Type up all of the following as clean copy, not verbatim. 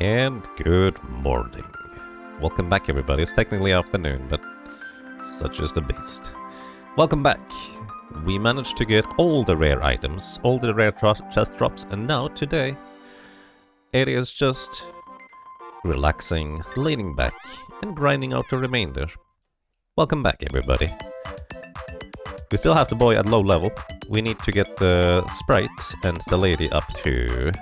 And good morning. Welcome back, everybody. It's technically afternoon, but such is the beast. Welcome back. We managed to get all the rare items, all the rare chest drops, and now today it is just relaxing, leaning back, and grinding out the remainder. Welcome back, everybody. We still have the boy at low level. We need to get the sprite and the lady up to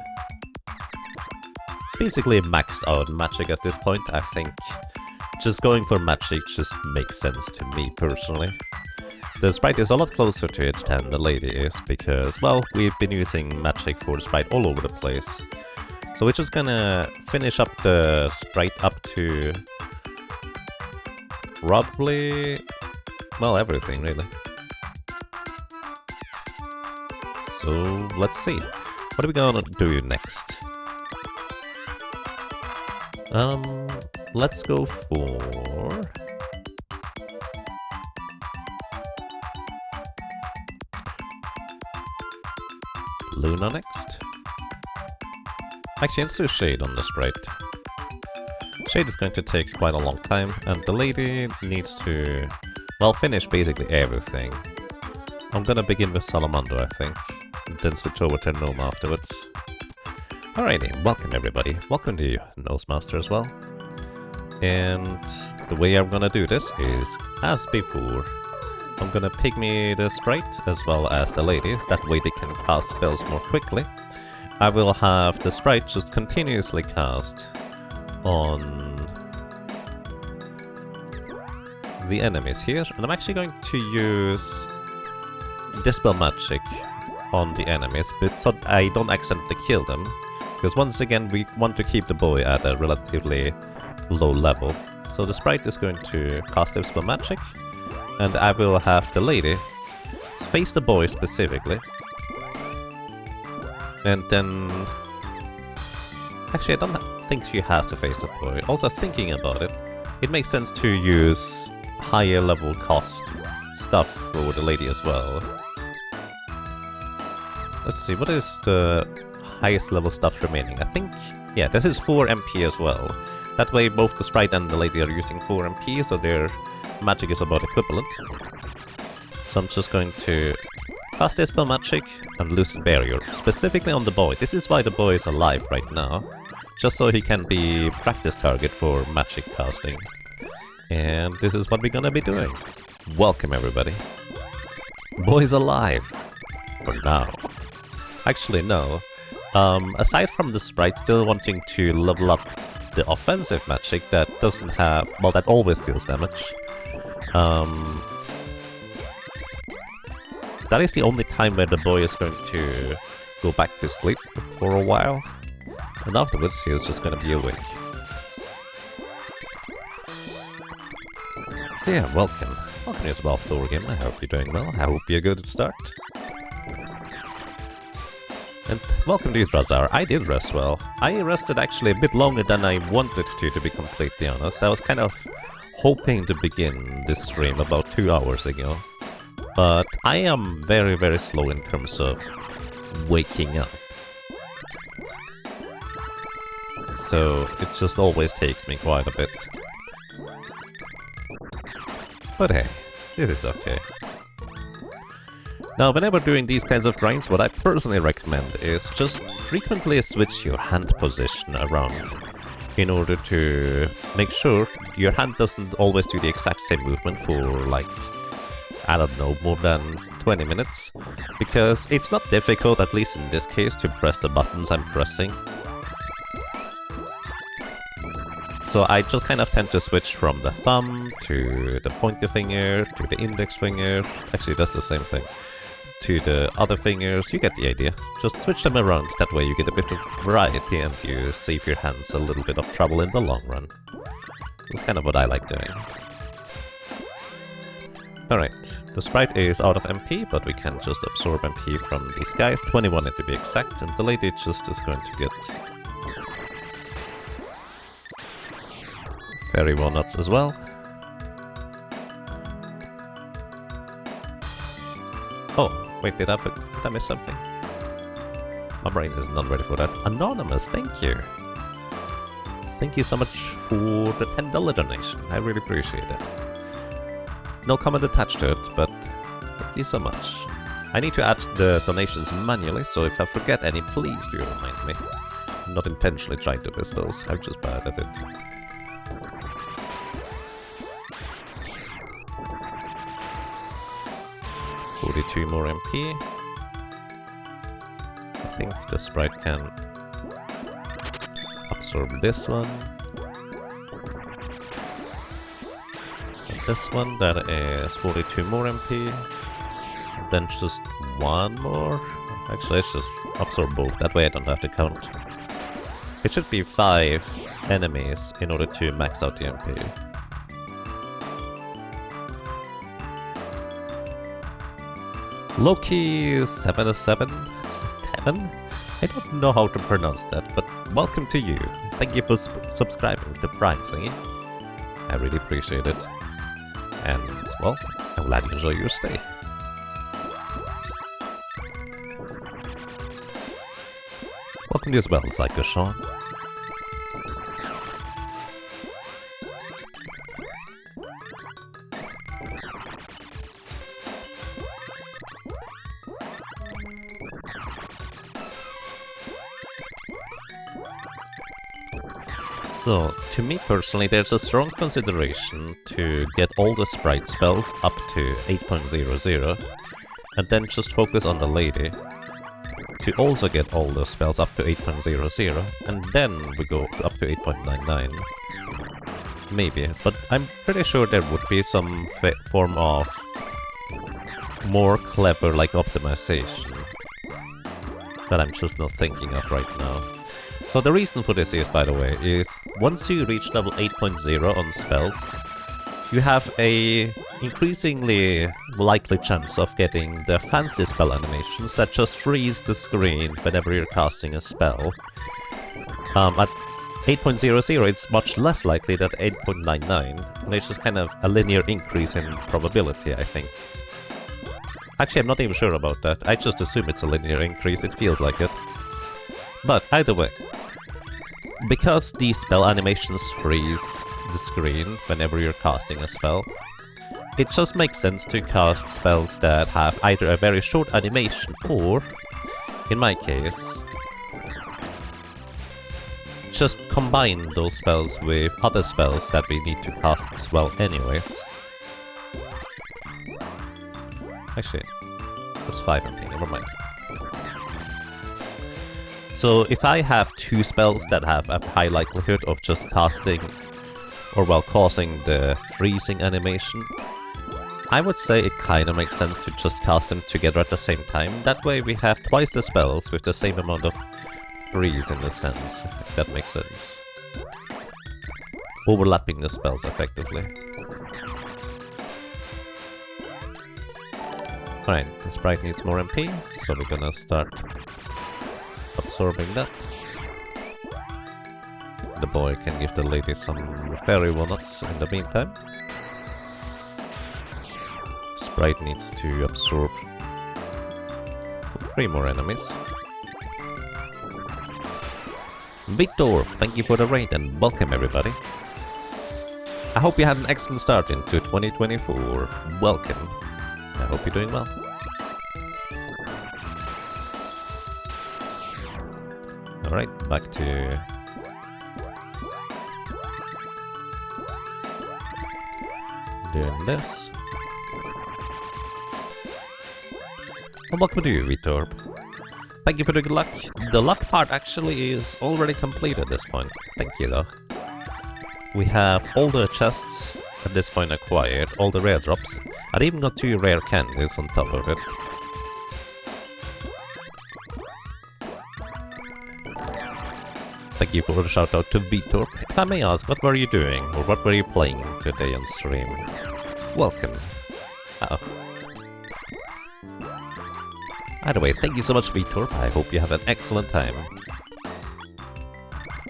basically maxed out magic at this point. I think just going for magic just makes sense to me personally. The sprite is a lot closer to it than the lady is because, well, we've been using magic for the sprite all over the place. So we're just gonna finish up the sprite up to probably, well, everything really. So let's see. What are we gonna do next? Let's go for Luna next. Actually, let's do Shade on the sprite. Shade is going to take quite a long time, and the lady needs to, well, finish basically everything. I'm gonna begin with Salamander, I think, and then switch over to Gnome afterwards. Alrighty, welcome everybody. Welcome to you, Nosemaster as well. And the way I'm gonna do this is, as before, I'm gonna pick me the sprite as well as the lady, that way they can cast spells more quickly. I will have the sprite just continuously cast on the enemies here, and I'm actually going to use Dispel Magic on the enemies, but so I don't accidentally kill them. Because once again, we want to keep the boy at a relatively low level. So the sprite is going to cast Dispel Magic, and I will have the lady face the boy specifically. And then... Actually, I don't think she has to face the boy. Also, thinking about it, it makes sense to use higher level cost stuff for the lady as well. Let's see, what is the highest level stuff remaining? I think, yeah, this is 4 MP as well. That way both the sprite and the lady are using 4 MP, so their magic is about equivalent. So I'm just going to cast Dispel Magic and Lucid Barrier, specifically on the boy. This is why the boy is alive right now, just so he can be practice target for magic casting. And this is what we're gonna be doing. Welcome everybody. Boy's alive. For now. Actually, no. Aside from the sprite still wanting to level up the offensive magic that doesn't have... well, that always deals damage. That is the only time where the boy is going to go back to sleep for a while. And afterwards he is just gonna be awake. So yeah, welcome. Welcome as well, Thorgrim. I hope you're doing well. I hope you're good at start. And welcome to you, Razar. I did rest well. I rested actually a bit longer than I wanted to be completely honest. I was kind of hoping to begin this stream about 2 hours ago. But I am very, very slow in terms of waking up. So it just always takes me quite a bit. But hey, this is okay. Now, whenever doing these kinds of grinds, what I personally recommend is just frequently switch your hand position around in order to make sure your hand doesn't always do the exact same movement for, like, I don't know, more than 20 minutes. Because it's not difficult, at least in this case, to press the buttons I'm pressing. So I just kind of tend to switch from the thumb to the pointer finger to the index finger. Actually, that's the same thing. To the other fingers, you get the idea. Just switch them around, that way you get a bit of variety and you save your hands a little bit of trouble in the long run. That's kind of what I like doing. Alright, the sprite is out of MP, but we can just absorb MP from these guys, 21 to be exact, and the lady just is going to get Fairy Walnuts as well. Oh, wait, did I miss something? My brain is not ready for that. Anonymous, thank you. thank you so much for the $10 donation. I really appreciate it. No comment attached to it, but thank you so much. I need to add the donations manually, so if I forget any, please do remind me. I'm not intentionally trying to miss those, I'm just bad at it. $42 more MP. I think the sprite can absorb this one. And this one, that is 42 more MP. Then just one more. Actually, let's just absorb both. That way I don't have to count. It should be 5 enemies in order to max out the MP. Loki 77? 7? I don't know how to pronounce that, but welcome to you. Thank you for subscribing with the Prime thingy. I really appreciate it. And, well, I'm glad you enjoy your stay. Welcome to you as well, Psycho Sean. So, to me personally, there's a strong consideration to get all the sprite spells up to 8.00, and then just focus on the lady, to also get all the spells up to 8.00, and then we go up to 8.99. Maybe, but I'm pretty sure there would be some form of more clever, like, optimization that I'm just not thinking of right now. So the reason for this is, by the way, is once you reach level 8.0 on spells, you have a increasingly likely chance of getting the fancy spell animations that just freeze the screen whenever you're casting a spell. At 8.00 it's much less likely than 8.99, and it's just kind of a linear increase in probability, I think. Actually, I'm not even sure about that. I just assume it's a linear increase, it feels like it. But either way, because these spell animations freeze the screen whenever you're casting a spell, it just makes sense to cast spells that have either a very short animation or, in my case, just combine those spells with other spells that we need to cast as well anyways. Actually, that's 5 MP, never mind. So if I have 2 spells that have a high likelihood of just casting, or well, causing the freezing animation, I would say it kinda makes sense to just cast them together at the same time. That way we have twice the spells with the same amount of freeze in a sense, if that makes sense. Overlapping the spells effectively. Alright, the sprite needs more MP, so we're gonna start absorbing that. The boy can give the lady some fairy walnuts in the meantime. Sprite needs to absorb 3 more enemies. Victor, thank you for the raid and welcome everybody. I hope you had an excellent start into 2024. Welcome. I hope you're doing well. Alright, back to doing this. And welcome to you, Vitorb. Thank you for the good luck. The luck part actually is already complete at this point. Thank you though. We have all the chests at this point acquired, all the rare drops. I even got 2 rare candies on top of it. Thank you for the shout out to Vitor. If I may ask, what were you doing, or what were you playing today on stream? Welcome. Uh-oh. Either way, thank you so much, Vitor. I hope you have an excellent time.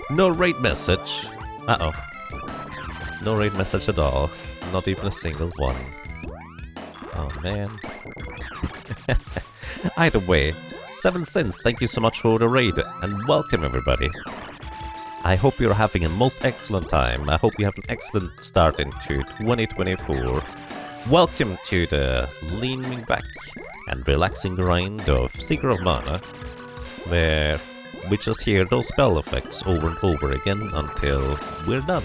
No raid message. Uh-oh. No raid message at all. Not even a single one. Oh man. Either way, 7 cents, thank you so much for the raid, and welcome everybody. I hope you're having a most excellent time. I hope you have an excellent start into 2024. Welcome to the leaning back and relaxing grind of Seeker of Mana, where we just hear those spell effects over and over again until we're done.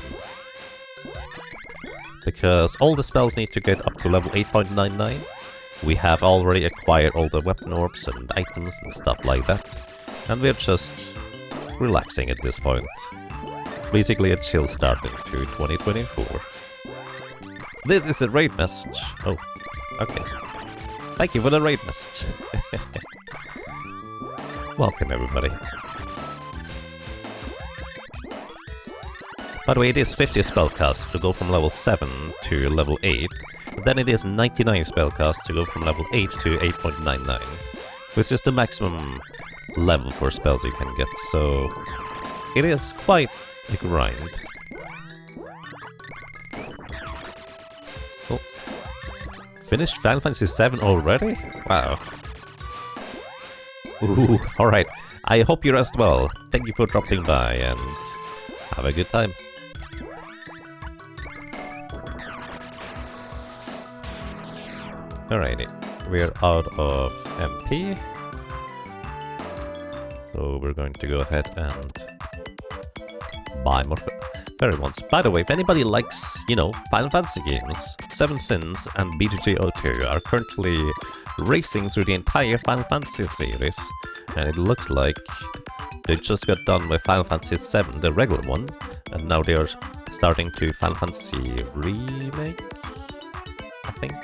Because all the spells need to get up to level 8.99. We have already acquired all the weapon orbs and items and stuff like that. And we're just relaxing at this point. Basically a chill start into 2024. This is a raid message. Oh, okay. Thank you for the raid message. Welcome everybody. By the way, it is 50 spellcasts to go from level 7 to level 8. Then it is 99 spellcasts to go from level 8 to 8.99. Which is the maximum level for spells you can get, so it is quite a grind. Oh. Finished Final Fantasy VII already? Wow. Ooh, alright. I hope you rest well. Thank you for dropping by and have a good time. Alrighty, we're out of MP. So we're going to go ahead and buy more fairy ones. By the way, if anybody likes, you know, Final Fantasy games, Seven Sins and BGG02 are currently racing through the entire Final Fantasy series. And it looks like they just got done with Final Fantasy VII, the regular one. And now they are starting to Final Fantasy Remake, I think.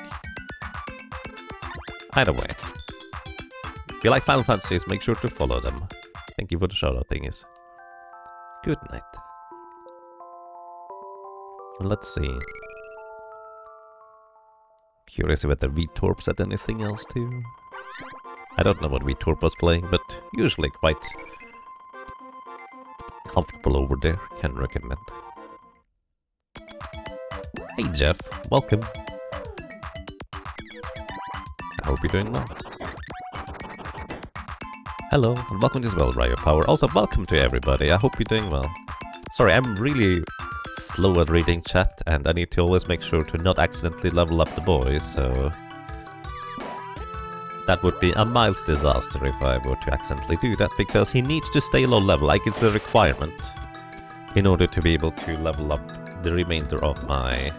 Either way. If you like Final Fantasies, make sure to follow them. Thank you for the shoutout thingies. Good night. Let's see. Curious whether VTorp said anything else too. I don't know what VTorp was playing, but usually quite comfortable over there. Can recommend. Hey Jeff, welcome. I hope you're doing well. Hello, and welcome as well, Ryo Power. Also, welcome to everybody. I hope you're doing well. Sorry, I'm really slow at reading chat, and I need to always make sure to not accidentally level up the boy, so that would be a mild disaster if I were to accidentally do that, because he needs to stay low level, like it's a requirement, in order to be able to level up the remainder of my...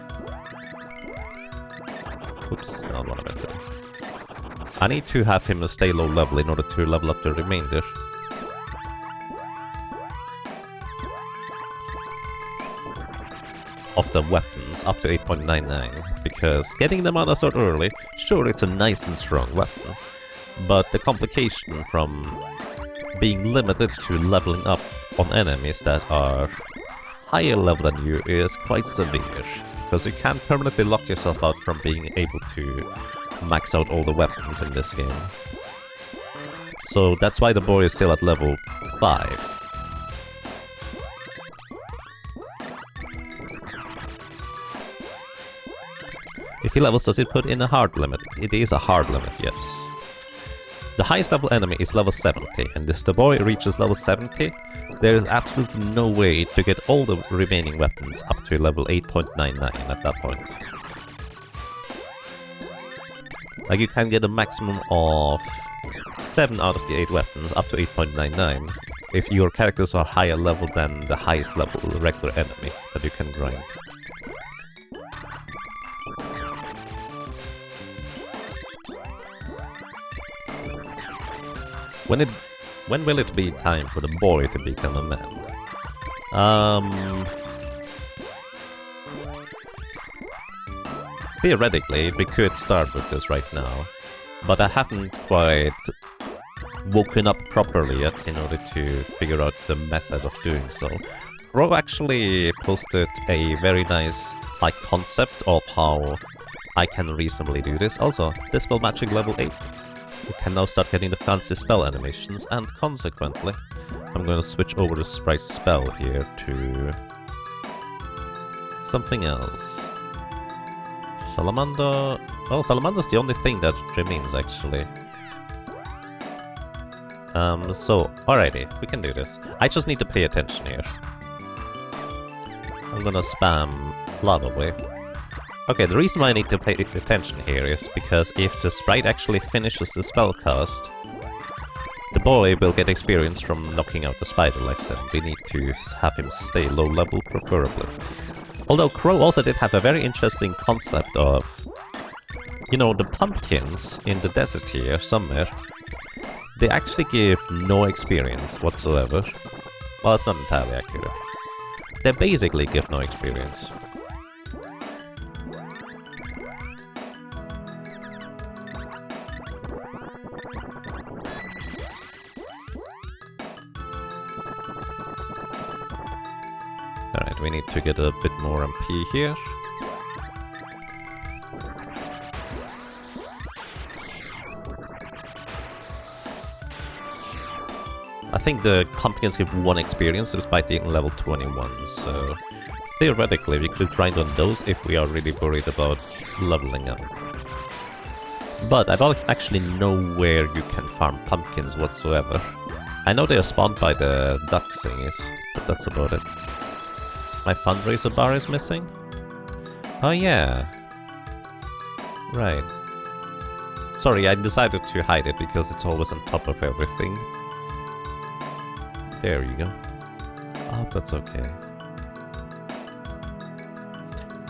Oops, not what I meant to do. I need to have him stay low level in order to level up the remainder. Of the weapons up to 8.99, because getting them on a sword early, sure, it's a nice and strong weapon, but the complication from being limited to leveling up on enemies that are higher level than you is quite severe, because you can't permanently lock yourself out from being able to max out all the weapons in this game. So that's why the boy is still at level 5. If he levels, does it put in a hard limit? It is a hard limit, yes. The highest level enemy is level 70, and if the boy reaches level 70, there is absolutely no way to get all the remaining weapons up to level 8.99 at that point. Like, you can get a maximum of 7 out of the 8 weapons up to 8.99 if your characters are higher level than the highest level regular enemy that you can grind. When will it be time for the boy to become a man? Theoretically, we could start with this right now, but I haven't quite woken up properly yet in order to figure out the method of doing so. Ro actually posted a very nice concept of how I can reasonably do this. Also, this spell matching level 8. You can now start getting the fancy spell animations, and consequently, I'm going to switch over the sprite spell here to something else. Salamander... Oh, Salamander's the only thing that remains, actually. So, alrighty, we can do this. I just need to pay attention here. I'm gonna spam Lava Wave. Okay, the reason why I need to pay attention here is because if the sprite actually finishes the spellcast, the boy will get experience from knocking out the spider legs, and we need to have him stay low level, preferably. Although Crow also did have a very interesting concept of, you know, the pumpkins in the desert here somewhere, they actually give no experience whatsoever. Well, it's not entirely accurate. They basically give no experience. Alright, we need to get a bit more MP here. I think the pumpkins give 1 experience despite being level 21, so theoretically we could grind on those if we are really worried about leveling up. But I don't actually know where you can farm pumpkins whatsoever. I know they are spawned by the duck thingies, but that's about it. My fundraiser bar is missing? Oh yeah. Right. Sorry, I decided to hide it because it's always on top of everything. There you go. I hope that's okay.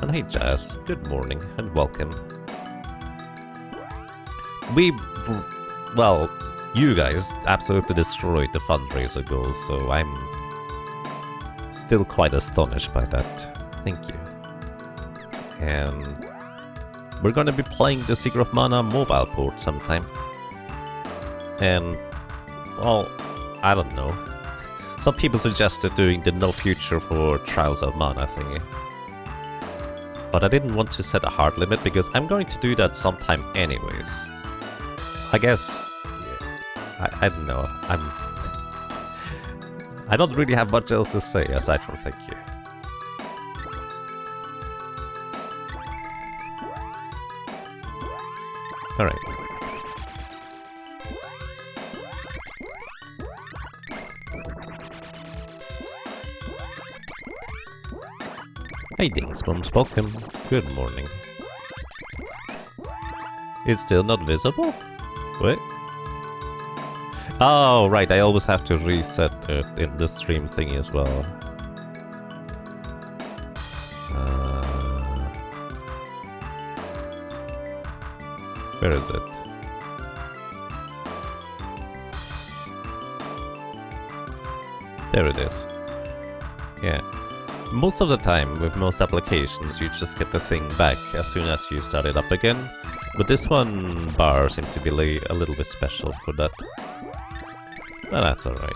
And hey Jazz, good morning and welcome. Well, you guys absolutely destroyed the fundraiser goals, so I'm still quite astonished by that. Thank you. And we're gonna be playing the Secret of Mana mobile port sometime. And, well, I don't know. Some people suggested doing the no future for Trials of Mana thingy. But I didn't want to set a hard limit because I'm going to do that sometime anyways. I guess... yeah, I don't know. I don't really have much else to say aside from thank you. Alright. Hey Dingsbums, welcome. Good morning. It's still not visible? Wait. Oh, right, I always have to reset it in the stream thingy as well. Where is it? There it is. Yeah. Most of the time, with most applications, you just get the thing back as soon as you start it up again. But this one bar seems to be a little bit special for that. But that's alright.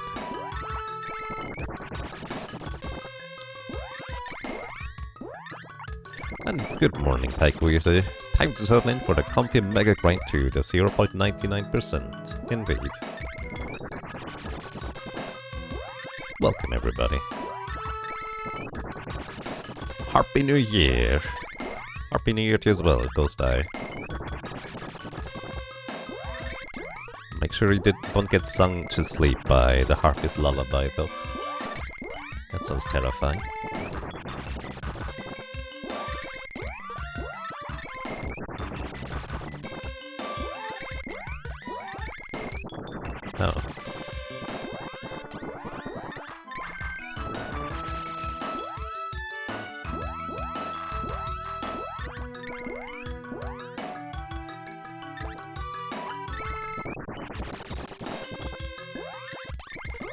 And good morning, Taikoyase. Time to settle in for the comfy mega grind to the 0.99%. Indeed. Welcome, everybody. Happy New Year! Happy New Year to you as well, Ghost Eye. Make sure you don't get sung to sleep by the Harpy's lullaby, though. That sounds terrifying. Oh.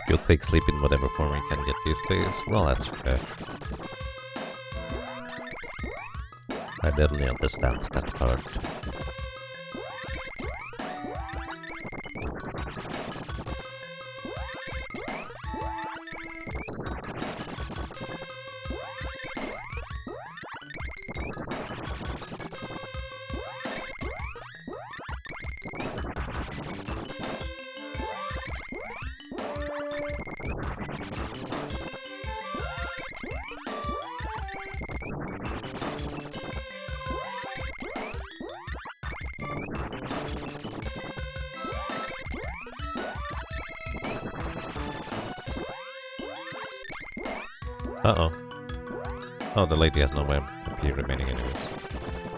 You'll take sleep in whatever form you can get these days. Well, that's fair. I definitely understand that part. Uh-oh. Oh, the lady has no MP remaining anyways.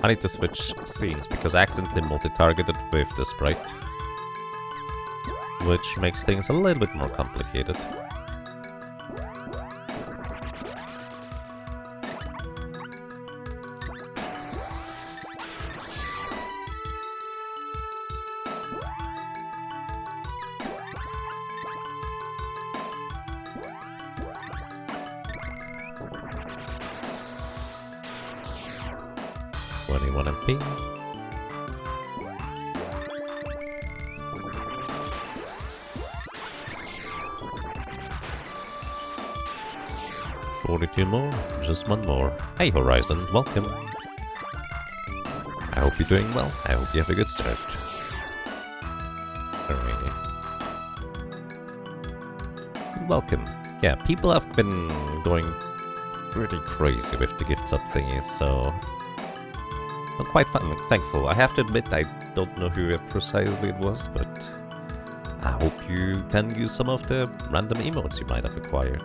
I need to switch scenes because I accidentally multi-targeted with the sprite, which makes things a little bit more complicated. MP. $42 more, just one more. Hey Horizon, welcome. I hope you're doing well. I hope you have a good start. Alrighty. Welcome. Yeah, people have been going pretty crazy with the gifts up thingies, so I'm quite thankful. I have to admit I don't know who precisely it was, but I hope you can use some of the random emotes you might have acquired.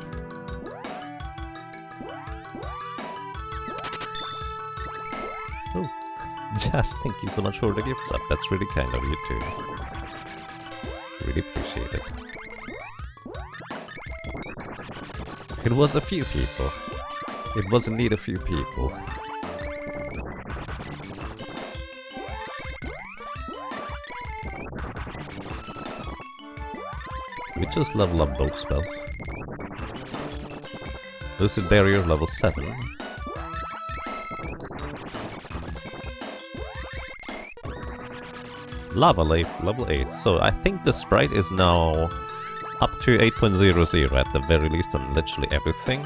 Oh, Jazz, thank you so much for the gifts up. That's really kind of you too. Really appreciate it. It was a few people. It was indeed a few people. We just level up both spells. Lucid Barrier level 7. Lava Lake level 8. So I think the sprite is now up to 8.00 at the very least on literally everything.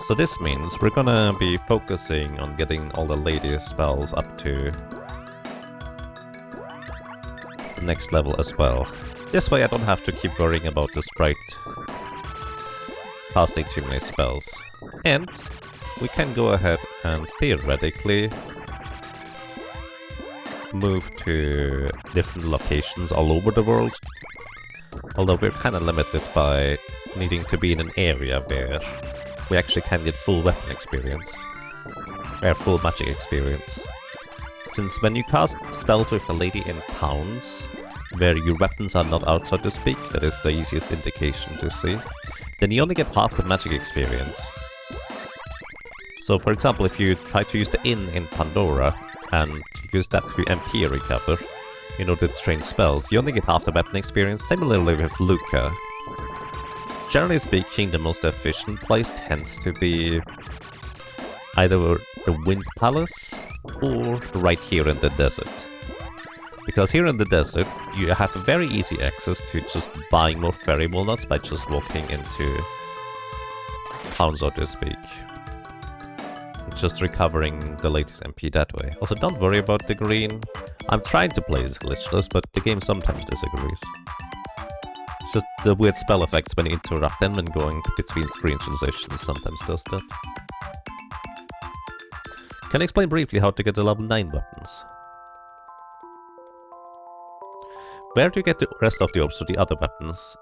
So this means we're gonna be focusing on getting all the latest spells up to the next level as well. This way I don't have to keep worrying about the sprite casting too many spells. And we can go ahead and theoretically move to different locations all over the world. Although we're kind of limited by needing to be in an area where we actually can get full weapon experience. Or full magic experience. Since when you cast spells with the lady in towns, where your weapons are not out, so to speak, that is the easiest indication to see, then you only get half the magic experience. So for example, if you try to use the inn in Pandora, and use that to MP recover, in order to train spells, you only get half the weapon experience, similarly with Luca. Generally speaking, the most efficient place tends to be either the Wind Palace, or right here in the desert. Because here in the desert, you have a very easy access to just buying more fairy walnuts by just walking into town, so to speak. Just recovering the latest MP that way. Also, don't worry about the green. I'm trying to play this glitchless, but the game sometimes disagrees. It's just the weird spell effects when you interrupt them and going between screen transitions sometimes does that. Can I explain briefly how to get the level 9 weapons? Where do you get the rest of the orbs for the other weapons?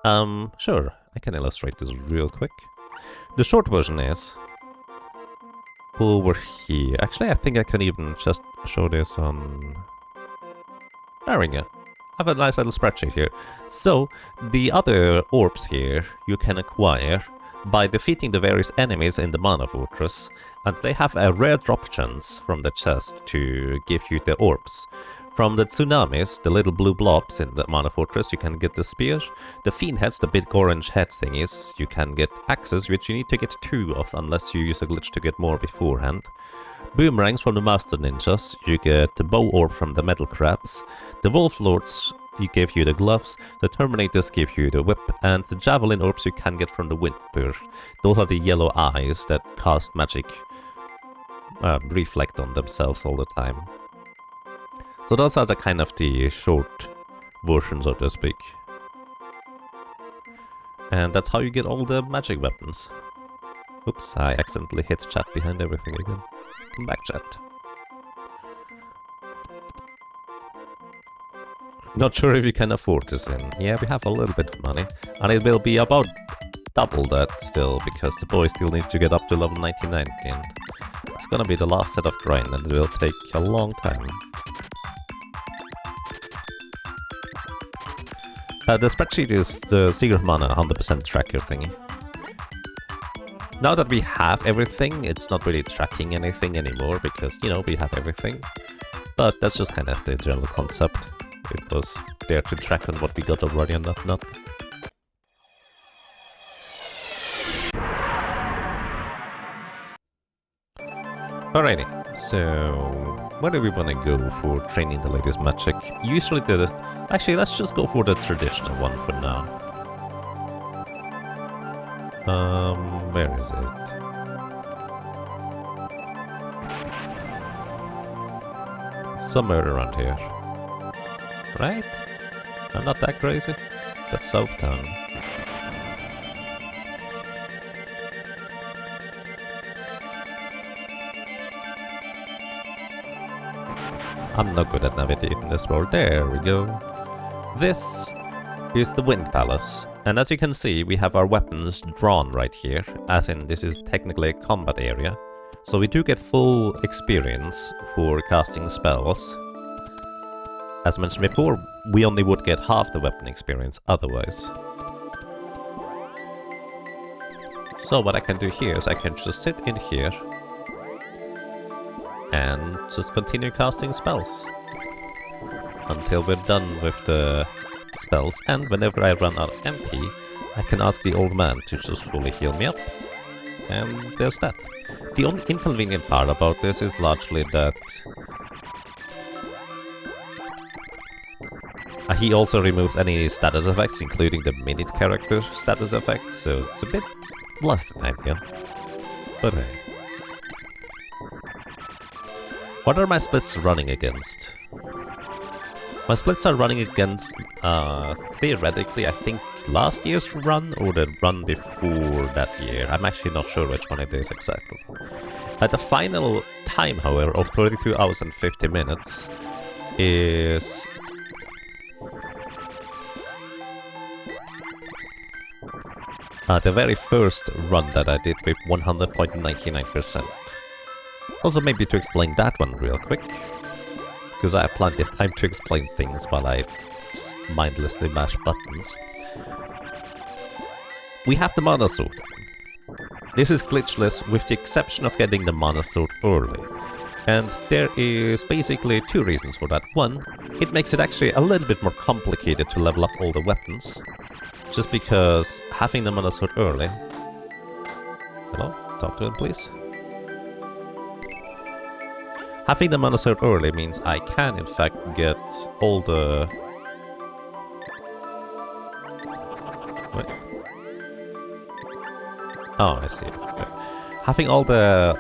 Sure, I can illustrate this real quick. The short version is over here. Actually, I think I can even just show this on... There we go. I have a nice little spreadsheet here. So, the other orbs here you can acquire by defeating the various enemies in the Mana Fortress, and they have a rare drop chance from the chest to give you the orbs. From the tsunamis, the little blue blobs in the Mana Fortress, you can get the spear. The fiend heads, the big orange head thingies, you can get axes, which you need to get 2 of unless you use a glitch to get more beforehand. Boomerangs from the Master Ninjas, you get the bow orb from the metal crabs. The Wolf Lords give you the gloves, the Terminators give you the whip, and the javelin orbs you can get from the Windbur. Those are the yellow eyes that cast magic, reflect on themselves all the time. So those are the kind of the short version, so to speak. And that's how you get all the magic weapons. Oops, I accidentally hit chat behind everything again. Come back, chat. Not sure if you can afford this in. Yeah, we have a little bit of money. And it will be about double that still, because the boy still needs to get up to level 99 at the end. It's gonna be the last set of grind and it will take a long time. The spreadsheet is the secret mana 100% tracker thingy. Now that we have everything, it's not really tracking anything anymore because, you know, we have everything. But that's just kind of the general concept. It was there to track on what we got already and not. Alrighty, so where do we want to go for training the latest magic? Usually actually, let's just go for the traditional one for now. Where is it? Somewhere around here. Right? I'm not that crazy. That's South Town. I'm not good at navigating this world. There we go. This is the Wind Palace. And as you can see, we have our weapons drawn right here. As in, this is technically a combat area. So we do get full experience for casting spells. As mentioned before, we only would get half the weapon experience otherwise. So what I can do here is I can just sit in here and just continue casting spells until we're done with the spells, and whenever I run out of MP, I can ask the old man to just fully heal me up. And there's that. The only inconvenient part about this is largely that he also removes any status effects, including the minute character status effects, so it's a bit less than ideal. But hey. What are my splits running against? My splits are running against, theoretically, I think last year's run or the run before that year. I'm actually not sure which one it is exactly. At the final time, however, of 32 hours and 50 minutes is... the very first run that I did with 100.99%. Also, maybe to explain that one real quick, because I have plenty of time to explain things while I just mindlessly mash buttons. We have the Mana Sword. This is glitchless with the exception of getting the Mana Sword early. And there is basically two reasons for that. One, it makes it actually a little bit more complicated to level up all the weapons. Just because having the Mana Sword early... Hello? Talk to him, please. Having the Mana Sword early means I can, in fact, get all the... Wait. Oh, I see. Okay. Having all the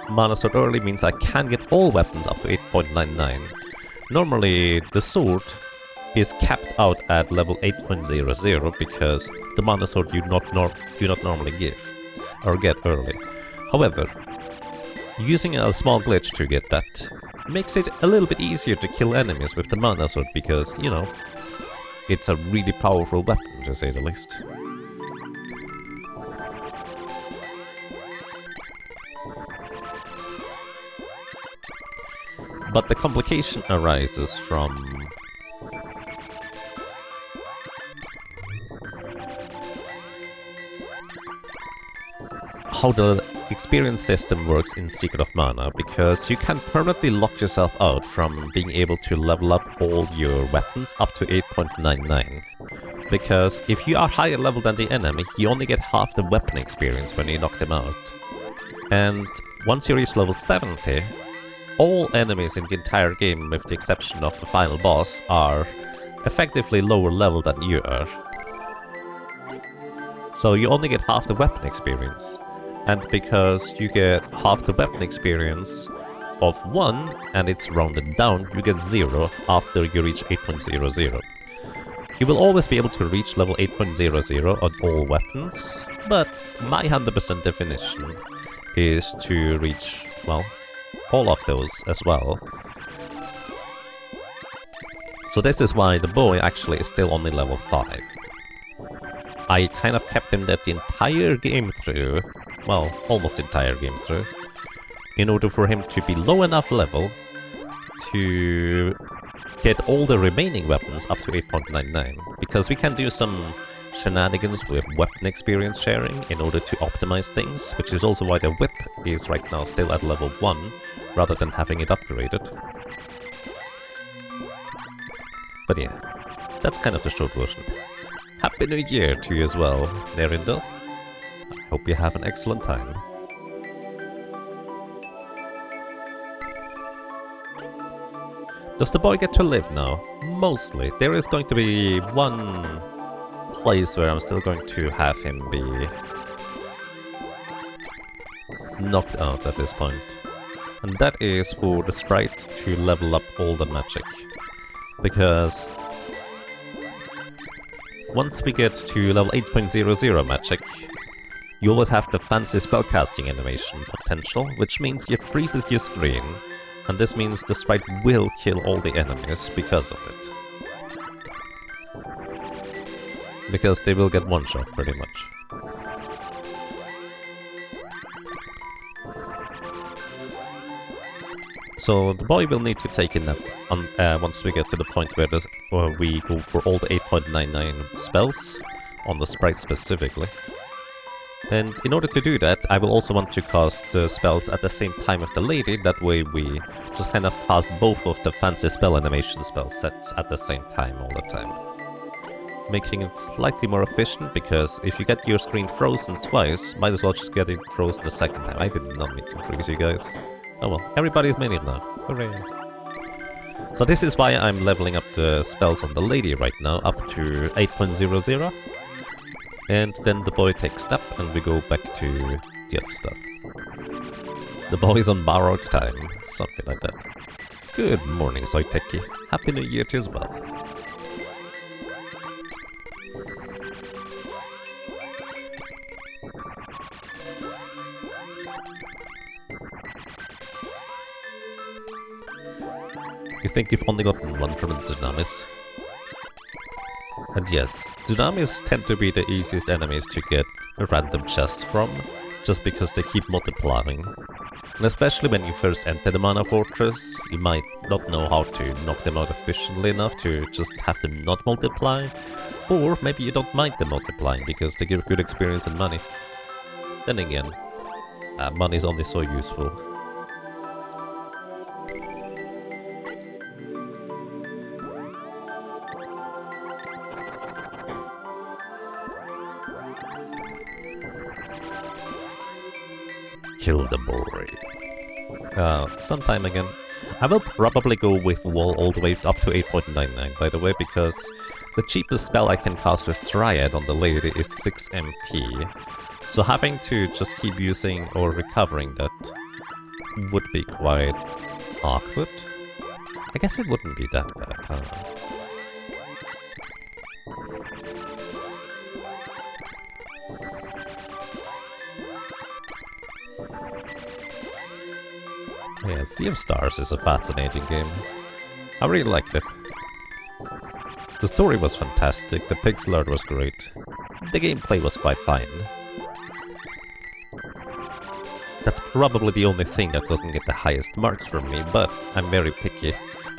Mana Sword early means I can get all weapons up to 8.99. Normally, the sword is capped out at level 8.00 because the Mana Sword do not normally give or get early. However, using a small glitch to get that makes it a little bit easier to kill enemies with the Mana Sword because, you know, it's a really powerful weapon, to say the least. But the complication arises from how the experience system works in Secret of Mana, because you can permanently lock yourself out from being able to level up all your weapons up to 8.99. Because if you are higher level than the enemy, you only get half the weapon experience when you knock them out. And once you reach level 70, all enemies in the entire game, with the exception of the final boss, are effectively lower level than you are. So you only get half the weapon experience. And because you get half the weapon experience of 1, and it's rounded down, you get 0 after you reach 8.00. You will always be able to reach level 8.00 on all weapons, but my 100% definition is to reach, well, all of those as well. So this is why the boy actually is still only level 5. I kind of kept him that the entire game through, well, almost the entire game through, in order for him to be low enough level to get all the remaining weapons up to 8.99, because we can do some shenanigans with weapon experience sharing in order to optimize things, which is also why the whip is right now still at level 1, rather than having it upgraded. But yeah, that's kind of the short version. Happy New Year to you as well, Nerindel. I hope you have an excellent time. Does the boy get to live now? Mostly. There is going to be one place where I'm still going to have him be knocked out at this point. And that is for the sprite to level up all the magic. Because once we get to level 8.00 magic, you always have the fancy spellcasting animation potential, which means it freezes your screen. And this means the sprite will kill all the enemies because of it. Because they will get one shot, pretty much. So the boy will need to take a nap once we get to the point where we go for all the 8.99 spells, on the sprite specifically. And in order to do that, I will also want to cast the spells at the same time as the lady, that way we just kind of cast both of the fancy spell animation spell sets at the same time all the time. Making it slightly more efficient, because if you get your screen frozen twice, might as well just get it frozen the second time. I did not mean to freeze you guys. Oh well, everybody's made it now. Hooray! So this is why I'm leveling up the spells on the lady right now, up to 8.00. And then the boy takes nap, and we go back to the other stuff. The boy's on borrowed time, something like that. Good morning, Soiteki. Happy New Year to you as well. You think you've only gotten one from the tsunamis? And yes, tsunamis tend to be the easiest enemies to get random chests from, just because they keep multiplying. And especially when you first enter the Mana Fortress, you might not know how to knock them out efficiently enough to just have them not multiply. Or maybe you don't mind them multiplying because they give good experience and money. Then again, money is only so useful. Kill the boy. Sometime again. I will probably go with wall all the way up to 8.99, by the way, because the cheapest spell I can cast with Triad on the lady is 6 MP. So having to just keep using or recovering that would be quite awkward. I guess it wouldn't be that bad, huh? Yeah, Sea of Stars is a fascinating game. I really liked it. The story was fantastic, the pixel art was great. The gameplay was quite fine. That's probably the only thing that doesn't get the highest marks from me, but I'm very picky,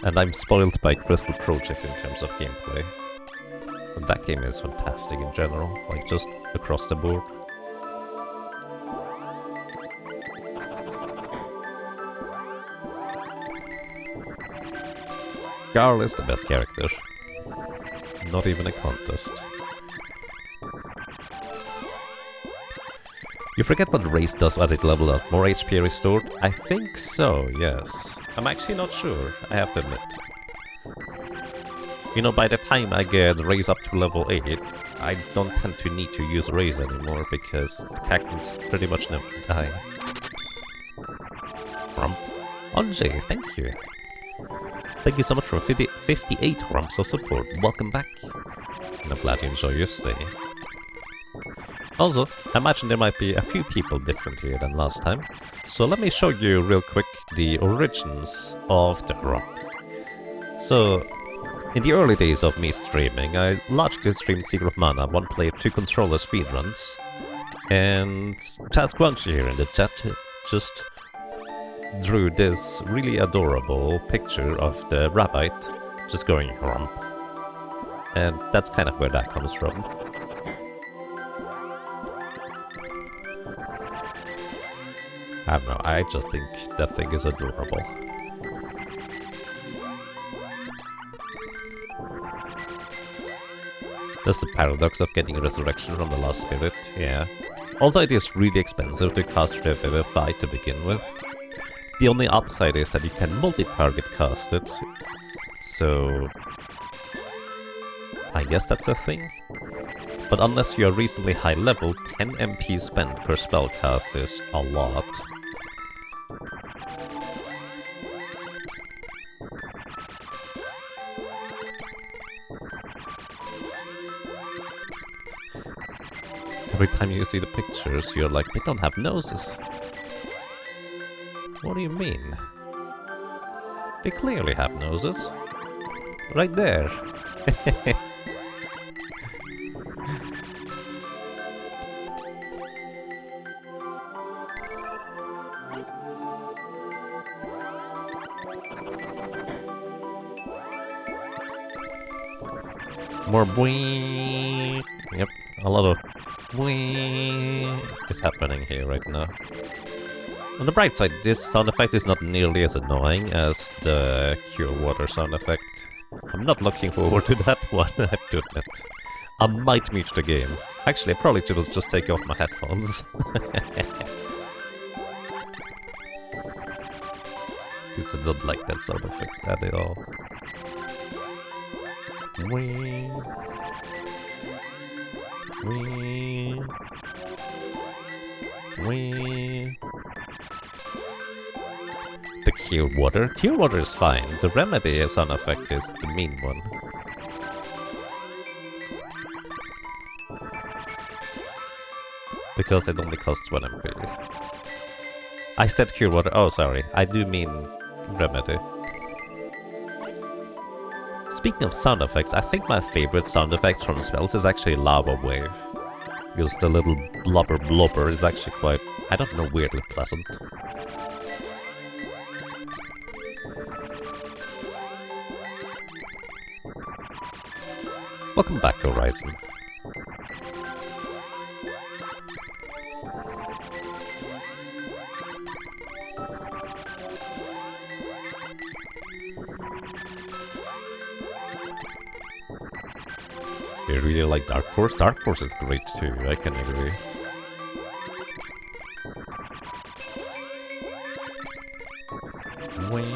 and I'm spoiled by Crystal Project in terms of gameplay. But that game is fantastic in general, like just across the board. Garl is the best character. Not even a contest. You forget what race does as it leveled up. More HP restored? I think so, yes. I'm actually not sure, I have to admit. You know, by the time I get raise up to level 8, I don't tend to need to use raise anymore, because the cactus pretty much never die. Rump. Onjay, thank you. Thank you so much for 58 rumps of support. Welcome back. And I'm glad you enjoy your stay. Also, I imagine there might be a few people different here than last time. So let me show you real quick the origins of the rump. So, in the early days of me streaming, I largely streamed Secret of Mana, one player, 2 controller speedruns. And Chaz Crunchy here in the chat just drew this really adorable picture of the rabbit just going rump. And that's kind of where that comes from. I don't know, I just think that thing is adorable. That's the paradox of getting resurrection from the last spirit, yeah. Also, it is really expensive to cast Revivify to begin with. The only upside is that you can multi-target cast it, so I guess that's a thing. But unless you are reasonably high level, 10 MP spent per spell cast is a lot. Every time you see the pictures, you're like, they don't have noses. What do you mean? They clearly have noses. Right there. More boing. Yep, a lot of boing is happening here right now. On the bright side, this sound effect is not nearly as annoying as the Cure Water sound effect. I'm not looking forward to that one, I have to admit. I might mute the game. Actually, I probably should just take off my headphones. Because I don't like that sound effect at all. Wee. Wee. Wee. The Cure Water? Cure Water is fine. The Remedy sound effect is the mean one. Because it only costs 1 MP. I said Cure Water. Oh, sorry. I do mean Remedy. Speaking of sound effects, I think my favorite sound effects from spells is actually Lava Wave. Because the little blubber is actually quite, I don't know, weirdly pleasant. Welcome back, Horizon. You really like Dark Force? Dark Force is great too, I can agree. Wing.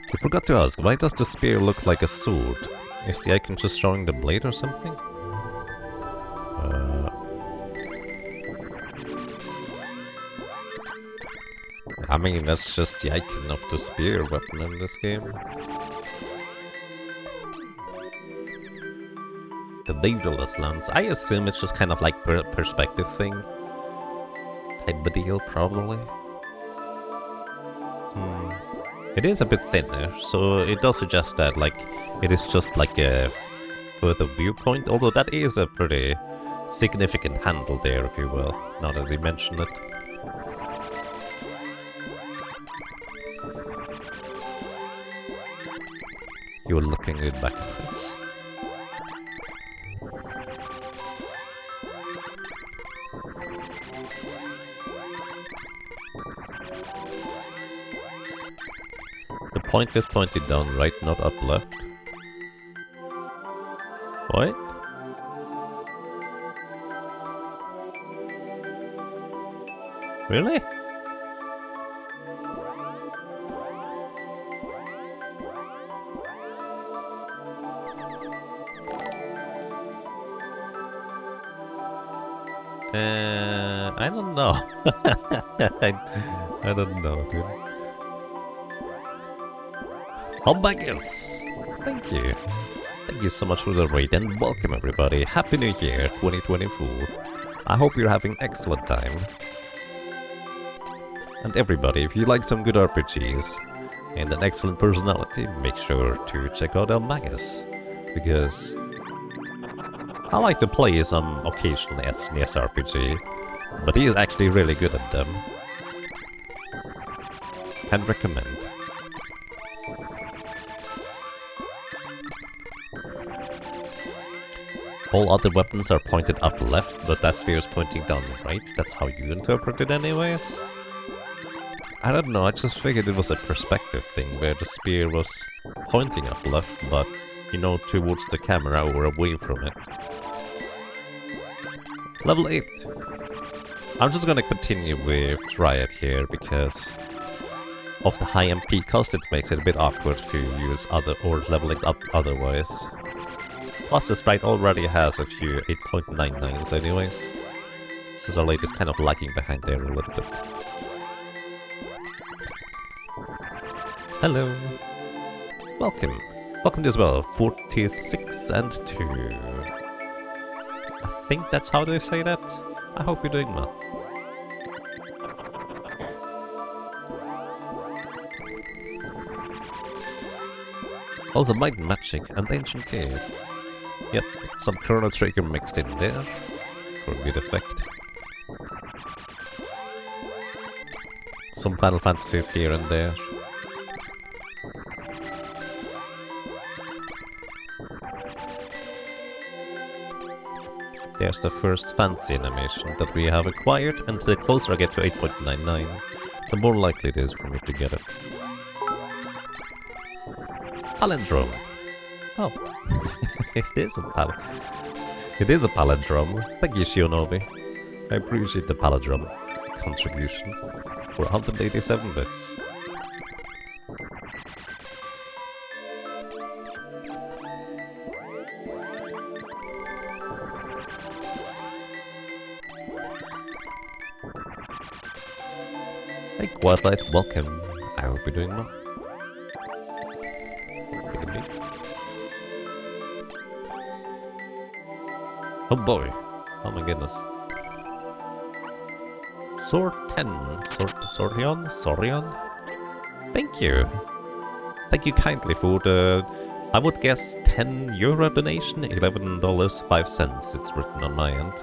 I forgot to ask, why does the spear look like a sword? Is the icon just showing the blade or something? I mean, that's just the icon of the spear weapon in this game. The Dangerous Lance. I assume it's just kind of like perspective thing. Type of deal, probably. It is a bit thinner, so it does suggest that, like, it is just like a further viewpoint, although that is a pretty significant handle there, if you will, now that you mention it. You were looking it backwards. The point is pointed down right, not up left. What? Really? I don't know. I don't know, dude. Oh my goodness! Thank you. Thank you so much for the raid and welcome everybody. Happy New Year 2024. I hope you're having excellent time. And everybody, if you like some good RPGs and an excellent personality, make sure to check out El Magus. Because I like to play some occasional SNES RPG, but he is actually really good at them. Can recommend. All other weapons are pointed up left, but that spear is pointing down right. That's how you interpret it anyways. I don't know, I just figured it was a perspective thing, where the spear was pointing up left, but, you know, towards the camera or away from it. Level 8. I'm just gonna continue with Riot here, because of the high MP cost, it makes it a bit awkward to use other or level it up otherwise. Plus the sprite already has a few 8.99s anyways, so the late is kind of lagging behind there a little bit. Hello! Welcome! Welcome as well, 46 and 2. I think that's how they say that. I hope you're doing well. Also Might and Magic and Ancient Cave. Yep, some Chrono Trigger mixed in there for a good effect. Some Final Fantasies here and there. There's the first fancy animation that we have acquired, and the closer I get to 8.99, the more likely it is for me to get it. Palindrome. Oh, it is a palindrome. Thank you, Shionobi. I appreciate the palindrome contribution for 187 bits. Hey, Quadlight, welcome. I hope you're doing well. Oh boy. Oh my goodness. Sorion? Thank you. Thank you kindly for the, I would guess, €10 donation, $11.05 it's written on my end.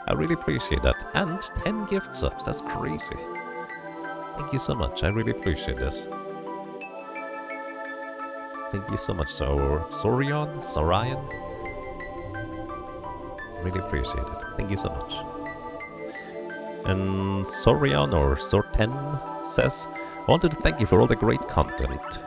I really appreciate that. And 10 gift subs, that's crazy. Thank you so much, I really appreciate this. Thank you so much, Sorion? Really appreciate it. Thank you so much. And Sorion or Sorten says, I wanted to thank you for all the great content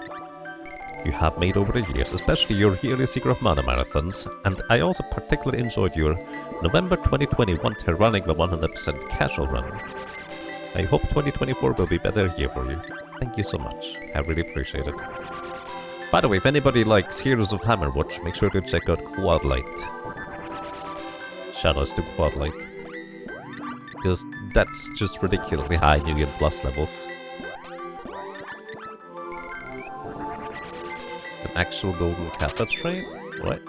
you have made over the years, especially your yearly Secret of Mana marathons, and I also particularly enjoyed your November 2021 Terranigma 100% casual run. I hope 2024 will be a better year for you. Thank you so much. I really appreciate it. By the way, if anybody likes Heroes of Hammerwatch, make sure to check out Quadlight. Shoutouts to Quadlight. Because that's just ridiculously high New Game Plus levels. An actual golden kappa trade? What?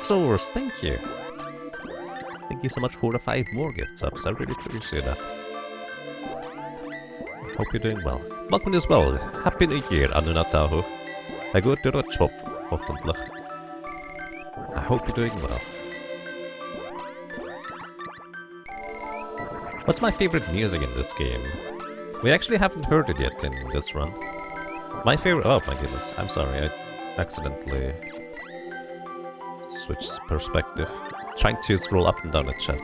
Source, thank you! Thank you so much for the 5 more gift subs, I really appreciate that. Hope you're doing well. Welcome as well. Happy New Year, Anunatahu. I go to Rutsch hoffentlich. I hope you're doing well. What's my favorite music in this game? We actually haven't heard it yet in this run. My favorite... Oh my goodness, I'm sorry, I accidentally switched perspective. Trying to scroll up and down the chat.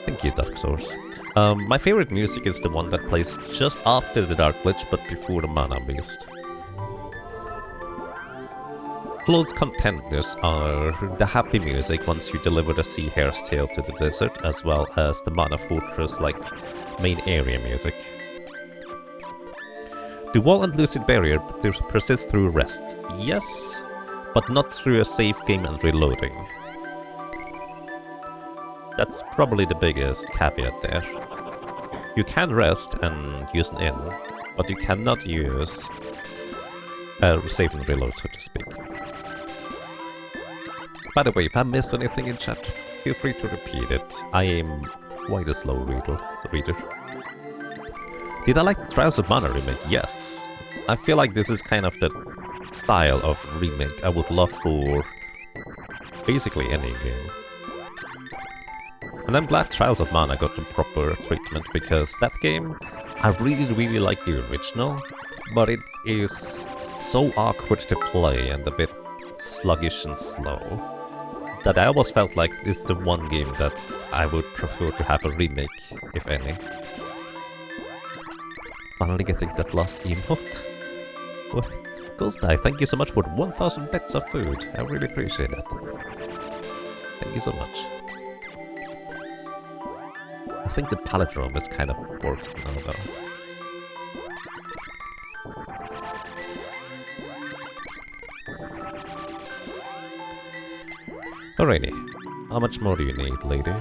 Thank you, Dark Source. My favorite music is the one that plays just after the Dark Glitch but before the Mana Beast. Close contenders are the happy music once you deliver the Sea Hare's Tale to the desert, as well as the Mana Fortress like main area music. Do Wall and Lucid Barrier persist through rests? Yes, but not through a save game and reloading. That's probably the biggest caveat there. You can rest and use an inn, but you cannot use Save and reload, so to speak. By the way, if I missed anything in chat, feel free to repeat it. I am quite a slow reader. Did I like the Trials of Mana remake? Yes. I feel like this is kind of the style of remake I would love for basically any game. And I'm glad Trials of Mana got the proper treatment, because that game, I really like the original, but it is so awkward to play and a bit sluggish and slow that I almost felt like this is the one game that I would prefer to have a remake, if any. Finally getting that last emote. Well, Ghost Eye, thank you so much for the 1000 bits of food. I really appreciate it. Thank you so much. I think the palindrome is kind of worked now, though. Alrighty. How much more do you need, lady?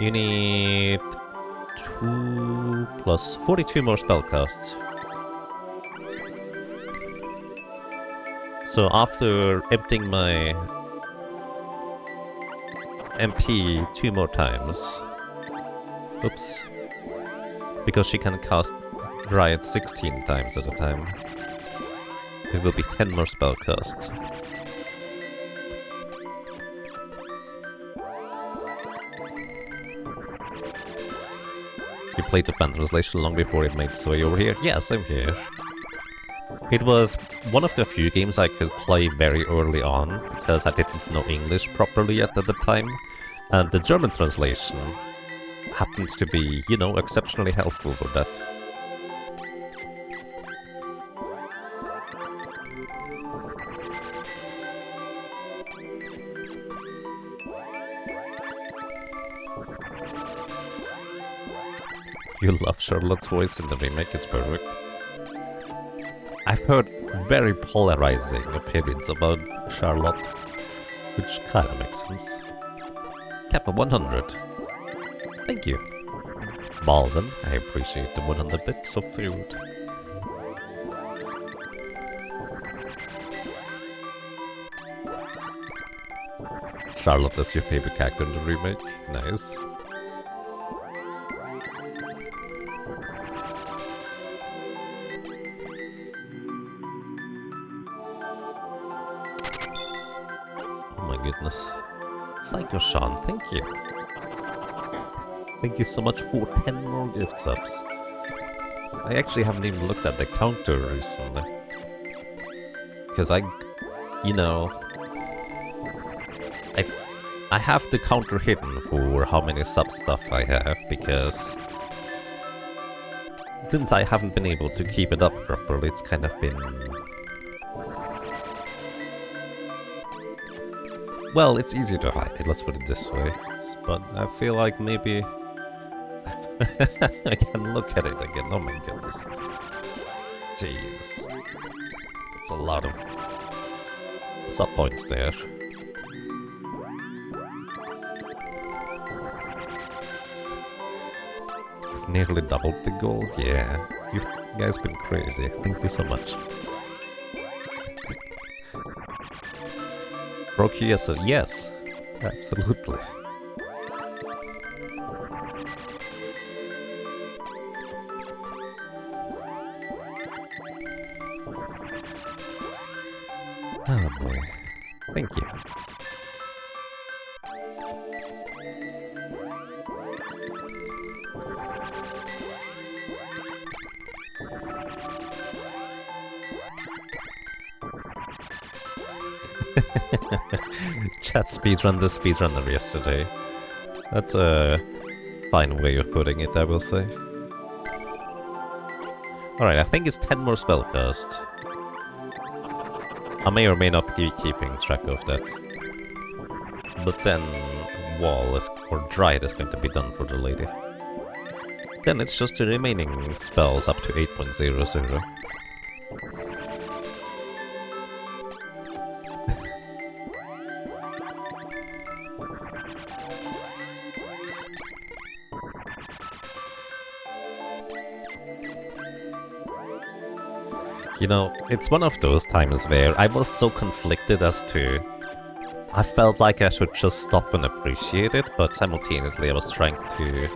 You need 2 plus 42 more spellcasts. So after emptying my MP 2 more times... Oops. Because she can cast Riot 16 times at a time. It will be 10 more spellcasts. You played the fan translation long before it made its way over here? Yes, I'm here. It was one of the few games I could play very early on, because I didn't know English properly yet at the time, and the German translation happens to be, you know, exceptionally helpful for that. You love Charlotte's voice in the remake, it's perfect. I've heard very polarizing opinions about Charlotte, which kind of makes sense. Kappa 100. Thank you. Balzen, I appreciate the 100 bits of food. Charlotte is your favorite character in the remake? Nice. Oh my goodness. Psycho Sean, thank you. Thank you so much for 10 more gift subs. I actually haven't even looked at the counter recently. Because you know... I have the counter hidden for how many sub stuff I have, because... Since I haven't been able to keep it up properly, it's kind of been... Well, it's easier to hide it, let's put it this way. But I feel like maybe... I can look at it again, oh my goodness. Jeez. It's a lot of sub points there. You've nearly doubled the goal? Yeah. You guys been crazy. Thank you so much. Broke you yesterday? Yes. Absolutely. Oh boy. Thank you. Chat speedrun the speedrunner yesterday. That's a fine way of putting it, I will say. Alright, I think it's 10 more spellcast. I may or may not be keeping track of that. But then Wall is, or Dryad is going to be done for the lady. Then it's just the remaining spells up to 8.00. You know, it's one of those times where I was so conflicted as to... I felt like I should just stop and appreciate it, but simultaneously I was trying to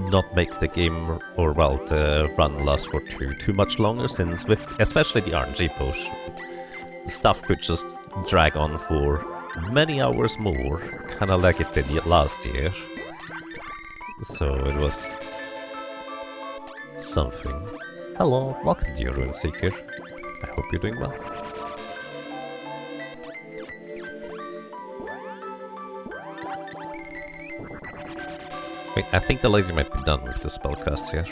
not make the game, or well, the run last for too much longer, since with especially the RNG push, the stuff could just drag on for many hours more, kinda like it did last year. So it was something. Hello, welcome to your Rune Seeker. I hope you're doing well. Wait, I think the lady might be done with the spellcast here.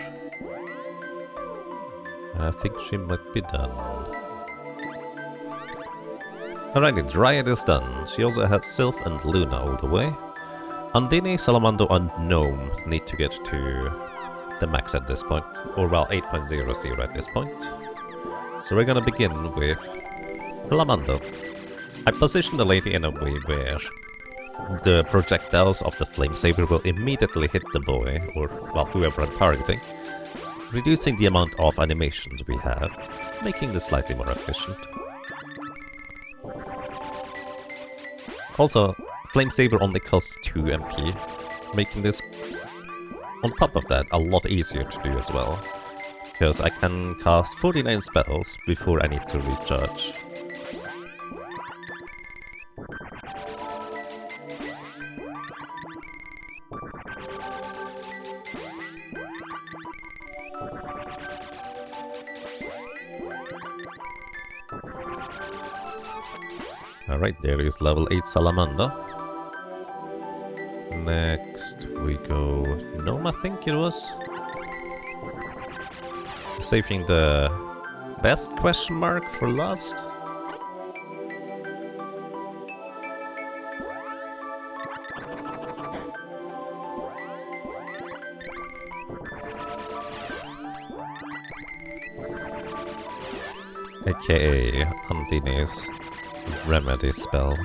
I think she might be done. Alrighty, Dryad is done. She also has Sylph and Luna all the way. Undine, Salamando, and Gnome need to get to the max at this point, or well, 8.00 at this point. So we're gonna begin with Salamando. I positioned the lady in a way where the projectiles of the flame saber will immediately hit the boy, or well, whoever I'm targeting, reducing the amount of animations we have, making this slightly more efficient. Also, flame saber only costs 2 MP, making this on top of that, a lot easier to do as well, because I can cast 49 spells before I need to recharge. Alright, there is level 8 Salamander. Next we go Gnome, I think it was. Saving the best question mark for last. AKA Undine's remedy spell.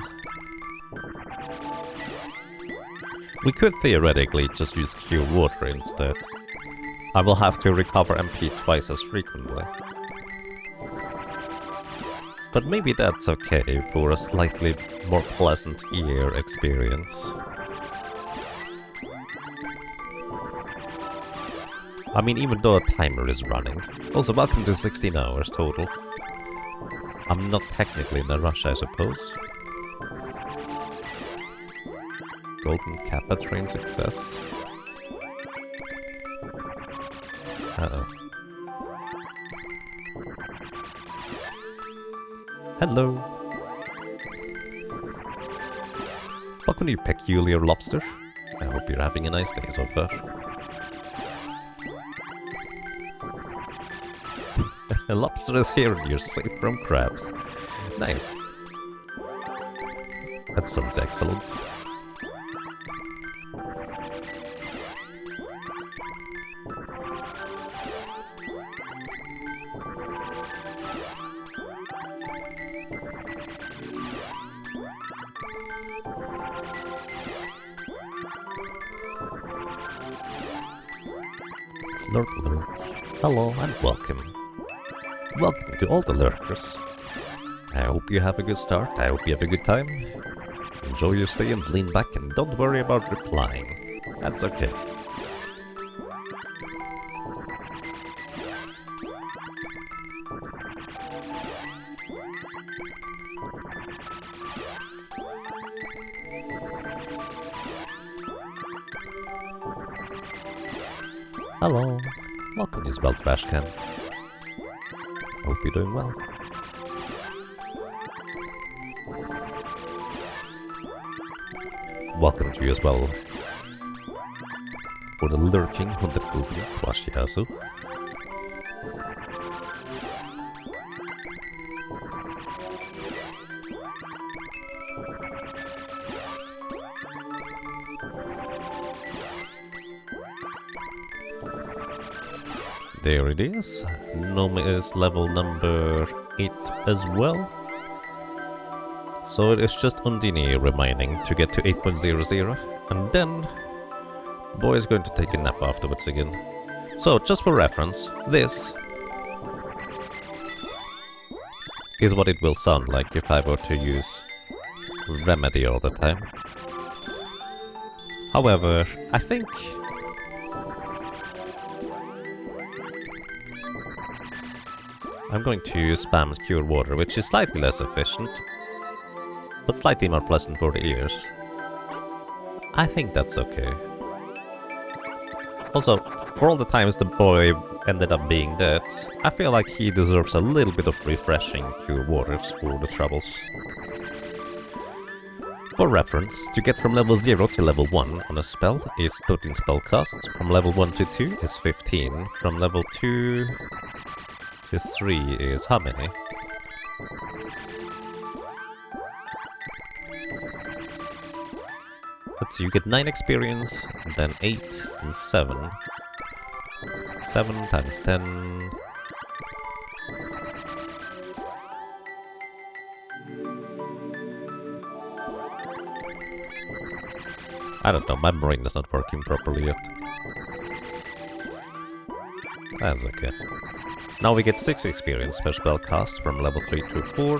We could theoretically just use Cure Water instead. I will have to recover MP twice as frequently. But maybe that's okay for a slightly more pleasant ear experience. I mean, even though a timer is running. Also, welcome to 16 hours total. I'm not technically in a rush, I suppose. Golden Kappa train success. Uh-oh. Hello. Welcome, you peculiar lobster. I hope you're having a nice day so far. A lobster is here and you're safe from crabs. Nice. That sounds excellent. Snorkeler. Hello and welcome. Welcome to all the lurkers. I hope you have a good start, I hope you have a good time. Enjoy your stay and lean back and don't worry about replying. That's okay. Hello. Welcome to Spell Trash Can. Hope you're doing well. Welcome to you as well. For the lurking 100 Google Kwashiasu. There it is. Gnome is level number 8 as well. So it is just Undine remaining to get to 8.00, and then Boy is going to take a nap afterwards again. So, just for reference, this is what it will sound like if I were to use Remedy all the time. However, I think I'm going to spam Cure Water, which is slightly less efficient, but slightly more pleasant for the ears. I think that's okay. Also, for all the times the boy ended up being dead, I feel like he deserves a little bit of refreshing Cure Waters for the troubles. For reference, to get from level 0 to level 1 on a spell is 13 spell costs, from level 1 to 2 is 15, from level 2 to 3 is how many? Let's see, you get 9 experience, then 8, and 7. 7 times 10... I don't know, my brain is not working properly yet. That's okay. Now we get 6 experience per spell cast from level 3 to 4,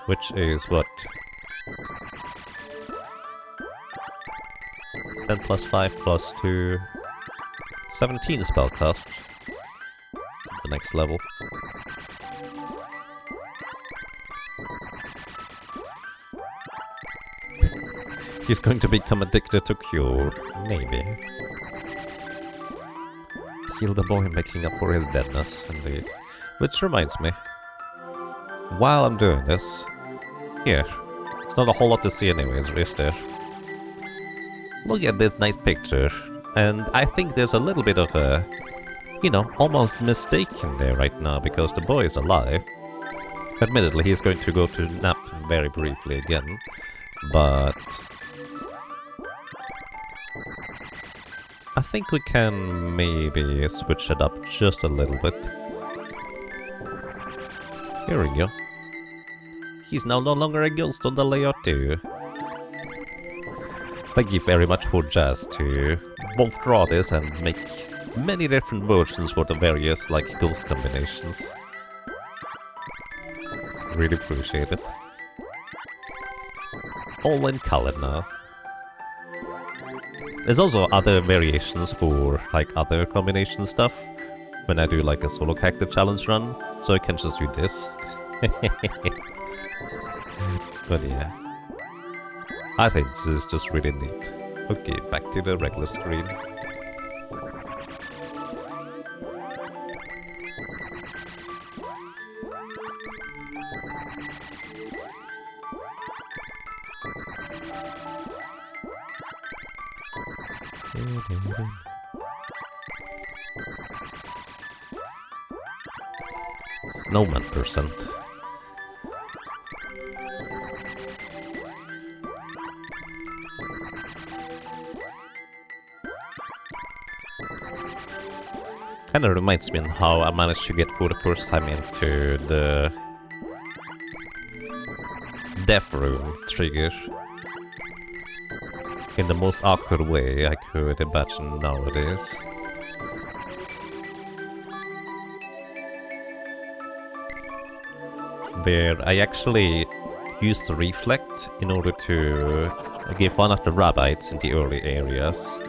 which is what? 10 plus 5 plus 2... 17 spell casts. The next level. He's going to become addicted to Cure. Maybe. Heal the boy making up for his deadness, indeed. Which reminds me. While I'm doing this... Here. It's not a whole lot to see anyways, is there? Look at this nice picture. And I think there's a little bit of a... you know, almost mistake in there right now, because the boy is alive. Admittedly, he's going to go to nap very briefly again. But... I think we can maybe switch it up just a little bit. Here we go. He's now no longer a ghost on the layout too. Thank you very much for Jazz to both draw this and make many different versions for the various, like, ghost combinations. Really appreciate it. All in color now. There's also other variations for, like, other combination stuff. When I do, like, a solo character challenge run, so I can just do this. But yeah. I think this is just really neat. Okay, back to the regular screen. Snowman percent. Kinda reminds me of how I managed to get for the first time into the death room trigger in the most awkward way I could imagine nowadays. Where I actually used the reflect in order to give one of the rabbits in the early areas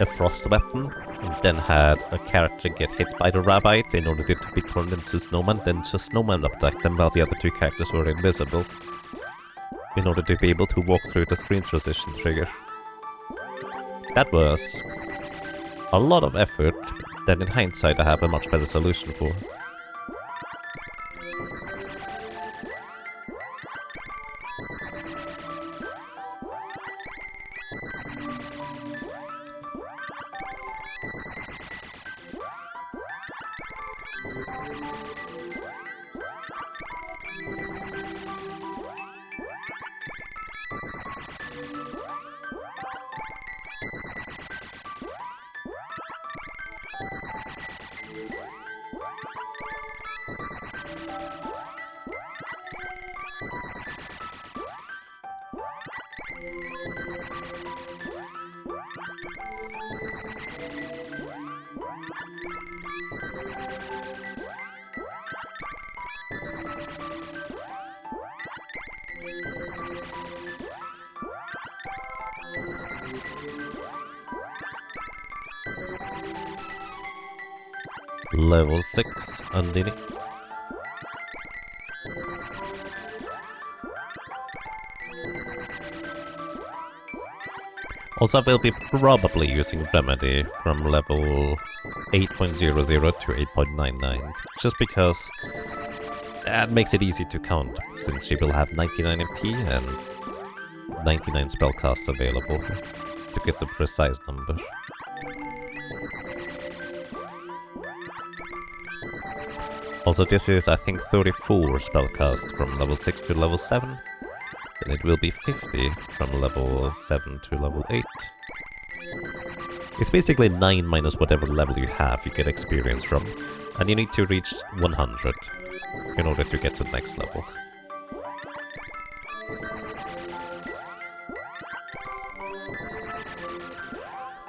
a frost weapon, and then had a character get hit by the rabbit in order to be turned into snowman, then just snowman attack them while the other two characters were invisible, in order to be able to walk through the screen transition trigger. That was a lot of effort that in hindsight I have a much better solution for. level 6 underneath. Also, I will be probably using Remedy from level 8.00 to 8.99, just because that makes it easy to count, since she will have 99 MP and 99 spellcasts available to get the precise number. Also, this is, I think, 34 spellcasts from level 6 to level 7. Then it will be 50 from level 7 to level 8. It's basically 9 minus whatever level you have you get experience from, and you need to reach 100 in order to get to the next level.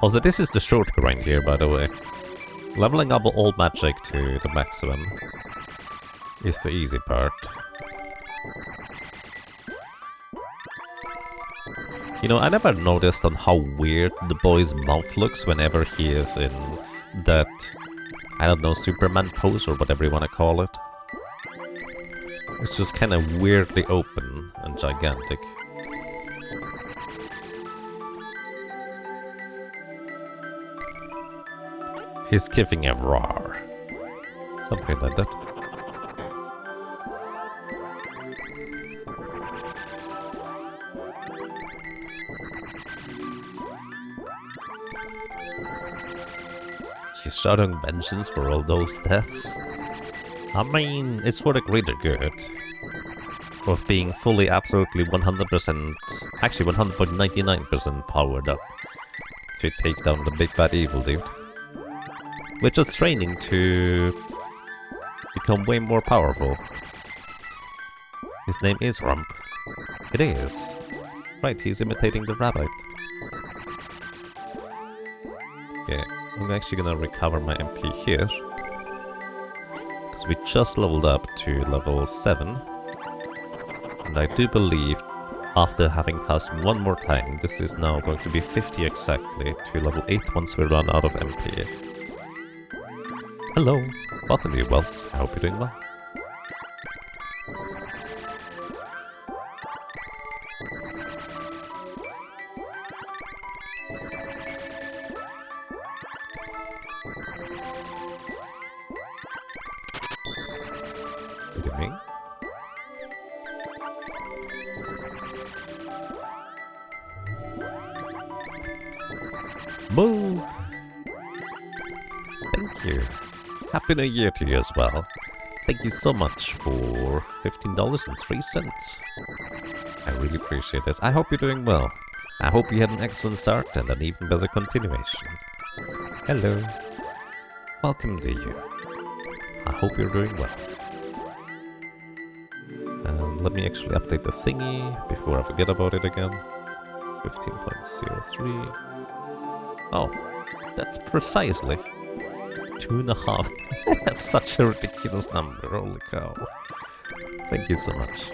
Also, this is the short grind here, by the way. Leveling up all magic to the maximum is the easy part. You know, I never noticed on how weird the boy's mouth looks whenever he is in that, I don't know, Superman pose or whatever you want to call it. It's just kind of weirdly open and gigantic. He's giving a roar. Something like that. He's shouting vengeance for all those deaths. I mean, it's for the greater good. Of being fully, absolutely 100%, actually 100.99% powered up to take down the big bad evil dude. We're just training to become way more powerful. His name is Rump. It is. Right, he's imitating the rabbit. Okay, I'm actually gonna recover my MP here. Because we just leveled up to level 7. And I do believe, after having cast one more time, this is now going to be 50 exactly to level 8 once we run out of MP. Hello, welcome to you, Wells. I hope you're doing well. Look at me. Move! Thank you. Happy New Year to you as well. Thank you so much for $15.03. I really appreciate this. I hope you're doing well. I hope you had an excellent start and an even better continuation. Hello. Welcome to you. I hope you're doing well. Let me actually update the thingy before I forget about it again. 15.03. Oh, that's precisely 2.5. That's such a ridiculous number, holy cow. Thank you so much.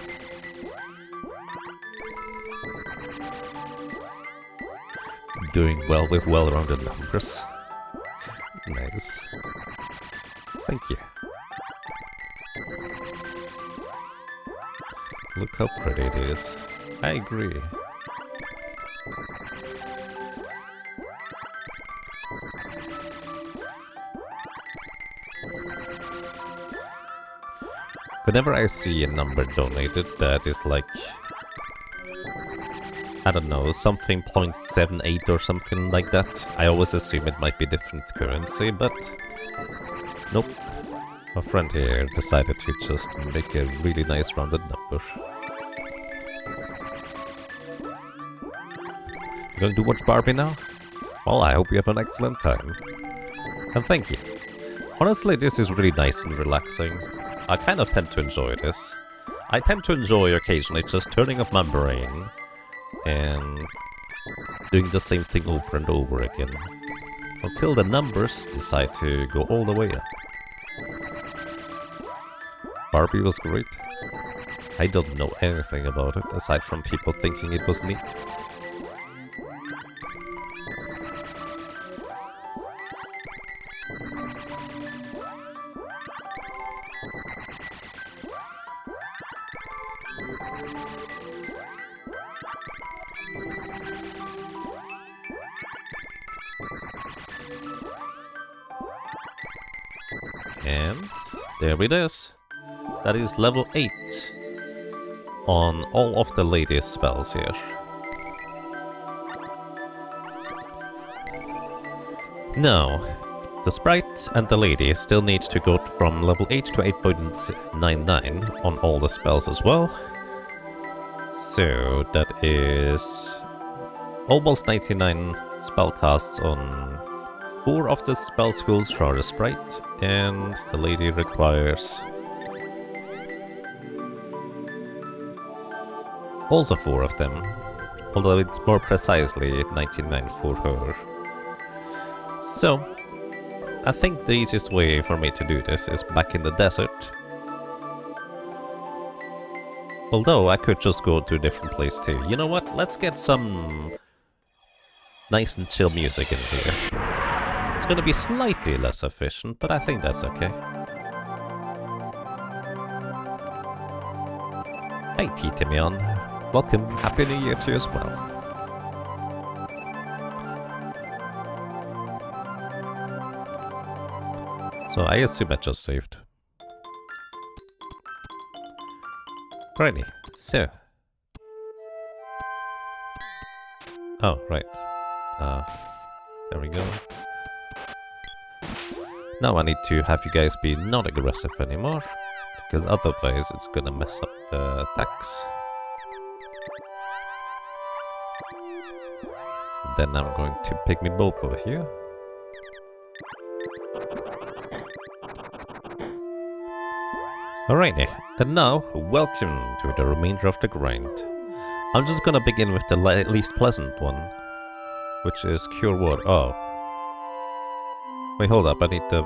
Doing well with well-rounded numbers. Nice. Thank you. Look how pretty it is. I agree. Whenever I see a number donated that is like, I don't know, something 0.78 or something like that, I always assume it might be different currency, but nope. My friend here decided to just make a really nice rounded number. You going to watch Barbie now? Well, I hope you have an excellent time. And thank you. Honestly, this is really nice and relaxing. I kind of tend to enjoy this. I tend to enjoy occasionally just turning up my brain and doing the same thing over and over again until the numbers decide to go all the way up. Barbie was great. I don't know anything about it aside from people thinking it was neat. And there it is. That is level 8 on all of the latest spells here. Now, the sprite and the lady still need to go from level 8 to 8.99 on all the spells as well. So that is almost 99 spell casts on 4 of the spell schools for the sprite, and the lady requires also 4 of them, although it's more precisely 99 for her. So, I think the easiest way for me to do this is back in the desert. Although I could just go to a different place too. You know what? Let's get some nice and chill music in here. It's gonna be slightly less efficient, but I think that's okay. Hey Timion, welcome, Happy New Year to you as well. So I assume I just saved. Alrighty, so... Oh, right. There we go. Now I need to have you guys be not aggressive anymore, because otherwise it's gonna mess up the attacks. Then I'm going to pick me both over here. Alrighty, and now, welcome to the remainder of the grind. I'm just gonna begin with the least pleasant one, which is Cure Water. Oh. Wait, hold up, I need the...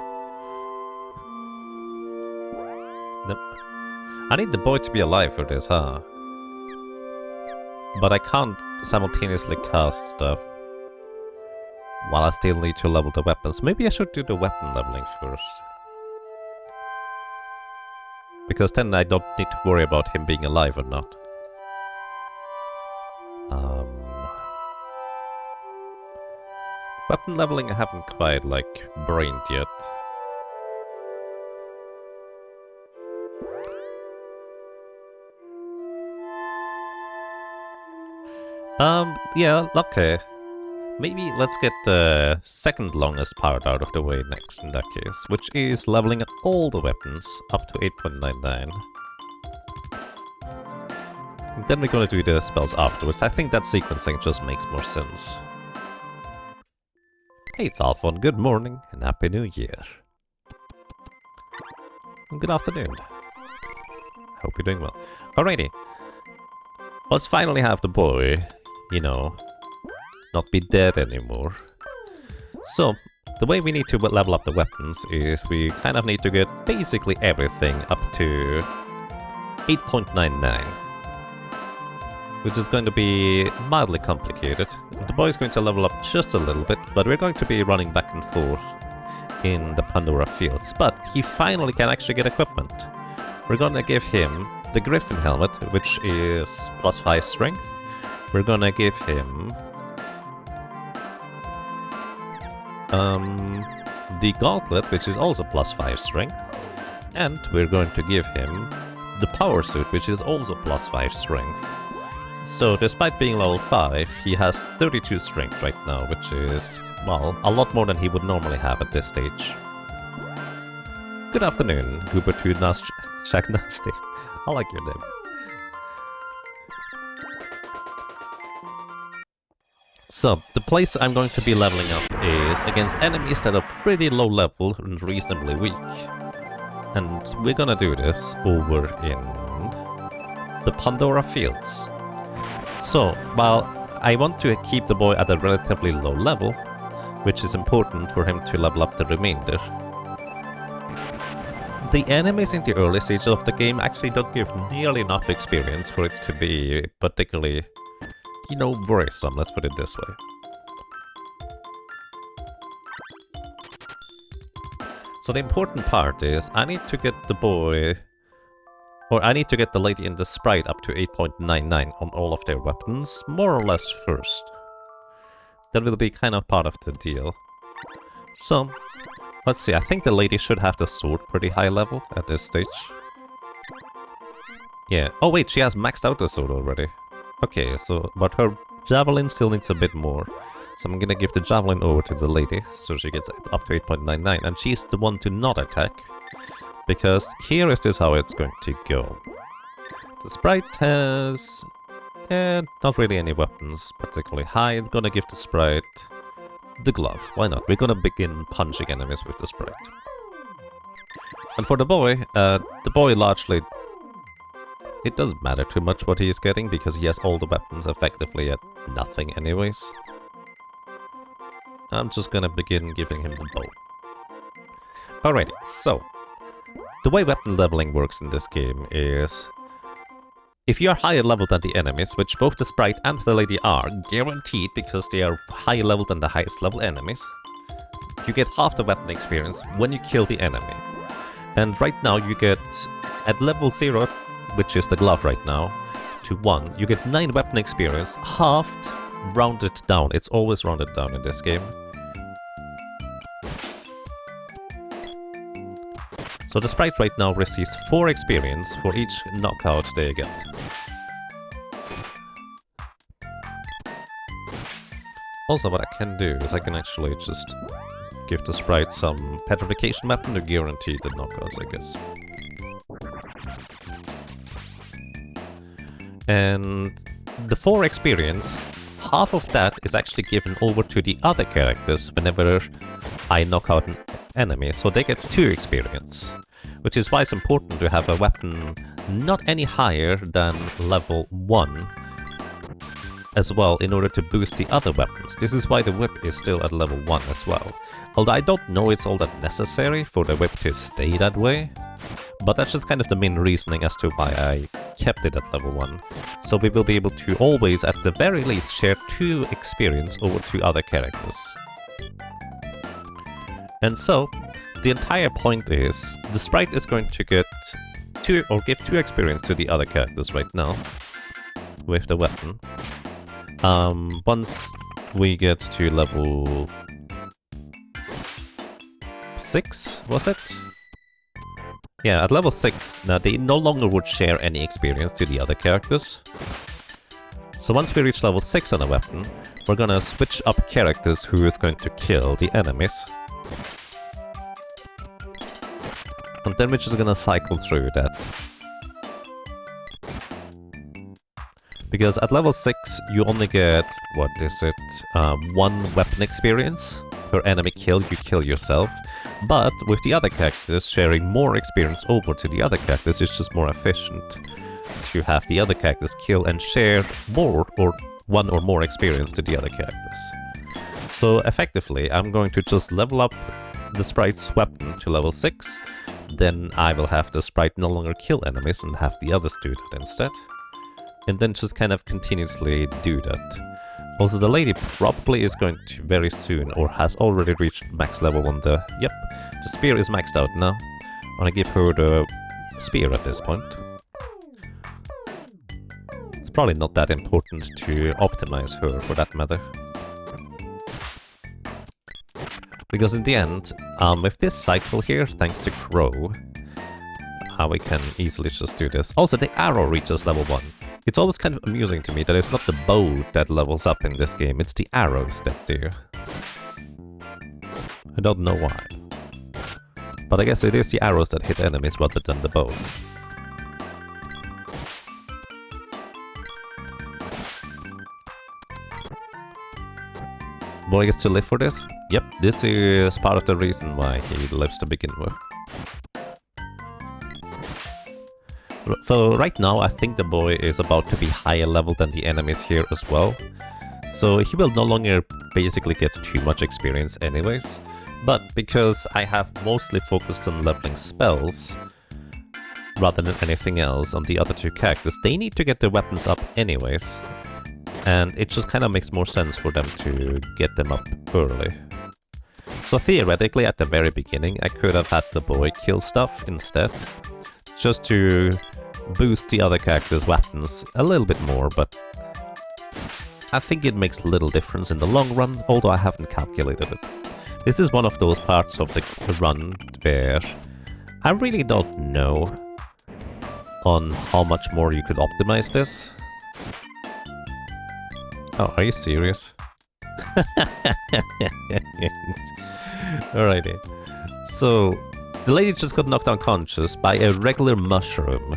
Nope. I need the boy to be alive for this, huh? But I can't simultaneously cast stuff while I still need to level the weapons. Maybe I should do the weapon leveling first. Because then I don't need to worry about him being alive or not. Weapon leveling I haven't quite, like, brained yet. Yeah, okay. Maybe let's get the second longest part out of the way next in that case, which is leveling all the weapons up to 8.99. Then we're gonna do the spells afterwards. I think that sequencing just makes more sense. Hey Thalphon, good morning and Happy New Year. And good afternoon. Hope you're doing well. Alrighty. Let's finally have the boy, you know, not be dead anymore. So, the way we need to level up the weapons is we kind of need to get basically everything up to 8.99. Which is going to be mildly complicated. The boy is going to level up just a little bit, but we're going to be running back and forth in the Pandora Fields. But he finally can actually get equipment. We're gonna give him the Griffin Helmet, which is +5 strength. We're gonna give him the Gauntlet, which is also +5 strength. And we're going to give him the Power Suit, which is also +5 strength. So, despite being level 5, he has 32 strength right now, which is, well, a lot more than he would normally have at this stage. Good afternoon, Goober2 Shack Nasty. I like your name. So, the place I'm going to be leveling up is against enemies that are pretty low level and reasonably weak. And we're gonna do this over in the Pandora Fields. So, while I want to keep the boy at a relatively low level, which is important for him to level up the remainder, the enemies in the early stages of the game actually don't give nearly enough experience for it to be particularly, you know, worrisome, let's put it this way. So the important part is, I need to get the boy, or I need to get the lady and the sprite up to 8.99 on all of their weapons, more or less first. That will be kind of part of the deal. So, Let's see, I think the lady should have the sword pretty high level at this stage. Yeah. Oh wait, she has maxed out the sword already. Okay, so, but her javelin still needs a bit more. So I'm gonna give the javelin over to the lady, so she gets up to 8.99, and she's the one to not attack. Because here is this how it's going to go. The sprite has... not really any weapons particularly high. I'm gonna give the sprite the glove. Why not? We're gonna begin punching enemies with the sprite. And for the boy largely... It doesn't matter too much what he is getting, because he has all the weapons effectively at nothing anyways. I'm just gonna begin giving him the bow. Alrighty, so... The way weapon leveling works in this game is... If you are higher level than the enemies, which both the sprite and the lady are, guaranteed because they are higher level than the highest level enemies, you get half the weapon experience when you kill the enemy. And right now you get, at level 0, which is the glove right now, to 1, you get 9 weapon experience, halved, rounded down. It's always rounded down in this game. So the sprite right now receives 4 experience for each knockout they get. Also, what I can do is I can actually just give the sprite some petrification weapon to guarantee the knockouts, I guess. And the 4 experience, half of that is actually given over to the other characters whenever I knock out an enemy, so they get 2 experience. Which is why it's important to have a weapon not any higher than level 1 as well, in order to boost the other weapons. This is why the whip is still at level 1 as well. Although I don't know it's all that necessary for the whip to stay that way, but that's just kind of the main reasoning as to why I kept it at level 1. So we will be able to always, at the very least, share 2 experience over to other characters. And so, the entire point is, the sprite is going to get 2, or give 2 experience to the other characters right now, with the weapon. Once we get to level 6, was it? Yeah, at level 6, now they no longer would share any experience to the other characters. So once we reach level 6 on a weapon, we're gonna switch up characters who is going to kill the enemies. And then we're just gonna cycle through that. Because at level 6, you only get, what is it, 1 weapon experience per enemy kill you kill yourself. But with the other characters, sharing more experience over to the other characters is just more efficient to have the other characters kill and share more or 1 or more experience to the other characters. So effectively, I'm going to just level up the sprite's weapon to level 6, then I will have the sprite no longer kill enemies and have the others do that instead. And then just kind of continuously do that. Also, the lady probably is going to very soon, or has already reached max level on the... Yep, the spear is maxed out now. I'm gonna give her the spear at this point. It's probably not that important to optimize her, for that matter. Because in the end, with this cycle here, thanks to Crow, we can easily just do this. Also, the arrow reaches level 1. It's always kind of amusing to me that it's not the bow that levels up in this game, it's the arrows that do. I don't know why. But I guess it is the arrows that hit enemies rather than the bow. Boy gets to live for this? Yep, this is part of the reason why he lives to begin with. So right now I think the boy is about to be higher level than the enemies here as well. So he will no longer basically get too much experience anyways. But because I have mostly focused on leveling spells rather than anything else on the other 2 characters, they need to get their weapons up anyways. And it just kind of makes more sense for them to get them up early. So theoretically at the very beginning I could have had the boy kill stuff instead, just to boost the other characters' weapons a little bit more, but I think it makes little difference in the long run, although I haven't calculated it. This is one of those parts of the run where I really don't know on how much more you could optimize this. Oh, are you serious? Alrighty. So, the lady just got knocked unconscious by a regular mushroom.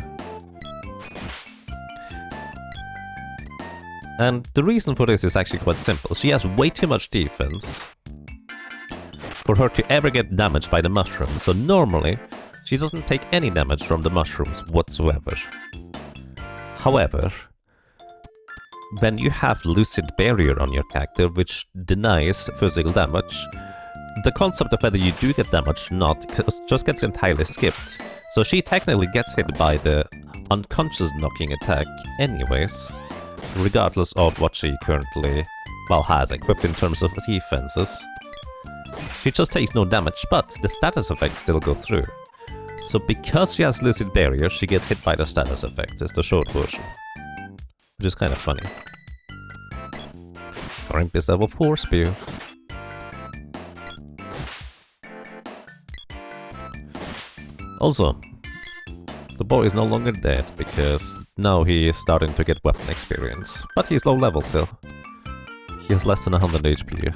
And the reason for this is actually quite simple. She has way too much defense for her to ever get damaged by the mushroom. So normally, she doesn't take any damage from the mushrooms whatsoever. However, when you have Lucid Barrier on your character, which denies physical damage, the concept of whether you do get damage or not just gets entirely skipped. So she technically gets hit by the unconscious knocking attack anyways, regardless of what she currently, well, has equipped in terms of defenses. She just takes no damage, but the status effects still go through. So because she has Lucid Barrier, she gets hit by the status effects, is the short version. Which is kind of funny. Orimp is level 4 spear. Also, the boy is no longer dead, because now he is starting to get weapon experience. But he's low level still. He has less than 100 HP.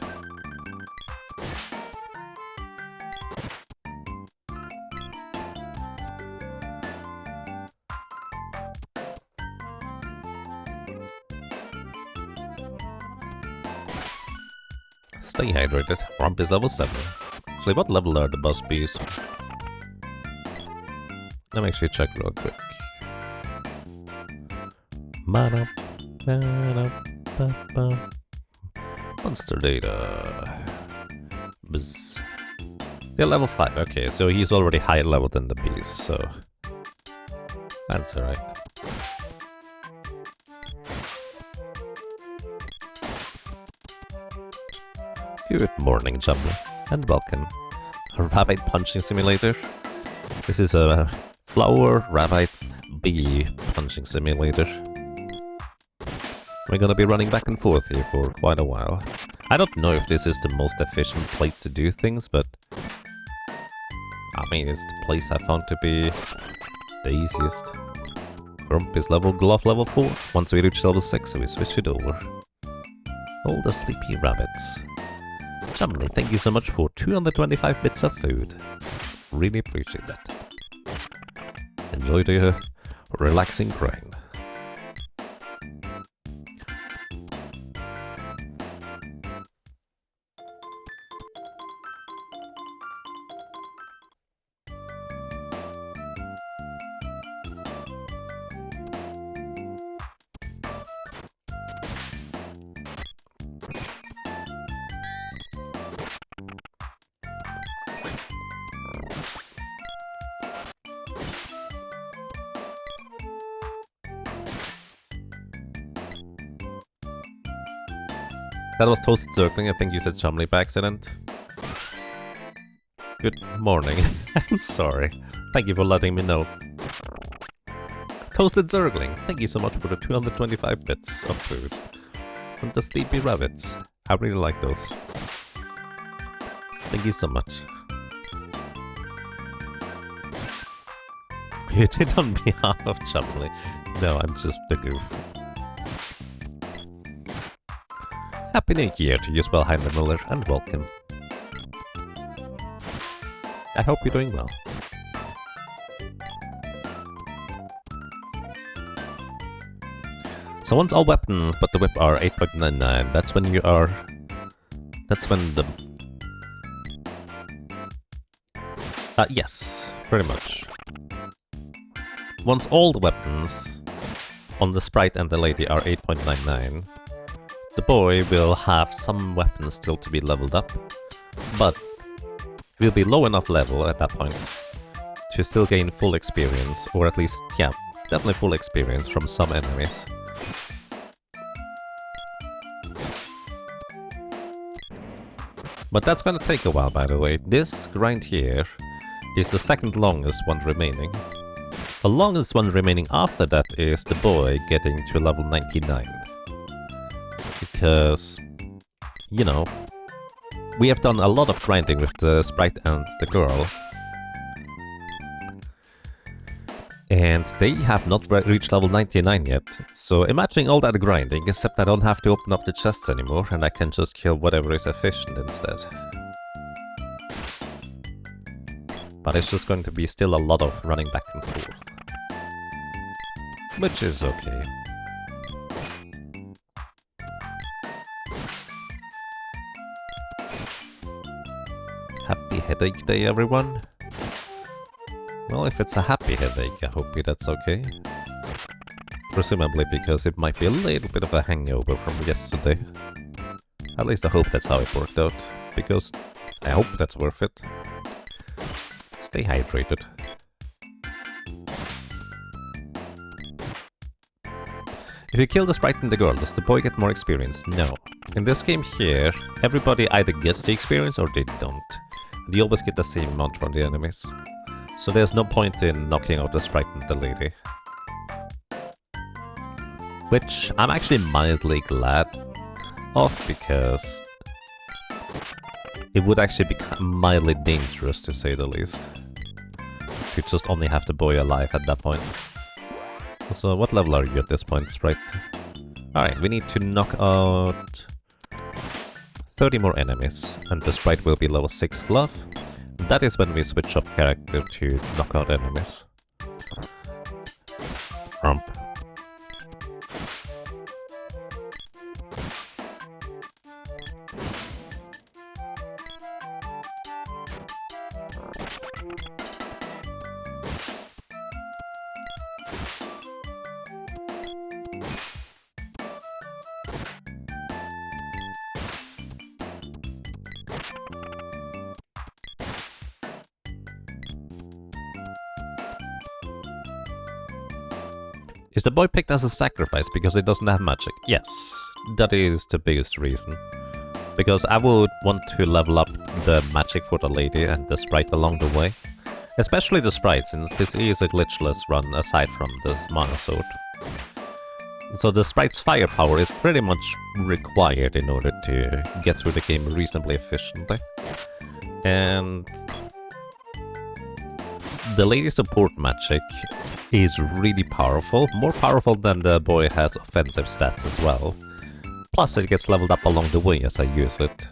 Stay hydrated. Rump is level 7. Actually, what level are the buzz bees? Let me actually check real quick. Monster data. Buzz. They're level 5, okay, so he's already higher level than the bees, so that's alright. Good morning, Jumbly, and welcome. A rabbit punching simulator. This is a flower rabbit bee punching simulator. We're gonna be running back and forth here for quite a while. I don't know if this is the most efficient place to do things, but I mean, it's the place I found to be the easiest. Grump is glove level 4. Once we reach level 6, we switch it over. All the sleepy rabbits. Jumbly, thank you so much for 225 bits of food. Really appreciate that. Enjoy the relaxing grind. That was Toasted Circling, I think you said Chumley by accident. Good morning. I'm sorry. Thank you for letting me know. Toasted Zergling, thank you so much for the 225 bits of food. And the sleepy rabbits. I really like those. Thank you so much. You did on behalf of Chumley. No, I'm just the goof. Happy New Year to you as well, Heimer Muller, and welcome. I hope you're doing well. So once all weapons but the whip are 8.99, that's when you are... That's when the... yes, pretty much. Once all the weapons on the sprite and the lady are 8.99, the boy will have some weapons still to be leveled up, but will be low enough level at that point to still gain full experience, or at least, yeah, definitely full experience from some enemies. But that's gonna take a while, by the way. This grind here is the second longest one remaining. The longest one remaining after that is the boy getting to level 99. Because, you know, We have done a lot of grinding with the sprite and the girl. And they have not reached level 99 yet. So imagining all that grinding, except I don't have to open up the chests anymore, and I can just kill whatever is efficient instead. But it's just going to be still a lot of running back and forth. Which is okay. Happy headache day, everyone. Well, if it's a happy headache, I hope that's okay. Presumably because it might be a little bit of a hangover from yesterday. At least I hope that's how it worked out, because I hope that's worth it. Stay hydrated. If you kill the sprite and the girl, does the boy get more experience? No. In this game here, everybody either gets the experience or they don't. You always get the same amount from the enemies. So there's no point in knocking out the sprite and the lady. Which I'm actually mildly glad of, because it would actually be mildly dangerous, to say the least, to just only have the boy alive at that point. So what level are you at this point, sprite? Alright, we need to knock out 30 more enemies, and the sprite will be level 6 glove. That is when we switch up character to knock out enemies. Rump. Is the boy picked as a sacrifice because it doesn't have magic? Yes, that is the biggest reason. Because I would want to level up the magic for the lady and the sprite along the way. Especially the sprite, since this is a glitchless run aside from the mana sword. So the sprite's firepower is pretty much required in order to get through the game reasonably efficiently. And the lady support magic is really powerful, more powerful than the boy has offensive stats as well. Plus it gets leveled up along the way as I use it.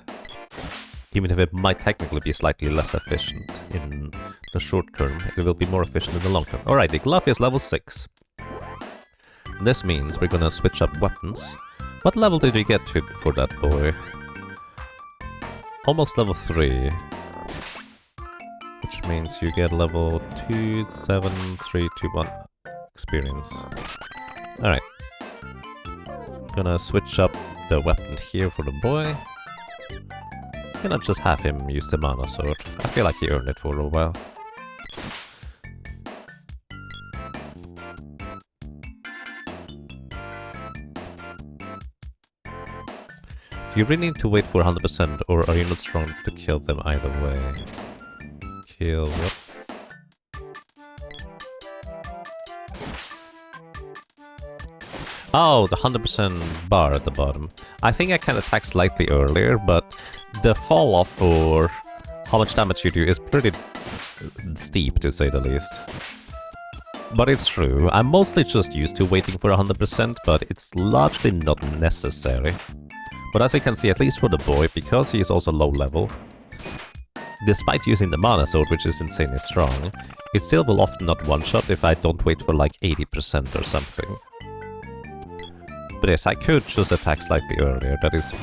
Even if it might technically be slightly less efficient in the short term, it will be more efficient in the long term. Alright, the glove is level 6. This means we're gonna switch up weapons. What level did we get to for that boy? Almost level 3. Which means you get level 2, 7, 3, 2, 1 experience. Alright. Gonna switch up the weapon here for the boy. Gonna just have him use the mana sword. I feel like he earned it for a while. Do you really need to wait for 100%, or are you not strong to kill them either way? Kill what? Oh, the 100% bar at the bottom. I think I can attack slightly earlier, but the fall off for how much damage you do is pretty steep, to say the least. But it's true, I'm mostly just used to waiting for 100%, but it's largely not necessary. But as you can see, at least for the boy, because he is also low level, despite using the mana sword, which is insanely strong, it still will often not one-shot if I don't wait for like 80% or something. But yes, I could just attack slightly earlier, that is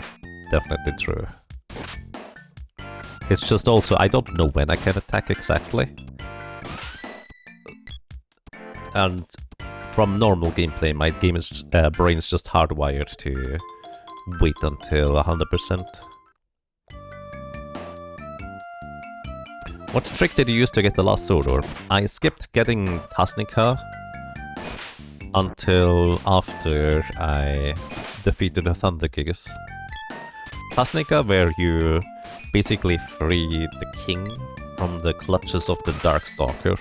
definitely true. It's just also, I don't know when I can attack exactly. And from normal gameplay, my brain's just hardwired to wait until 100%. What trick did you use to get the last sword orb? I skipped getting Tasnika until after I defeated the Thunder Gigas. Tasnika, where you basically free the king from the clutches of the Darkstalker.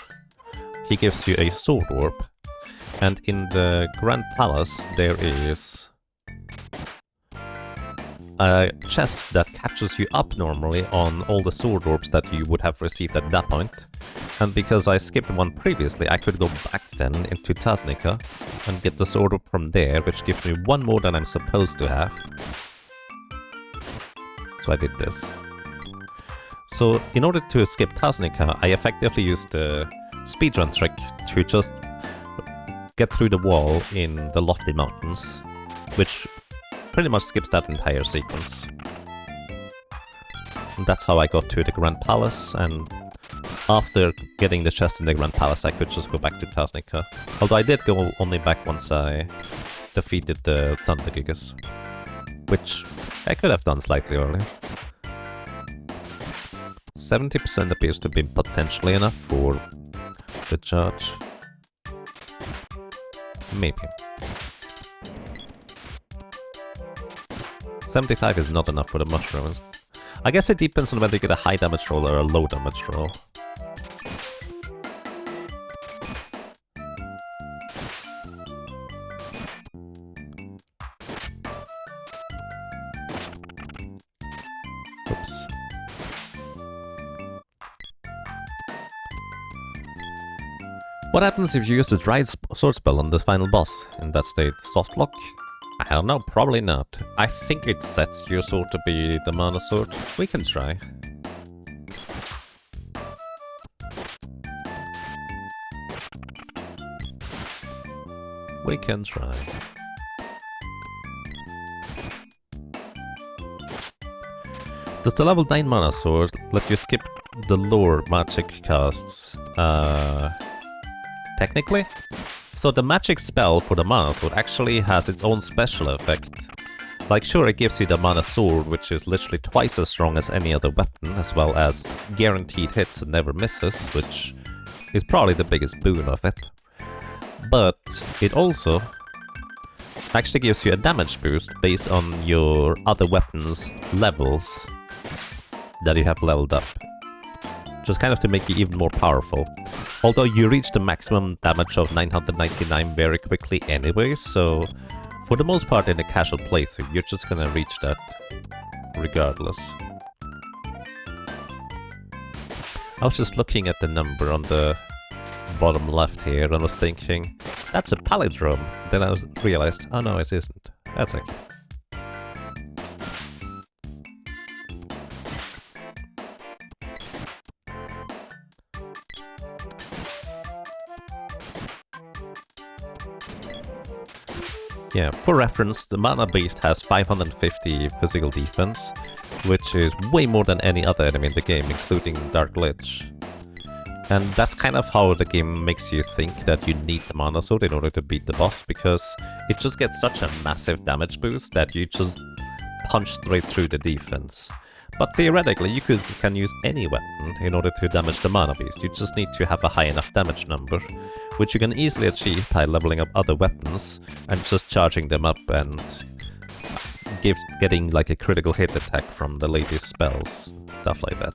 He gives you a sword orb. And in the Grand Palace there is a chest that catches you up normally on all the sword orbs that you would have received at that point. And because I skipped one previously, I could go back then into Tasnica and get the sword orb from there, which gives me one more than I'm supposed to have. So I did this. So in order to skip Tasnica, I effectively used the speedrun trick to just get through the wall in the lofty mountains, which pretty much skips that entire sequence. And that's how I got to the Grand Palace, and after getting the chest in the Grand Palace I could just go back to Tasnica. Although I did go only back once I defeated the Thunder Gigas, which I could have done slightly earlier. 70% appears to be potentially enough for the charge. Maybe. 75 is not enough for the mushrooms. I guess it depends on whether you get a high damage roll or a low damage roll. Oops. What happens if you use the dried sword spell on the final boss in that state? Soft lock? I don't know, probably not. I think it sets your sword to be the mana sword. We can try. We can try. Does the level 9 mana sword let you skip the lore magic casts? Technically? So the magic spell for the mana sword actually has its own special effect. Like, sure, it gives you the mana sword, which is literally twice as strong as any other weapon, as well as guaranteed hits and never misses, which is probably the biggest boon of it. But it also actually gives you a damage boost based on your other weapons' levels that you have leveled up. Just kind of to make you even more powerful. Although you reach the maximum damage of 999 very quickly anyway, so for the most part in a casual playthrough, you're just gonna reach that regardless. I was just looking at the number on the bottom left here and was thinking, that's a palindrome. Then I realized, oh no, it isn't. That's okay. Yeah, for reference, the Mana Beast has 550 physical defense, which is way more than any other enemy in the game, including Dark Lich. And that's kind of how the game makes you think that you need the Mana Sword in order to beat the boss, because it just gets such a massive damage boost that you just punch straight through the defense. But theoretically, you can use any weapon in order to damage the Mana Beast. You just need to have a high enough damage number, which you can easily achieve by leveling up other weapons and just charging them up and getting like a critical hit attack from the latest spells, stuff like that.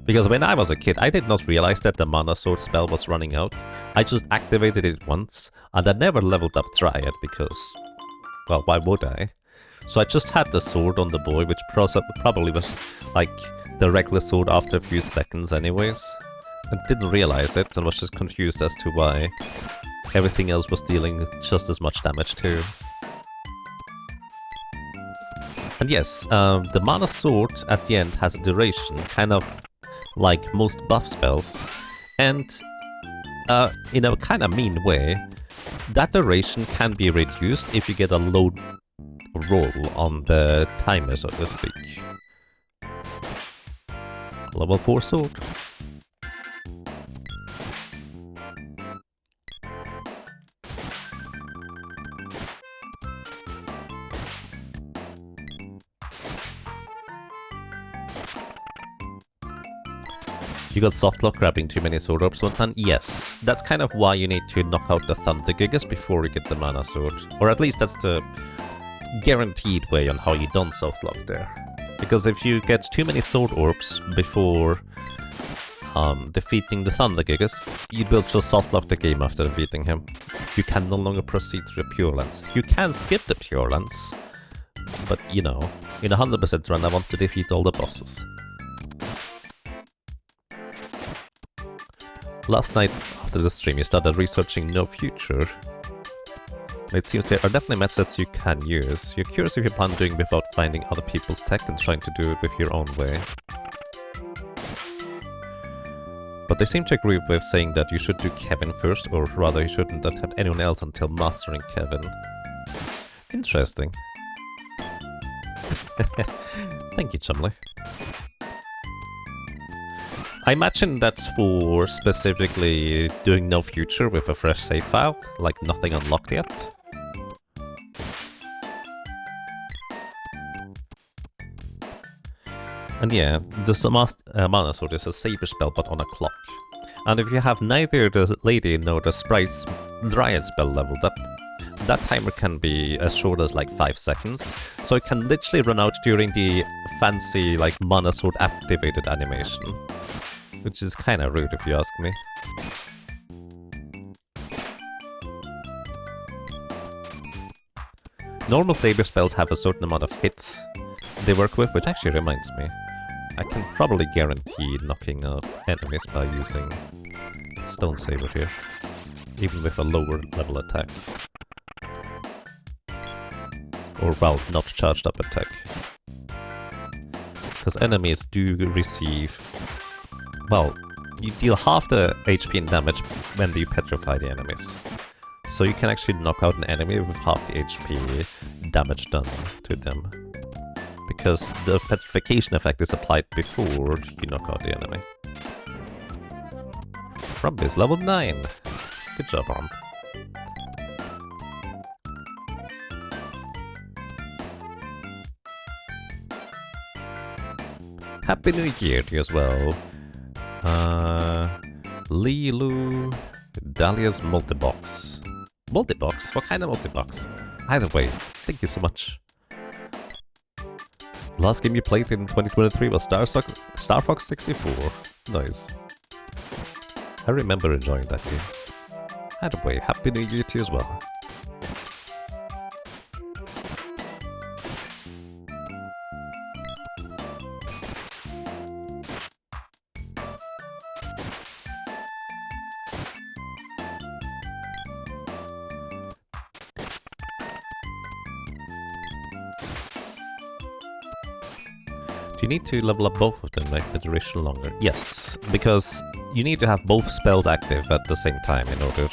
Because when I was a kid, I did not realize that the Mana Sword spell was running out. I just activated it once, and I never leveled up Triad because, well, why would I? So I just had the sword on the boy, which probably was like the regular sword after a few seconds anyways. And didn't realize it and was just confused as to why everything else was dealing just as much damage too. And yes, the Mana Sword at the end has a duration, kind of like most buff spells. And in a kind of mean way, that duration can be reduced if you get a low roll on the timer, so to speak. Level 4 sword. You got softlock grabbing too many sword orbs one time? Yes, that's kind of why you need to knock out the Thunder Gigas before you get the Mana Sword. Or at least that's the guaranteed way on how you don't softlock there. Because if you get too many sword orbs before defeating the Thunder Gigas, you will just softlock the game after defeating him. You can no longer proceed through the Pure Lands. You can skip the Pure Lands, But, you know, in a 100% run I want to defeat all the bosses. Last night, after the stream, you started researching No Future. It seems there are definitely methods you can use. You're curious if you plan doing without finding other people's tech and trying to do it with your own way. But they seem to agree with saying that you should do Kevin first, or rather you shouldn't attempt anyone else until mastering Kevin. Interesting. Thank you, Chumley. I imagine that's for specifically doing No Future with a fresh save file, like nothing unlocked yet. And yeah, the Mana Sword is a saber spell but on a clock. And if you have neither the Lady nor the Sprite's Dryad spell leveled up, that timer can be as short as like 5 seconds, so it can literally run out during the fancy like Mana Sword activated animation. Which is kinda rude if you ask me. Normal saber spells have a certain amount of hits they work with, which actually reminds me. I can probably guarantee knocking out enemies by using Stone Saber here, even with a lower level attack. Or, well, not charged up attack. Because enemies do receive... Well, you deal half the HP and damage when you petrify the enemies. So you can actually knock out an enemy with half the HP damage done to them. Because the petrification effect is applied before you knock out the enemy. Rump is level 9. Good job, Rump. Happy New Year to you as well. Lilu Dahlia's Multibox. Multibox? What kind of multibox? Either way, thank you so much. Last game you played in 2023 was Star Fox 64. Nice. I remember enjoying that game. Either way, Happy New Year to you as well. Do you need to level up both of them, make the duration longer? Yes, because you need to have both spells active at the same time in order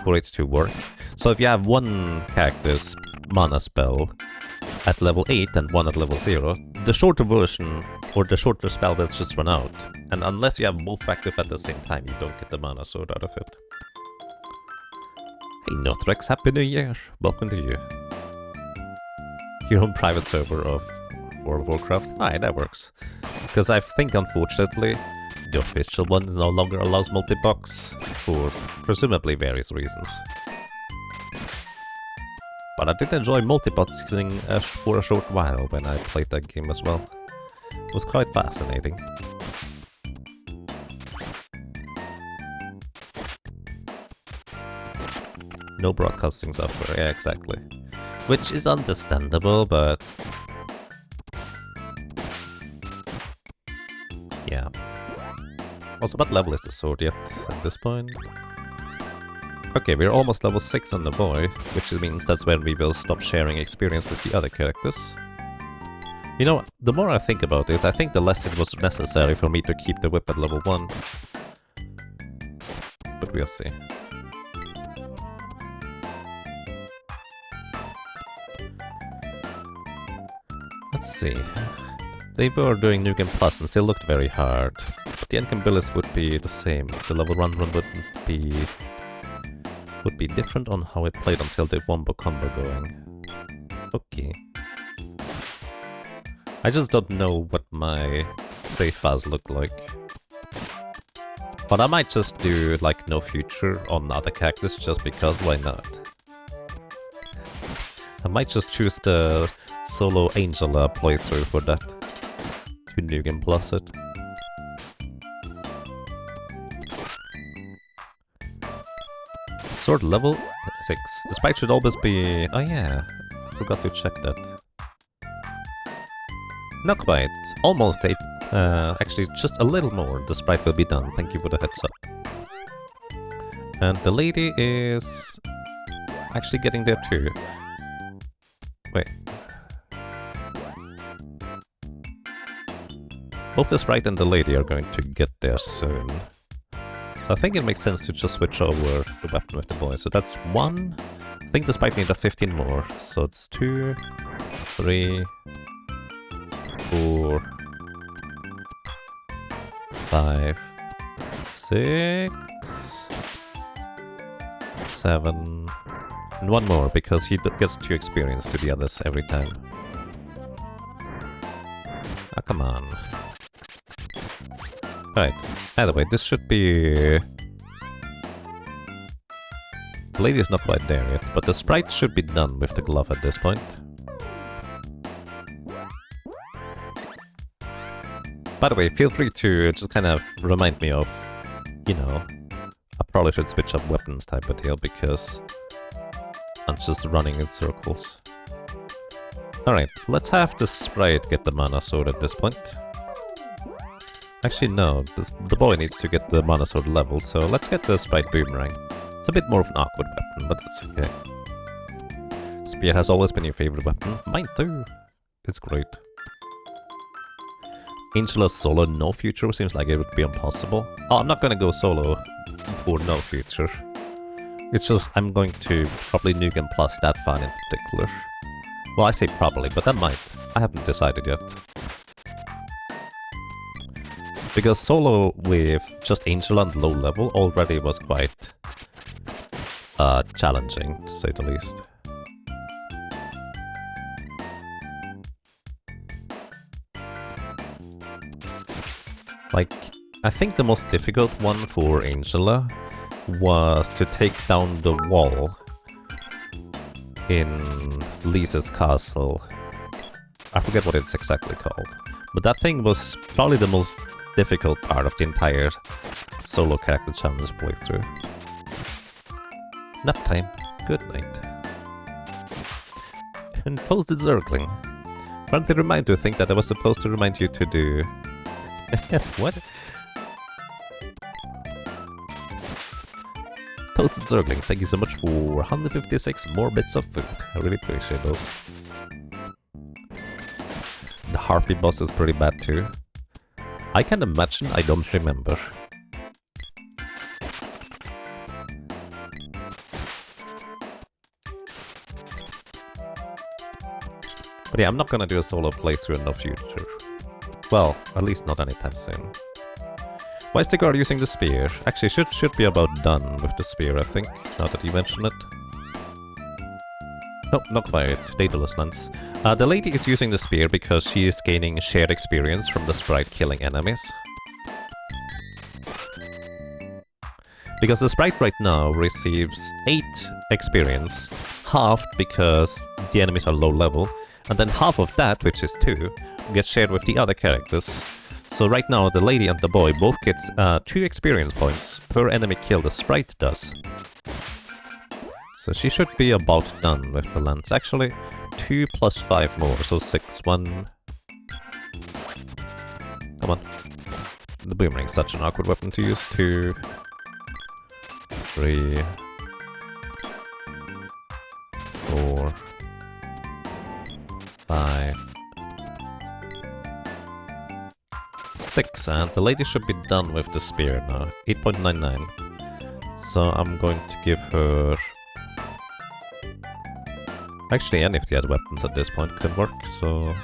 for it to work. So if you have one character's mana spell at level 8 and one at level 0, the shorter version, or the shorter spell will just run out. And unless you have both active at the same time, you don't get the mana sword out of it. Hey Nothrex, Happy New Year! Welcome to you. Your own private server of World of Warcraft? Aye, that works. Because I think, unfortunately, the official one no longer allows multi-box, for presumably various reasons. But I did enjoy multi-boxing for a short while when I played that game as well. It was quite fascinating. No broadcasting software, yeah, exactly. Which is understandable, but... yeah. Also, what level is the sword yet at this point? Okay, we're almost level 6 on the boy, which means that's when we will stop sharing experience with the other characters. You know, the more I think about this, I think the less it was necessary for me to keep the whip at level 1. But we'll see. Let's see. They were doing New Game Plus and still looked very hard. But the endgame abilities would be the same. The level 1 run would be different on how it played until the wombo combo going. Okay. I just don't know what my save files look like. But I might just do like no future on other characters just because why not? I might just choose the solo Angela playthrough for that. To New Game Plus it. Sword level 6. The sprite should always be... oh yeah, forgot to check that. Not quite. Almost 8. Actually, just a little more. The sprite will be done. Thank you for the heads up. And the lady is actually getting there too. Wait. Both the sprite and the lady are going to get there soon. So I think it makes sense to just switch over the weapon with the boy. So that's 1. I think the sprite needs a 15 more. So it's 2, 3, 4, 5, 6, 7, and 1 more because he gets 2 experience to the others every time. Ah, come on. Alright, either way, this should be... The lady is not quite there yet, but the sprite should be done with the glove at this point. By the way, feel free to just kind of remind me of, you know, I probably should switch up weapons type of deal because I'm just running in circles. Alright, let's have the sprite get the mana sword at this point. Actually, no, the boy needs to get the mana sword level, so let's get the sprite boomerang. It's a bit more of an awkward weapon, but it's okay. Spear has always been your favorite weapon. Mine too. It's great. Angela solo no future seems like it would be impossible. Oh, I'm not gonna go solo for no future. It's just I'm going to probably nuke and plus that fan in particular. Well, I say probably, but I might. I haven't decided yet. Because solo with just Angela on low level already was quite challenging, to say the least. Like, I think the most difficult one for Angela was to take down the wall in Lisa's castle. I forget what it's exactly called. But that thing was probably the most difficult part of the entire solo character challenge playthrough. Nap time. Good night. And Toasted Zergling. Friendly reminder to think that I was supposed to remind you to do... What? Toasted Zergling, thank you so much for 156 more bits of food. I really appreciate those. The Harpy boss is pretty bad too. I can imagine I don't remember. But yeah, I'm not gonna do a solo playthrough in the future. Well, at least not anytime soon. Why is the guard using the spear? Actually, should be about done with the spear, I think, now that you mention it. Nope, not quite. Daedalus Lance. The lady is using the spear because she is gaining shared experience from the sprite killing enemies. Because the sprite right now receives 8 experience, halved because the enemies are low level, and then half of that, which is 2, gets shared with the other characters. So right now the lady and the boy both get 2 experience points per enemy kill the sprite does. So she should be about done with the lance. Actually, 2 plus 5 more, so 6. 1... Come on. The boomerang's such an awkward weapon to use. 2... 3... 4... 5... 6, and the lady should be done with the spear now. 8.99. So I'm going to give her... Actually, any of the other weapons at this point could work, so...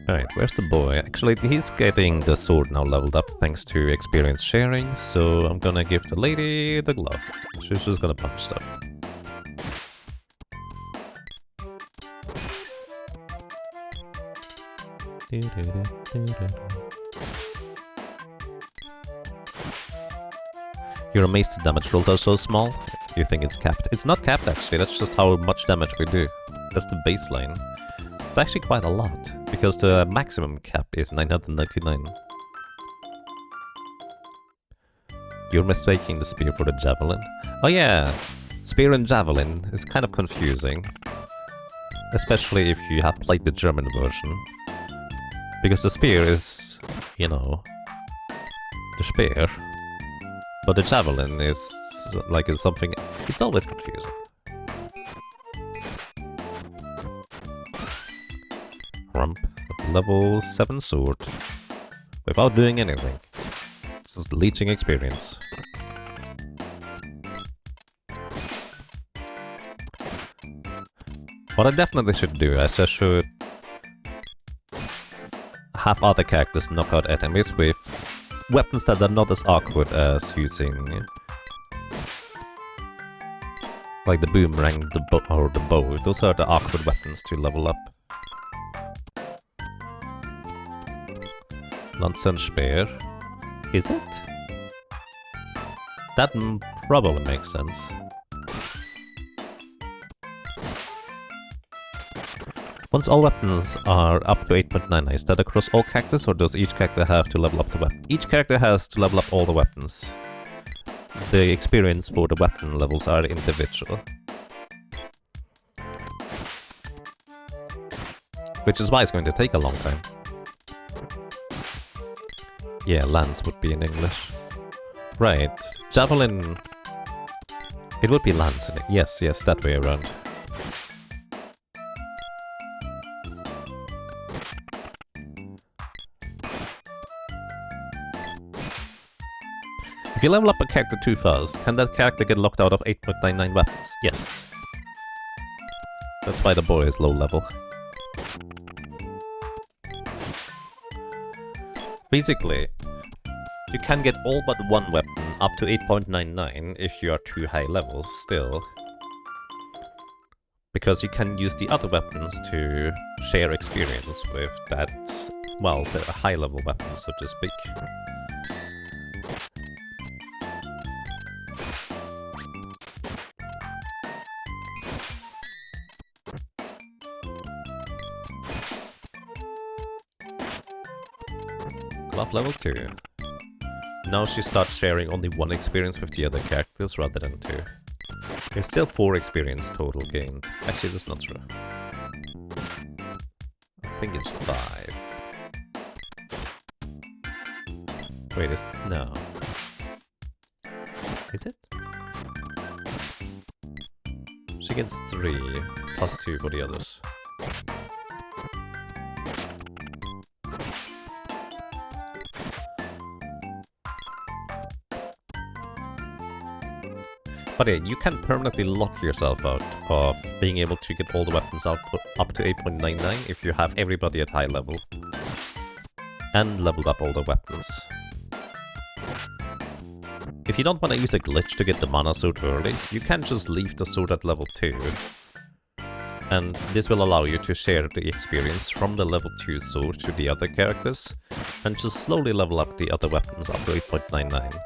Alright, where's the boy? Actually, he's getting the sword now leveled up thanks to experience sharing, so I'm gonna give the lady the glove. She's just gonna punch stuff. You're amazed the damage rolls are so small? You think it's capped? It's not capped actually, that's just how much damage we do. That's the baseline. It's actually quite a lot, because the maximum cap is 999. You're mistaking the spear for the javelin? Oh yeah, spear and javelin is kind of confusing. especially if you have played the German version. Because the spear is, you know, the spear. But the javelin is like it's something. It's always confusing. Rump, level 7 sword. Without doing anything. Just leeching experience. What I definitely should do is I should have other characters knock out enemies with weapons that are not as awkward as using like the boomerang or the bow. Those are the awkward weapons to level up. Lance and Spear. Is it? That probably makes sense. Once all weapons are up to 8.9, is that across all characters, or does each character have to level up the weapon? Each character has to level up all the weapons. The experience for the weapon levels are individual. Which is why it's going to take a long time. Yeah, lance would be in English. Right, javelin... It would be lance in it. Yes, that way around. If you level up a character too fast, can that character get locked out of 8.99 weapons? Yes. That's why the boy is low level. Basically, you can get all but one weapon up to 8.99 if you are too high levels still. Because you can use the other weapons to share experience with that, well, the high level weapons, so to speak. Glove level 2. Now she starts sharing only one experience with the other characters rather than 2. There's still 4 experience total gained. Actually, that's not true. I think it's 5. Wait, no. Is it? She gets 3, plus 2 for the others. But yeah, you can permanently lock yourself out of being able to get all the weapons output up to 8.99 if you have everybody at high level. And leveled up all the weapons. If you don't want to use a glitch to get the mana sword early, you can just leave the sword at level 2. And this will allow you to share the experience from the level 2 sword to the other characters, and just slowly level up the other weapons up to 8.99.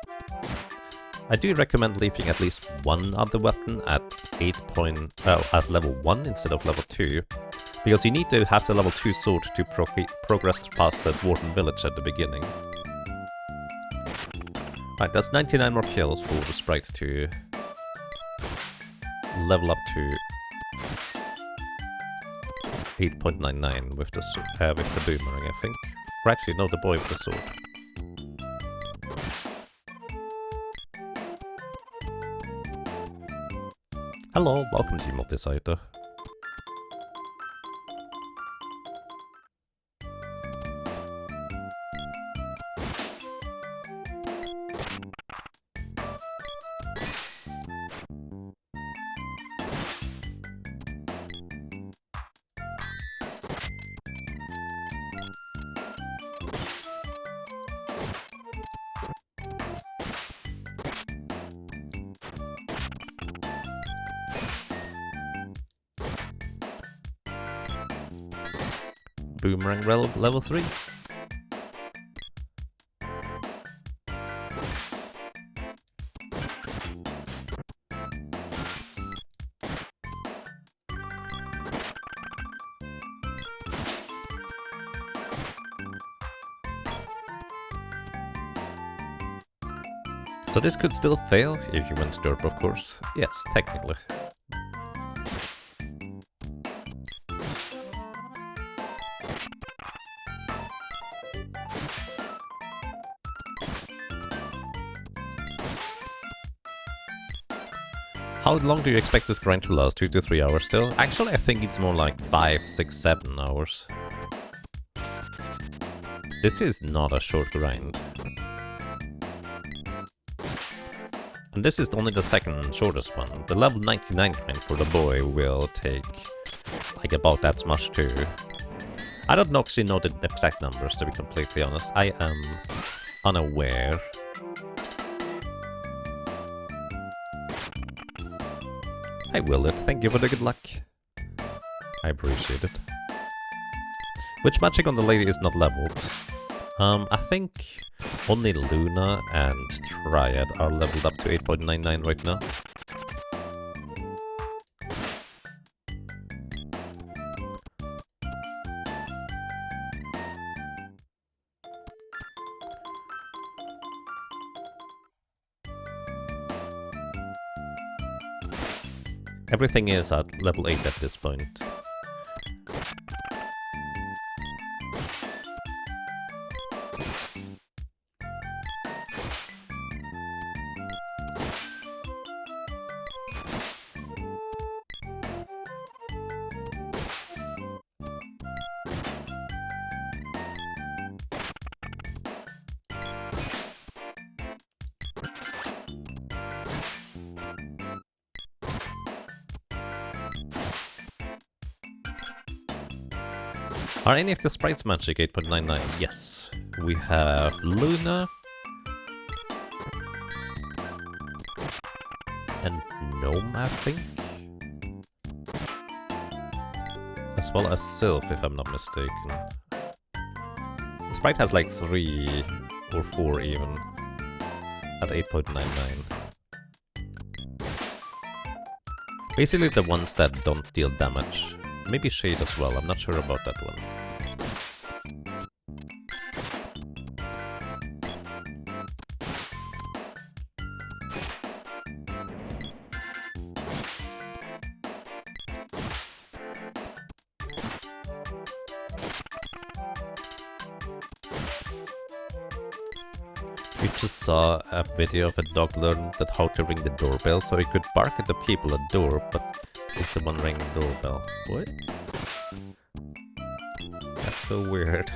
I do recommend leaving at least one other weapon at at level 1 instead of level 2, because you need to have the level 2 sword to progress past the Dwarven village at the beginning. Right, that's 99 more kills for the sprite to level up to 8.99 with the boomerang, I think. Or actually, no, the boy with the sword. Hello, welcome to Multisiter. Boomerang level 3. So this could still fail if you went derp, of course. Yes, technically. How long do you expect this grind to last? 2 to 3 hours still? Actually, I think it's more like 5, 6, 7 hours. This is not a short grind. And this is only the second shortest one. The level 99 grind for the boy will take like about that much too. I don't actually know the exact numbers, to be completely honest. I am unaware. Hi Willard, thank you for the good luck. I appreciate it. Which magic on the lady is not leveled? I think only Luna and Triad are leveled up to 8.99 right now. Everything is at level 8 at this point. Are any of the sprites magic 8.99? Yes. We have Luna. And Gnome, I think. As well as Sylph, if I'm not mistaken. The sprite has like 3 or 4 even. At 8.99. Basically the ones that don't deal damage. Maybe Shade as well, I'm not sure about that one. We just saw a video of a dog learn that how to ring the doorbell, so he could bark at the people at the door, but he's the one ringing the doorbell. What? That's so weird.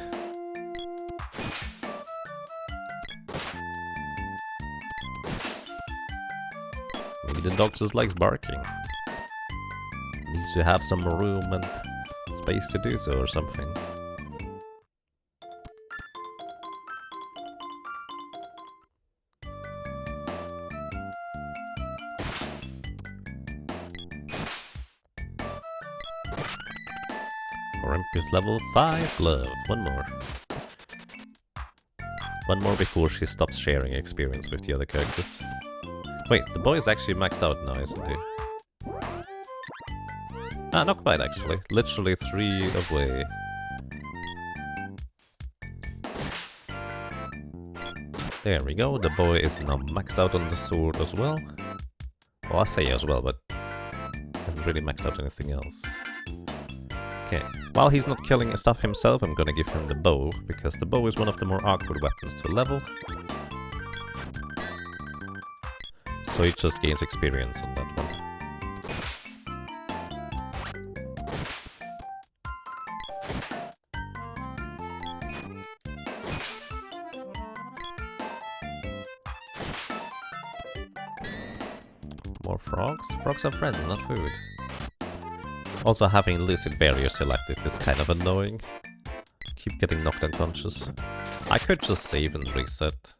Maybe the dog just likes barking. Needs to have some room and space to do so or something. Is level 5 glove. One more. One more before she stops sharing experience with the other characters. Wait, the boy is actually maxed out now, isn't he? Ah, not quite actually. Literally 3 away. There we go, the boy is now maxed out on the sword as well. Well, I say as well, but hasn't really maxed out anything else. Okay, while he's not killing stuff himself, I'm gonna give him the bow, because the bow is one of the more awkward weapons to level. So he just gains experience on that one. More frogs? Frogs are friends, not food. Also, having Lucid Barrier selected is kind of annoying. Keep getting knocked unconscious. I could just save and reset.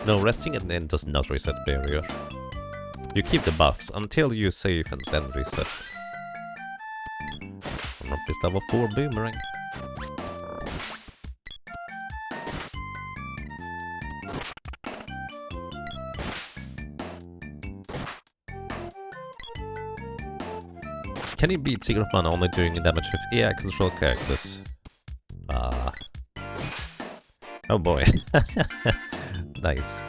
No, resting at the end does not reset barrier. You keep the buffs until you save and then reset. Rumpus level 4 boomerang. Can you beat Secret of Mana only doing damage with AI control characters? Oh boy. Nice.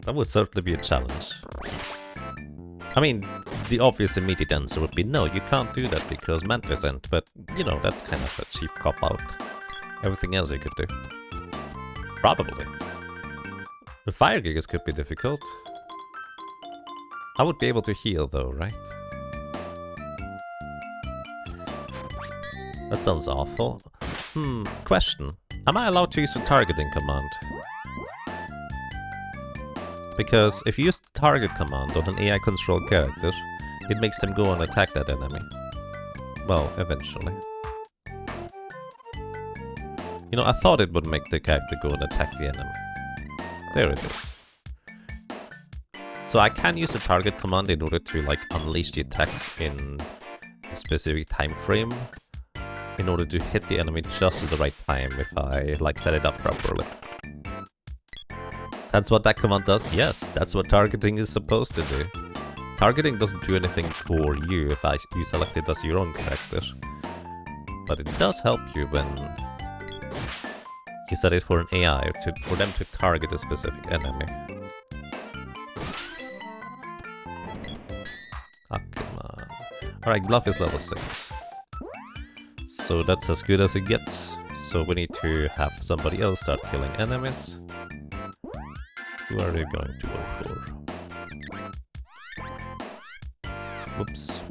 That would certainly be a challenge. I mean, the obvious immediate answer would be no, you can't do that because Mantis isn't, but, you know, that's kind of a cheap cop-out. Everything else you could do. Probably. The fire gigas could be difficult. I would be able to heal though, right? That sounds awful. Question. Am I allowed to use the targeting command? Because if you use the target command on an AI-controlled character, it makes them go and attack that enemy. Well, eventually. You know, I thought it would make the character go and attack the enemy. There it is. So I can use the target command in order to, like, unleash the attacks in a specific time frame, in order to hit the enemy just at the right time if I, like, set it up properly. That's what that command does? Yes, that's what targeting is supposed to do. Targeting doesn't do anything for you if you select it as your own character. But it does help you when you set it for an AI, for them to target a specific enemy. Ah, come on. Alright, Bluff is level 6. So that's as good as it gets. So we need to have somebody else start killing enemies. Who are you going to go for? Whoops.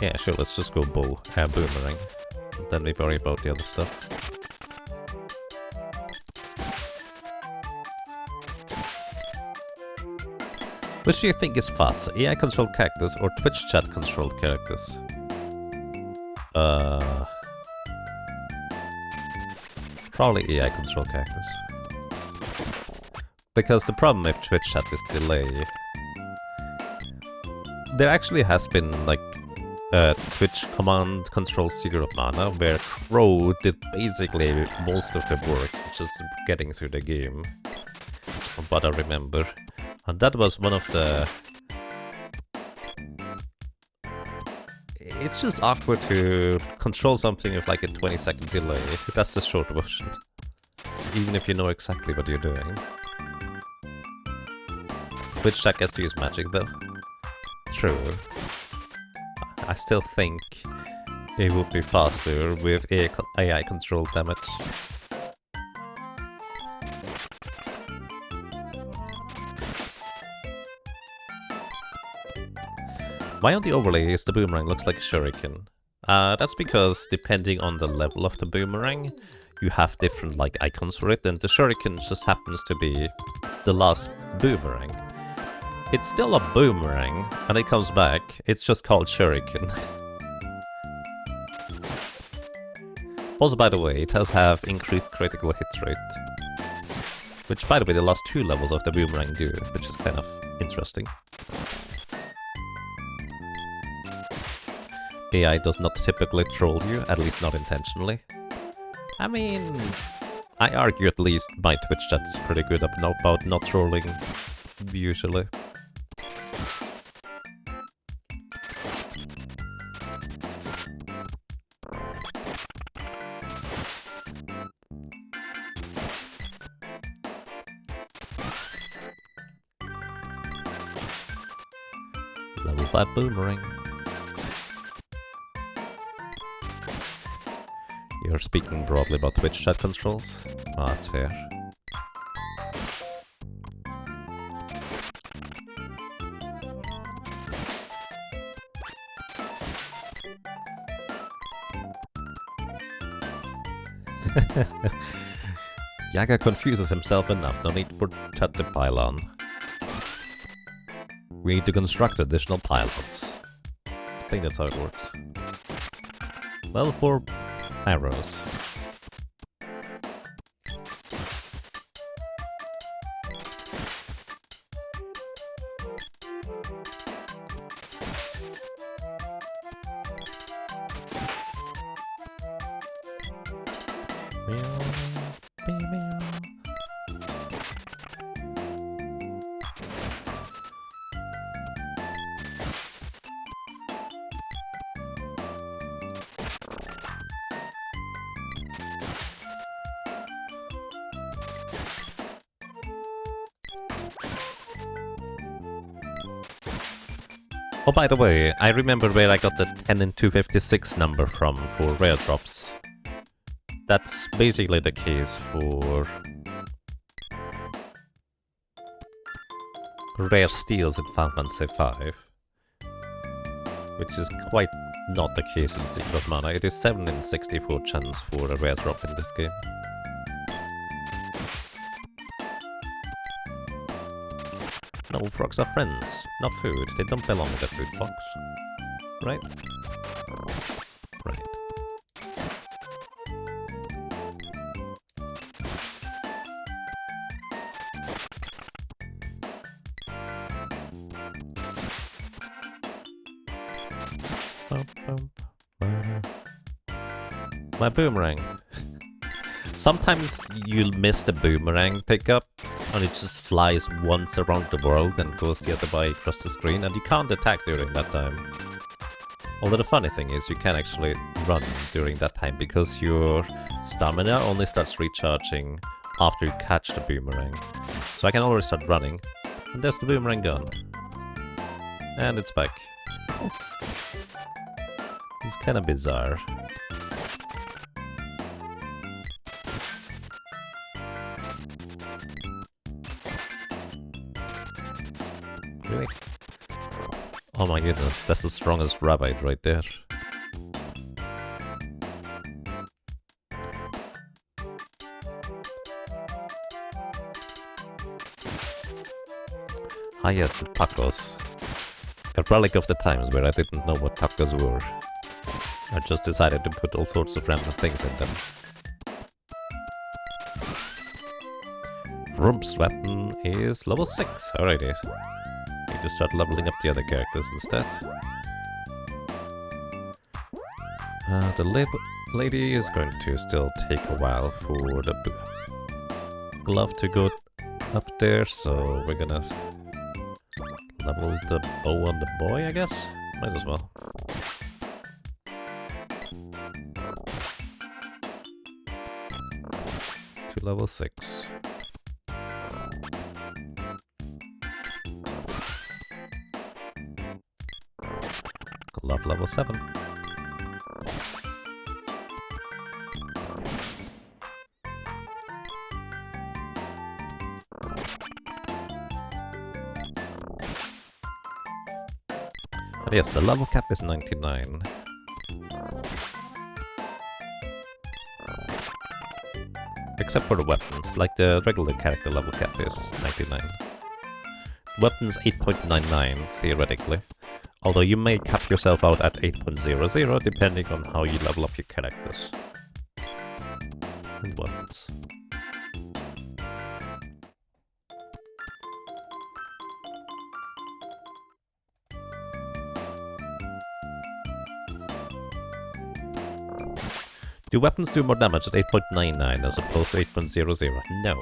Yeah, sure, let's just go boomerang. Then we worry about the other stuff. Which do you think is faster, AI-controlled characters or Twitch chat-controlled characters? Probably AI-controlled characters. Because the problem with Twitch chat is delay. There actually has been, like, Twitch command control Secret of Mana, where Crow did basically most of the work, just getting through the game. From what I remember. And that was one of the... It's just awkward to control something with like a 20-second delay. That's the short version. Even if you know exactly what you're doing. Twitch chat gets to use magic though. True. I still think it would be faster with AI controlled damage. Why on the overlays the boomerang looks like a shuriken? That's because depending on the level of the boomerang, you have different like icons for it, and the shuriken just happens to be the last boomerang. It's still a boomerang, and it comes back, it's just called shuriken. Also, by the way, it does have increased critical hit rate. Which, by the way, the last 2 levels of the boomerang do, which is kind of interesting. AI does not typically troll you, at least not intentionally. I mean, I argue at least my Twitch chat is pretty good about not trolling, usually. Level 5 boomerang. You're speaking broadly about Twitch chat controls? Oh, that's fair. Yaga confuses himself enough, no need for chat to pile on. We need to construct additional pylons. I think that's how it works. Level 4 arrows. Oh, by the way, I remember where I got the 10 and 256 number from for rare drops. That's basically the case for rare steals in Final Fantasy V, which is quite not the case in Secret Mana. It is 7 in 64 chance for a rare drop in this game. No, frogs are friends, not food. They don't belong in the food box. Right? Right. My boomerang. Sometimes you'll miss the boomerang pickup, and it just flies once around the world and goes the other way across the screen, and you can't attack during that time. Although the funny thing is, you can actually run during that time, because your stamina only starts recharging after you catch the boomerang. So I can already start running, and there's the boomerang gone. And it's back. It's kind of bizarre. Really? Oh my goodness, that's the strongest rabbit right there. Ah yes, the tacos. A relic of the times where I didn't know what tacos were. I just decided to put all sorts of random things in them. Rump's weapon is level 6, alrighty. Need to start leveling up the other characters instead. The lady is going to still take a while for the glove to go up there, so we're gonna level the bow on the boy, I guess? Might as well. To level 6. Glove level 7. And yes, the level cap is 99. Except for the weapons, like the regular character level cap is 99. Weapons 8.99, theoretically. Although you may cap yourself out at 8.00 depending on how you level up your characters. And weapons. Do weapons do more damage at 8.99 as opposed to 8.00? No.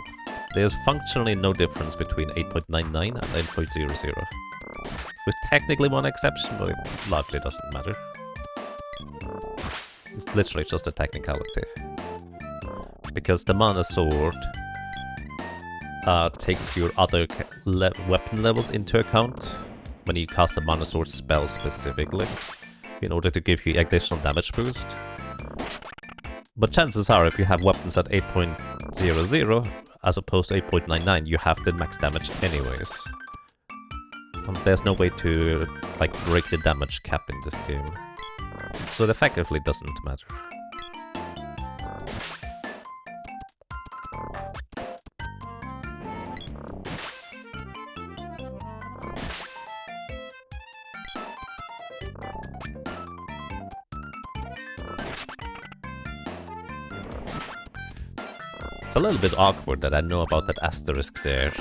There's functionally no difference between 8.99 and 8.00. With technically one exception, but it largely doesn't matter. It's literally just a technicality. Because the mana sword takes your other weapon levels into account when you cast a mana sword spell specifically, in order to give you additional damage boost. But chances are, if you have weapons at 8.00 as opposed to 8.99, you have the max damage anyways. And there's no way to, like, break the damage cap in this game. So it effectively doesn't matter. It's a little bit awkward that I know about that asterisk there,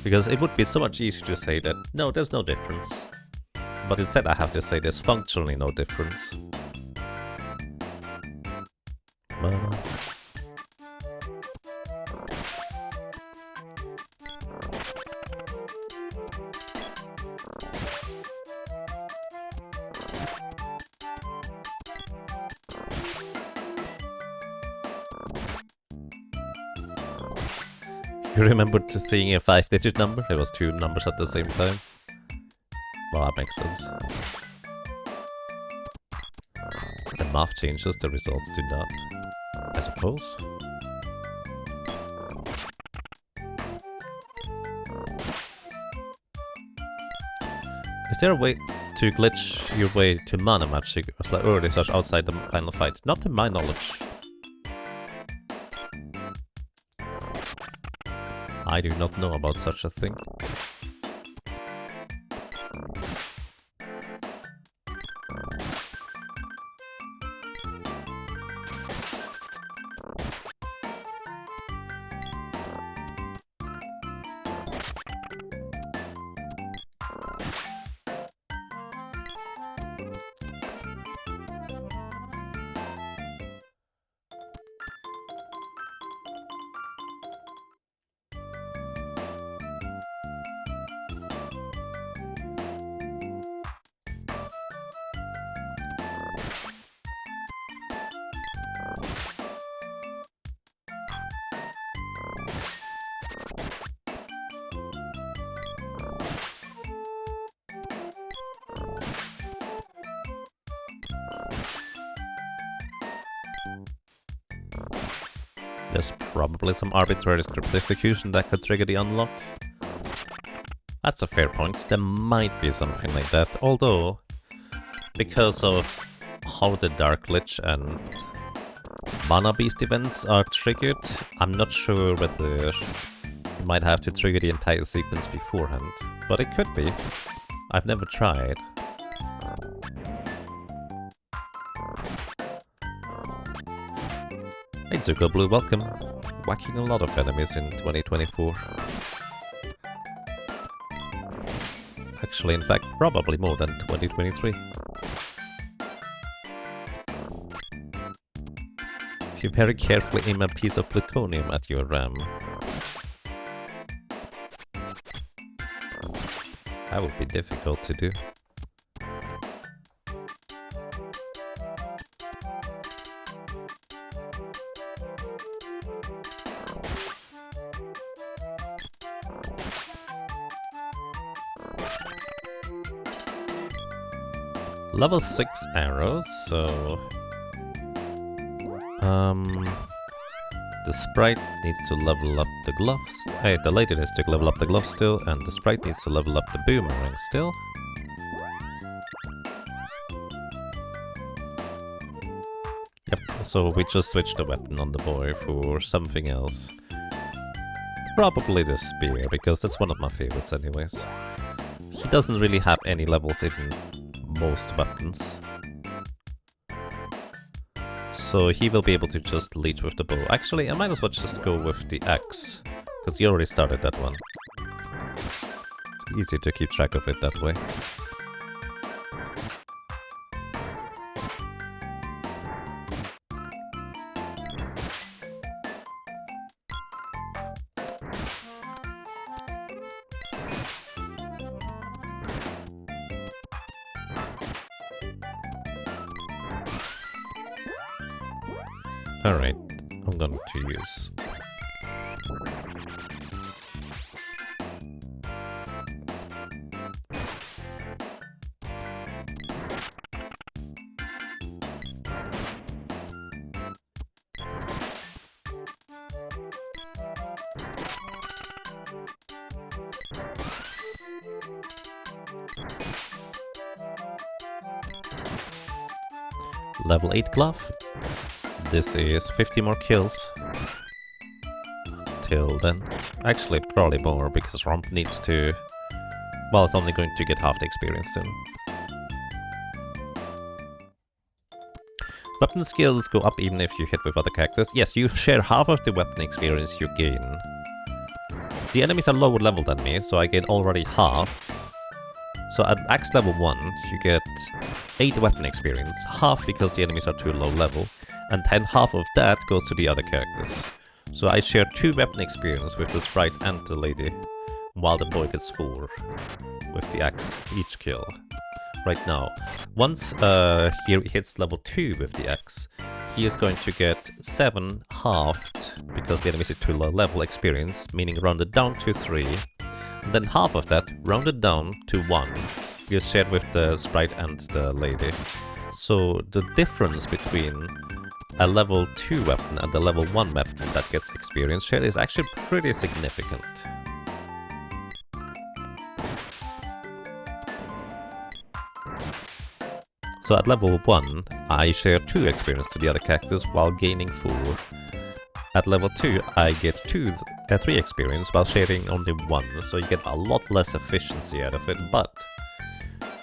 because it would be so much easier to say that, no, there's no difference. But instead I have to say there's functionally no difference. You remembered seeing a 5-digit number? It was 2 numbers at the same time. Well, that makes sense. The math changes, the results do not, I suppose. Is there a way to glitch your way to mana magic or early such outside the final fight? Not to my knowledge. I do not know about such a thing. There's probably some arbitrary script execution that could trigger the unlock. That's a fair point. There might be something like that, although because of how the Dark Glitch and Mana Beast events are triggered, I'm not sure whether you might have to trigger the entire sequence beforehand. But it could be. I've never tried. Hey Zuko Blue, welcome. Whacking a lot of enemies in 2024. Actually, in fact, probably more than 2023. If you very carefully aim a piece of plutonium at your RAM, that would be difficult to do. Level 6 arrows, so... the sprite needs to level up the gloves. Hey, the lady needs to level up the gloves still, and the sprite needs to level up the boomerang still. Yep, so we just switched the weapon on the boy for something else. Probably the spear, because that's one of my favorites anyways. He doesn't really have any levels in most weapons. So he will be able to just leech with the bow. Actually, I might as well just go with the axe, because he already started that one. It's easy to keep track of it that way. Alright, I'm going to use... Level 8 glove. This is 50 more kills. Till then. Actually, probably more, because Romp needs to... Well, it's only going to get half the experience soon. Weapon skills go up even if you hit with other characters. Yes, you share half of the weapon experience you gain. The enemies are lower level than me, so I gain already half. So at axe level 1, you get 8 weapon experience, half because the enemies are too low level, and then half of that goes to the other characters. So I share 2 weapon experience with the sprite and the lady, while the boy gets 4 with the axe each kill. Right now. Once he hits level 2 with the axe, he is going to get 7 halved because the enemies are too low level experience, meaning rounded down to 3. And then half of that, rounded down to 1, is shared with the sprite and the lady. So the difference between a level 2 weapon and the level 1 weapon that gets experience share is actually pretty significant. So at level 1, I share 2 experience to the other characters while gaining 4. At level 2, I get 3 experience while sharing only 1, so you get a lot less efficiency out of it, but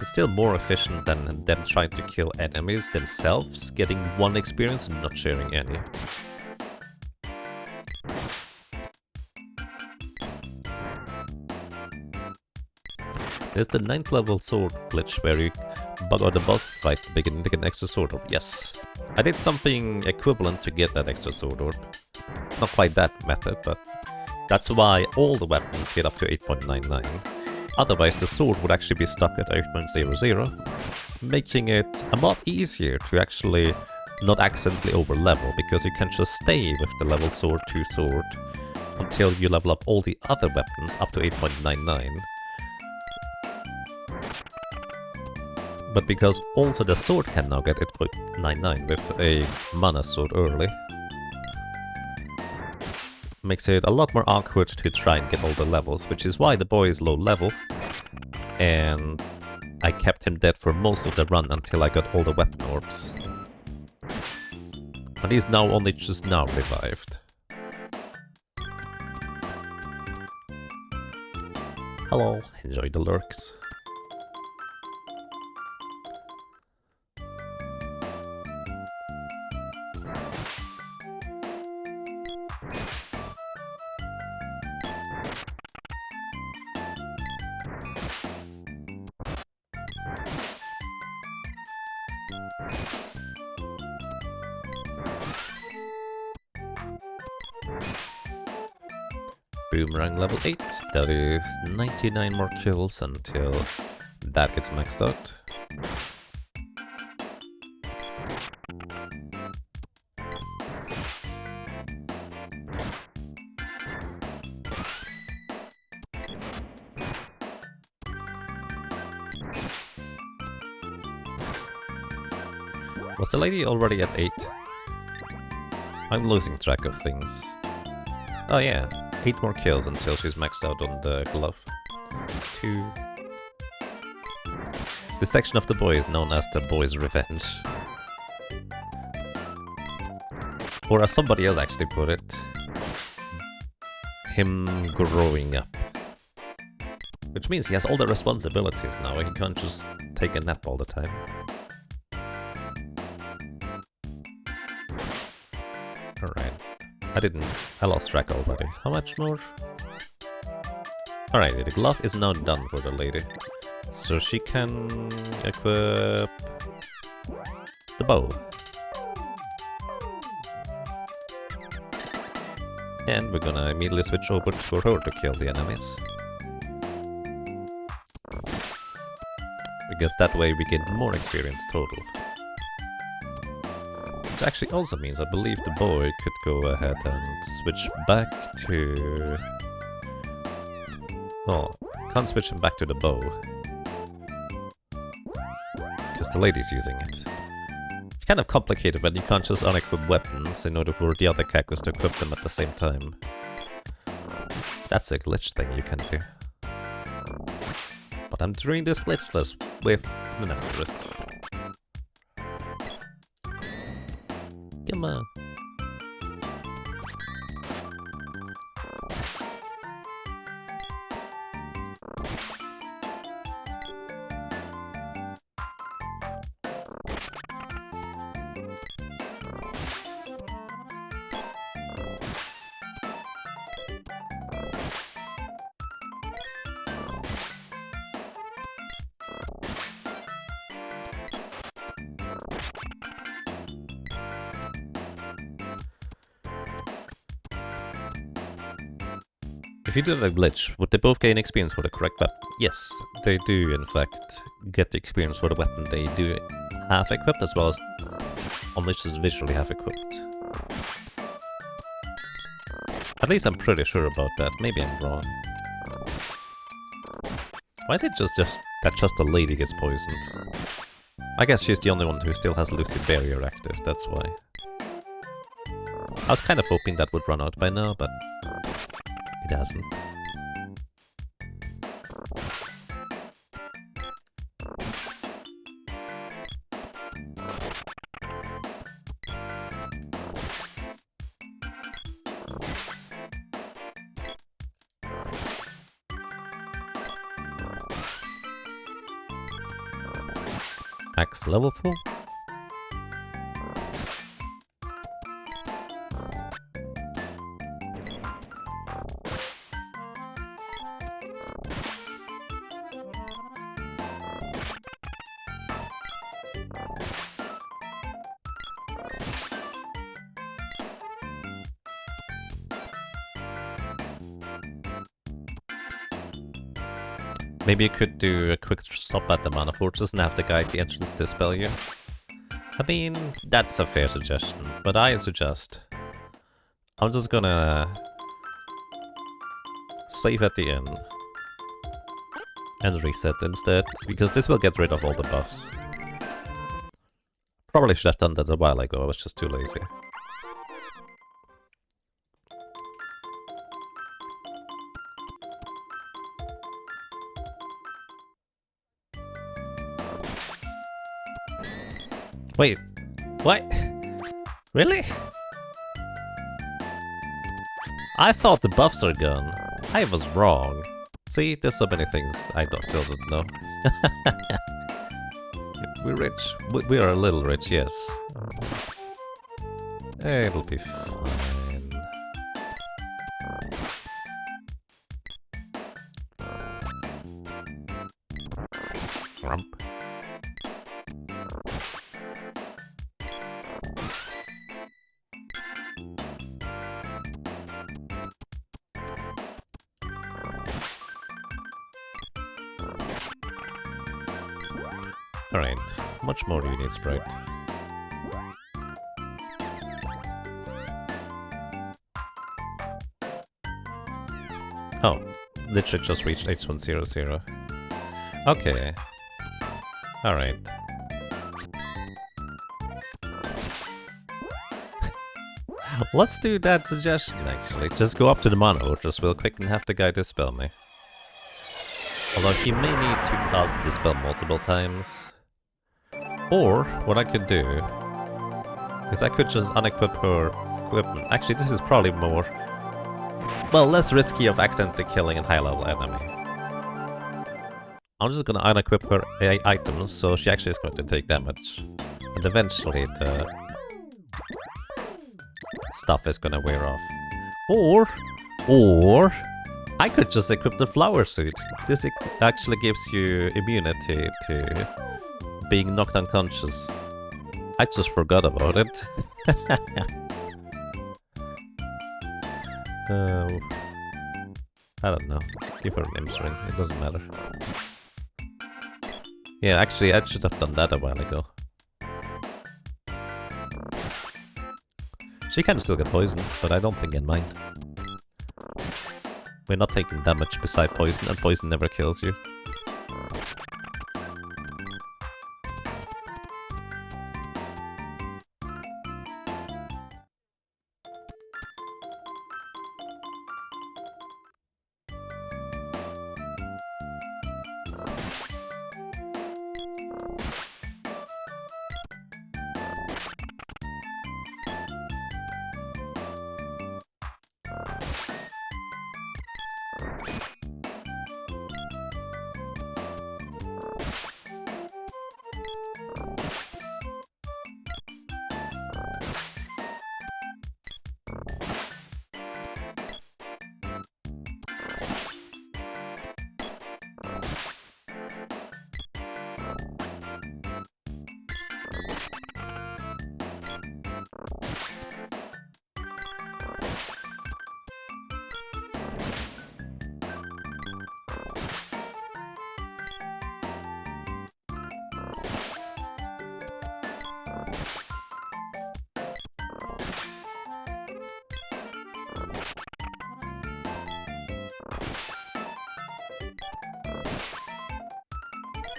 it's still more efficient than them trying to kill enemies themselves, getting 1 experience and not sharing any. There's the 9th level sword glitch where you bug out the boss right at the beginning to get an extra sword orb. Yes, I did something equivalent to get that extra sword orb. Not quite that method, but that's why all the weapons get up to 8.99. Otherwise the sword would actually be stuck at 8.00, making it a lot easier to actually not accidentally over level, because you can just stay with the level sword 2 sword until you level up all the other weapons up to 8.99. But because also the sword can now get 8.99 with a mana sword early, makes it a lot more awkward to try and get all the levels, which is why the boy is low level, and I kept him dead for most of the run until I got all the weapon orbs. And he's now only just now revived. Hello, enjoy the lurks. Boomerang level 8, that is 99 more kills until that gets maxed out. Was the lady already at 8? I'm losing track of things. Oh yeah. 8 more kills until she's maxed out on the glove. 2. This section of the boy is known as the boy's revenge. Or as somebody else actually put it, him growing up. Which means he has all the responsibilities now, he can't just take a nap all the time. Alright. I lost track already. How much more? Alright, the glove is now done for the lady. So she can equip the bow. And we're gonna immediately switch over for her to kill the enemies. Because that way we get more experience total. Which actually also means I believe the boy could go ahead and switch back to... Oh, can't switch him back to the bow. Because the lady's using it. It's kind of complicated when you can't just unequip weapons in order for the other characters to equip them at the same time. That's a glitch thing you can do. But I'm doing this glitchless with an asterisk. Come on. If you did a glitch, would they both gain experience for the correct weapon? Yes, they do in fact get the experience for the weapon they do have equipped, as well as on which is visually half equipped. At least I'm pretty sure about that. Maybe I'm wrong. Why is it just that just a lady gets poisoned? I guess she's the only one who still has Lucid Barrier active, that's why. I was kind of hoping that would run out by now, but it hasn't. Axe level 4? Maybe you could do a quick stop at the mana fortress and have the guy at the entrance dispel you. I mean, that's a fair suggestion, but I suggest I'm just gonna save at the end and reset instead, because this will get rid of all the buffs. Probably should have done that a while ago, I was just too lazy. Wait, what? Really? I thought the buffs are gone. I was wrong. See, there's so many things I still don't know. We're rich. We are a little rich, yes. It'll be fine. Rump. Alright, much more do you need, Sprite? Oh, literally just reached H100. Okay. Alright. Let's do that suggestion, actually. Just go up to the mana fortress real quick and have the guy dispel me. Although he may need to cast dispel multiple times. Or, what I could do is I could just unequip her equipment. Actually, this is probably more, well, less risky of accidentally killing a high-level enemy. I'm just gonna unequip her items, so she actually is going to take damage. And eventually the stuff is gonna wear off. Or I could just equip the flower suit. This actually gives you immunity to being knocked unconscious. I just forgot about it. I don't know. Give her an imps ring, it doesn't matter. Yeah, actually, I should have done that a while ago. She can still get poisoned, but I don't think I'd mind. We're not taking damage beside poison, and poison never kills you.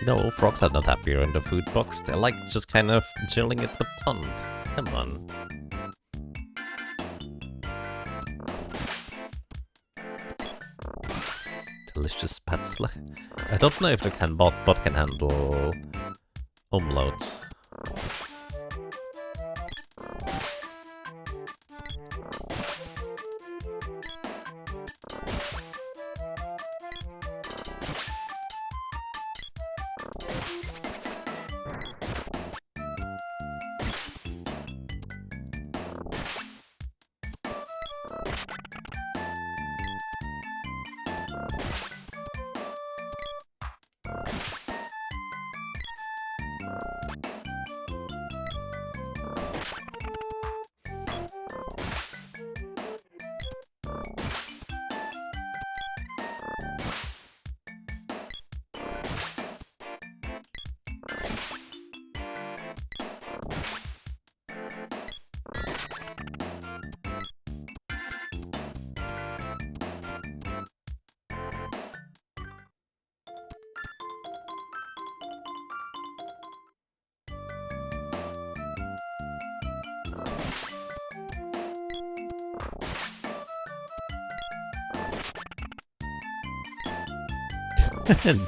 No, frogs are not happier in the food box. They're like just kind of chilling at the pond. Come on. Delicious spätzle. I don't know if the bot can handle umlauts.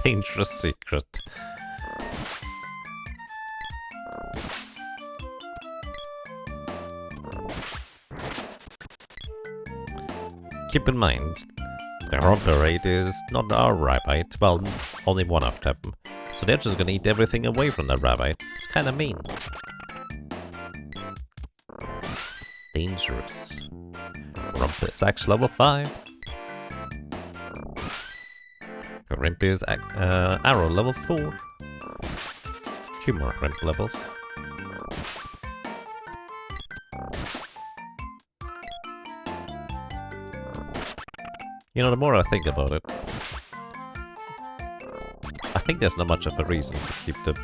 Dangerous secret. Keep in mind, the robber raid is not our rabbit, well, only one of them. So they're just gonna eat everything away from the rabbit. It's kinda mean. Dangerous. Rump is actually level 5. Rimp is arrow level 4. 2 more Rimp levels. You know, the more I think about it, I think there's not much of a reason to keep the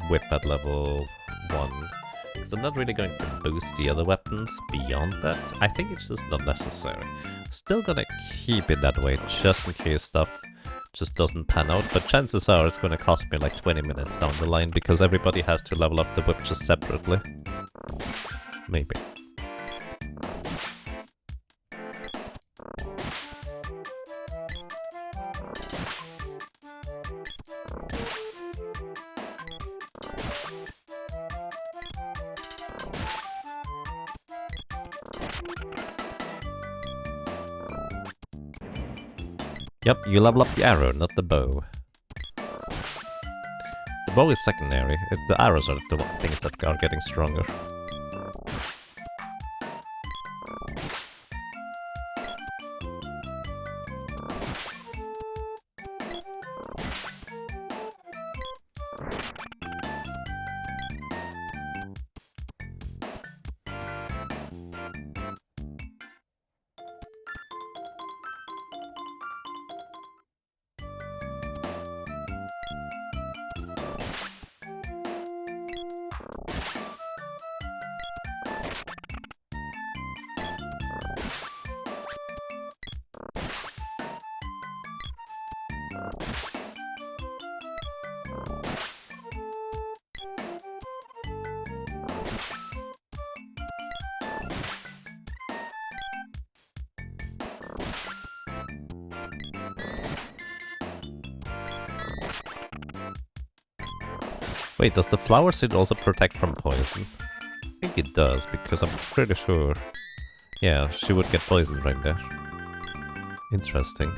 whip at level 1. Because I'm not really going to boost the other weapons beyond that. I think it's just not necessary. Still gonna keep it that way, just in case stuff just doesn't pan out, but chances are it's gonna cost me like 20 minutes down the line, because everybody has to level up the whip just separately. Maybe. Yep, you level up the arrow, not the bow. The bow is secondary. The arrows are the things that are getting stronger. Wait, does the flower seed also protect from poison? I think it does, because I'm pretty sure... Yeah, she would get poisoned right there. Interesting.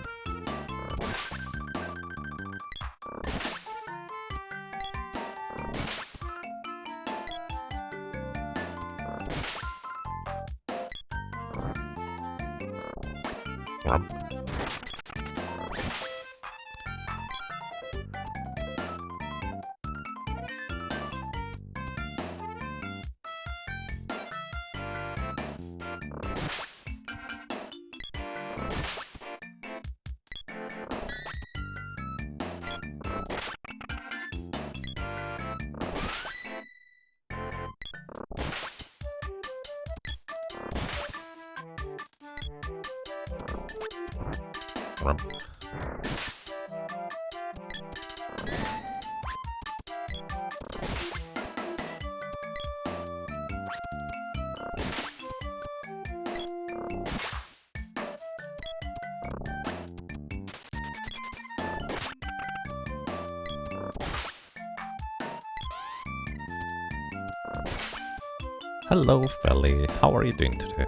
Hello, Felly. How are you doing today?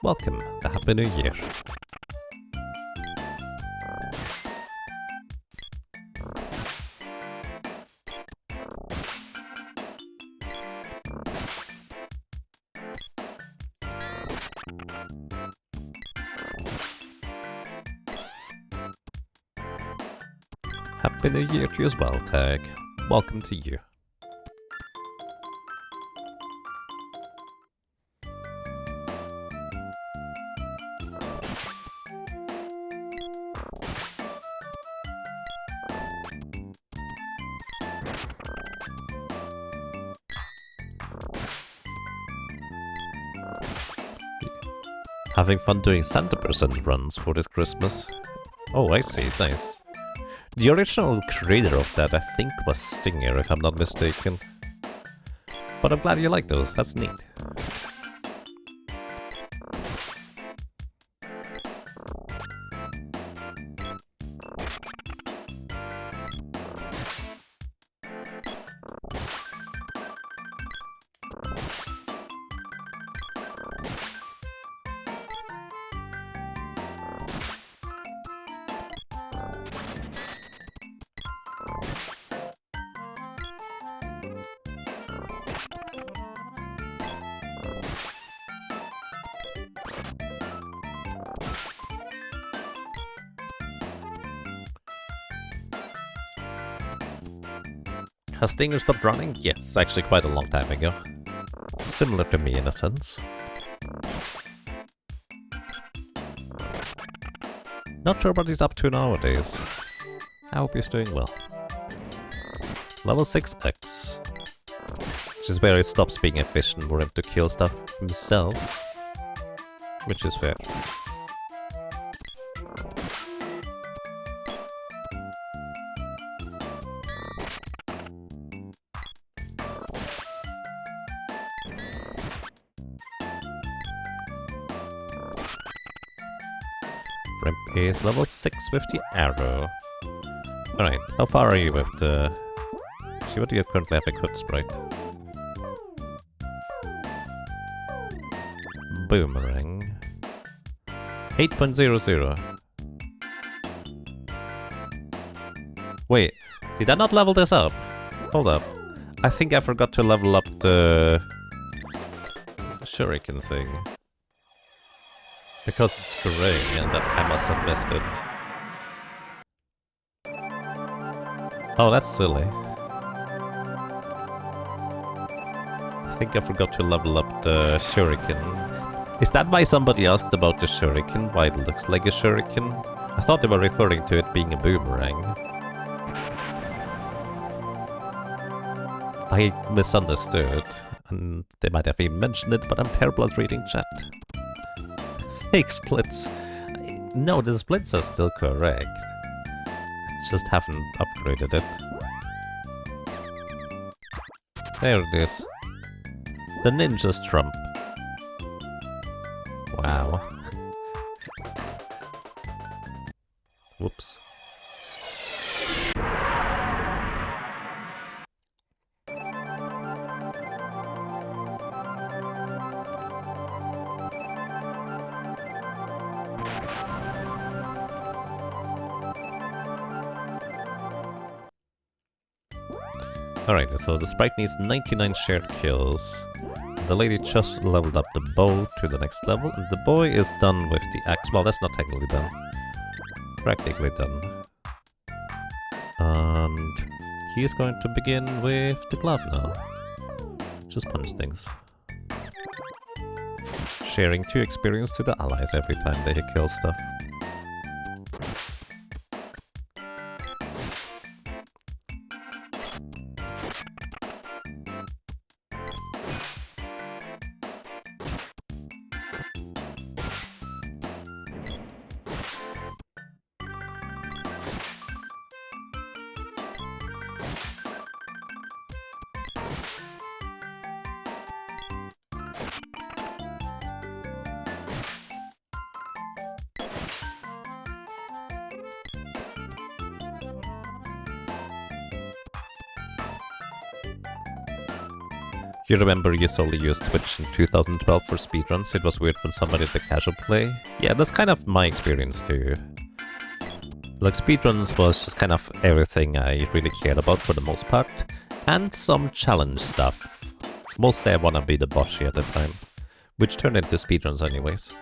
Welcome to Happy New Year. Happy New Year to you as well, Tag. Welcome to you. Having fun doing Santa% runs for this Christmas. Oh, I see. Nice. The original creator of that, I think, was Stinger, if I'm not mistaken. But I'm glad you like those. That's neat. Has Stinger stopped running? Yes, actually quite a long time ago. Similar to me in a sense. Not sure what he's up to nowadays. I hope he's doing well. Level 6X. Which is where it stops being efficient for him to kill stuff himself. Which is fair. Ramp is level 6 with the arrow. Alright, how far are you with the... See, what do you currently have equipped, Sprite? Boomerang. 8.00. Wait, did I not level this up? Hold up. I think I forgot to level up the... shuriken thing. Because it's grey, and I must have missed it. Oh, that's silly. I think I forgot to level up the shuriken. Is that why somebody asked about the shuriken? Why it looks like a shuriken? I thought they were referring to it being a boomerang. I misunderstood. And they might have even mentioned it, but I'm terrible at reading chat. Fake splits. No, the splits are still correct. Just haven't upgraded it. There it is. The ninja's trump. Wow. Whoops. Alright, so the sprite needs 99 shared kills. The lady just leveled up the bow to the next level, and the boy is done with the axe. Well, that's not technically done. Practically done. And he is going to begin with the glove now. Just punch things. Sharing 2 experience to the allies every time they kill stuff. you remember you solely used Twitch in 2012 for speedruns, it was weird when somebody did casual play. Yeah, that's kind of my experience too. Like, speedruns was just kind of everything I really cared about for the most part, and some challenge stuff. Mostly I wanna be the bossy at the time, which turned into speedruns anyways.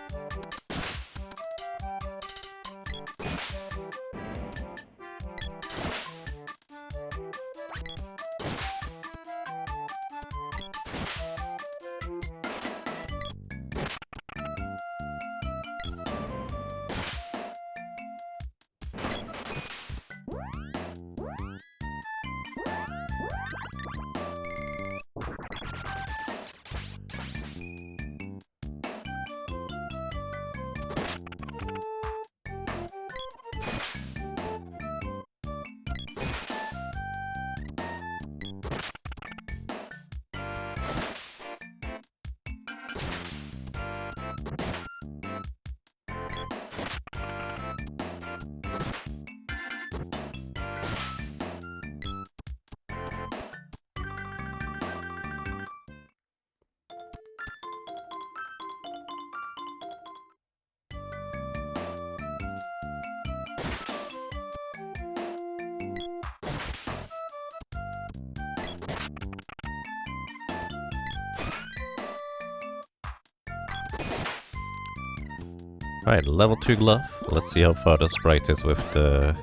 Alright, level 2 glove. Let's see how far the sprite is with the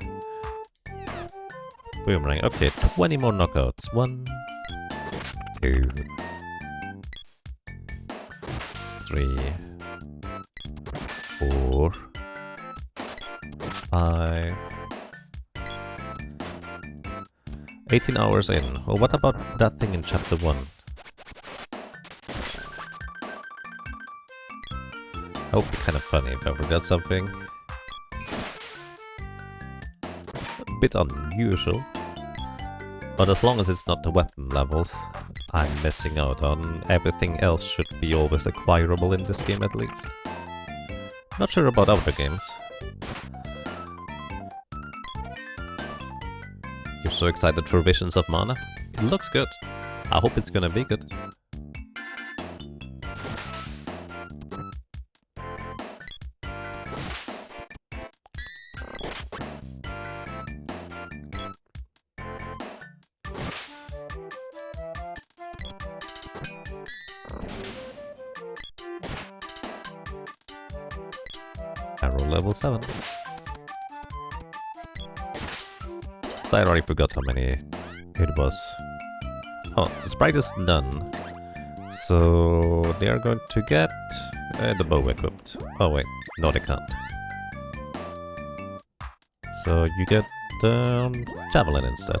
boomerang. Okay, 20 more knockouts. 1, 2, 3, 4, 5. 18 hours in. Well, what about that thing in chapter 1? That would be kind of funny if I forgot something. A bit unusual. But as long as it's not the weapon levels I'm missing out on, everything else should be always acquirable in this game at least. Not sure about other games. You're so excited for Visions of Mana? It looks good. I hope it's gonna be good. Arrow level 7. So I already forgot how many it was. Oh, the sprite is done. So they are going to get the bow equipped. Oh wait, no they can't. So you get javelin instead.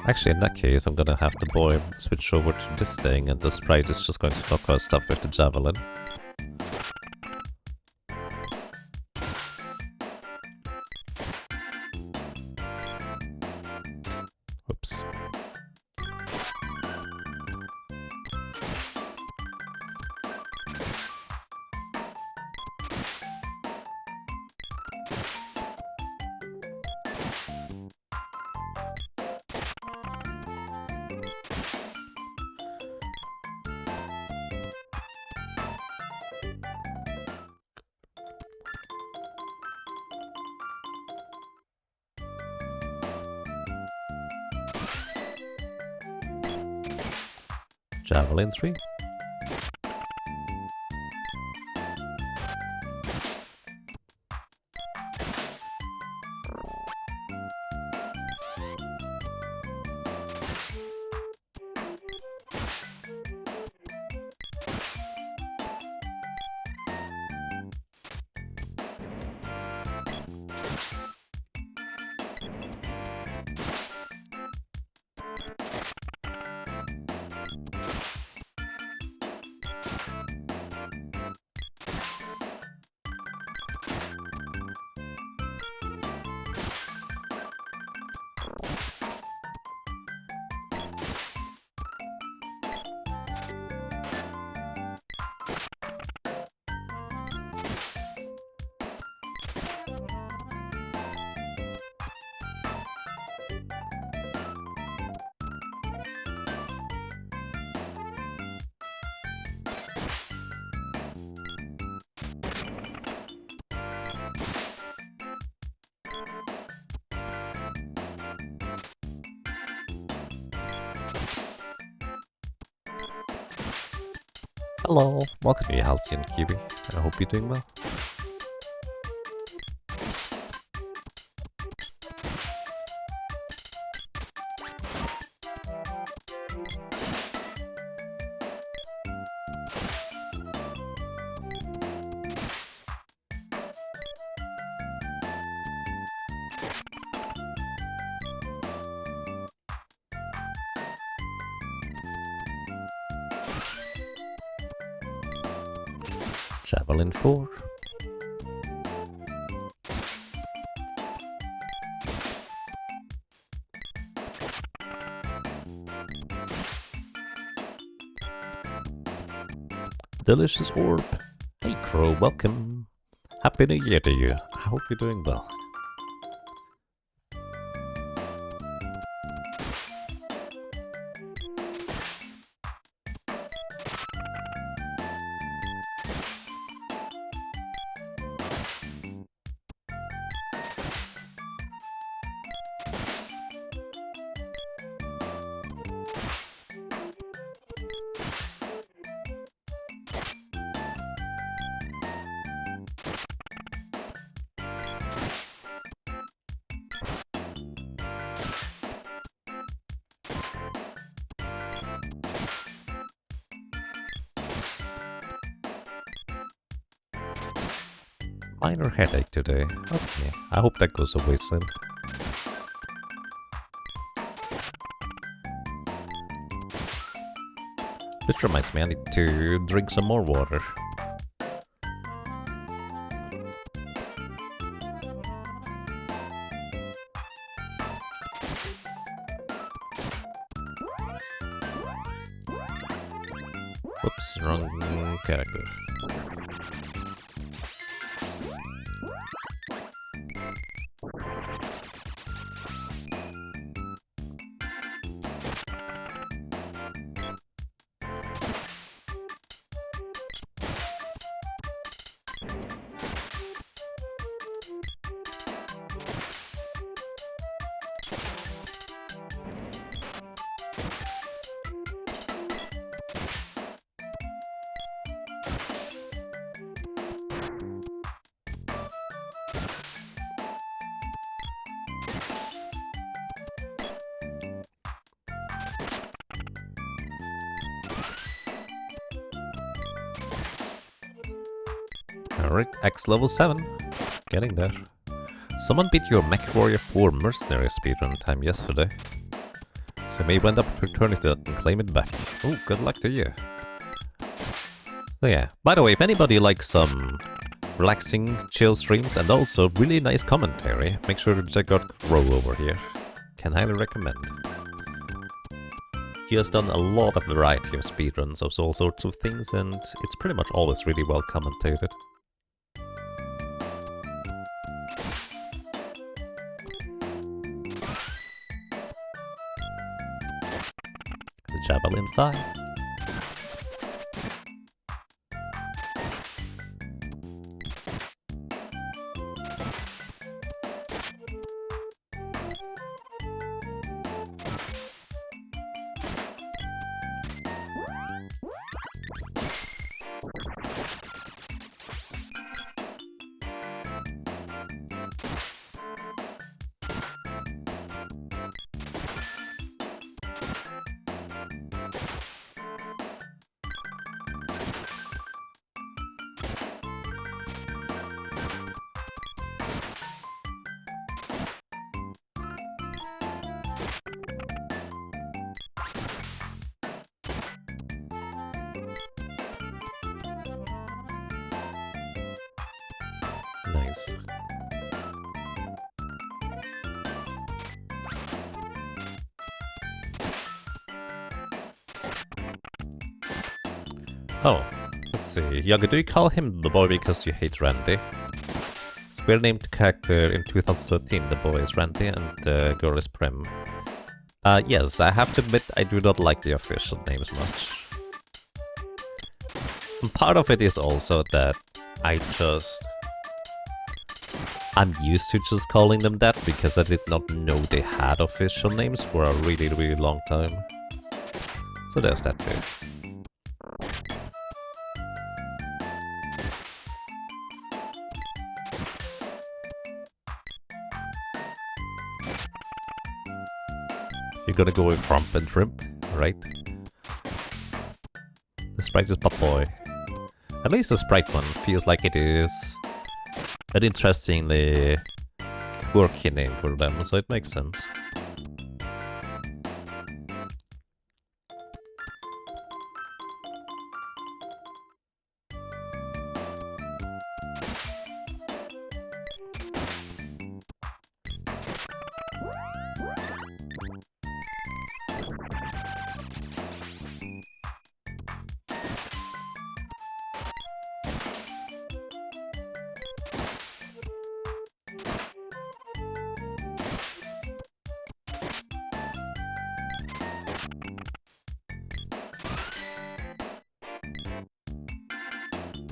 Actually, in that case, I'm gonna have the boy switch over to this thing, and the sprite is just going to knock out stuff with the javelin. Oops. Javelin 3. Hello, welcome to Halcyon Kiwi. I hope you're doing well. Javelin 4. Delicious orb. Hey Crow, welcome. Happy New Year to you. I hope you're doing well. Minor headache today. Okay, I hope that goes away soon. Which reminds me, I need to drink some more water. Whoops, wrong character. Alright, X level 7. Getting there. Someone beat your Mech Warrior 4 Mercenary speedrun time yesterday. So maybe end up returning to that and claim it back. Oh, good luck to you. So yeah, by the way, if anybody likes some relaxing, chill streams and also really nice commentary, make sure to check out Crow over here. Can highly recommend. He has done a lot of variety of speedruns of all sorts of things, and it's pretty much always really well commentated. The Javelin 5. Nice. Oh, let's see. Yaga, do you call him the boy because you hate Randy? Square named character in 2013, the boy is Randy and the girl is Prim. Yes, I have to admit I do not like the official names much. And part of it is also that I'm used to just calling them that because I did not know they had official names for a really, really long time. So there's that too. You're gonna go with Frump and Shrimp, right? The sprite is Pop Boy. At least the sprite one feels like it is an interestingly quirky name for them, so it makes sense.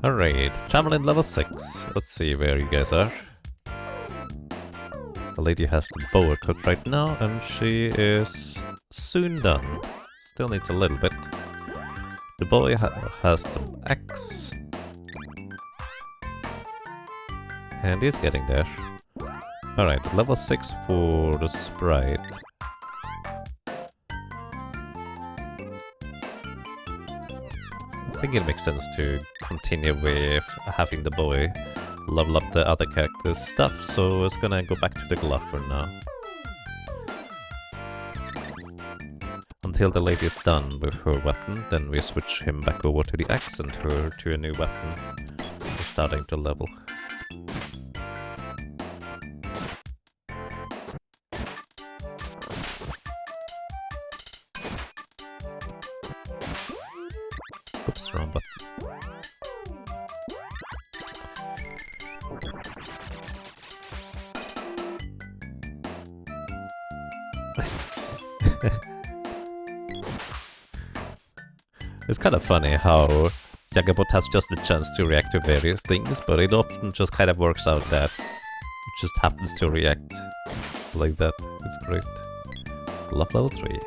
Alright, traveling level 6. Let's see where you guys are. The lady has the bow equipped right now, and she is soon done. Still needs a little bit. The boy has the axe. And he's getting there. Alright, level 6 for the sprite. I think it makes sense to continue with having the boy level up the other character's stuff, so it's gonna go back to the glove for now. Until the lady is done with her weapon, then we switch him back over to the axe and her to a new weapon. We're starting to level. Oops, wrong button. It's kind of funny how Jagabot has just the chance to react to various things, but it often just kind of works out that it just happens to react like that. It's great. Glove level 3.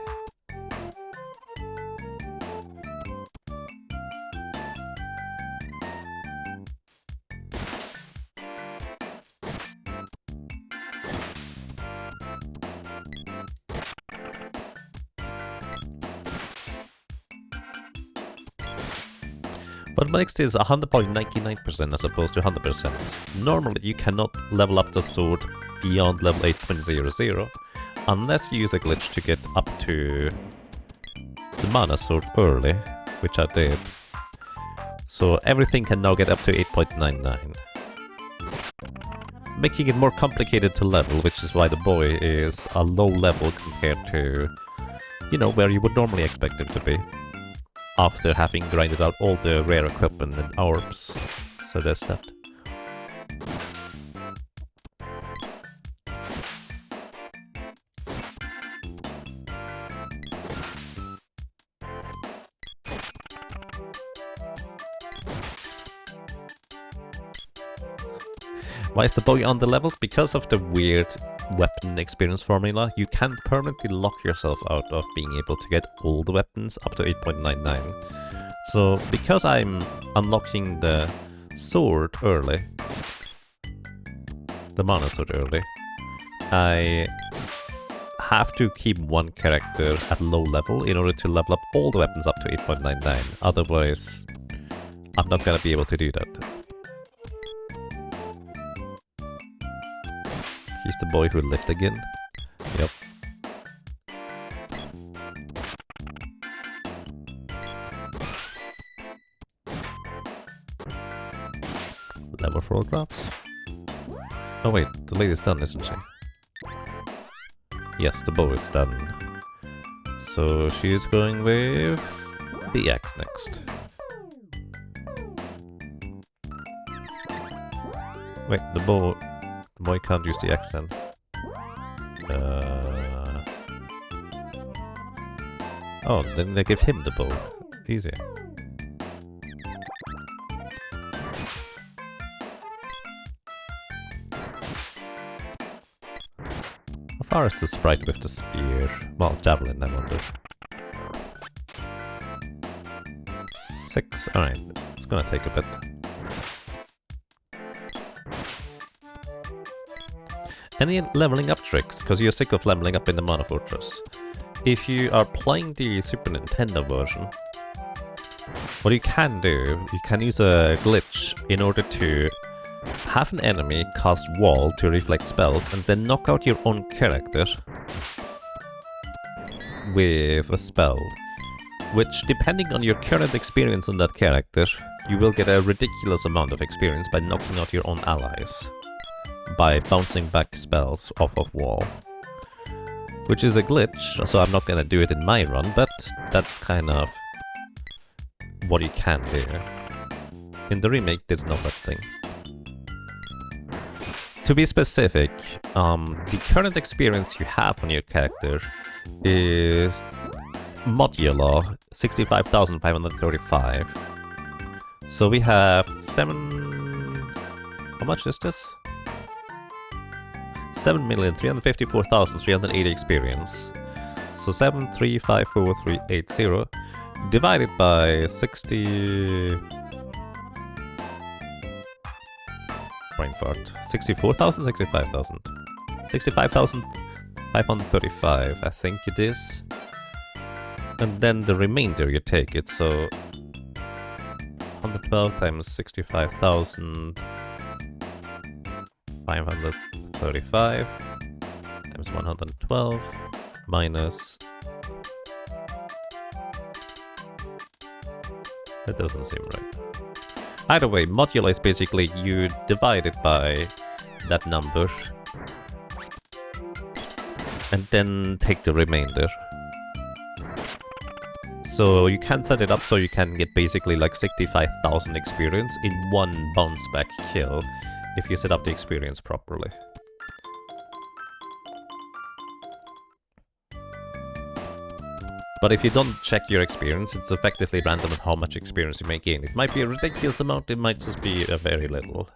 What makes this 100.99% as opposed to 100%? Normally you cannot level up the sword beyond level 8.00 unless you use a glitch to get up to the mana sword early, which I did. So everything can now get up to 8.99. Making it more complicated to level, which is why the boy is a low level compared to, you know, where you would normally expect him to be, after having grinded out all the rare equipment and orbs. So there's that. Why is the boy underleveled? Because of the weird weapon experience formula, you can permanently lock yourself out of being able to get all the weapons up to 8.99. So, because I'm unlocking the sword early, the mana sword early, I have to keep one character at low level in order to level up all the weapons up to 8.99. Otherwise, I'm not gonna be able to do that. He's the boy who lived again. Yep. Level 4 drops. Oh wait, the lady's done, isn't she? Yes, the bow is done. So she's going with the axe next. Wait, the boy can't use the axe then. Oh, then they give him the bow. Easy. How far is the sprite with the spear? Well, javelin, I wonder. 6. Alright, it's gonna take a bit. Any leveling up tricks? Because you're sick of leveling up in the Mana Fortress. If you are playing the Super Nintendo version, what you can do, you can use a glitch in order to have an enemy cast wall to reflect spells and then knock out your own character with a spell. Which, depending on your current experience on that character, you will get a ridiculous amount of experience by knocking out your own allies. By bouncing back spells off of wall. Which is a glitch, so I'm not gonna do it in my run, but that's kind of what you can do. In the remake, there's no such thing. To be specific, the current experience you have on your character is modular 65,535. So we have 7... How much is this? 7,354,380 experience. So 7354380 divided by 60... Brain fart. 64,000? 65,000. 65,535, I think it is. And then the remainder you take it, so 112 times 65,535 times 112 minus... That doesn't seem right. Either way, modulo is basically you divide it by that number and then take the remainder. So you can set it up so you can get basically like 65,000 experience in one bounce back kill if you set up the experience properly. But if you don't check your experience, it's effectively random on how much experience you may gain. It might be a ridiculous amount, it might just be a very little.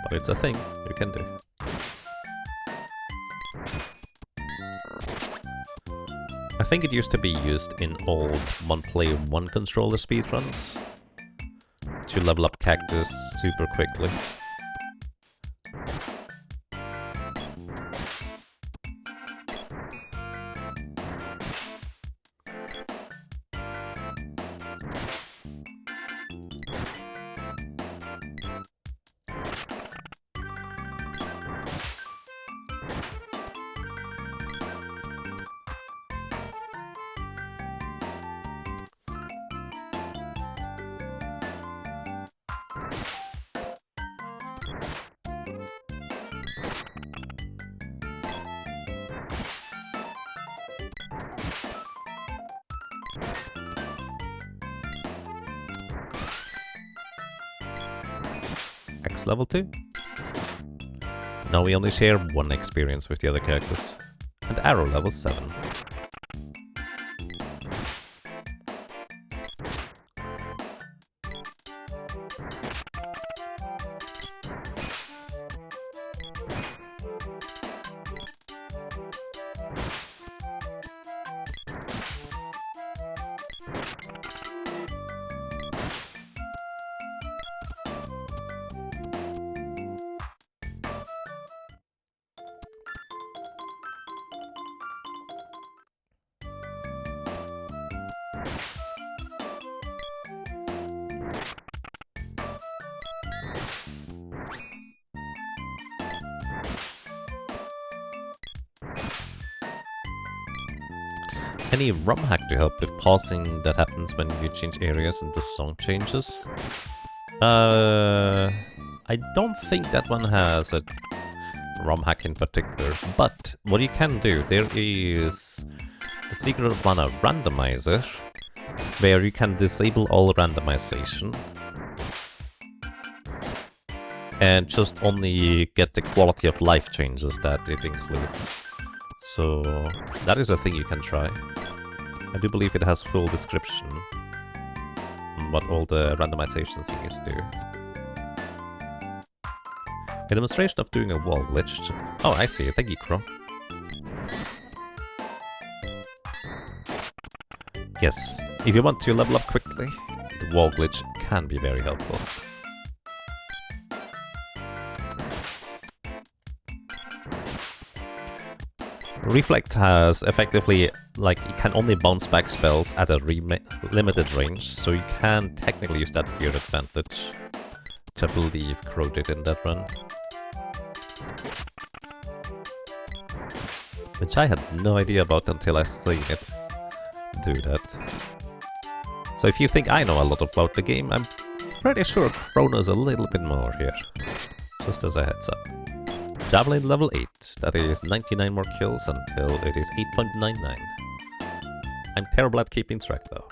But it's a thing you can do. I think it used to be used in old one-player, one-controller speedruns to level up Cactus super quickly. X level 2. Now we only share one experience with the other characters. And Arrow level 7. Any ROM hack to help with pausing that happens when you change areas and the song changes? I don't think that one has a ROM hack in particular, but what you can do, there is the Secret of Mana randomizer, where you can disable all randomization and just only get the quality of life changes that it includes. So that is a thing you can try. I do believe it has full description on what all the randomization things do. A demonstration of doing a wall glitch. Oh, I see. Thank you, Crow. Yes, if you want to level up quickly, the wall glitch can be very helpful. Reflect has effectively, like, it can only bounce back spells at a limited range, so you can technically use that to your advantage, which I believe Crow did in that run. Which I had no idea about until I seen it do that. So if you think I know a lot about the game, I'm pretty sure Crow knows a little bit more here. Just as a heads up. Javelin level 8, that is 99 more kills until it is 8.99. I'm terrible at keeping track though.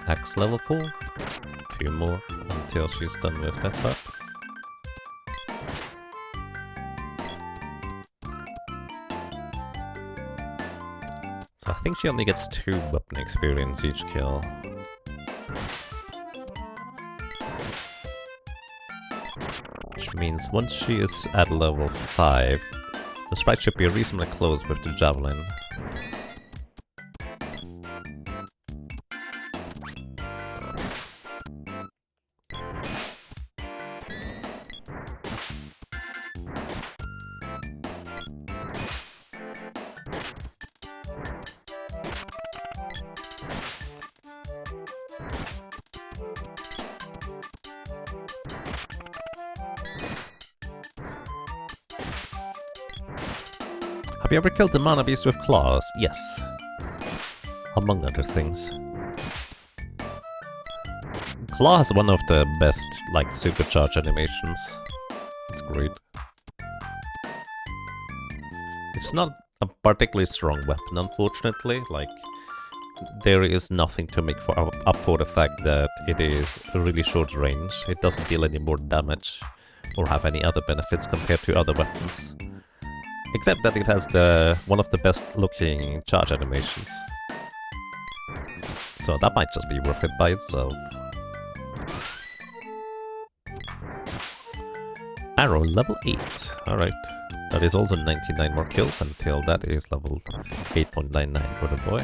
Axe level 4. 2 more until she's done with that part. So I think she only gets 2 weapon experience each kill. Which means once she is at level 5, the sprite should be reasonably close with the javelin. Have you ever killed the mana beast with claws? Yes. Among other things. Claw has one of the best, like, supercharge animations. It's great. It's not a particularly strong weapon, unfortunately. Like, there is nothing to make up for the fact that it is a really short range. It doesn't deal any more damage or have any other benefits compared to other weapons. Except that it has one of the best looking charge animations. So that might just be worth it by itself. Arrow level 8. Alright. That is also 99 more kills until that is level 8.99 for the boy.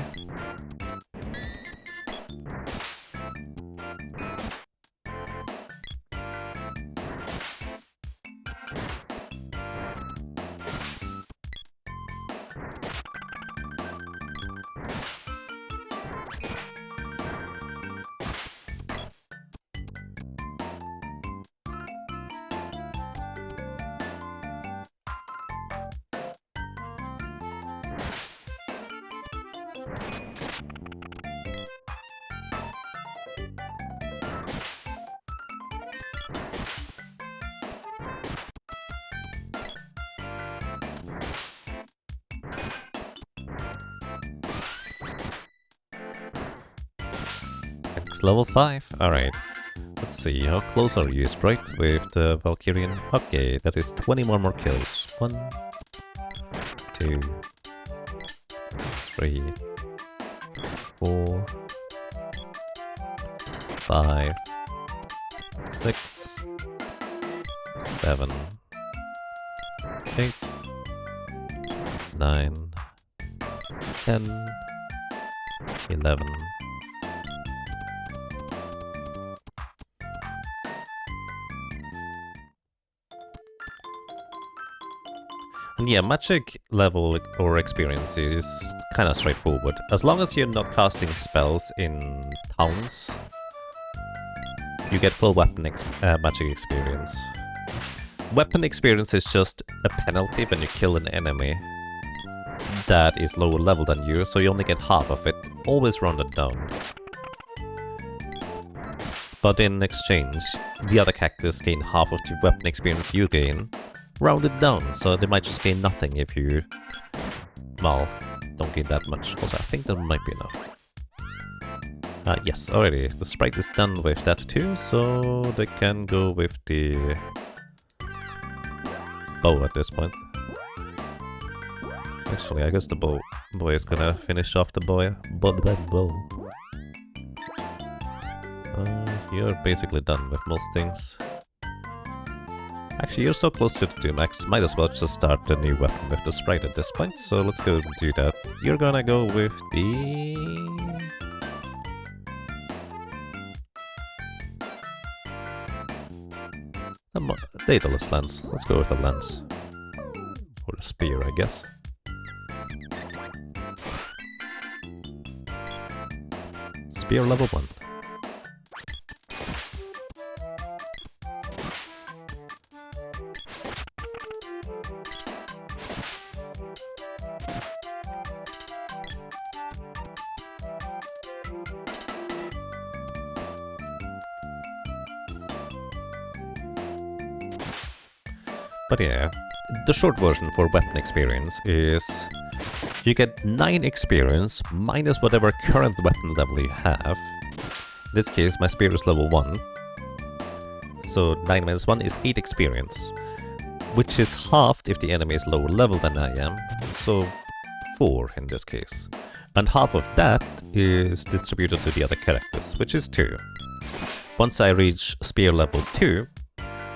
Level 5. Alright. Let's see, how close are you, Sprite, with the Valkyrian? Okay, that is 20 more kills. 1, 2, 3, 4, 5, 6, 7, 8, 9, 10, 11. And yeah, magic level or experience is kind of straightforward. As long as you're not casting spells in towns, you get full weapon magic experience. Weapon experience is just a penalty when you kill an enemy that is lower level than you, so you only get half of it. Always round it down. But in exchange, the other characters gain half of the weapon experience you gain, rounded down, so they might just gain nothing if you, well, don't gain that much. Also, I think that might be enough. Yes, already. The sprite is done with that too, so they can go with the bow at this point. Actually, I guess the bow is gonna finish off the bow. You're basically done with most things. Actually, you're so close to the 2 max, might as well just start the new weapon with the sprite at this point, so let's go and do that. You're gonna go with the... Daedalus lens. Let's go with the lens. Or the spear, I guess. Spear level 1. But yeah, the short version for weapon experience is you get 9 experience minus whatever current weapon level you have. In this case, my spear is level 1. So 9 minus 1 is 8 experience, which is halved if the enemy is lower level than I am, so 4 in this case. And half of that is distributed to the other characters, which is 2. Once I reach spear level 2,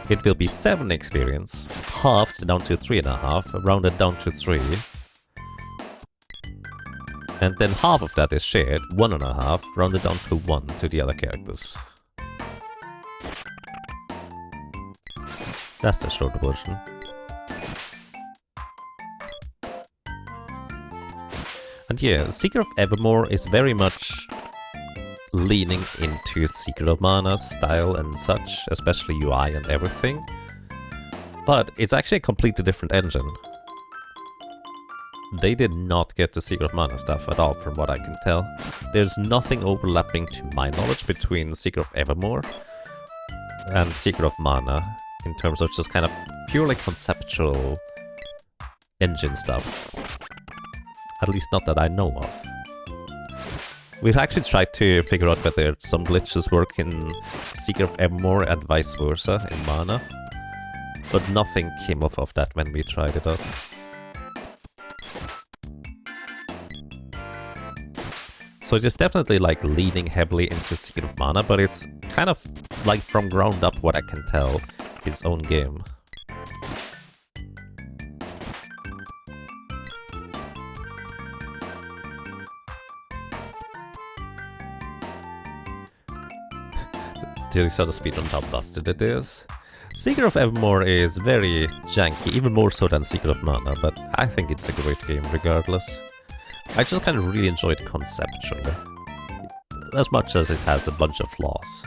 it will be 7 experience, halved down to 3.5, rounded down to 3. And then half of that is shared, 1.5, rounded down to 1 to the other characters. That's the short version. And yeah, Seeker of Evermore is very much leaning into Secret of Mana style and such, especially UI and everything. But it's actually a completely different engine. They did not get the Secret of Mana stuff at all, from what I can tell. There's nothing overlapping to my knowledge between Secret of Evermore and Secret of Mana in terms of just kind of purely conceptual engine stuff. At least not that I know of. We've actually tried to figure out whether some glitches work in Secret of Evermore and vice versa in Mana, but nothing came off of that when we tried it out. So it is definitely like leaning heavily into Secret of Mana, but it's kind of like from ground up what I can tell, its own game. You saw the speed on how busted it is. Secret of Evermore is very janky, even more so than Secret of Mana, but I think it's a great game regardless. I just kind of really enjoy it conceptually, as much as it has a bunch of flaws.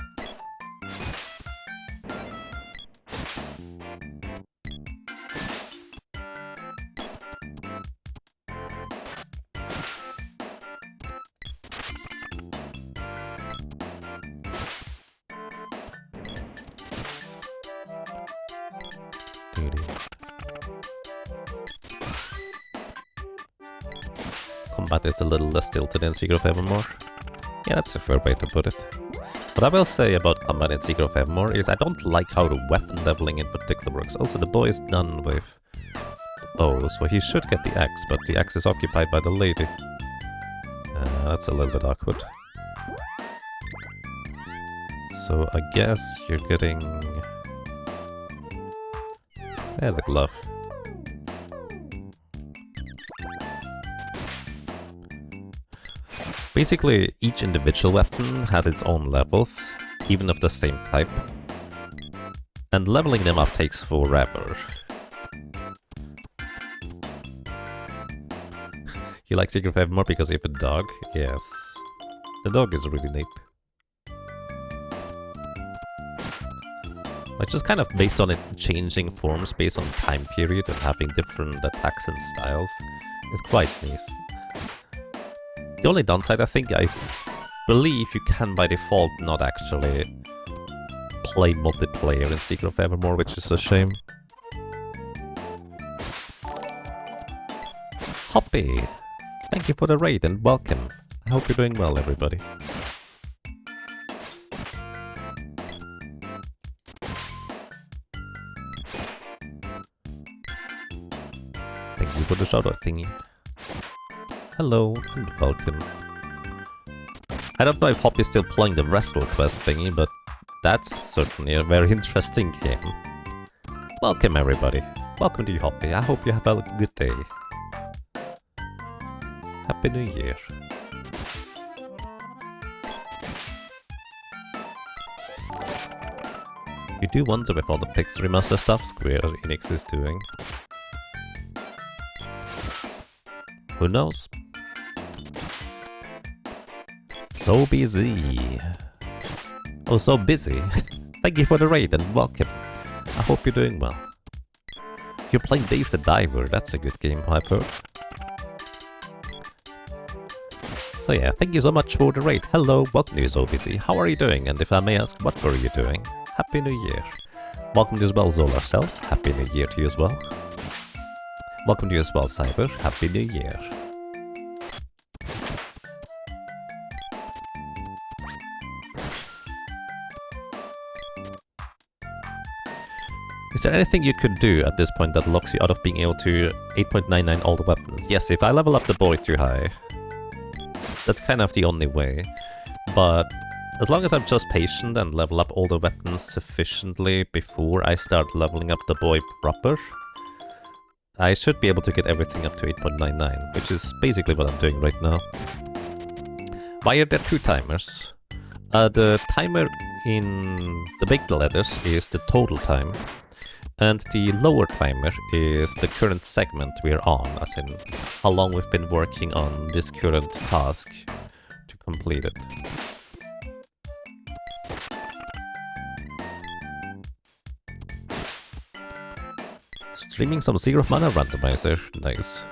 Combat is a little less tilted in Secret of Evermore. Yeah, that's a fair way to put it. What I will say about combat in Secret of Evermore is I don't like how the weapon leveling in particular works. Also, the boy is done with the bow, so he should get the axe, but the axe is occupied by the lady. That's a little bit awkward. So I guess you're getting... yeah, the glove. Basically, each individual weapon has its own levels, even of the same type. And leveling them up takes forever. You like Secret of Evermore because you have a dog? Yes. The dog is really neat. Like, just kind of based on it changing forms based on time period and having different attacks and styles is quite nice. The only downside, I think, I believe you can by default not actually play multiplayer in Secret of Evermore, which is a shame. Hoppy! Thank you for the raid and welcome. I hope you're doing well, everybody. Thank you for the shoutout thingy. Hello and welcome. I don't know if Hoppy's still playing the Wrestle Quest thingy, but that's certainly a very interesting game. Welcome everybody. Welcome to you, Hoppy. I hope you have a good day. Happy New Year. You do wonder if all the Pixar remaster stuff Square Enix is doing. Who knows? So busy. Oh, so busy. Thank you for the raid and welcome. I hope you're doing well. You're playing Dave the Diver. That's a good game, I've heard. So yeah, thank you so much for the raid. Hello, welcome to So Busy. How are you doing? And if I may ask, what were you doing? Happy New Year. Welcome to you as well, Zola Self. Happy New Year to you as well. Welcome to you as well, Cyber. Happy New Year. Is there anything you could do at this point that locks you out of being able to 8.99 all the weapons? Yes, if I level up the boy too high. That's kind of the only way. But as long as I'm just patient and level up all the weapons sufficiently before I start leveling up the boy proper, I should be able to get everything up to 8.99, which is basically what I'm doing right now. Why are there two timers? The timer in the big letters is the total time, and the lower timer is the current segment we're on, as in how long we've been working on this current task to complete it. Streaming some Zero Mana randomizer, nice.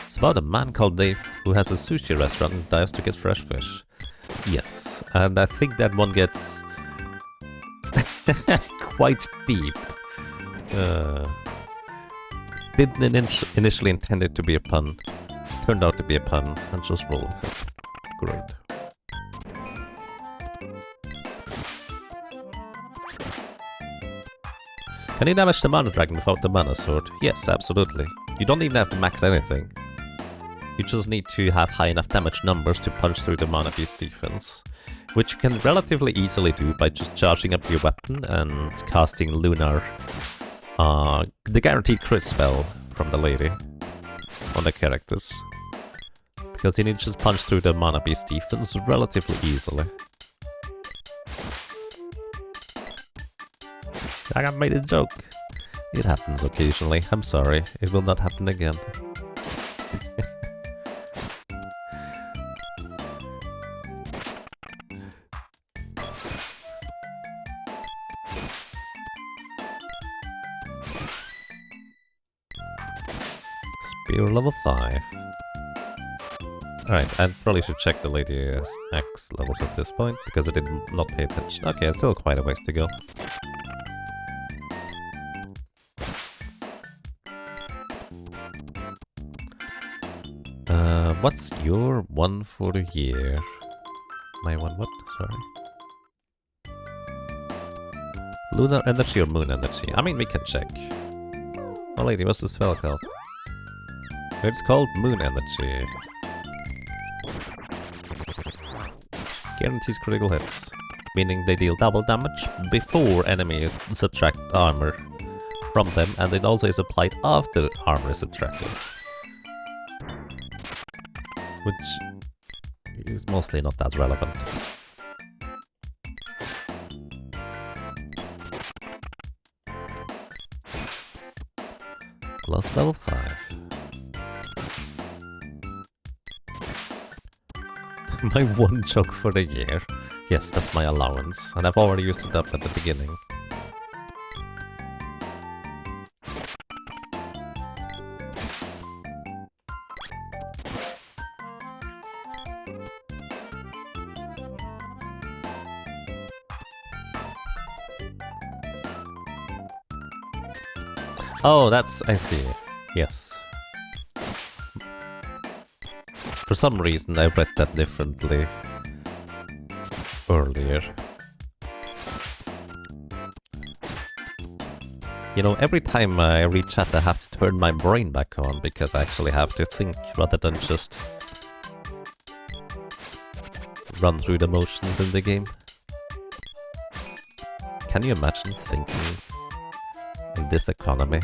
It's about a man called Dave who has a sushi restaurant and dives to get fresh fish. Yes, and I think that one gets quite deep. Didn't initially intend it to be a pun. Turned out to be a pun, and just roll with it. Great. Can you damage the Mana Dragon without the Mana Sword? Yes, absolutely. You don't even have to max anything. You just need to have high enough damage numbers to punch through the Mana Beast defense, which you can relatively easily do by just charging up your weapon and casting Lunar, the guaranteed crit spell from the lady on the characters. Because you need to just punch through the Mana Beast defense relatively easily. I made a joke. It happens occasionally. I'm sorry. It will not happen again. Spear level 5. Alright, I probably should check the Lady's X levels at this point, because I did not pay attention. Okay, still quite a ways to go. What's your one for the year? My one what? Sorry. Lunar energy or moon energy? I mean, we can check. Oh lady, what's the spell called? It's called moon energy. Guarantees critical hits, meaning they deal double damage before enemies subtract armor from them, and it also is applied after armor is subtracted. Which is mostly not that relevant. Plus level 5. My one joke for the year. Yes, that's my allowance, and I've already used it up at the beginning. Oh, that's... I see. Yes. For some reason I read that differently earlier. You know, every time I read chat I have to turn my brain back on because I actually have to think rather than just run through the motions in the game. Can you imagine thinking in this economy?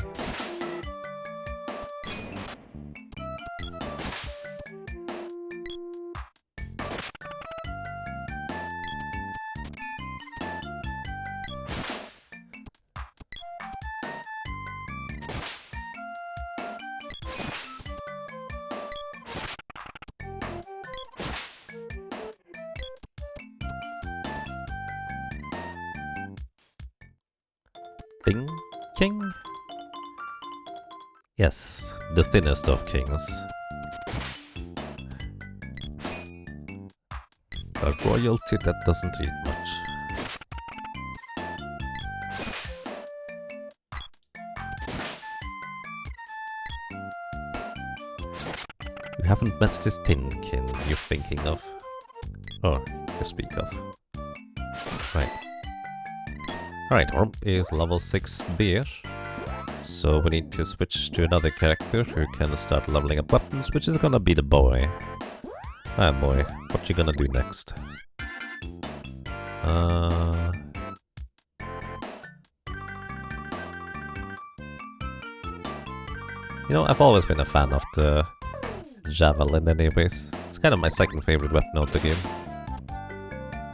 King? Yes, the thinnest of kings. A royalty that doesn't eat much. You haven't met this tin king you're thinking of. Or you speak of. Right. Alright, Orb is level 6 beer. So we need to switch to another character who can start leveling up weapons, which is gonna be the boy. Ah boy, what you gonna do next? You know, I've always been a fan of the javelin anyways. It's kind of my second favorite weapon of the game.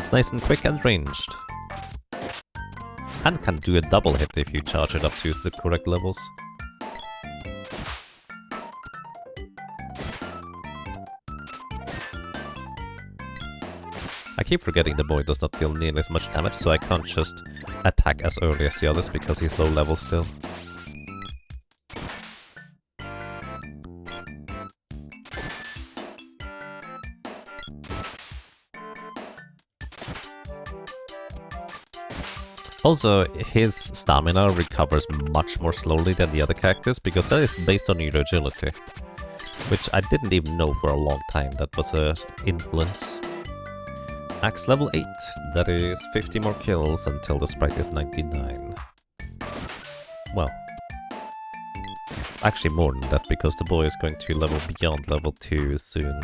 It's nice and quick and ranged. And can do a double hit if you charge it up to the correct levels. I keep forgetting the boy does not deal nearly as much damage, so I can't just attack as early as the others because he's low level still. Also, his stamina recovers much more slowly than the other characters, because that is based on your agility. Which I didn't even know for a long time that was an influence. Axe level 8, that is 50 more kills until the sprite is 99. Well, actually more than that, because the boy is going to level beyond level 2 soon.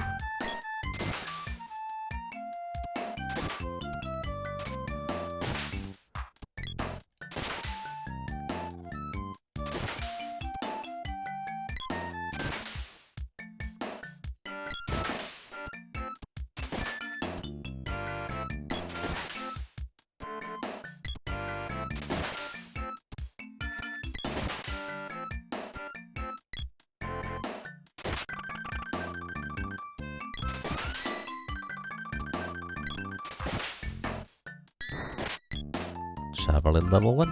Javelin level 1.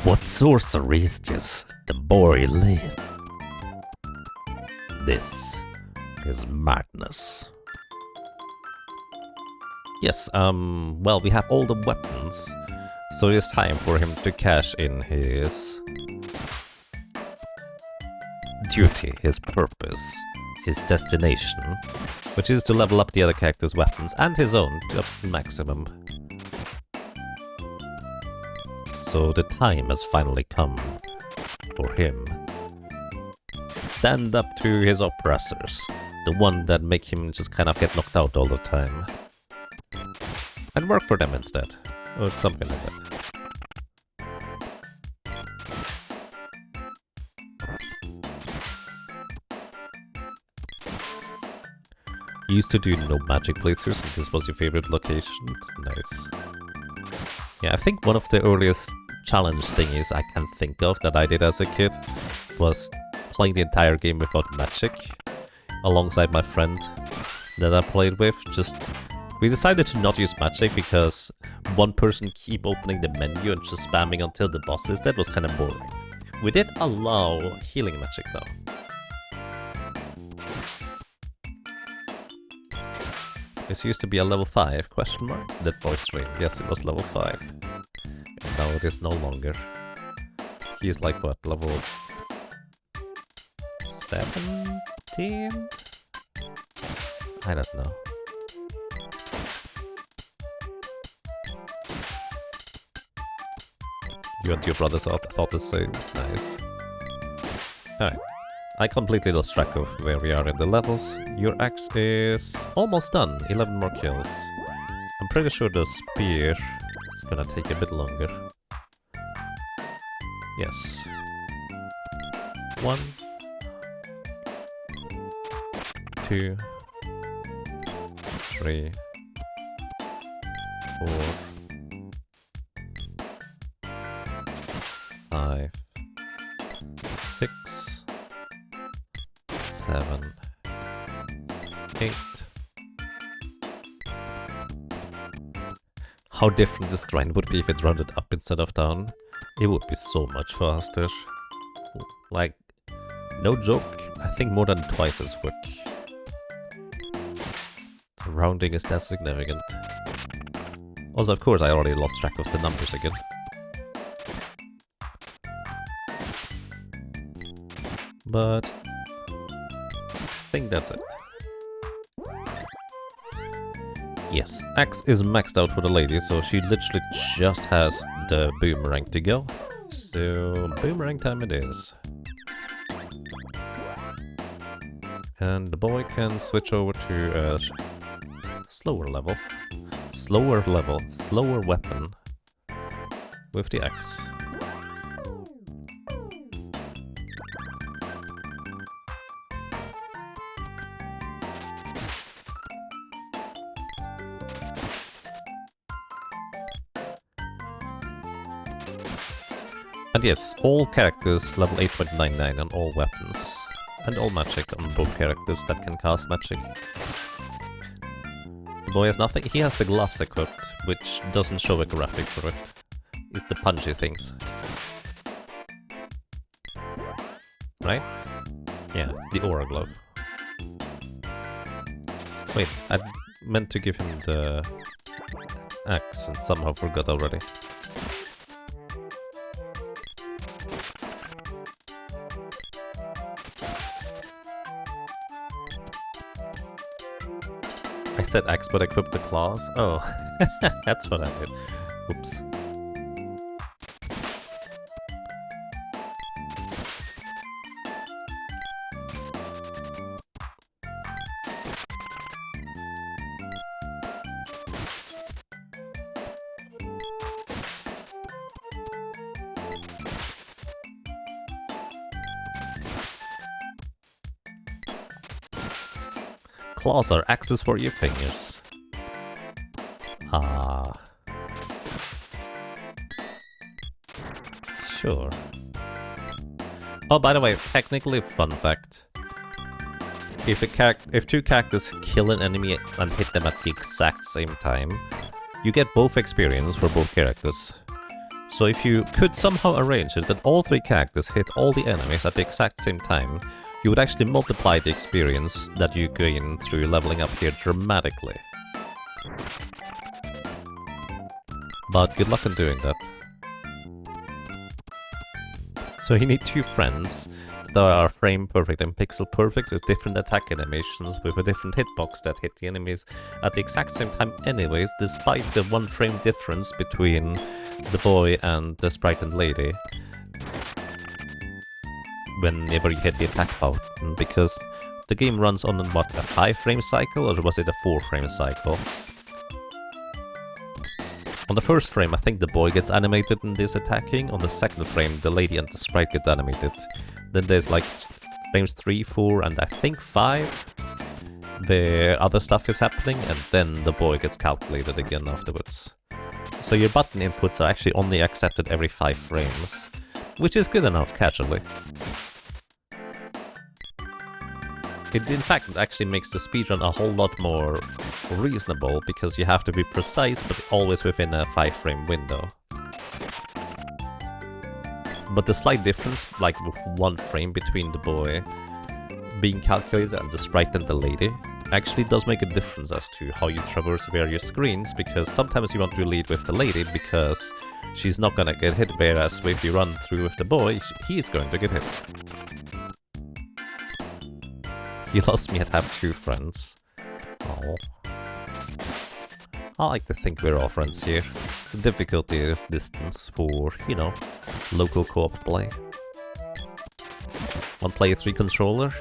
What sorcery is this? The boy live. This is madness. Yes, well, we have all the weapons, so it's time for him to cash in his duty, his purpose, his destination, which is to level up the other character's weapons and his own to up to maximum. So the time has finally come for him to stand up to his oppressors, the one that make him just kind of get knocked out all the time, and work for them instead, or something like that. You used to do no magic playthroughs, and this was your favorite location? Nice. Yeah, I think one of the earliest challenge thingies I can think of that I did as a kid was playing the entire game without magic, alongside my friend that I played with. We decided to not use magic because one person keep opening the menu and just spamming until the boss is dead was kind of boring. We did allow healing magic though. This used to be a level 5, question mark? That voice stream, yes it was level 5. And now it is no longer. He's like what, level 17? I don't know. You and your brothers thought the same. Nice. Alright. I completely lost track of where we are in the levels. Your axe is almost done. 11 more kills. I'm pretty sure the spear is gonna take a bit longer. Yes. 1, 2, 3, 4, 5, 6, 7, 8. How different this grind would be if it rounded up instead of down. It would be so much faster. Like, no joke, I think more than twice as quick. The rounding is that significant. Also, of course, I already lost track of the numbers again. But I think that's it. Yes, Axe is maxed out for the lady, so she literally just has the boomerang to go. So, boomerang time it is. And the boy can switch over to a slower weapon with the axe. And yes, all characters level 8.99 on all weapons. And all magic on both characters that can cast magic. The boy has nothing. He has the gloves equipped, which doesn't show a graphic for it. It's the punchy things. Right? Yeah, the aura glove. Wait, I meant to give him the axe and somehow forgot already. I said axe but equipped the claws? Oh, that's what I did. Oops. Claws are axes for your fingers. Ah. Sure. Oh, by the way, technically, fun fact. If two characters kill an enemy and hit them at the exact same time, you get both experience for both characters. So if you could somehow arrange it that all 3 characters hit all the enemies at the exact same time, you would actually multiply the experience that you gain through leveling up here dramatically. But good luck in doing that. So you need 2 friends that are frame perfect and pixel perfect with different attack animations with a different hitbox that hit the enemies at the exact same time anyways, despite the 1 frame difference between the boy and the sprite and lady. Whenever you hit the attack button, because the game runs on what, a 5 frame cycle, or was it a 4 frame cycle? On the first frame I think the boy gets animated in this attacking, on the second frame the lady and the sprite get animated. Then there's like frames 3, 4 and I think 5 where other stuff is happening, and then the boy gets calculated again afterwards. So your button inputs are actually only accepted every 5 frames, which is good enough casually. It in fact actually makes the speedrun a whole lot more reasonable, because you have to be precise but always within a 5 frame window. But the slight difference, like with 1 frame between the boy being calculated and the sprite and the lady, actually does make a difference as to how you traverse various screens, because sometimes you want to lead with the lady because she's not gonna get hit, whereas if you run through with the boy, he is going to get hit. He lost me at have 2 friends. Oh. I like to think we're all friends here. The difficulty is distance for, you know, local co-op play. 1 player 3 controller?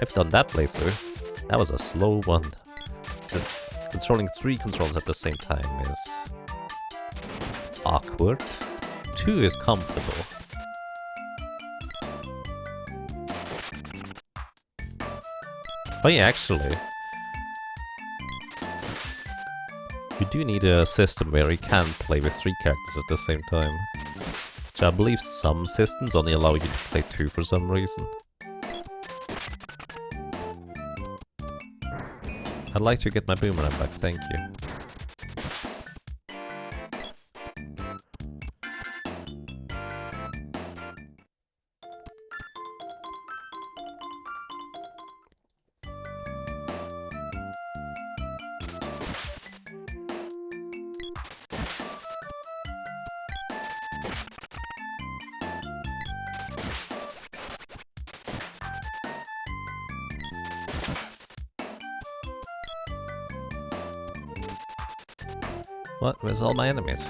I've done that playthrough. That was a slow one. Just controlling 3 controllers at the same time is awkward. 2 is comfortable. Oh yeah, actually, you do need a system where you can play with 3 characters at the same time. Which I believe some systems only allow you to play 2 for some reason. I'd like to get my boomerang back, thank you. What? Where's all my enemies?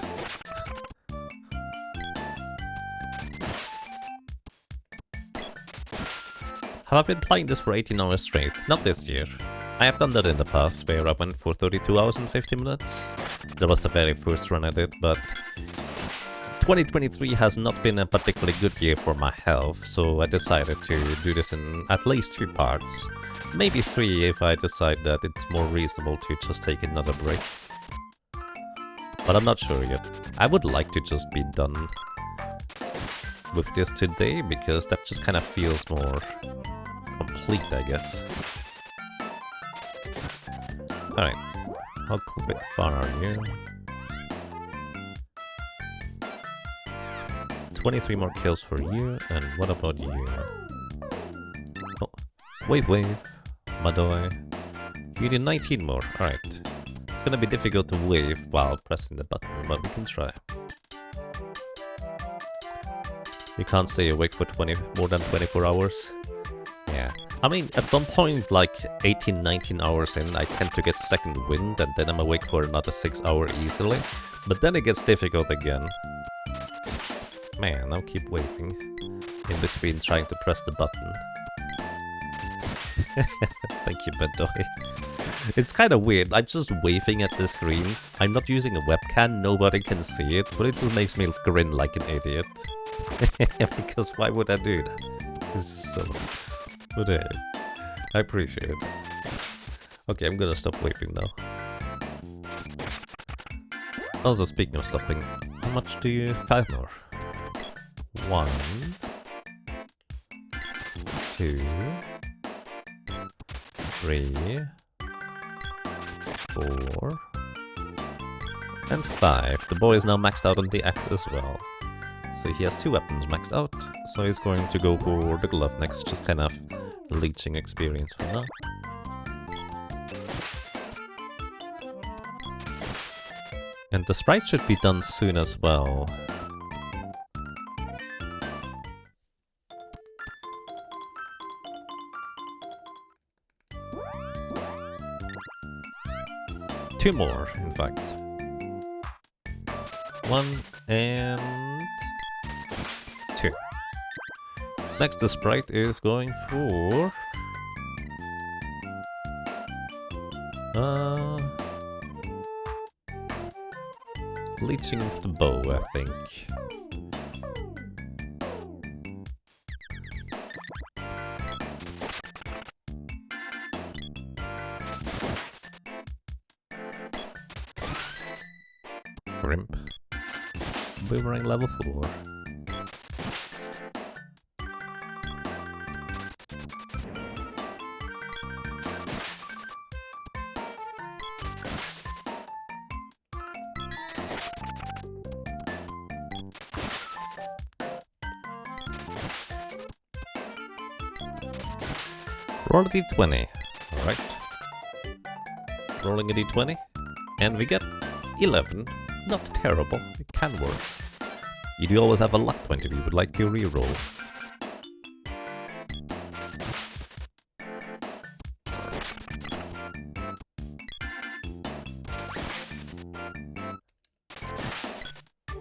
Have I been playing this for 18 hours straight? Not this year. I have done that in the past, where I went for 32 hours and 50 minutes. That was the very first run I did, but 2023 has not been a particularly good year for my health, so I decided to do this in at least 2 parts. Maybe 3 if I decide that it's more reasonable to just take another break. But I'm not sure yet. I would like to just be done with this today, because that just kind of feels more complete, I guess. Alright. How far are you? 23 more kills for you, and what about you? Oh, wave, Madoy. You did 19 more, alright. It's gonna be difficult to wave while pressing the button, but we can try. You can't stay awake for more than 24 hours. Yeah. I mean, at some point, like 18, 19 hours in, I tend to get second wind, and then I'm awake for another 6 hours easily. But then it gets difficult again. Man, I'll keep waiting in between trying to press the button. Thank you, Bedoy. It's kind of weird. I'm just waving at the screen. I'm not using a webcam, nobody can see it, but it just makes me grin like an idiot. Because why would I do that? It's just so... But hey, I appreciate it. Okay, I'm gonna stop waving now. Also, speaking of stopping, how much do you... 5 more. 1, 2, 3, 4, and 5. The boy is now maxed out on the axe as well. So he has 2 weapons maxed out, so he's going to go for the glove next, just kind of leeching experience for now. And the sprite should be done soon as well. Two more, in fact. 1 and 2. So next, the sprite is going for... leeching with the bow, I think. Grimp. Boomerang level 4. Roll a d20. Alright. Rolling a d20. And we get 11. Not terrible. It can work. You do always have a luck point if you would like to reroll.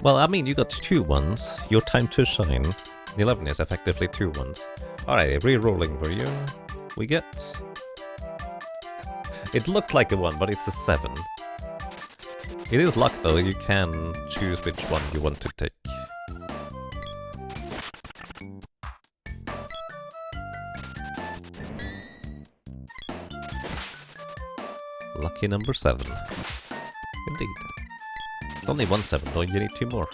Well, I mean, you got 2 ones. Your time to shine. The 11 is effectively 2 ones. Alright, re-rolling for you. We get... It looked like a 1, but it's a 7. It is luck though, you can choose which one you want to take. Lucky number 7. Indeed. Only 1 7 though, you need 2 more.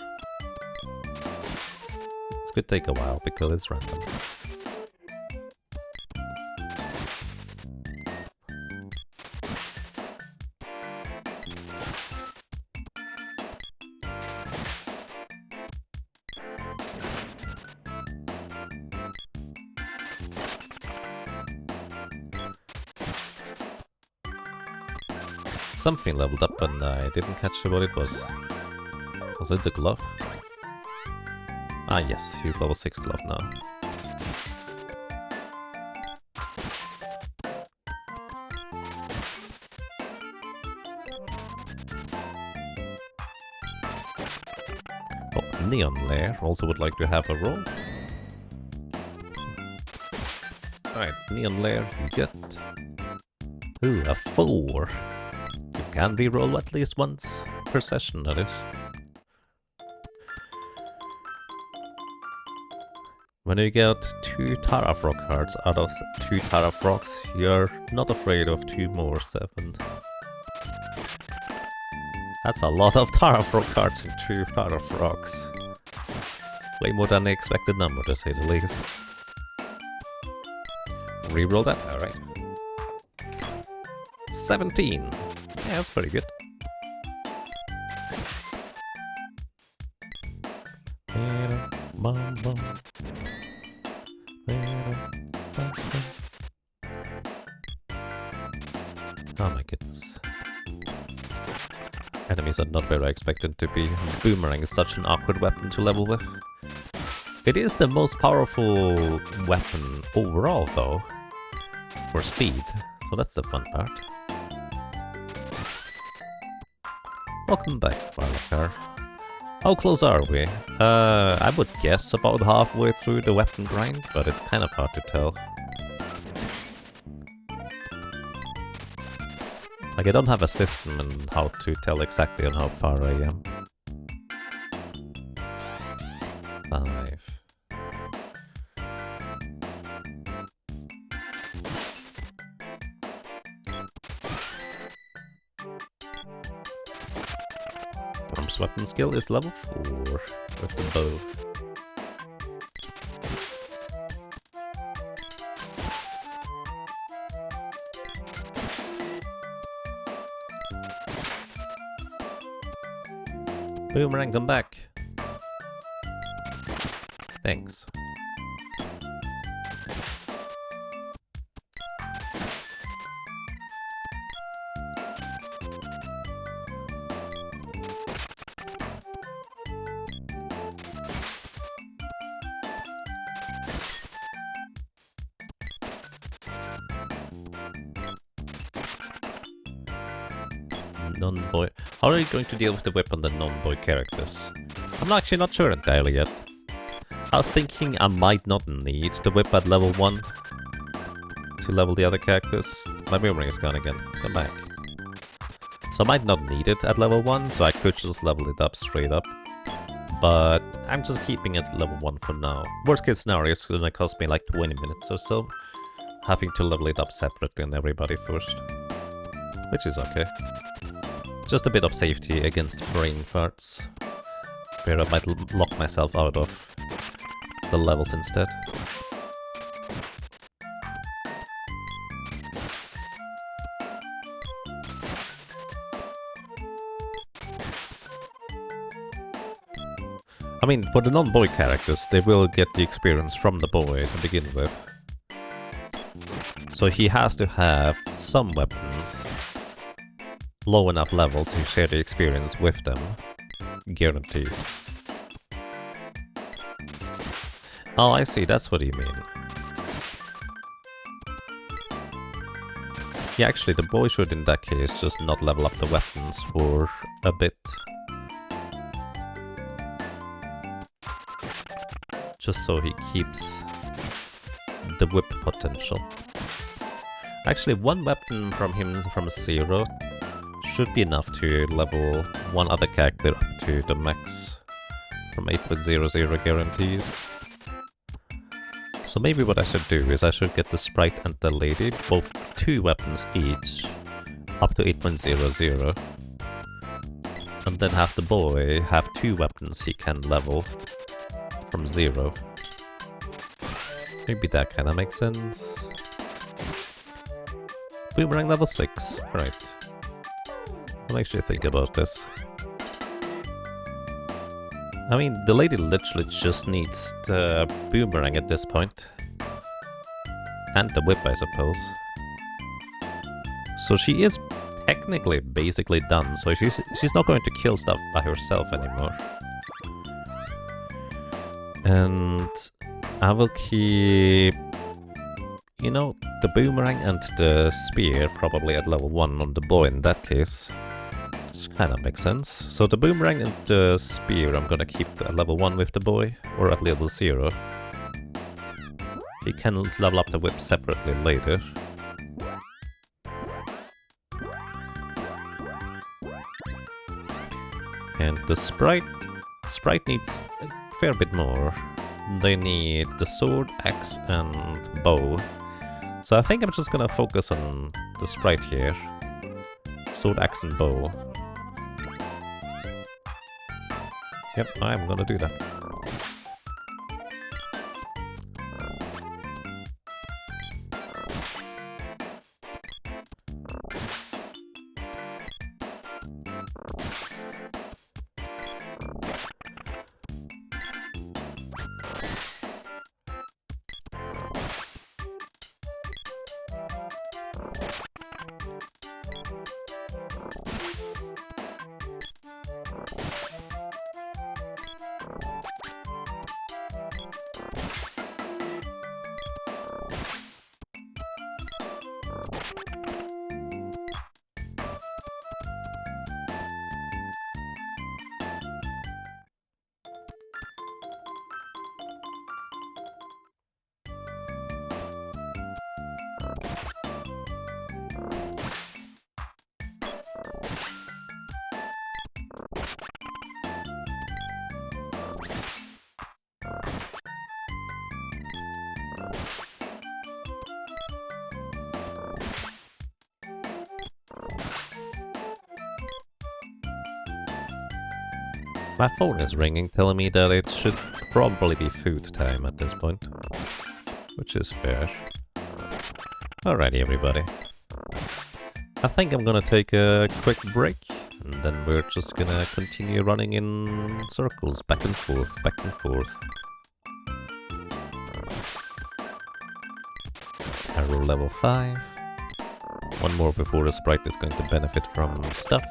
This could take a while because it's random. Something leveled up and I didn't catch what it was. Was it the glove? Ah yes, he's level 6 glove now. Oh, Neon Lair also would like to have a roll. Alright, Neon Lair, you get... Ooh, a 4. You can reroll at least once per session, that is. When you get 2 Tara Frog cards out of 2 Tara Frogs, you're not afraid of 2 more 7. That's a lot of Tara Frog cards and 2 Tara Frogs. Way more than the expected number, to say the least. Reroll that, alright. 17! Yeah, that's pretty good. Oh my goodness. Enemies are not where I expected to be. Boomerang is such an awkward weapon to level with. It is the most powerful weapon overall though, for speed, so that's the fun part. Welcome back, Barlacar. How close are we? I would guess about halfway through the weapon grind, but it's kind of hard to tell. Like, I don't have a system in how to tell exactly on how far I am. 5. Arms weapon skill is level 4 with the bow. Boomerang, come back. Thanks. Non-boy. How are you going to deal with the whip on the non-boy characters? I'm actually not sure entirely yet. I was thinking I might not need the whip at level 1 to level the other characters. My boomerang is gone again. Come back. So I might not need it at level 1, so I could just level it up straight up. But I'm just keeping it at level 1 for now. Worst case scenario is gonna cost me like 20 minutes or so, having to level it up separately on everybody first. Which is okay. Just a bit of safety against brain farts, where I might lock myself out of the levels instead. I mean, for the non-boy characters, they will get the experience from the boy to begin with. So he has to have some weapons low enough level to share the experience with them. Guaranteed. Oh, I see, that's what you mean. Yeah, actually, the boy should in that case just not level up the weapons for a bit. Just so he keeps the whip potential. Actually, one weapon from him from 0 should be enough to level one other character up to the max from 8.00 guaranteed. So maybe what I should do is I should get the sprite and the lady, both 2 weapons each, up to 8.00. And then have the boy have 2 weapons he can level from 0. Maybe that kinda makes sense. Boomerang level 6, right. I'll actually think about this. I mean, the lady literally just needs the boomerang at this point. And the whip, I suppose. So she is technically basically done, so she's not going to kill stuff by herself anymore. And I will keep, you know, the boomerang and the spear probably at level 1 on the boy in that case. Which kind of makes sense. So the boomerang and the spear I'm gonna keep at level 1 with the boy, or at level 0. He can level up the whip separately later. And the sprite needs a fair bit more. They need the sword, axe, and bow. So I think I'm just gonna focus on the sprite here. Sword, axe, and bow. Yep, I'm gonna do that. My phone is ringing, telling me that it should probably be food time at this point. Which is fair. Alrighty, everybody. I think I'm gonna take a quick break, and then we're just gonna continue running in circles, back and forth, back and forth. Arrow level 5. One more before the sprite is going to benefit from stuff.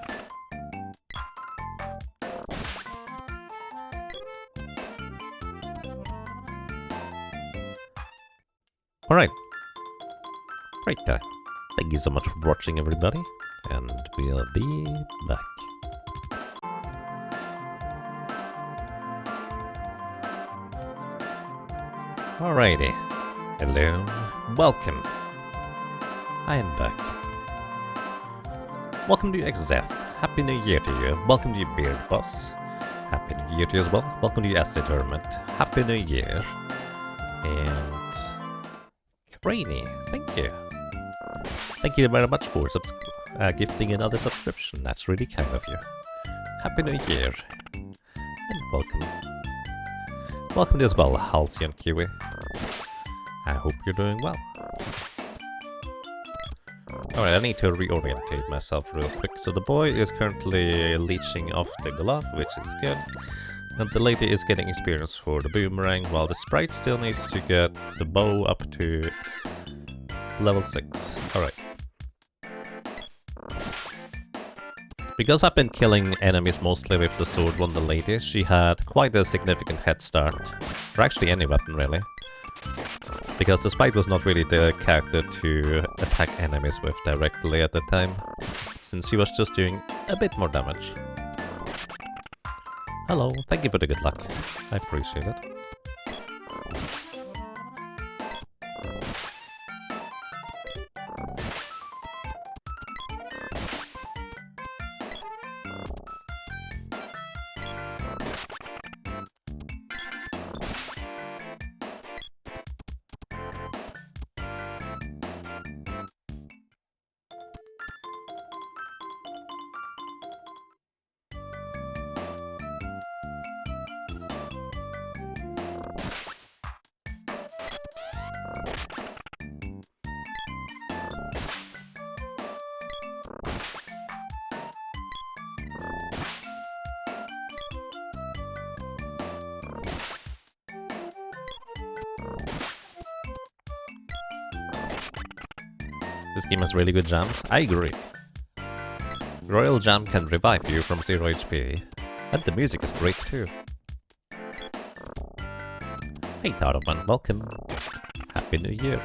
Alright. Great time. Thank you so much for watching, everybody, and we'll be back. Alrighty. Hello. Welcome. I am back. Welcome to XZ. Happy New Year to you. Welcome to you, Beard Boss. Happy New Year to you as well. Welcome to you, Acid Hermit. Happy New Year. And Brainy, thank you. Thank you very much for gifting another subscription. That's really kind of you. Happy New Year. And welcome. Welcome to you as well, Halcyon Kiwi. I hope you're doing well. Alright, I need to reorientate myself real quick. So the boy is currently leeching off the glove, which is good. And the lady is getting experience for the boomerang, while the sprite still needs to get the bow up to level 6. Alright. Because I've been killing enemies mostly with the sword on the lady, she had quite a significant head start. Or actually any weapon, really. Because the sprite was not really the character to attack enemies with directly at the time, since she was just doing a bit more damage. Hello, thank you for the good luck. I appreciate it. This game has really good jams. I agree. Royal Jam can revive you from 0 HP. And the music is great too. Hey Taroman, welcome. Happy New Year.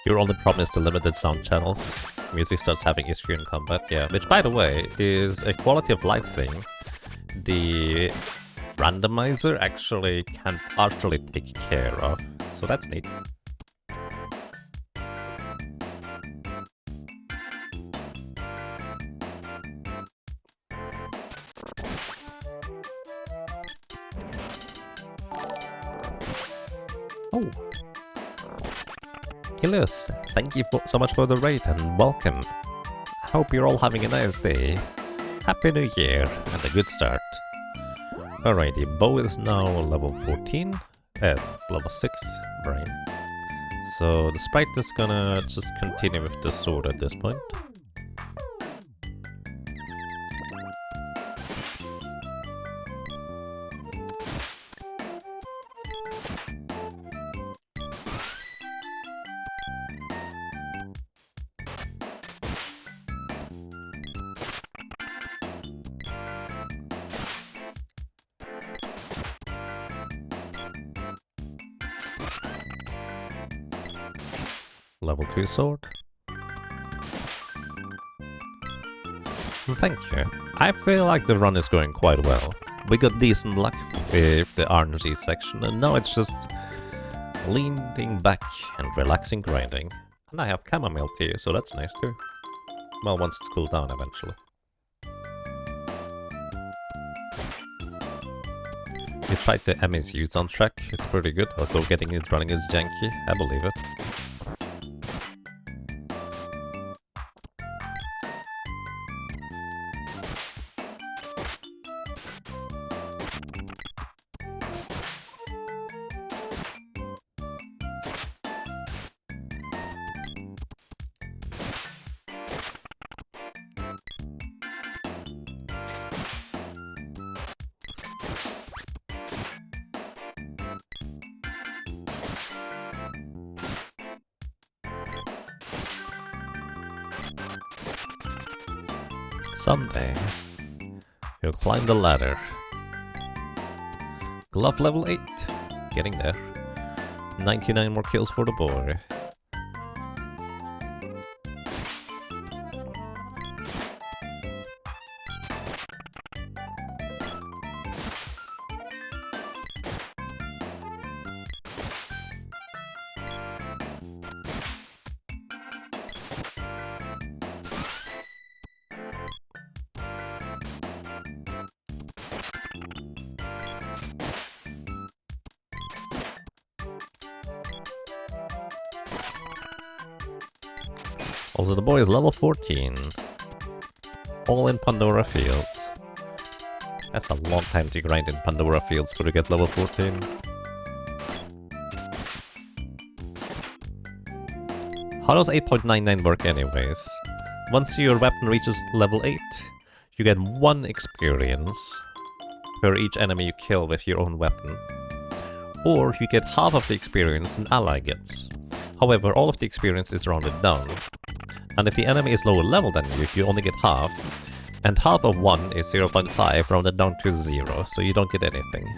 Your only problem is the limited sound channels. Music starts having issue in combat, yeah. Which, by the way, is a quality of life thing. The randomizer actually can partially take care of, so that's neat. Oh! Ilius, thank you so much for the raid and welcome. Hope you're all having a nice day. Happy New Year and a good start. Alrighty, Bow is now level 14 at level 6 brain. So the sprite is gonna just continue with the sword at this point. Level 2 sword. Thank you. I feel like the run is going quite well. We got decent luck with the RNG section, and now it's just leaning back and relaxing grinding. And I have chamomile tea, so that's nice too. Well, once it's cooled down eventually. We tried the MSU soundtrack, it's pretty good, although getting it running is janky, I believe it. Someday, you'll climb the ladder. Glove level 8. Getting there. 99 more kills for the boy. Also, the boy is level 14. All in Pandora Fields. That's a long time to grind in Pandora Fields for to get level 14. how does 8.99 work anyways? Once your weapon reaches level 8, you get 1 experience per each enemy you kill with your own weapon. Or you get half of the experience an ally gets. However, all of the experience is rounded down. And if the enemy is lower level than you, you only get half. And half of 1 is 0.5 rounded down to 0, so you don't get anything.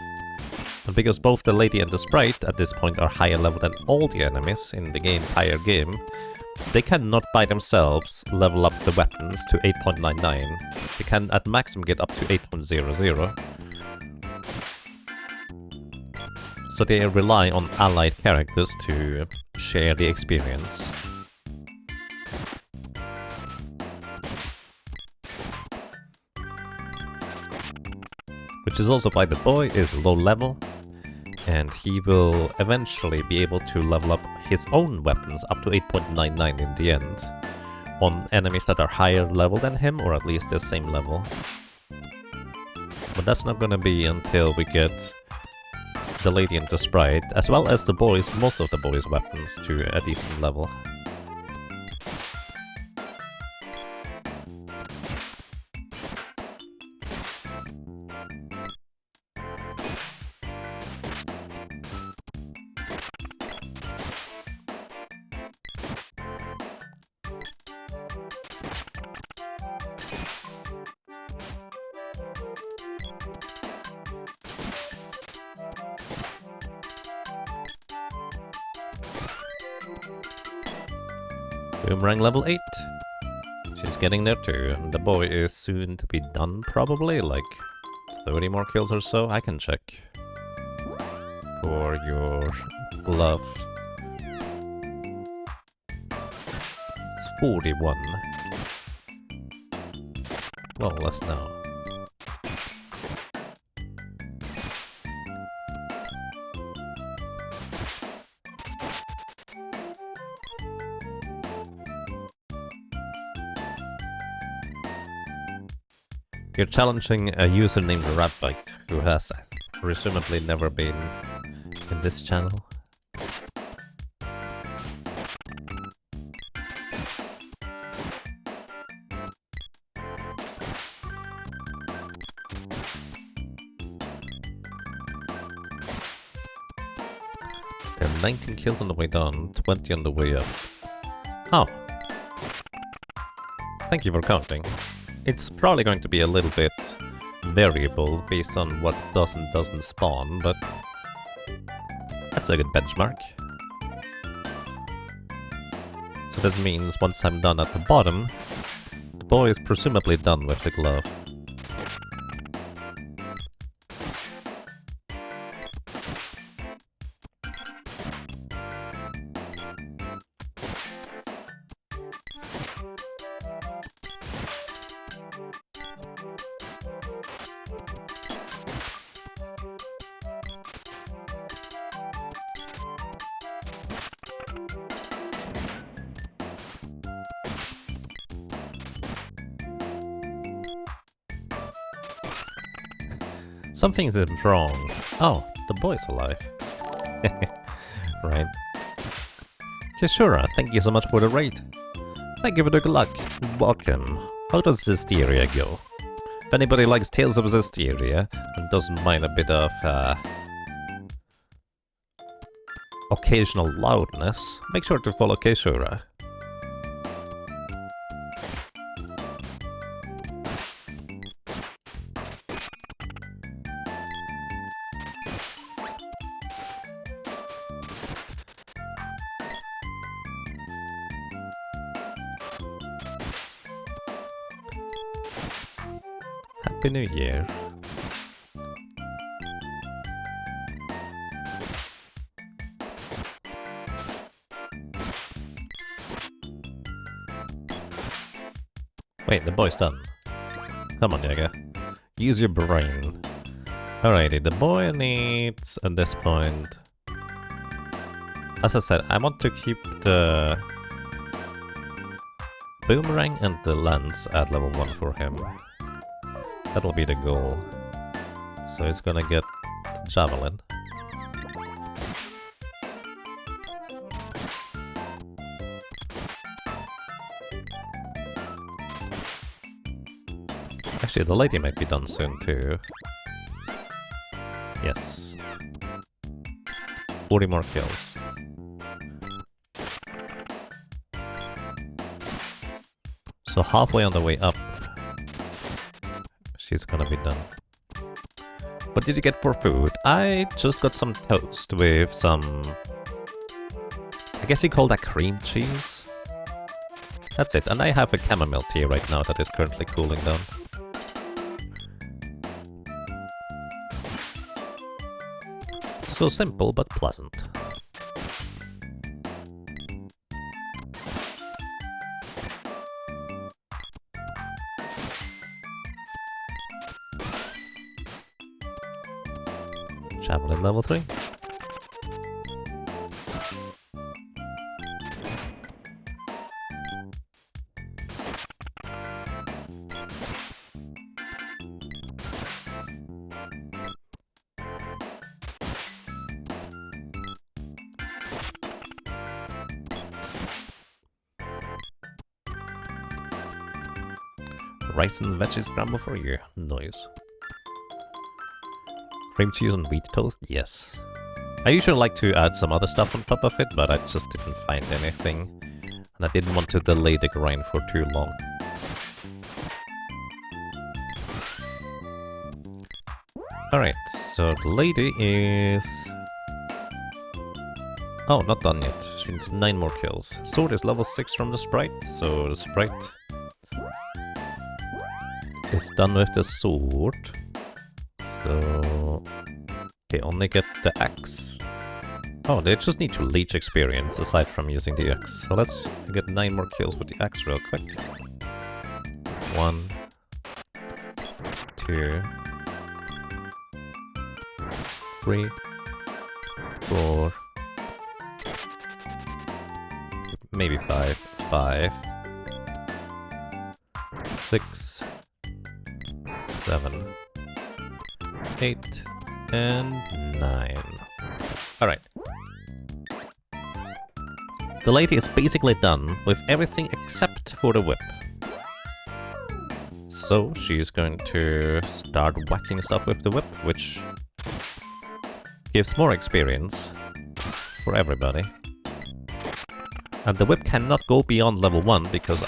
And because both the lady and the sprite at this point are higher level than all the enemies in the entire game, they cannot by themselves level up the weapons to 8.99. They can at maximum get up to 8.00. So they rely on allied characters to share the experience. Which is also why the boy is low level, and he will eventually be able to level up his own weapons up to 8.99 in the end, on enemies that are higher level than him, or at least the same level. But that's not gonna be until we get the lady and the sprite, as well as the boys, most of the boys' weapons, to a decent level. Boomerang level 8. She's getting there too. The boy is soon to be done, probably, like 30 more kills or so. I can check. For your glove. It's 41. Well, less now. You're challenging a user named Ratbite, who has presumably never been in this channel. There are 19 kills on the way down, 20 on the way up. Oh. Thank you for counting. It's probably going to be a little bit variable based on what does and doesn't spawn, but that's a good benchmark. So that means once I'm done at the bottom, the boy is presumably done with the glove. Something is wrong. Oh, the boy's alive. Right. Kishura, thank you so much for the raid. Thank you for the good luck. Welcome. How does Hysteria go? If anybody likes Tales of Hysteria and doesn't mind a bit of occasional loudness, make sure to follow Kishura. Happy New Year. Wait, the boy's done. Come on, Yaga. Use your brain. Alrighty, the boy needs, at this point... As I said, I want to keep the boomerang and the lance at level 1 for him. That'll be the goal. So he's gonna get the javelin. Actually, the lady might be done soon too. Yes. 40 more kills. So halfway on the way up, she's gonna be done. What did you get for food? I just got some toast with some... I guess you call that cream cheese? That's it, and I have a chamomile tea right now that is currently cooling down. So simple, but pleasant. Javelin level 3. Rice and veggie scramble for you. Nice. Cream cheese and wheat toast? Yes. I usually like to add some other stuff on top of it, but I just didn't find anything. And I didn't want to delay the grind for too long. Alright, so the lady is... Oh, not done yet. She needs 9 more kills. Sword is level 6 from the sprite, so the sprite is done with the sword. So they only get the axe. Oh, they just need to leech experience aside from using the axe. So let's get 9 more kills with the axe real quick. 1, 2, 3, 4, maybe 5, 5, 6, 7, 8, and 9. Alright. The lady is basically done with everything except for the whip. So she's going to start whacking stuff with the whip, which gives more experience for everybody. And the whip cannot go beyond level 1 because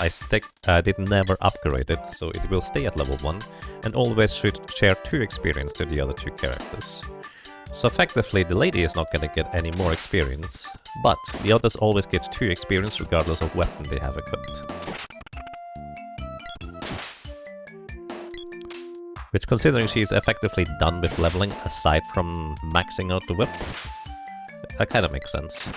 I did never upgrade it, so it will stay at level 1 and always should share 2 experience to the other 2 characters. So effectively the lady is not gonna get any more experience, but the others always get 2 experience regardless of weapon they have equipped. Which, considering she is effectively done with leveling aside from maxing out the whip, that kinda makes sense.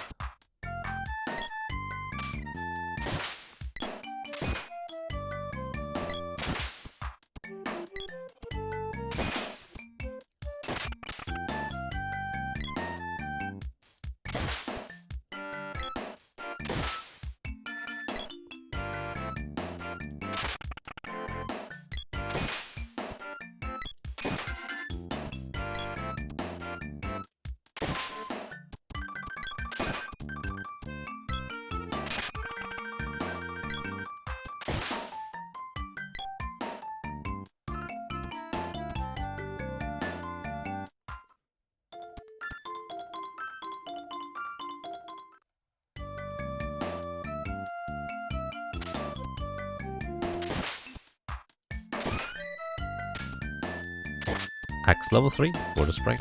Axe level 3 for the sprite.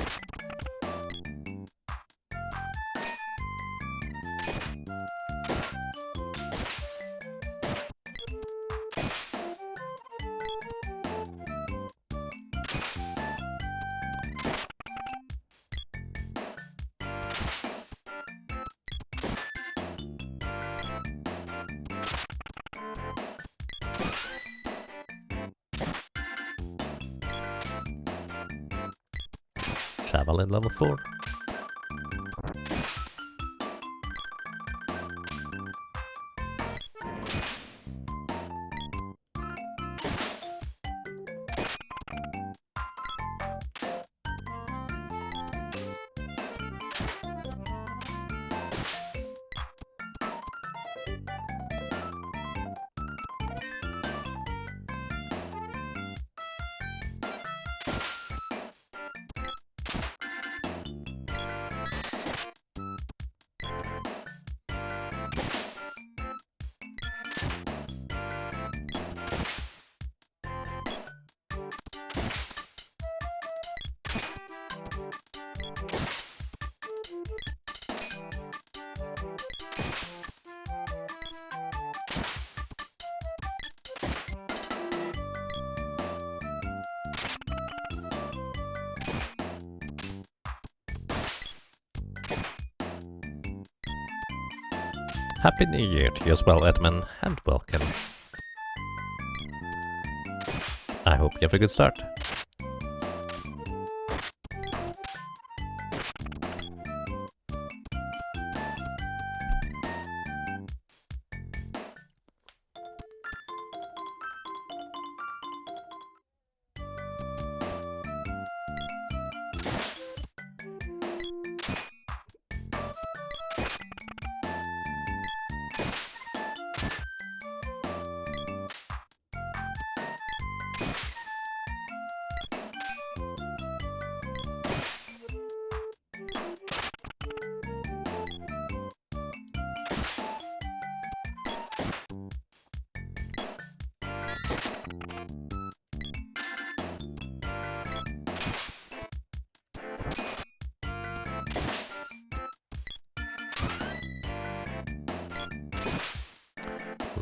Javelin level 4. Happy New Year to you as well, Edmund, and welcome. I hope you have a good start.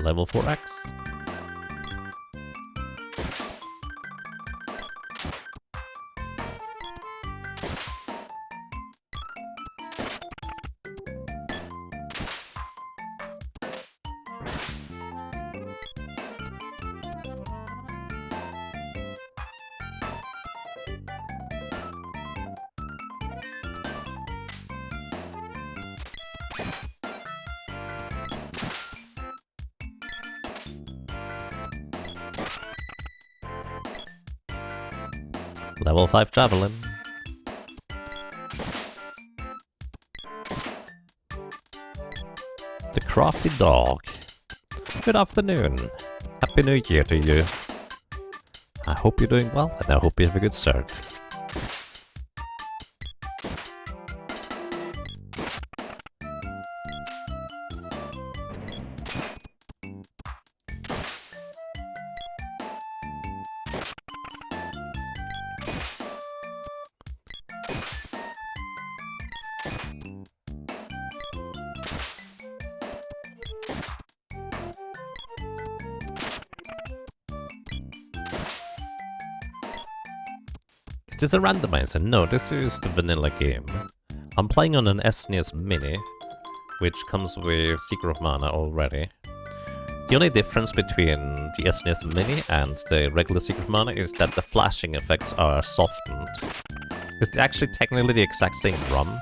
Level 4X. Level 5 Javelin. The Crafty Dog. Good afternoon. Happy New Year to you. I hope you're doing well, and I hope you have a good start. Is this a randomizer? No, this is the vanilla game. I'm playing on an SNES Mini, which comes with Secret of Mana already. The only difference between the SNES Mini and the regular Secret of Mana is that the flashing effects are softened. It's actually technically the exact same ROM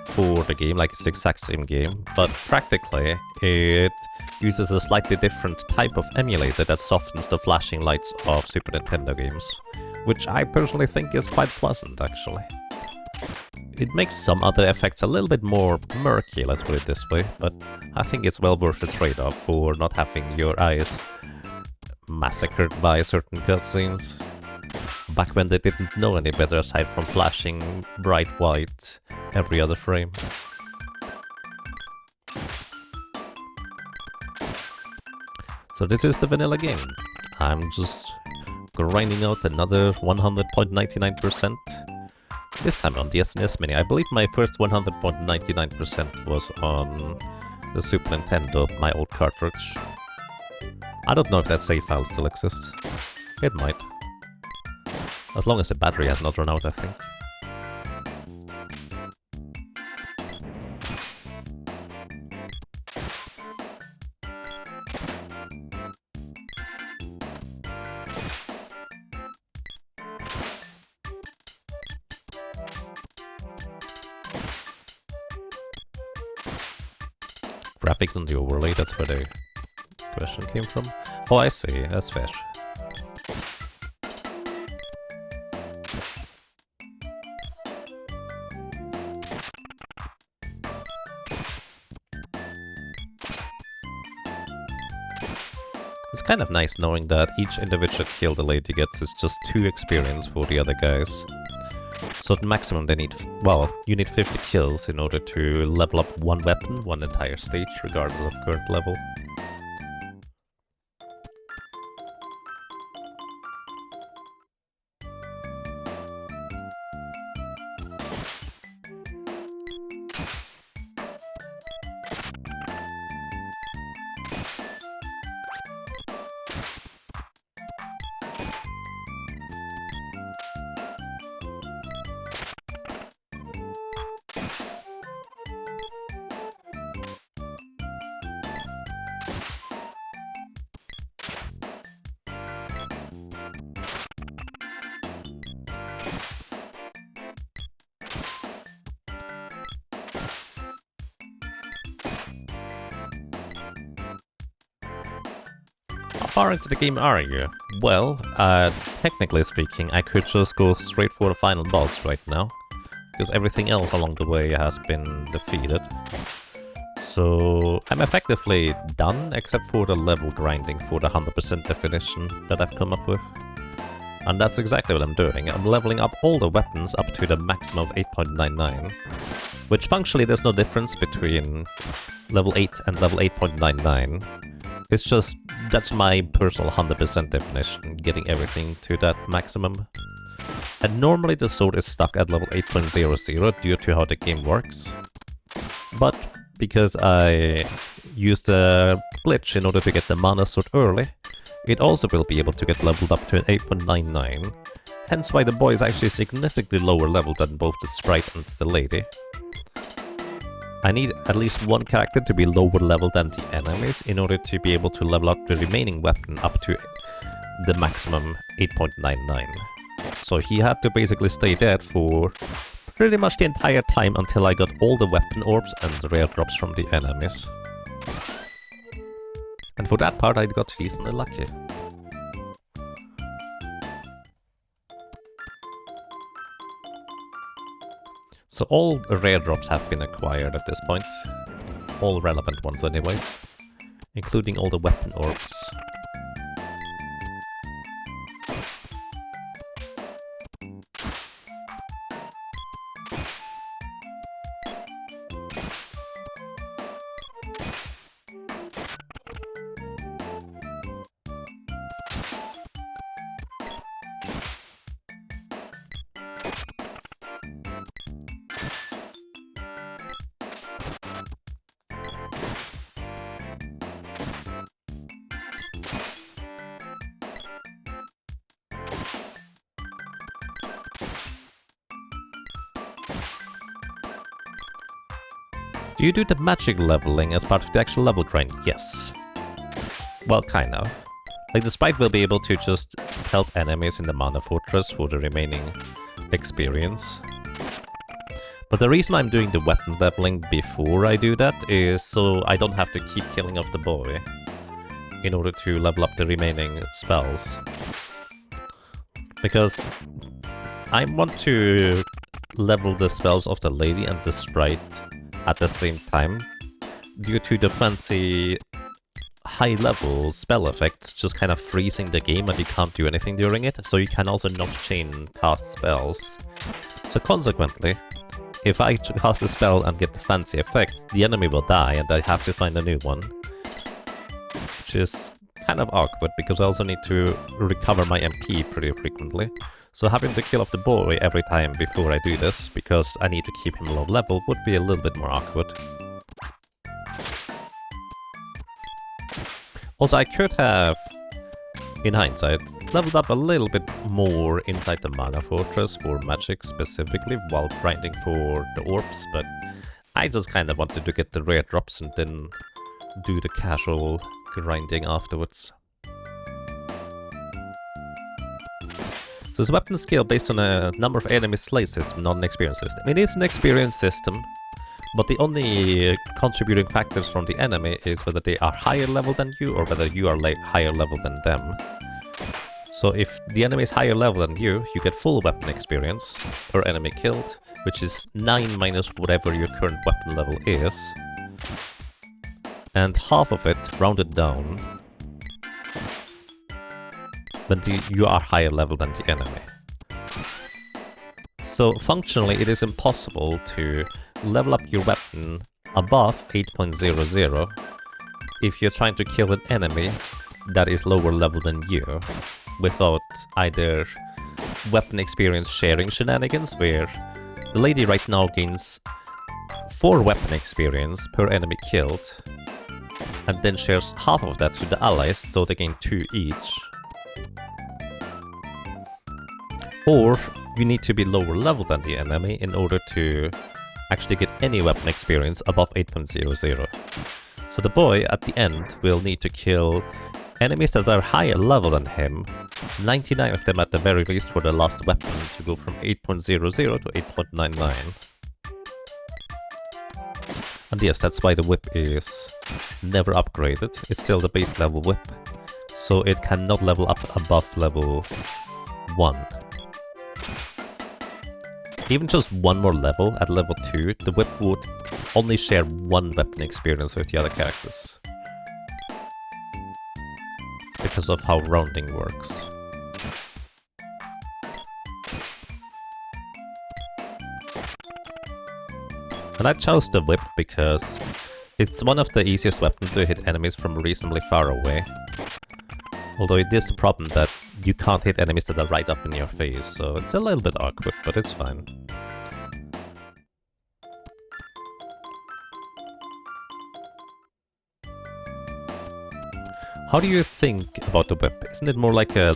for the game, like it's the exact same game, but practically it uses a slightly different type of emulator that softens the flashing lights of Super Nintendo games, which I personally think is quite pleasant, actually. It makes some other effects a little bit more murky, let's put it this way, but I think it's well worth the trade-off for not having your eyes massacred by certain cutscenes. Back when they didn't know any better aside from flashing bright white every other frame. So this is the vanilla game. I'm just grinding out another 100.99%. This time on the SNES Mini. I believe my first 100.99% was on the Super Nintendo, my old cartridge. I don't know if that save file still exists. It might. As long as the battery has not run out, I think. Graphics on the overlay, that's where the question came from. Oh, I see, that's fair. It's kind of nice knowing that each individual kill the lady gets is just 2 experience for the other guys. So at maximum they need, well, you need 50 kills in order to level up one weapon, one entire stage, regardless of current level. far into the game are you? Well, technically speaking, I could just go straight for the final boss right now, because everything else along the way has been defeated. So I'm effectively done, except for the level grinding for the 100% definition that I've come up with. And that's exactly what I'm doing. I'm leveling up all the weapons up to the maximum of 8.99, which functionally there's no difference between level 8 and level 8.99. It's just, that's my personal 100% definition, getting everything to that maximum. And normally the sword is stuck at level 8.00 due to how the game works. But because I used a glitch in order to get the mana sword early, it also will be able to get leveled up to an 8.99, hence why the boy is actually significantly lower level than both the sprite and the lady. I need at least one character to be lower level than the enemies in order to be able to level up the remaining weapon up to the maximum 8.99. So he had to basically stay dead for pretty much the entire time until I got all the weapon orbs and the rare drops from the enemies. And for that part I got decently lucky. So all rare drops have been acquired at this point. All relevant ones anyways. Including all the weapon orbs. Do you do the magic leveling as part of the actual level grind? Yes. Well, kind of. Like, the sprite will be able to just help enemies in the mana fortress for the remaining experience. But the reason I'm doing the weapon leveling before I do that is so I don't have to keep killing off the boy in order to level up the remaining spells. Because I want to level the spells of the lady and the sprite at the same time, due to the fancy high-level spell effects just kind of freezing the game and you can't do anything during it, so you can also not chain cast spells. So consequently, if I cast a spell and get the fancy effect, the enemy will die and I have to find a new one. Which is kind of awkward, because I also need to recover my MP pretty frequently. So having to kill off the boy every time before I do this, because I need to keep him low level, would be a little bit more awkward. Also, I could have, in hindsight, leveled up a little bit more inside the mana fortress for magic specifically, while grinding for the orbs, but I just kind of wanted to get the rare drops and then do the casual grinding afterwards. So it's a weapon skill based on a number of enemy slate system, not an experience system. It is an experience system, but the only contributing factors from the enemy is whether they are higher level than you or whether you are higher level than them. So if the enemy is higher level than you get full weapon experience per enemy killed, which is 9 minus whatever your current weapon level is, and half of it rounded down when you are higher level than the enemy. So functionally it is impossible to level up your weapon above 8.00 if you're trying to kill an enemy that is lower level than you, without either weapon experience sharing shenanigans, where the lady right now gains 4 weapon experience per enemy killed, and then shares half of that to the allies, so they gain 2 each. Or you need to be lower level than the enemy in order to actually get any weapon experience above 8.00. So the boy at the end will need to kill enemies that are higher level than him, 99 of them at the very least for the last weapon to go from 8.00 to 8.99. And yes, that's why the whip is never upgraded. It's still the base level whip. so it cannot level up above level 1. Even just one more level, at level 2, the whip would only share one weapon experience with the other characters. Because of how rounding works. And I chose the whip because it's one of the easiest weapons to hit enemies from reasonably far away. Although it is the problem that you can't hit enemies that are right up in your face, so it's a little bit awkward, but it's fine. How do you think about the whip? Isn't it more like a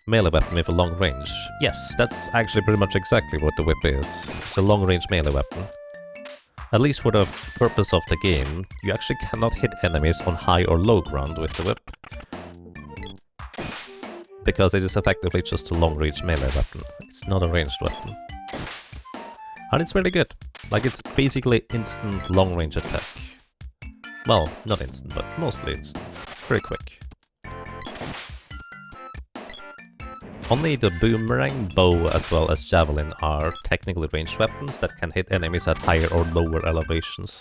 melee weapon with a long range? Yes, that's actually pretty much exactly what the whip is. It's a long-range melee weapon. At least for the purpose of the game, you actually cannot hit enemies on high or low ground with the whip. Because it is effectively just a long-range melee weapon. It's not a ranged weapon. And it's really good. Like, it's basically instant long-range attack. Well, not instant, but mostly instant. Very quick. Only the boomerang, bow, as well as javelin are technically ranged weapons that can hit enemies at higher or lower elevations.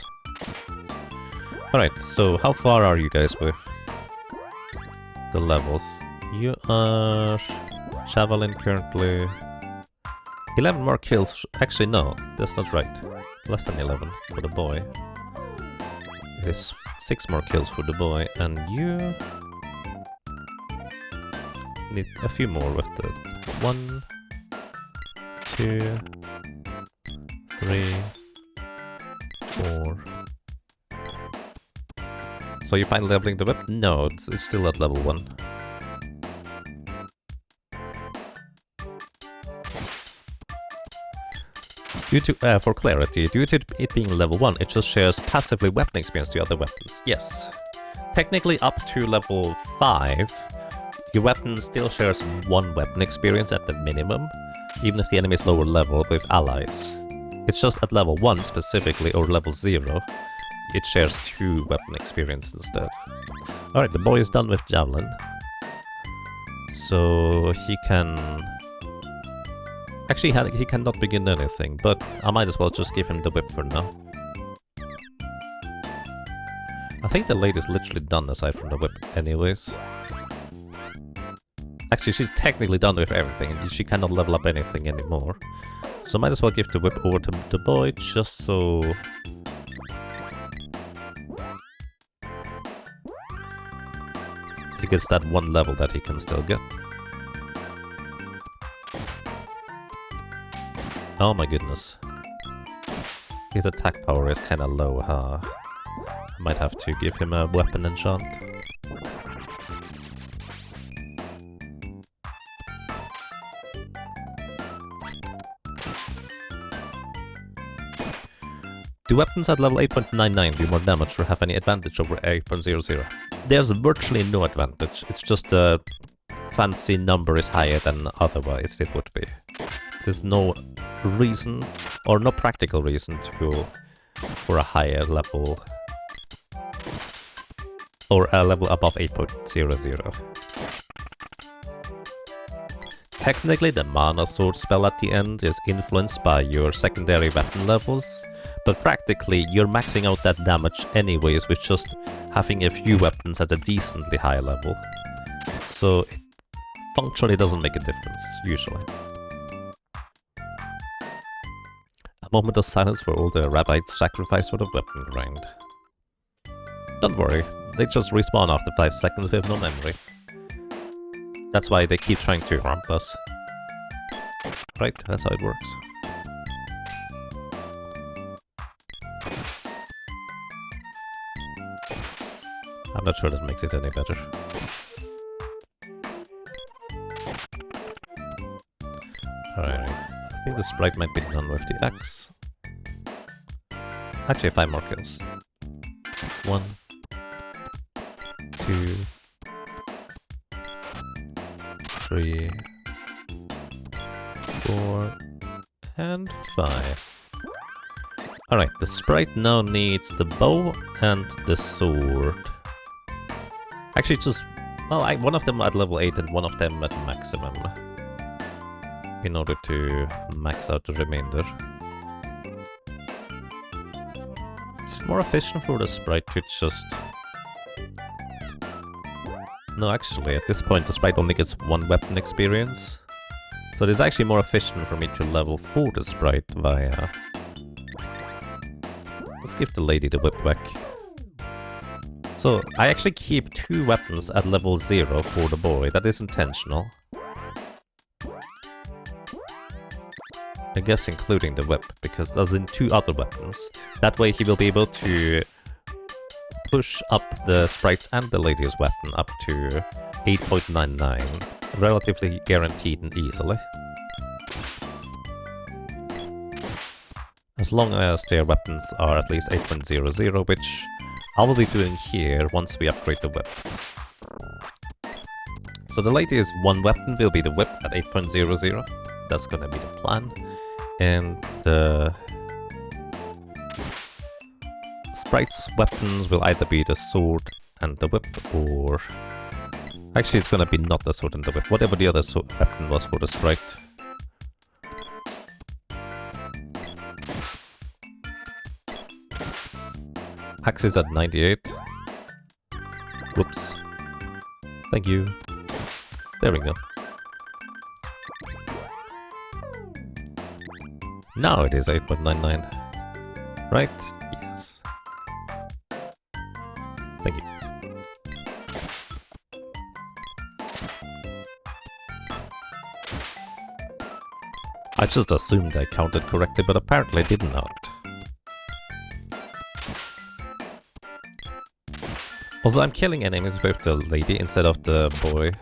Alright, so how far are you guys with the levels? You are javelin currently 11 more kills. Actually, no, that's not right. Less than 11 for the boy. It is 6 more kills for the boy, and you need a few more with the 1, 2, 3, 4. So you finally leveling the whip? No, it's still at level 1. Due to, for clarity, due to it being level 1, it just shares passively weapon experience to other weapons. Yes. Technically up to level 5, your weapon still shares 1 weapon experience at the minimum, even if the enemy is lower level with allies. It's just at level 1 specifically, or level 0, it shares 2 weapon experience instead. Alright, the boy is done with javelin. So he can... Actually, he cannot begin anything, but I might as well just give him the whip for now. I think the lady's literally done aside from the whip anyways. Actually, she's technically done with everything, and she cannot level up anything anymore. So might as well give the whip over to the boy, just so... he gets that 1 level that he can still get. Oh my goodness. His attack power is kinda low, huh? I might have to give him a weapon enchant. Do weapons at level 8.99 do more damage or have any advantage over 8.00? There's virtually no advantage, it's just the fancy number is higher than otherwise it would be. There's no reason, or no practical reason to go for a higher level, or a level above 8.00. Technically, the mana sword spell at the end is influenced by your secondary weapon levels, but practically you're maxing out that damage anyways with just having a few weapons at a decently high level. So it functionally doesn't make a difference, usually. A moment of silence for all the rabbits sacrificed for the weapon grind. Don't worry, they just respawn after 5 seconds with no memory. That's why they keep trying to ramp us. Right, that's how it works. I'm not sure that makes it any better. Alright, I think the sprite might be done with the axe. Actually, 5 more kills. 1, 2, 3, 4, and 5. Alright, the sprite now needs the bow and the sword. Actually, just Well, one of them at level 8 and one of them at maximum. In order to max out the remainder. It's more efficient for the sprite to just... No, actually, at this point the sprite only gets one weapon experience. So it's actually more efficient for me to level 4 the sprite via... Let's give the lady the whip back. So, I actually keep 2 weapons at level 0 for the boy. That is intentional. I guess including the whip, because there's in 2 other weapons. That way he will be able to push up the sprites and the lady's weapon up to 8.99. Relatively guaranteed and easily. As long as their weapons are at least 8.00, which I will be doing here once we upgrade the whip. So the lady's one weapon will be the whip at 8.00. That's gonna be the plan. And the sprite's weapons will either be the sword and the whip, or... Actually, it's gonna be not the sword and the whip, whatever the other weapon was for the sprite. Axe is at 98. Whoops. Thank you. There we go. Now it is 8.99. Right? Yes. Thank you. I just assumed I counted correctly, but apparently I did not. Also, I'm killing enemies with the lady instead of the boy.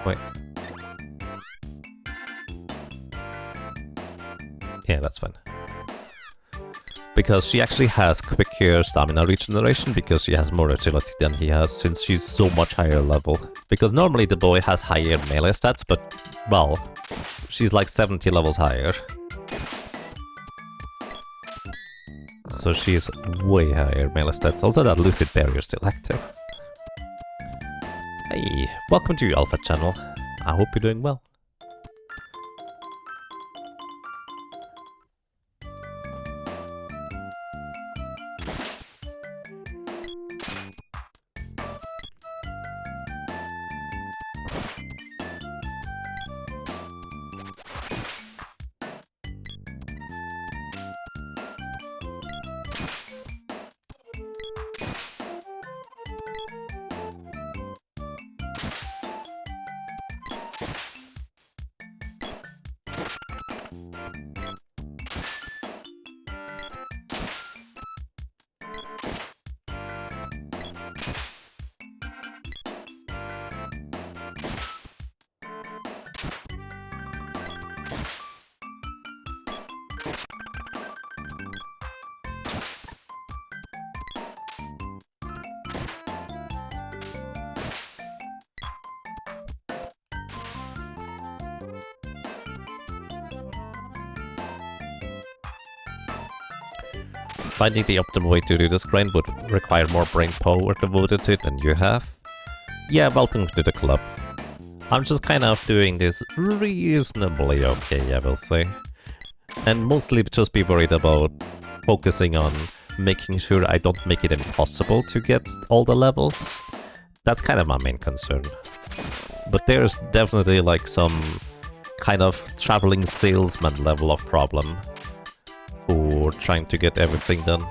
Wait. Yeah, that's fine. Because she actually has quicker stamina regeneration because she has more agility than he has since she's so much higher level. Because normally the boy has higher melee stats, but, well, she's like 70 levels higher. So she's way higher melee stats. Also that Lucid Barrier is still active. Hey, welcome to your Alpha channel. I hope you're doing well. Finding the optimal way to do this grind would require more brain power devoted to it than you have. Yeah, welcome to the club. I'm just kind of doing this reasonably okay, I will say. And mostly just be worried about focusing on making sure I don't make it impossible to get all the levels. That's kind of my main concern. But there's definitely like some kind of traveling salesman level of problem for trying to get everything done.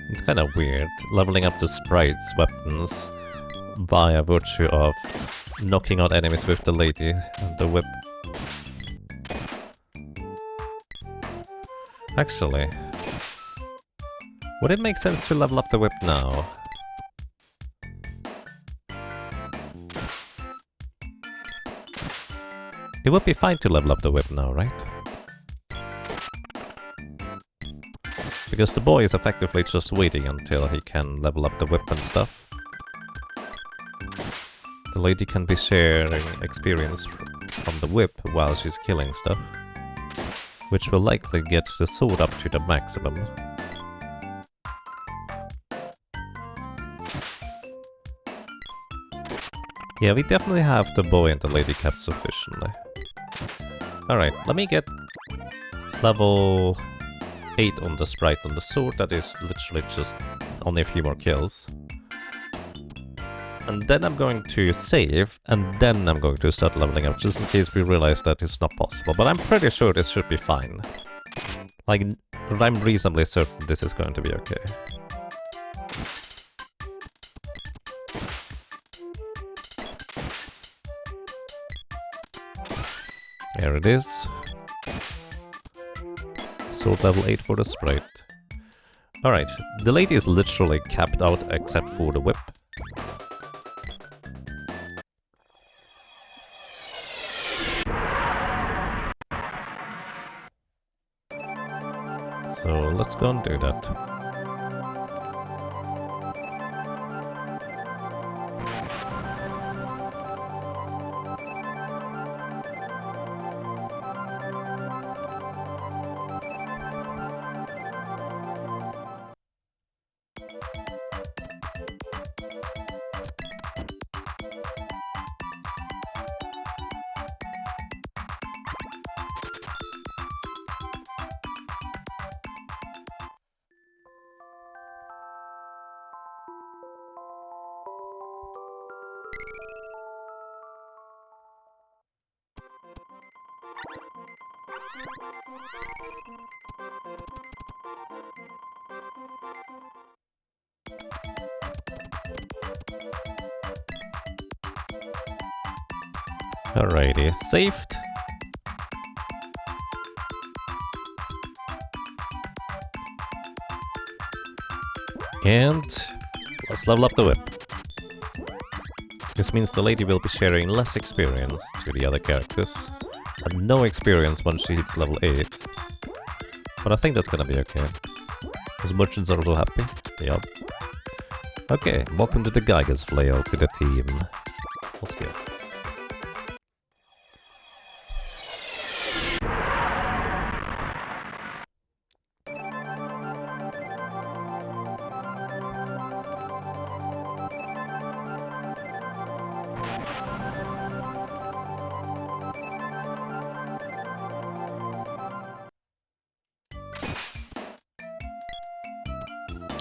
It's kind of weird, leveling up the sprites' weapons via virtue of knocking out enemies with the lady and the whip. Actually, would it make sense to level up the whip now? It would be fine to level up the whip now, right? Because the boy is effectively just waiting until he can level up the whip and stuff. The lady can be sharing experience from the whip while she's killing stuff, which will likely get the sword up to the maximum. Yeah, we definitely have the boy and the lady kept sufficiently. Alright, let me get level 8 on the sprite on the sword. That is literally just only a few more kills. And then I'm going to save, and then I'm going to start leveling up, just in case we realize that it's not possible. But I'm pretty sure this should be fine. Like, I'm reasonably certain this is going to be okay. Here it is. Sword level 8 for the sprite. Alright, the lady is literally capped out except for the whip. So let's go and do that. Alrighty, saved. And let's level up the whip. This means the lady will be sharing less experience to the other characters, and no experience once she hits level 8. But I think that's gonna be okay. Because merchants are all happy. Yup. Okay, welcome to the Geiger's Flail to the team. Let's go.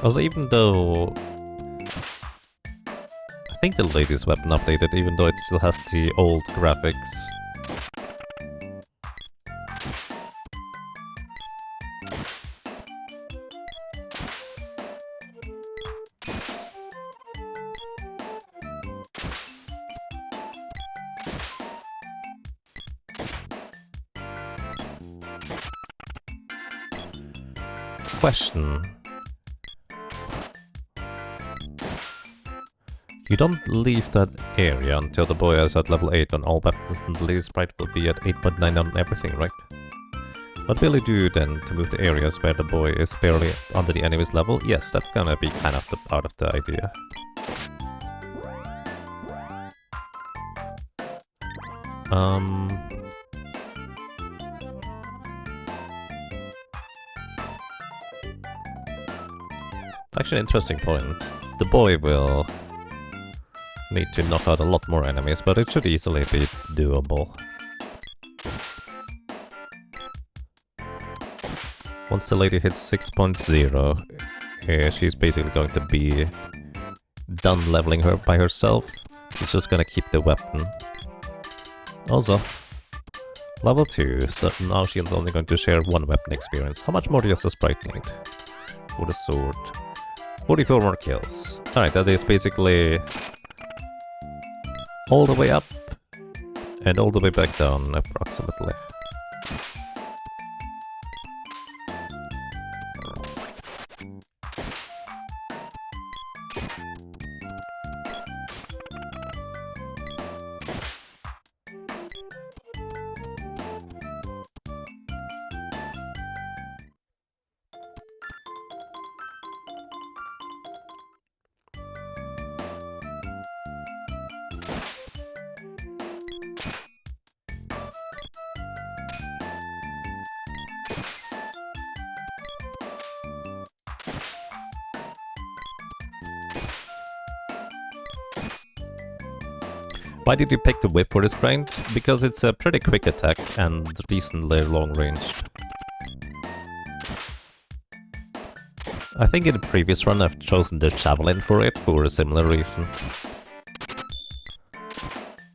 Also, even though I think the latest weapon updated, even though it still has the old graphics. Question. You don't leave that area until the boy is at level 8 on all weapons, and the lazy sprite will be at 8.9 on everything, right? What will you do then to move the areas where the boy is barely under the enemy's level? Yes, that's gonna be kind of the part of the idea. Actually, interesting point. The boy will need to knock out a lot more enemies, but it should easily be doable. Once the lady hits 6.0, she's basically going to be done leveling her by herself. She's just gonna keep the weapon. Also, level 2, so now she's only going to share one weapon experience. How much more does the sprite need for the sword? 44 more kills. Alright, that is basically all the way up and all the way back down, approximately. Why did you pick the whip for this grind? Because it's a pretty quick attack and decently long ranged. I think in the previous run I've chosen the javelin for it for a similar reason.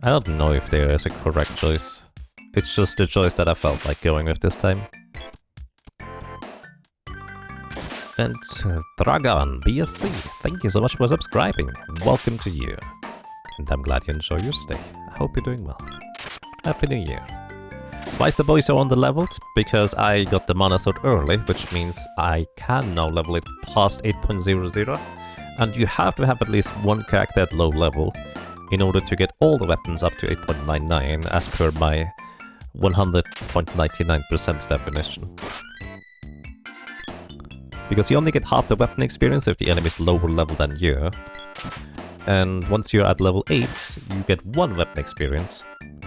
I don't know if there is a correct choice. It's just the choice that I felt like going with this time. And Dragon BSC, thank you so much for subscribing. Welcome to you. And I'm glad you enjoy your stay. I hope you're doing well. Happy New Year. Why is the boy so under-leveled? Because I got the mana sword early, which means I can now level it past 8.00. And you have to have at least one character at low level in order to get all the weapons up to 8.99 as per my 100.99% definition. Because you only get half the weapon experience if the enemy is lower level than you. And once you're at level 8, you get 1 weapon experience.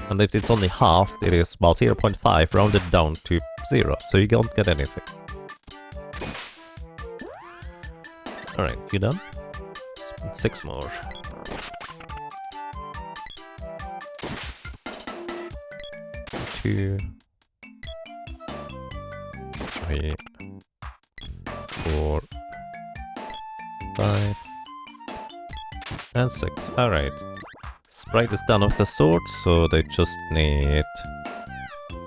And if it's only half, it is about 0.5 rounded down to 0, so you don't get anything. Alright, you done? 6 more. 2, 3, 4, 5, and 6. Alright. Sprite is done with the sword, so they just need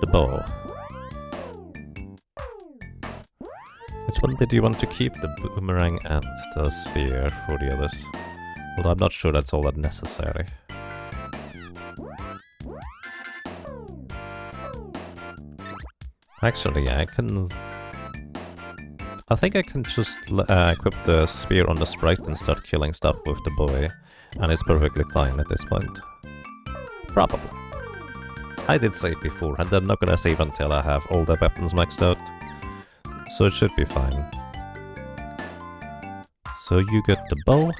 the bow. Which one did you want to keep? The boomerang and the spear for the others. Although I'm not sure that's all that necessary. Actually, yeah, I think I can just equip the spear on the sprite and start killing stuff with the boy, and it's perfectly fine at this point. Probably. I did save before, and I'm not gonna save until I have all the weapons maxed out, so it should be fine. So you get the bow.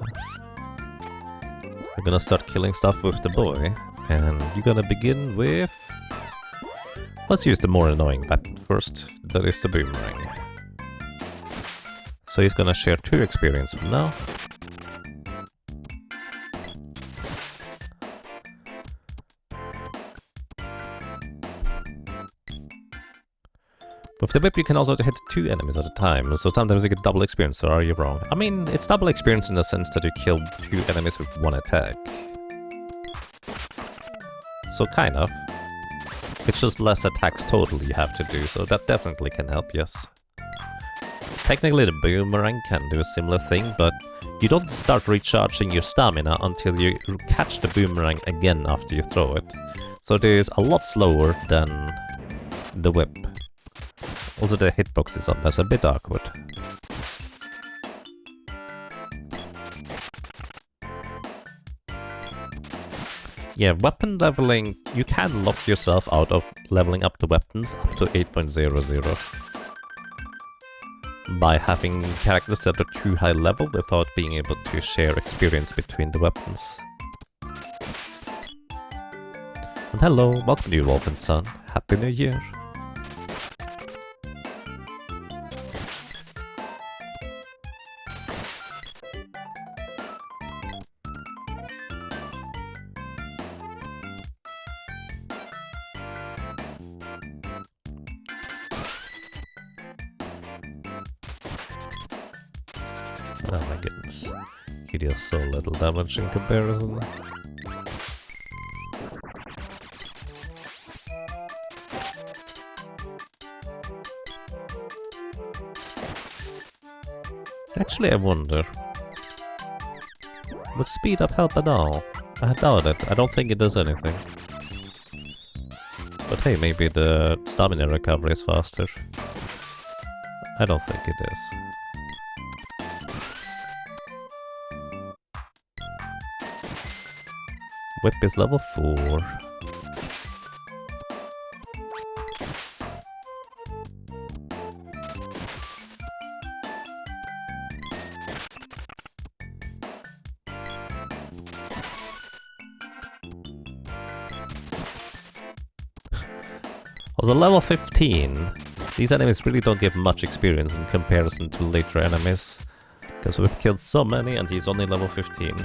We're gonna start killing stuff with the boy, and you're gonna begin with... Let's use the more annoying weapon first, that is the boomerang. So he's gonna share 2 experience from now. With the whip you can also hit 2 enemies at a time, so sometimes you get double experience, so are you wrong? I mean, it's double experience in the sense that you kill 2 enemies with 1 attack. So kind of. It's just less attacks total you have to do, so that definitely can help, yes. Technically the boomerang can do a similar thing, but you don't start recharging your stamina until you catch the boomerang again after you throw it. So it is a lot slower than the whip. Also the hitbox is sometimes a bit awkward. Yeah, weapon leveling, you can lock yourself out of leveling up the weapons up to 8.00. By having characters that are too high level without being able to share experience between the weapons. And hello, welcome to you, Wolf and Son. Happy New Year! Oh my goodness, he deals so little damage in comparison. Actually, I wonder, would speed up help at all? I doubt it. I don't think it does anything. But hey, maybe the stamina recovery is faster. I don't think it is. Whip is level 4. Also, level 15. These enemies really don't give much experience in comparison to later enemies. Because we've killed so many and he's only level 15.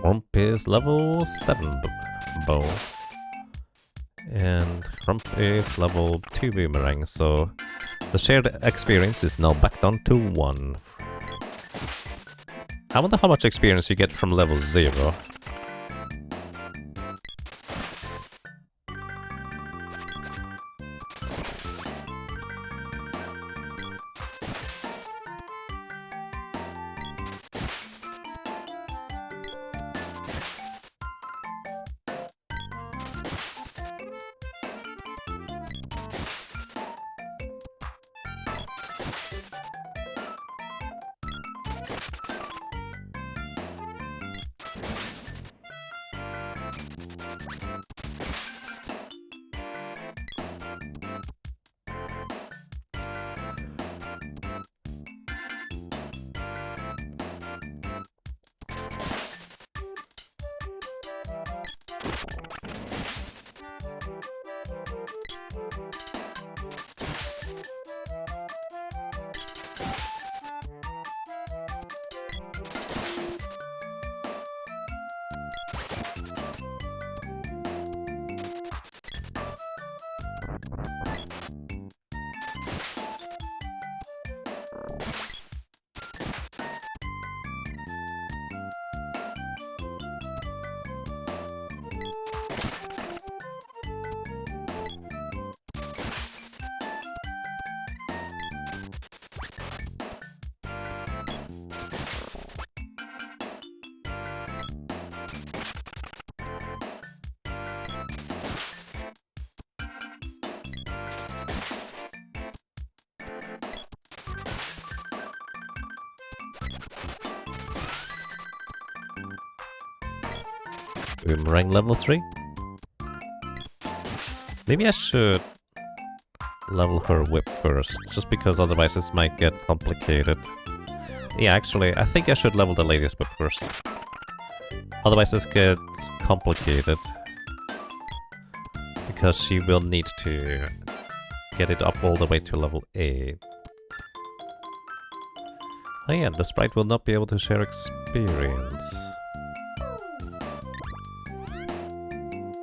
Rump is level 7 bow. And Rump is level 2 boomerang, so the shared experience is now back down to 1. I wonder how much experience you get from level 0. Boomerang level 3? Maybe I should level her whip first, just because otherwise this might get complicated. Yeah, actually, I think I should level the lady's whip first. Otherwise this gets complicated. Because she will need to get it up all the way to level 8. Oh yeah, the sprite will not be able to share experience.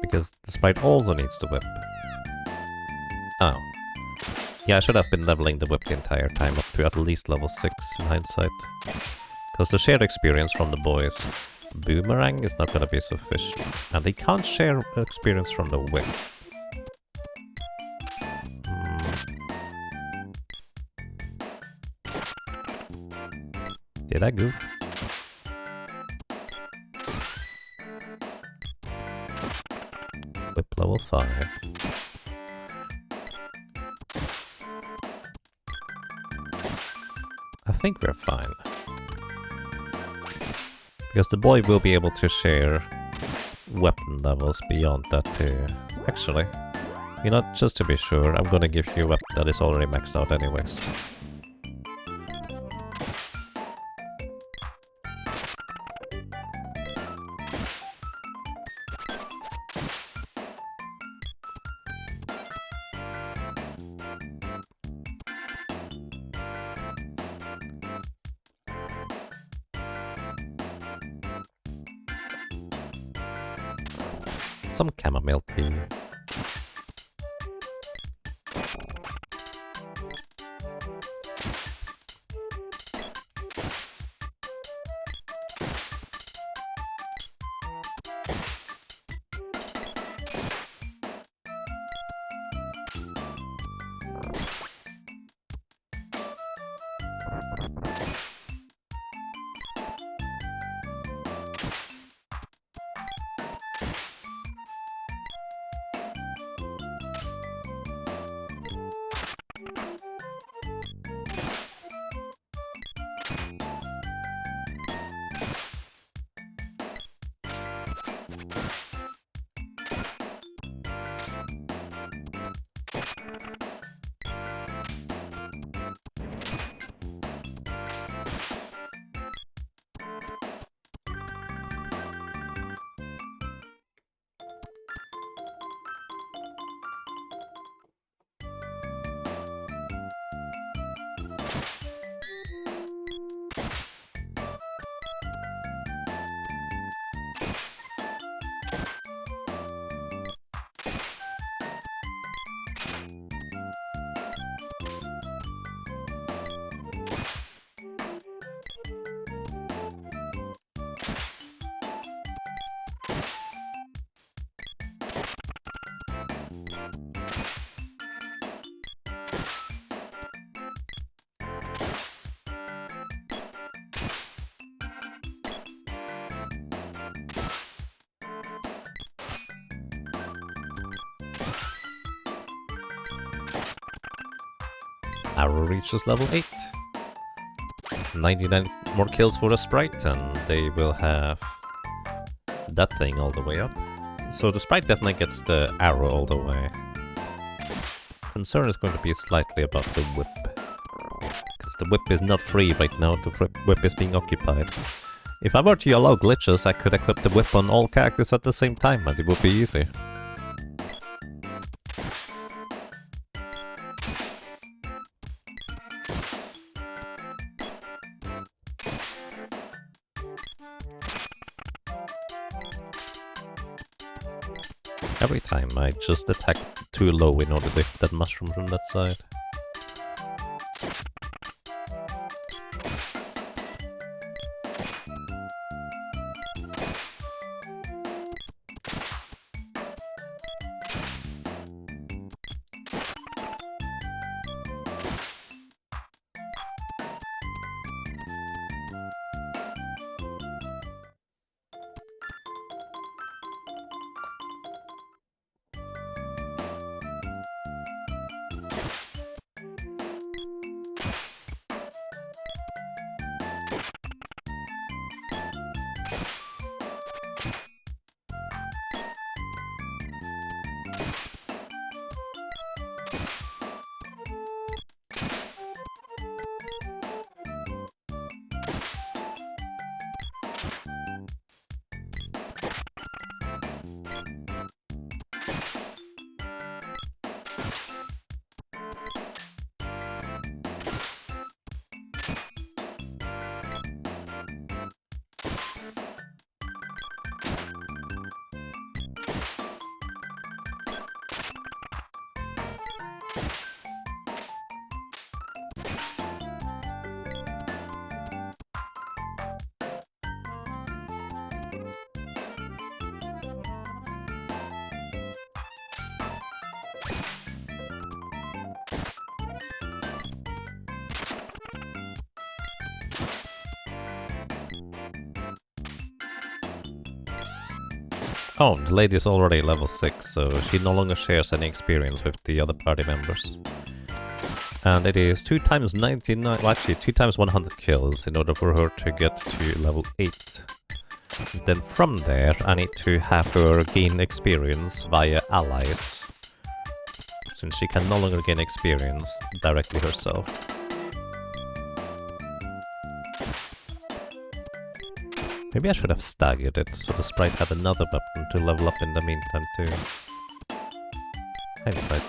Because the sprite also needs the whip. Oh. Yeah, I should have been leveling the whip the entire time up to at least level 6 in hindsight. Because the shared experience from the boys, Boomerang is not gonna be sufficient. And they can't share experience from the whip. Did I goof? Whip level 5. I think we're fine. Because the boy will be able to share weapon levels beyond that too. Actually, you know, just to be sure, I'm gonna give you a weapon that is already maxed out anyways. Some chamomile tea. Arrow reaches level 8. 99 more kills for the sprite, and they will have that thing all the way up. So the sprite definitely gets the arrow all the way. Concern is going to be slightly about the whip. Because the whip is not free right now, the whip is being occupied. If I were to allow glitches, I could equip the whip on all characters at the same time, and it would be easy. Every time I just attack too low in order to hit that mushroom from that side. Oh, the lady is already level 6, so she no longer shares any experience with the other party members. And it is 2 times 99, well actually 2 times 100 kills in order for her to get to level 8. Then from there I need to have her gain experience via allies, since she can no longer gain experience directly herself. Maybe I should have staggered it, so the sprite had another weapon to level up in the meantime too. Hindsight.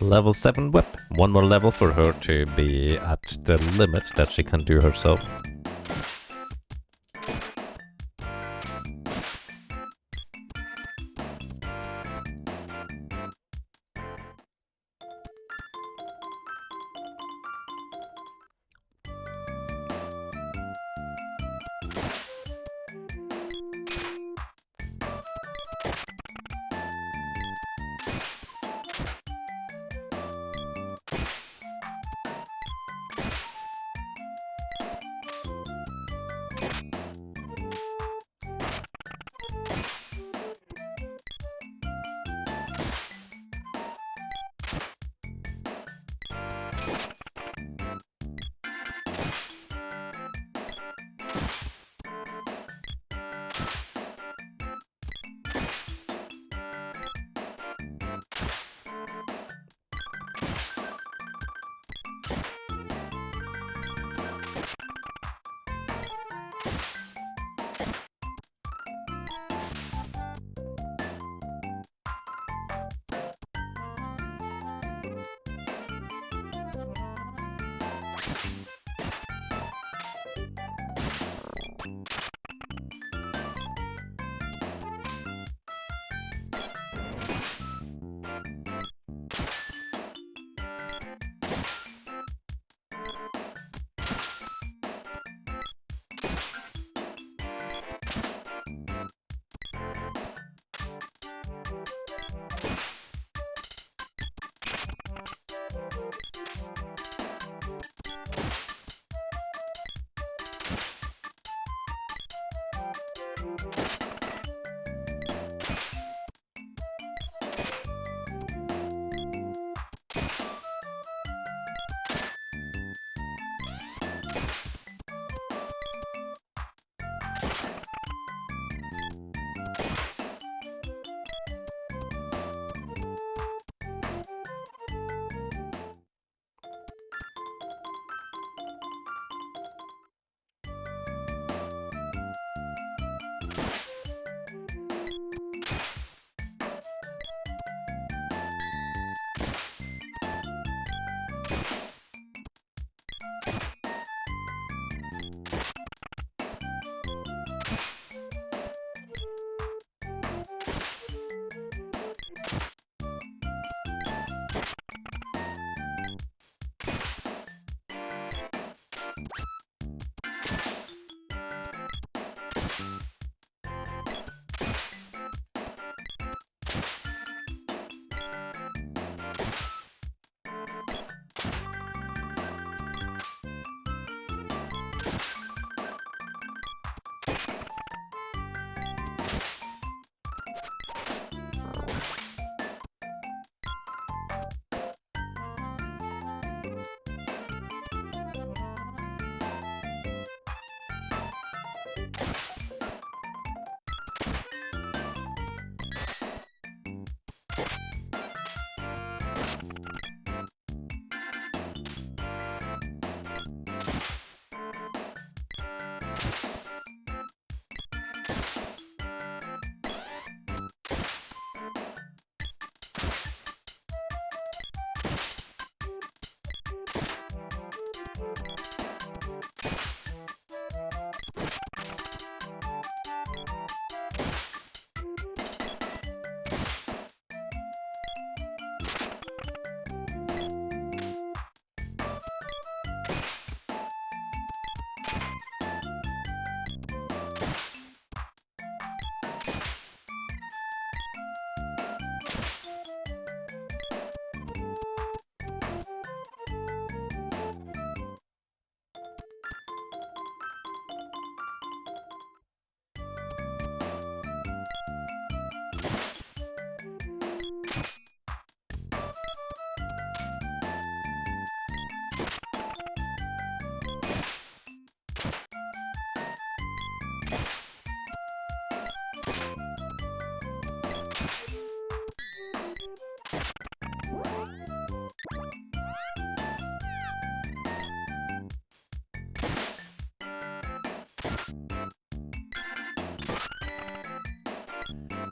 Level 7 whip. One more level for her to be at the limit that she can do herself.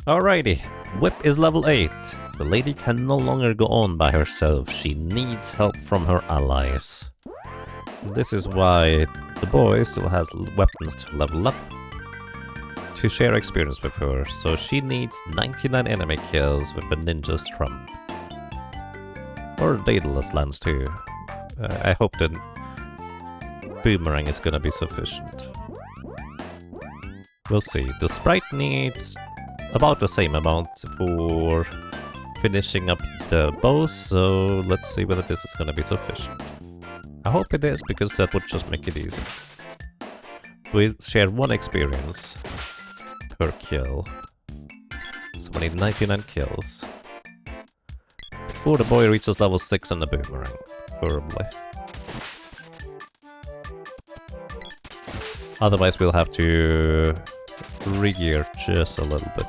Alrighty, Whip is level 8. The lady can no longer go on by herself. She needs help from her allies. This is why the boy still has weapons to level up, to share experience with her, so she needs 99 enemy kills with a ninja's trump. Or Daedalus lands too. I hope that boomerang is gonna be sufficient. We'll see. The sprite needs about the same amount for finishing up the boss, so let's see whether this is gonna be sufficient. I hope it is, because that would just make it easy. We share 1 experience per kill, so we need 99 kills before the boy reaches level 6 on the boomerang, preferably. Otherwise we'll have to re-gear just a little bit.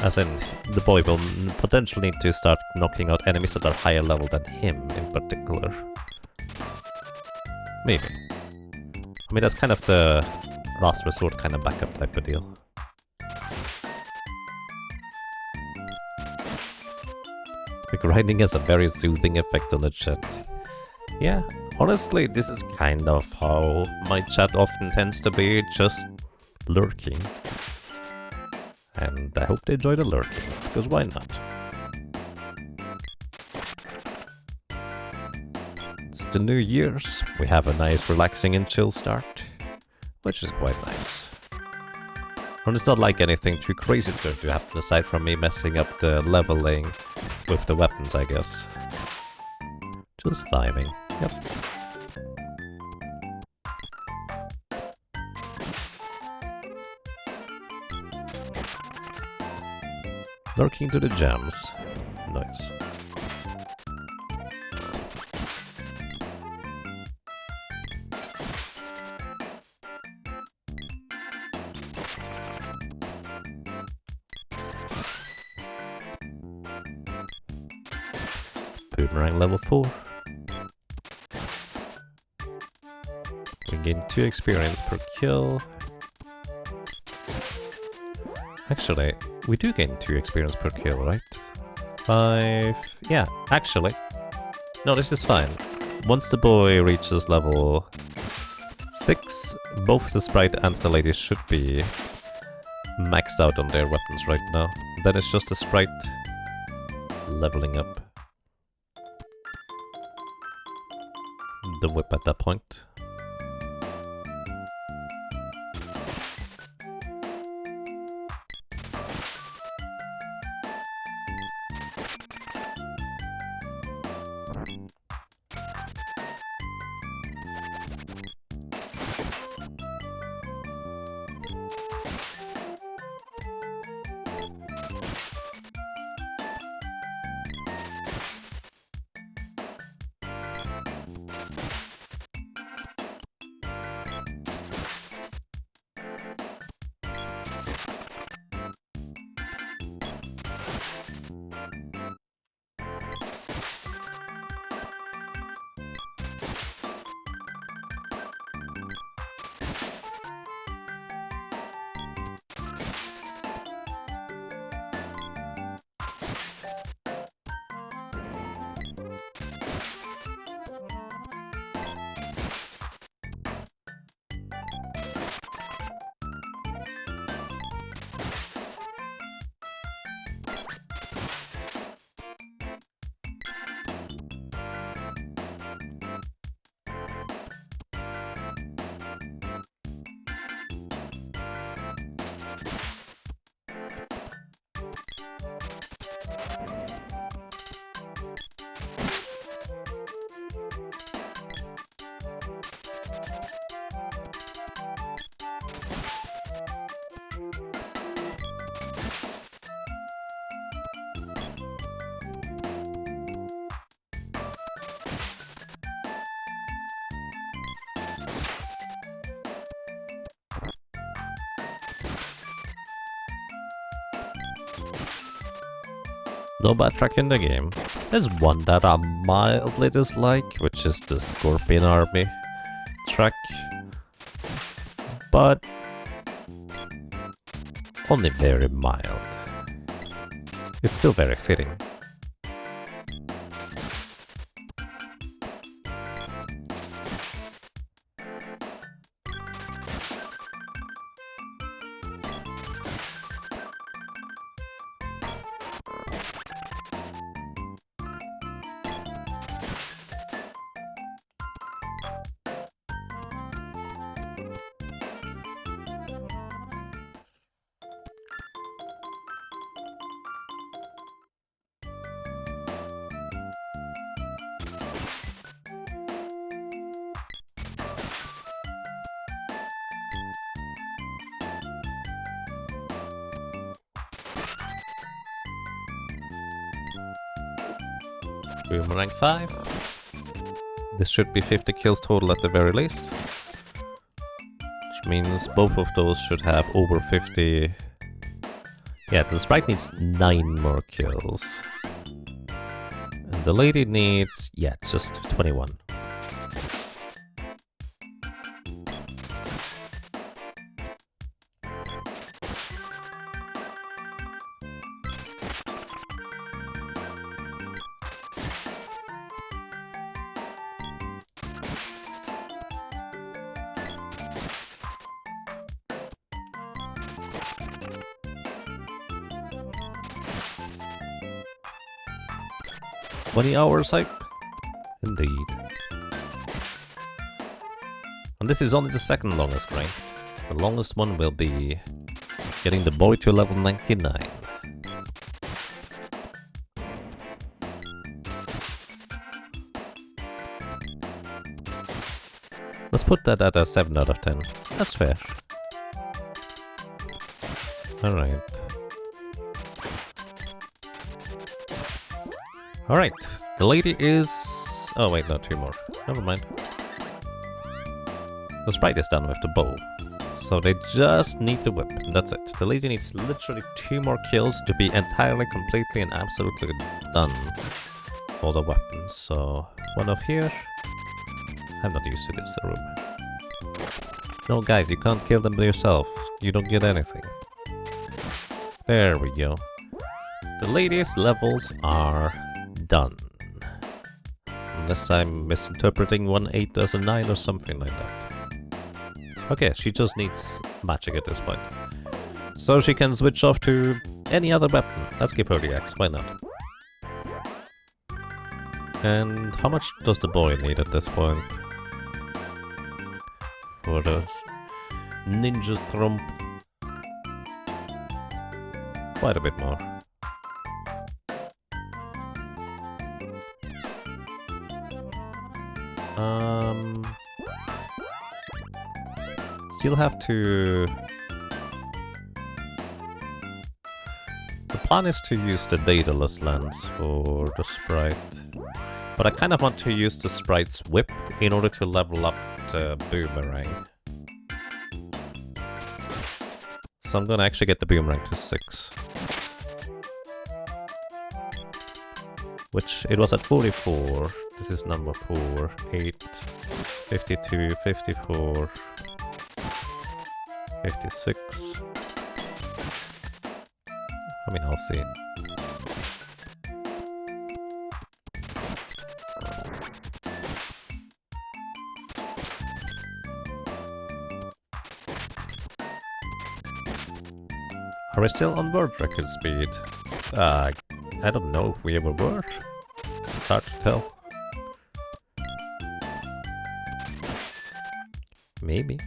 As in, the boy will potentially need to start knocking out enemies that are higher level than him in particular. Maybe. I mean, that's kind of the last resort kind of backup type of deal. The grinding has a very soothing effect on the chat. Yeah, honestly, this is kind of how my chat often tends to be, just lurking. And I hope they enjoy the lurking, because why not? It's the New Year's, we have a nice relaxing and chill start, which is quite nice. And it's not like anything too crazy is going to happen aside from me messing up the leveling with the weapons, I guess. Just vibing, yep. Lurking to the gems. Nice. Boomerang level 4. We gain 2 experience per kill. Actually, we do gain 2 experience per kill, right? 5... yeah, actually. No, this is fine. Once the boy reaches level 6, both the sprite and the lady should be maxed out on their weapons right now. Then it's just the sprite leveling up the whip at that point. No bad track in the game. There's one that I mildly dislike, which is the Scorpion Army track. But only very mild. It's still very fitting. Boomerang 5. This should be 50 kills total at the very least. Which means both of those should have over 50... Yeah, the sprite needs 9 more kills. And the lady needs... yeah, just 21. $20 hype? Indeed. And this is only the second longest grind. The longest one will be getting the boy to level 99. Let's put that at a 7 out of 10. That's fair. Alright. Alright, the lady is... oh wait, no, 2 more. Never mind. The sprite is done with the bow. So they just need the whip, and that's it. The lady needs literally 2 more kills to be entirely, completely, and absolutely done for the weapons. So, one off here. I'm not used to this room. No guys, you can't kill them by yourself. You don't get anything. There we go. The lady's levels are done. Unless I'm misinterpreting 1-8 as a 9 or something like that. Okay, she just needs magic at this point. So she can switch off to any other weapon. Let's give her the axe, why not? And how much does the boy need at this point? For the ninja trump. Quite a bit more. You'll have to... the plan is to use the dataless lens for the sprite. But I kind of want to use the sprite's whip in order to level up the boomerang. So I'm gonna actually get the boomerang to 6. Which, it was at 44. This is number 4, 8, 52, 54, 56. I mean, I'll see. Are we still on world record speed? I don't know if we ever were. It's hard to tell. Maybe.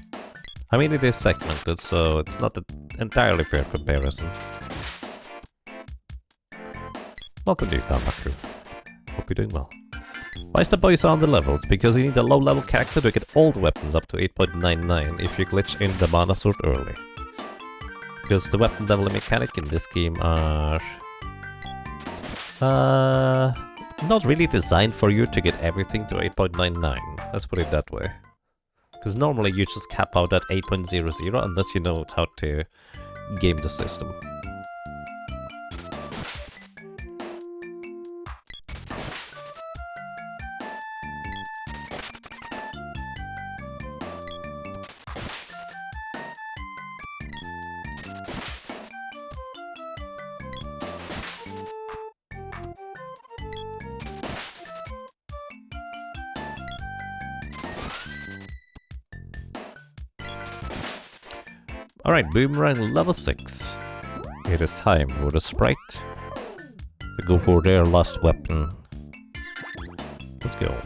I mean, it is segmented, so it's not an entirely fair comparison. Welcome to Combat Crew. Hope you're doing well. Why is the boy so on the levels? Because you need a low-level character to get all the weapons up to 8.99 if you glitch in the mana sword early. Because the weapon leveling mechanic in this game are... not really designed for you to get everything to 8.99. Let's put it that way. Because normally you just cap out at 8.00 unless you know how to game the system. Alright, Boomerang level 6. It is time for the Sprite to go for their last weapon. Let's go.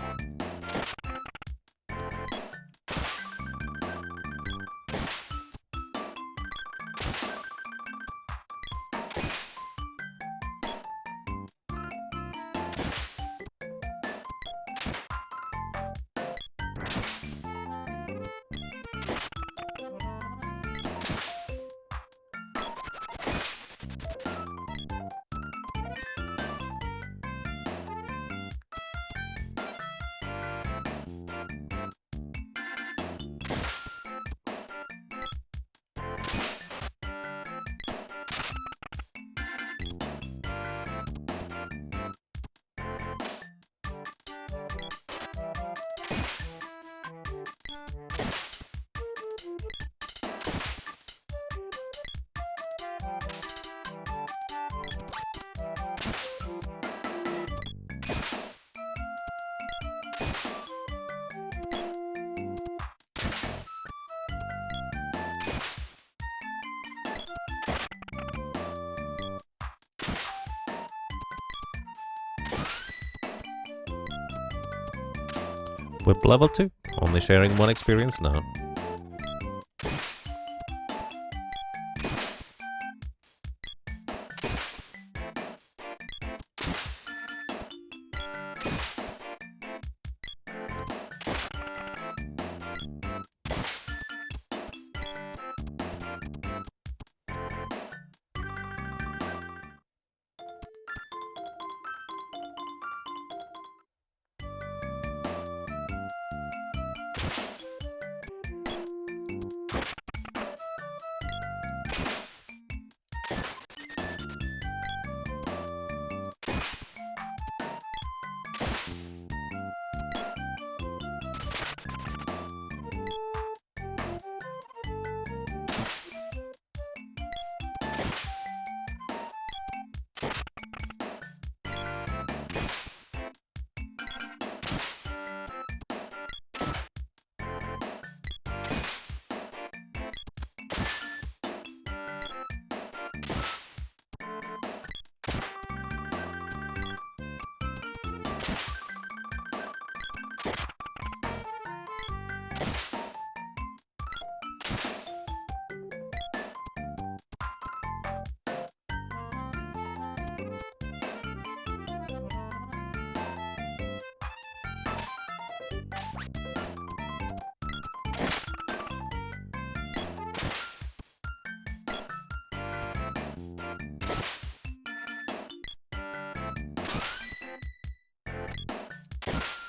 Whip level 2, only sharing 1 experience now.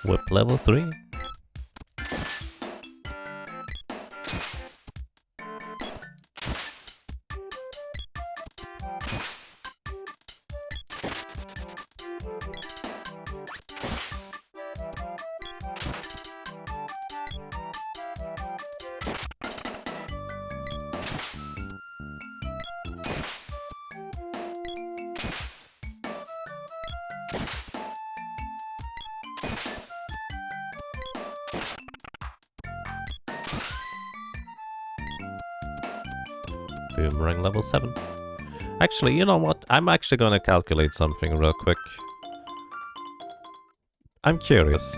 Whip level 3. Boomerang level 7. Actually, you know what? I'm actually gonna calculate something real quick. I'm curious.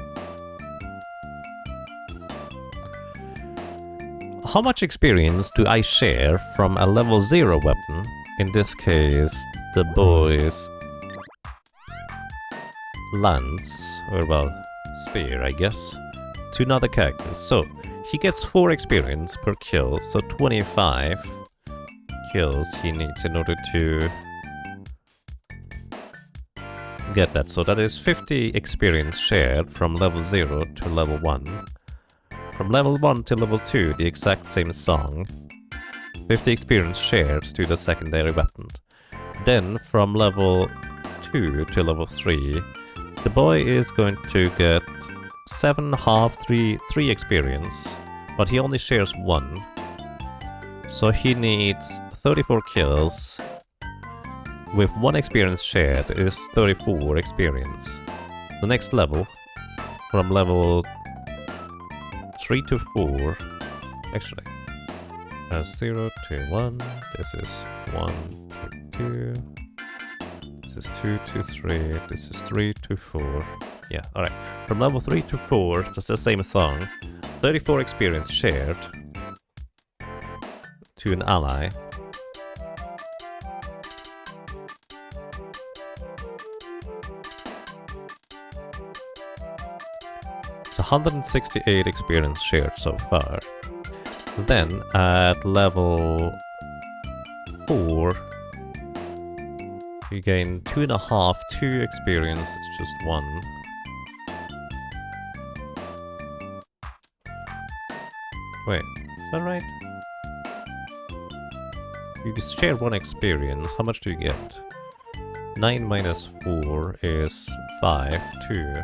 How much experience do I share from a level 0 weapon, in this case, the boy's lance, or well, spear, I guess, to another character? So, he gets 4 experience per kill, so 25 kills he needs in order to get that. So that is 50 experience shared from level 0 to level 1. From level 1 to level 2, the exact same song. 50 experience shared to the secondary weapon. Then from level 2 to level 3, the boy is going to get 3 experience, but he only shares 1. So he needs 34 kills. With 1 experience shared is 34 experience. The next level, from level 3 to 4, actually, 0 to 1. This is 1 to 2. This is 2 to 3. This is 3 to 4. Yeah, alright. From level 3 to 4, just the same song. 34 experience shared to an ally. It's 168 experience shared so far. Then at level 4, you gain 2.5, 2 experience, it's just 1. Wait, is that right? You just share 1 experience, how much do you get? 9 minus 4 is 5, 2.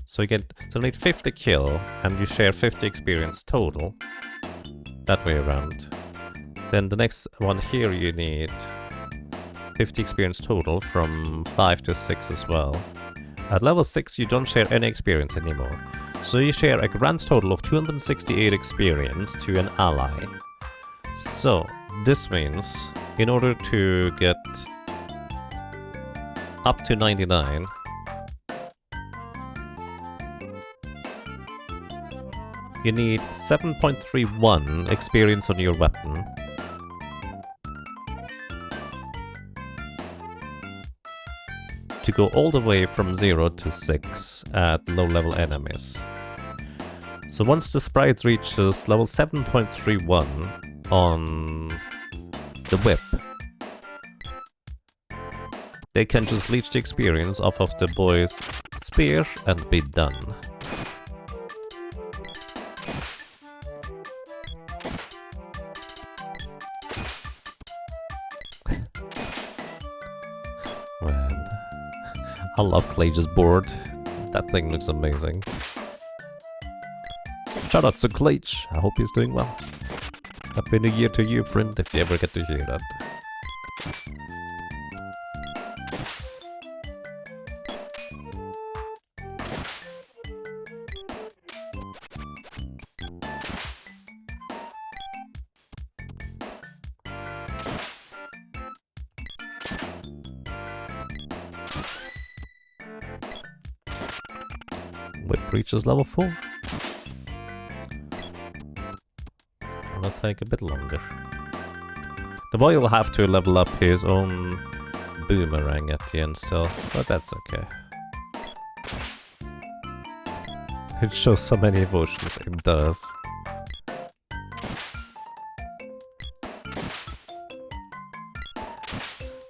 So you need 50 kill, and you share 50 experience total. That way around. Then the next one here you need 50 experience total from 5 to 6 as well. At level 6 you don't share any experience anymore. So you share a grand total of 268 experience to an ally. So this means in order to get up to 99, you need 7.31 experience on your weapon. To go all the way from 0 to 6 at low level enemies. So once the sprite reaches level 7.31 on the whip, they can just leech the experience off of the boy's spear and be done. Man, I love Clage's board. That thing looks amazing. Shout out to Glitch. I hope he's doing well. Happy New Year to you, friend, if you ever get to hear that. Whip reaches level 4. It'll take a bit longer. The boy will have to level up his own boomerang at the end still, but that's okay. It shows so many emotions, it does.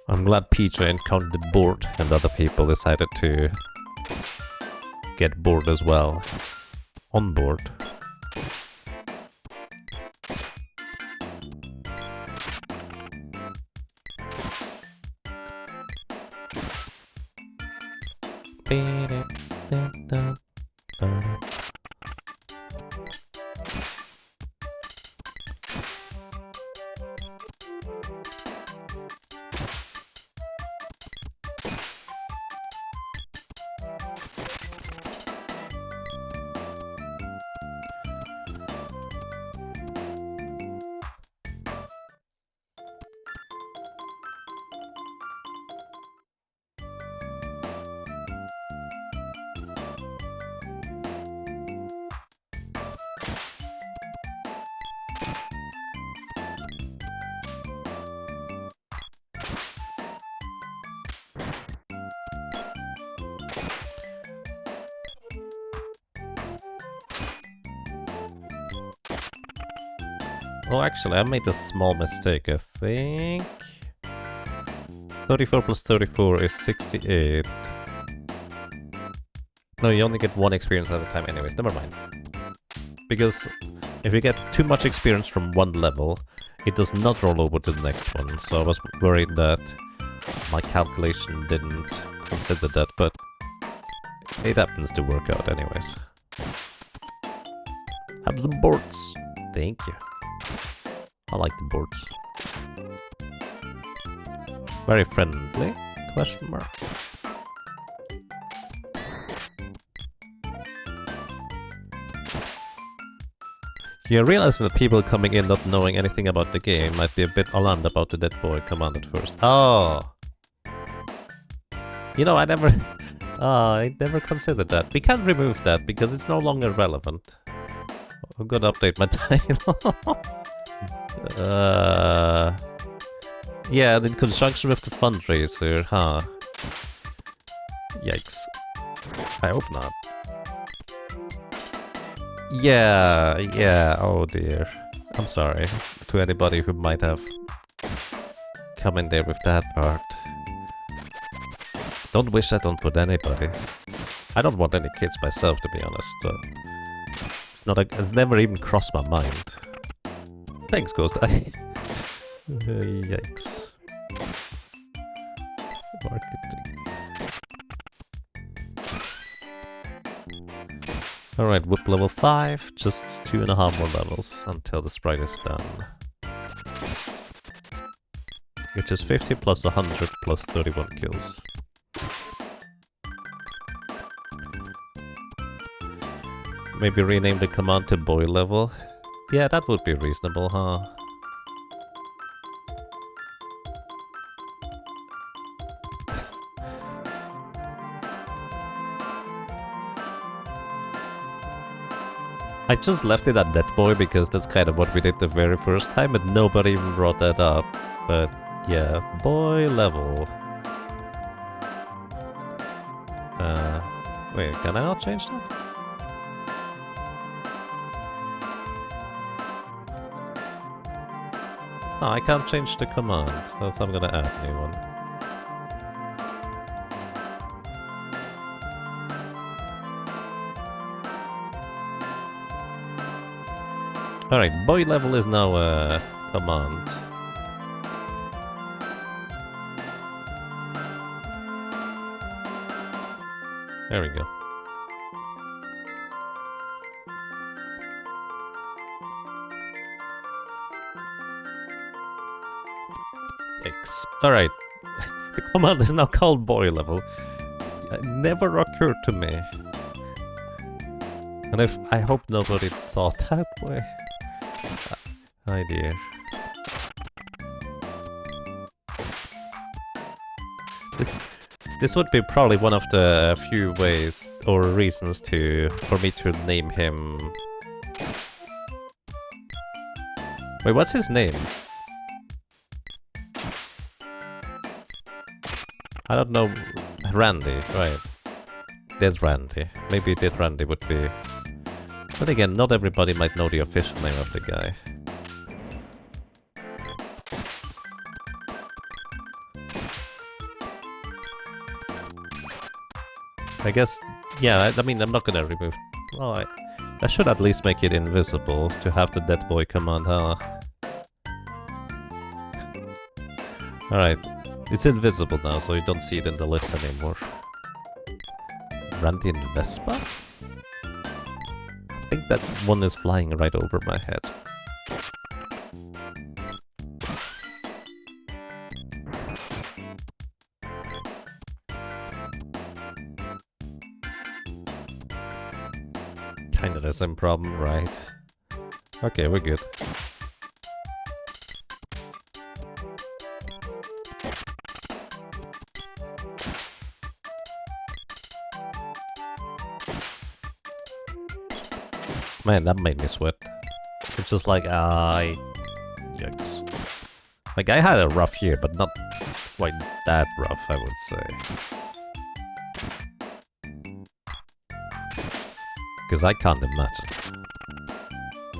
I'm glad Peach encountered the board and other people decided to get bored as well. On board. Oh, actually, I made a small mistake, I think. 34 plus 34 is 68. No, you only get 1 experience at a time anyways, never mind. Because if you get too much experience from one level, it does not roll over to the next one. So I was worried that my calculation didn't consider that, but it happens to work out anyways. Have some boards. Thank you. I like the boards. Very friendly? Question mark. Yeah, realizing that people coming in not knowing anything about the game might be a bit alarmed about the dead boy command at first. Oh! You know, I never considered that. We can remove that because it's no longer relevant. I'm gonna update my title. Yeah, in conjunction with the fundraiser, huh? Yikes. I hope not. Yeah, oh dear. I'm sorry to anybody who might have come in there with that part. Don't wish that on for anybody. I don't want any kids myself, to be honest, so... It's never even crossed my mind. Thanks, Ghost Eye. Yikes. Marketing. Alright, whip level 5, just 2.5 more levels until the sprite is done. Which is 50 plus 100 plus 31 kills. Maybe rename the command to boy level? Yeah, that would be reasonable, huh? I just left it at that boy because that's kind of what we did the very first time and nobody even brought that up. But yeah, boy level. Wait, can I not change that? Oh, I can't change the command, so I'm gonna add a new one. Alright, boy level is now a command. There we go. Yikes. Alright. The command is now called boy level. It never occurred to me. And I hope nobody thought that way. Oh dear. This would be probably one of the few ways or reasons for me to name him. Wait, what's his name? I don't know. Randy, right. Dead Randy. Maybe Dead Randy would be... But again, not everybody might know the official name of the guy. I guess, yeah, I mean, I'm not gonna remove... Oh, I should at least make it invisible to have the dead boy command, huh? Alright, it's invisible now, so you don't see it in the list anymore. Randy and Vespa? I think that one is flying right over my head. Kinda the same problem, right? Okay, we're good. Man, that made me sweat. It's just like, yikes. Like, I had a rough year, but not quite that rough, I would say. Because I can't imagine.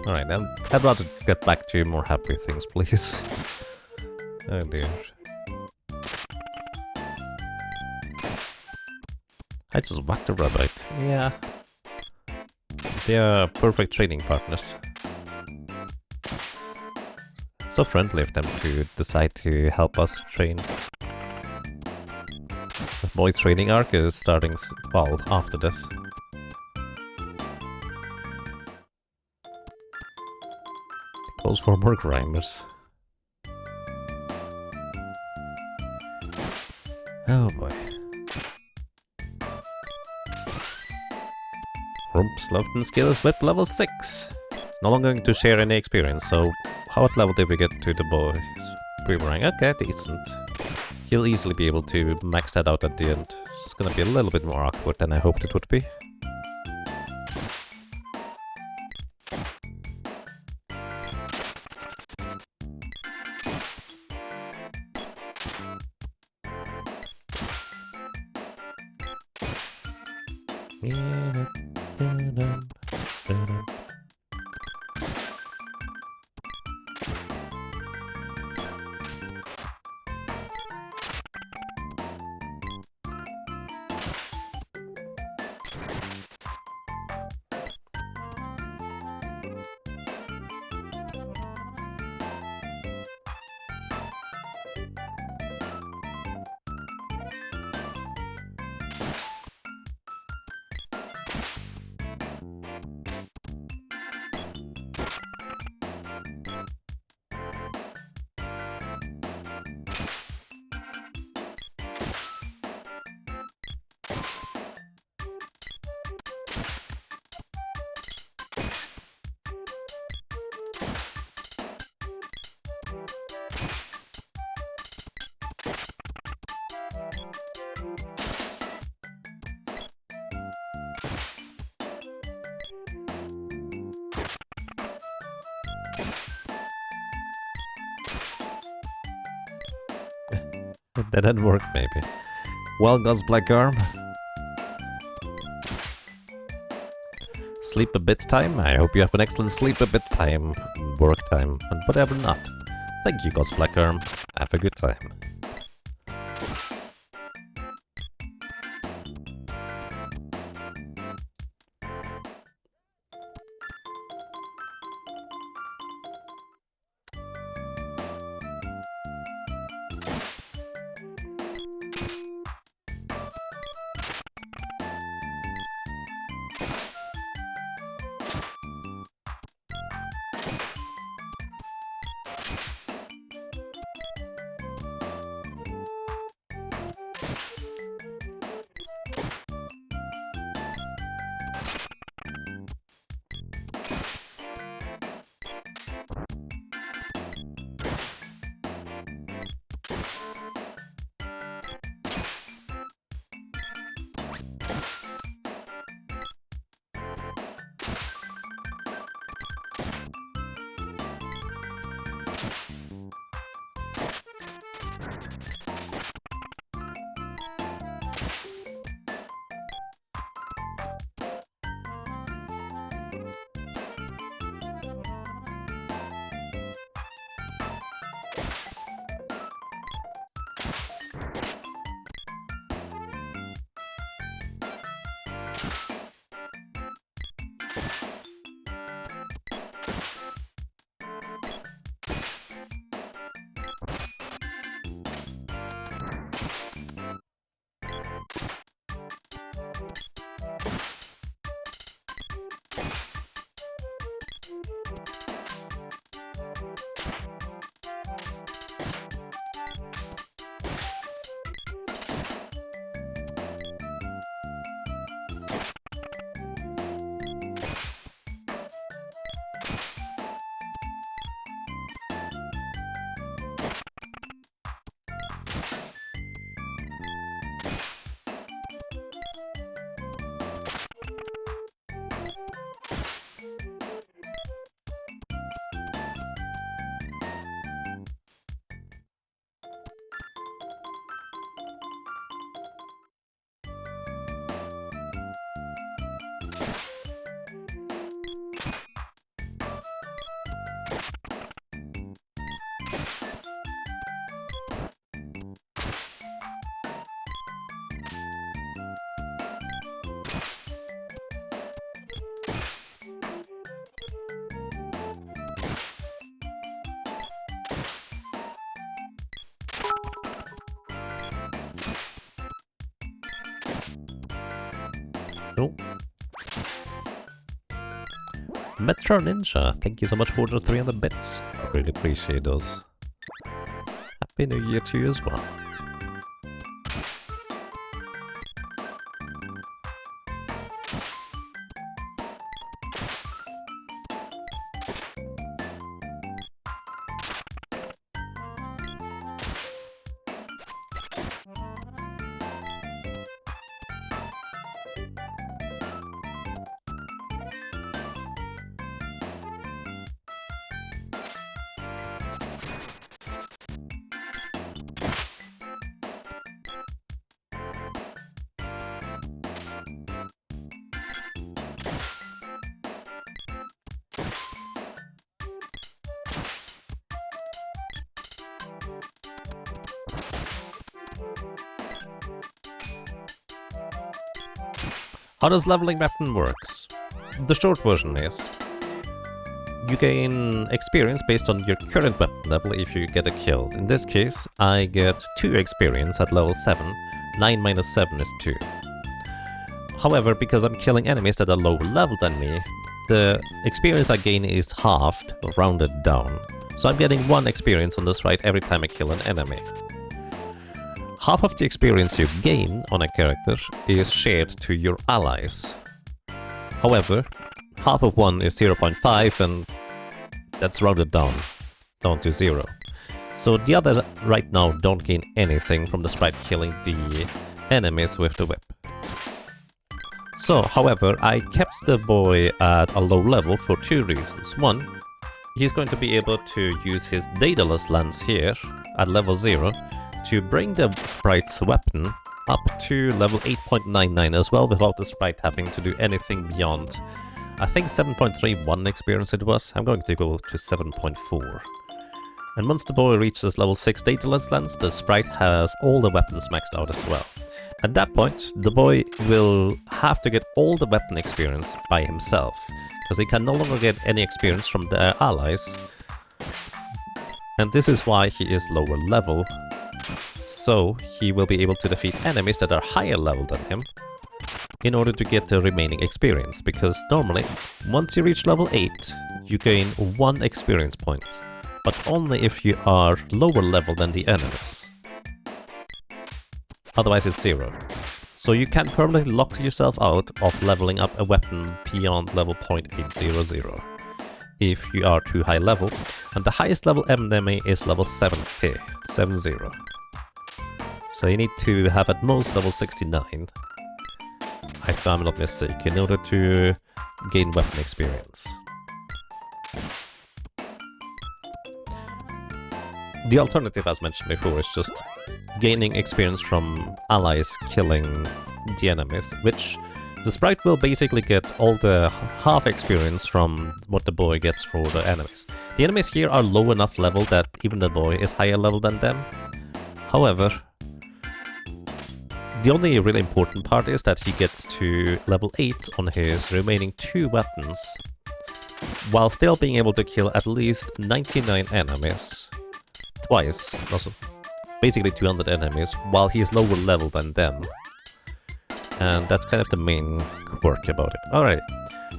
Alright, I'd rather get back to more happy things, please. Oh dear. I just whacked a rabbit. Yeah. They are perfect training partners. So friendly of them to decide to help us train. The boy training arc is starting, well, after this. Calls for more grinders. Oh boy. Rump Slopton skill is whip level 6. It's no longer going to share any experience, so what level did we get to the boys? Boomerang, okay, decent. He'll easily be able to max that out at the end. It's just gonna be a little bit more awkward than I hoped it would be. That didn't work, maybe. Well, God's black arm. Sleep a bit time. I hope you have an excellent sleep a bit time, work time, and whatever not. Thank you, God's black arm. Have a good time. Nope. Metro Ninja, thank you so much for the 300 bits. I really appreciate those. Happy New Year to you as well. How does leveling weapon works? The short version is you gain experience based on your current weapon level if you get a kill. In this case, I get 2 experience at level 7. 9 minus 7 is 2. However, because I'm killing enemies that are lower level than me, the experience I gain is halved, rounded down. So I'm getting 1 experience on the sprite every time I kill an enemy. Half of the experience you gain on a character is shared to your allies. However, half of 1 is 0.5 and that's rounded down to 0. So the others right now don't gain anything from the sprite killing the enemies with the whip. So, however, I kept the boy at a low level for 2 reasons. One, he's going to be able to use his Daedalus lance here at level 0 to bring the sprite's weapon up to level 8.99 as well without the sprite having to do anything beyond, I think 7.31 experience it was. I'm going to go to 7.4. And once the boy reaches level 6 Daedalus lance, the sprite has all the weapons maxed out as well. At that point, the boy will have to get all the weapon experience by himself, because he can no longer get any experience from their allies. And this is why he is lower level. So he will be able to defeat enemies that are higher level than him in order to get the remaining experience, because normally, once you reach level 8, you gain 1 experience point, but only if you are lower level than the enemies. Otherwise it's 0. So you can permanently lock yourself out of leveling up a weapon beyond level 0.800 if you are too high level, and the highest level enemy is level 70. So you need to have at most level 69, if I'm not mistaken, in order to gain weapon experience. The alternative, as mentioned before, is just gaining experience from allies killing the enemies, which the sprite will basically get all the half experience from what the boy gets for the enemies. The enemies here are low enough level that even the boy is higher level than them. However, the only really important part is that he gets to level 8 on his remaining 2 weapons, while still being able to kill at least 99 enemies. Twice, also basically 200 enemies, while he is lower level than them. And that's kind of the main quirk about it. Alright,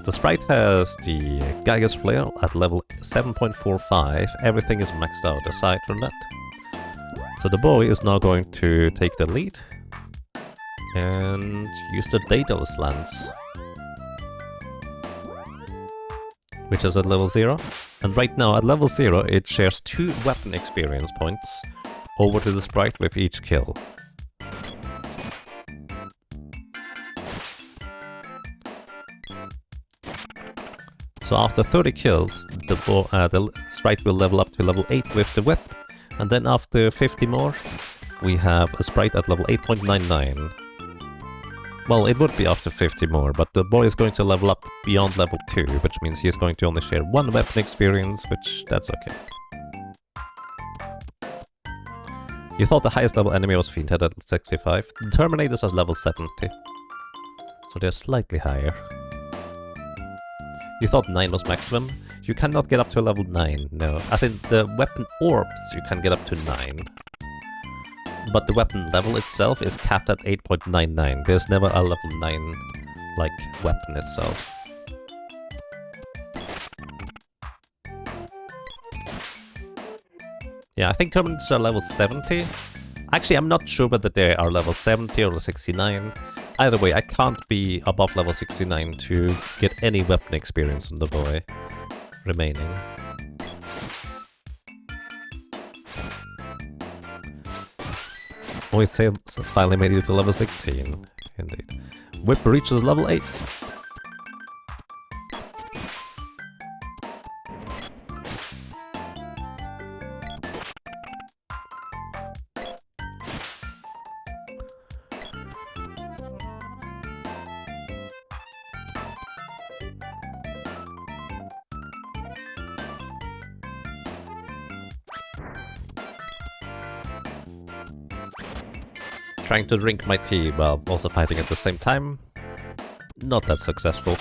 the sprite has the Geiger's Flare at level 7.45, everything is maxed out aside from that. So the boy is now going to take the lead and use the Daedalus lance, which is at level 0. And right now, at level 0, it shares 2 weapon experience points over to the sprite with each kill. So after 30 kills, the sprite will level up to level 8 with the whip, and then after 50 more, we have a sprite at level 8.99. Well, it would be after 50 more, but the boy is going to level up beyond level 2, which means he is going to only share 1 weapon experience, which that's okay. You thought the highest level enemy was Fiendhead at 65. The Terminators are level 70, so they're slightly higher. You thought 9 was maximum? You cannot get up to level 9, no. As in, the weapon orbs you can get up to 9. But the weapon level itself is capped at 8.99. There's never a level 9, like, weapon itself. Yeah, I think Terminators are level 70. Actually, I'm not sure whether they are level 70 or 69. Either way, I can't be above level 69 to get any weapon experience on the boy remaining. We finally made it to level 16, indeed. Whip reaches level 8. Trying to drink my tea while also fighting at the same time. not that successful.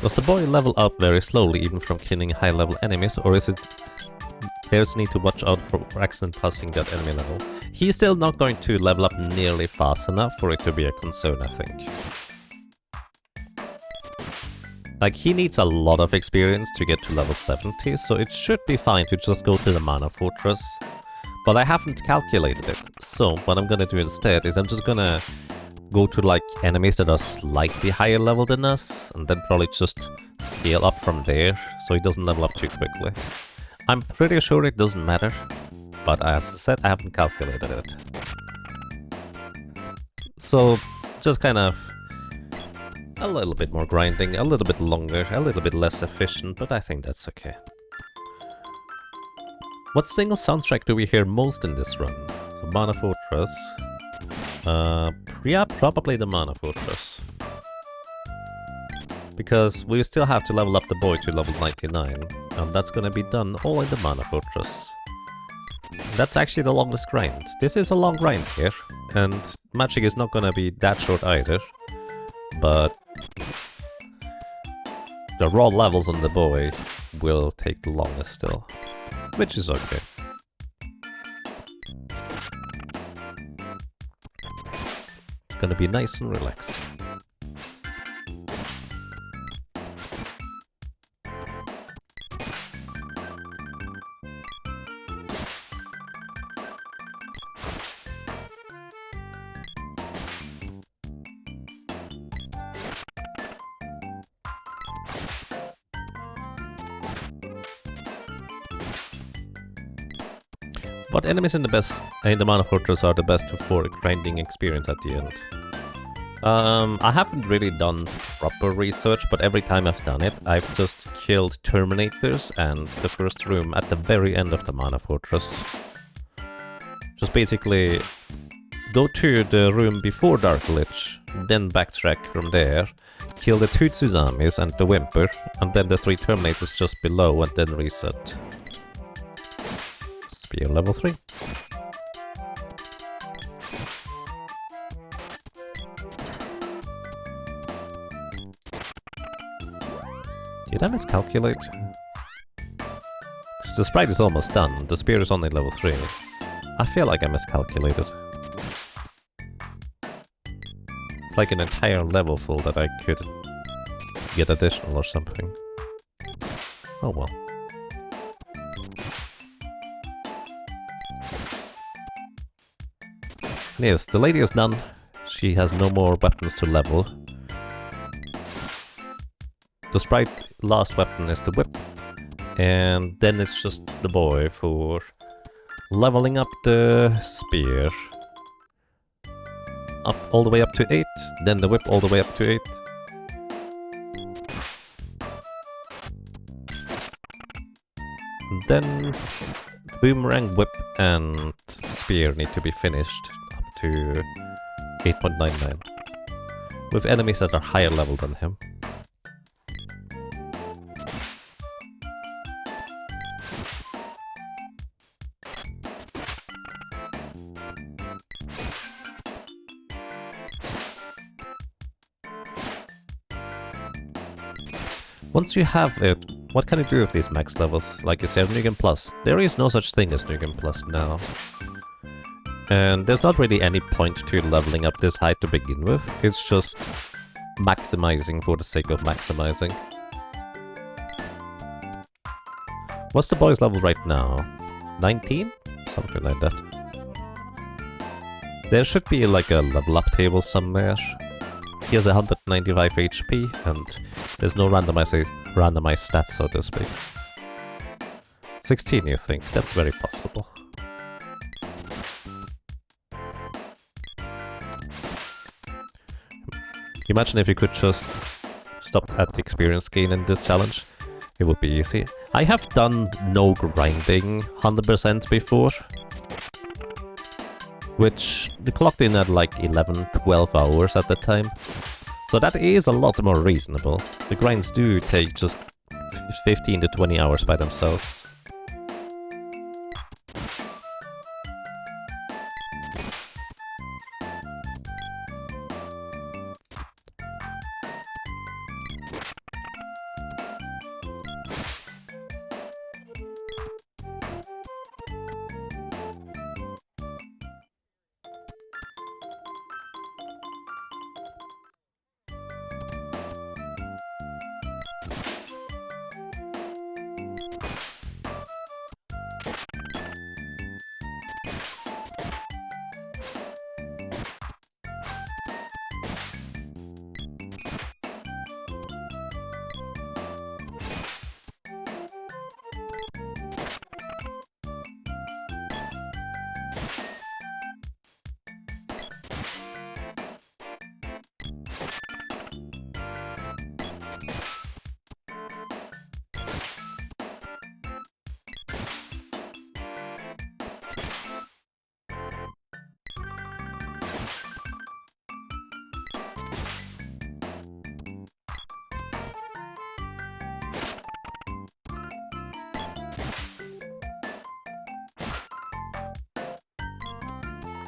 Does the boy level up very slowly even from killing high level enemies, or is it there's need to watch out for accident passing that enemy level? He's still not going to level up nearly fast enough for it to be a concern, I think. Like, he needs a lot of experience to get to level 70, so it should be fine to just go to the Mana Fortress. But I haven't calculated it, so what I'm gonna do instead is I'm just gonna go to like enemies that are slightly higher level than us, and then probably just scale up from there, so he doesn't level up too quickly. I'm pretty sure it doesn't matter, but as I said, I haven't calculated it. So, just kind of a little bit more grinding, a little bit longer, a little bit less efficient, but I think that's okay. What single soundtrack do we hear most in this run? So Mana Fortress. Yeah, probably the Mana Fortress. Because we still have to level up the boy to level 99, and that's gonna be done all in the Mana Fortress. That's actually the longest grind. This is a long grind here, and magic is not gonna be that short either, but the raw levels on the boy will take the longest still, which is okay. It's gonna be nice and relaxed. What enemies in the Mana Fortress are the best for grinding experience at the end? I haven't really done proper research, but every time I've done it, I've just killed Terminators and the first room at the very end of the Mana Fortress. Just basically go to the room before Dark Glitch, then backtrack from there, kill the 2 Tsunamis and the Whimper, and then the 3 Terminators just below, and then reset. Spear level 3. Did I miscalculate? Because the sprite is almost done, the spear is only level 3. I feel like I miscalculated. It's like an entire level full that I could get additional or something. Oh well. Yes, the lady is done. She has no more weapons to level. The sprite last weapon is the whip. And then it's just the boy for leveling up the spear. Up all the way up to 8, then the whip all the way up to 8. And then boomerang, whip and spear need to be finished up to 8.99 with enemies that are higher level than him. Once you have it, what can you do with these max levels? Like, is there Nukem Plus? There is no such thing as Nukem Plus now. And there's not really any point to leveling up this high to begin with, it's just maximizing for the sake of maximizing. What's the boy's level right now? 19? Something like that. There should be like a level up table somewhere. He has 195 HP, and there's no randomized stats, so to speak. 16, you think? That's very possible. Imagine if you could just stop at the experience gain in this challenge. It would be easy. I have done no grinding 100% before, which clocked in at like 11-12 hours at the time. So that is a lot more reasonable. The grinds do take just 15 to 20 hours by themselves.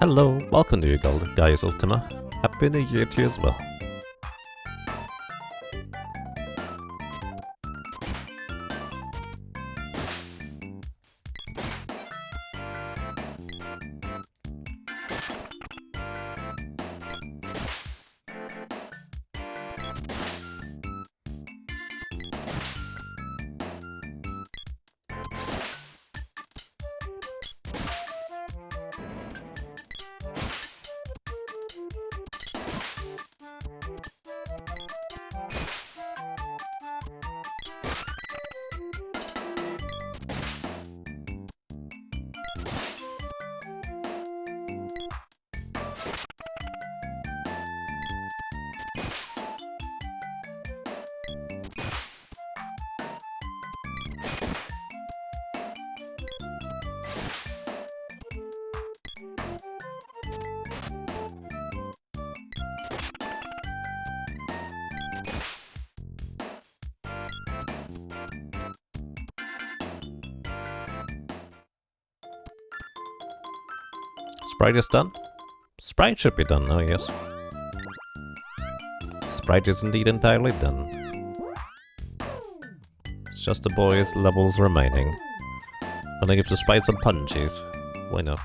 Hello, welcome to you guys, Ultima. Happy New Year to you as well. Sprite is done? Sprite should be done now, yes. Sprite is indeed entirely done. It's just the boys' levels remaining. And I give the Sprite some punches. Why not?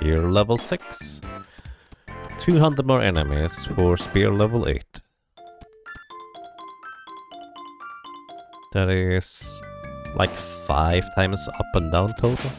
Spear level 6. 200 more enemies for spear level 8. That is like 5 times up and down total.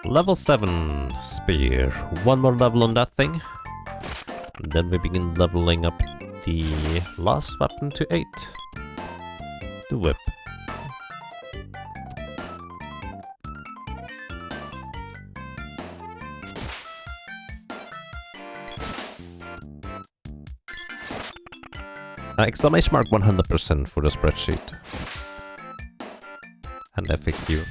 Level 7 spear. One more level on that thing. And then we begin leveling up the last weapon to 8. The whip. Exclamation mark 100% for the spreadsheet. And FAQ.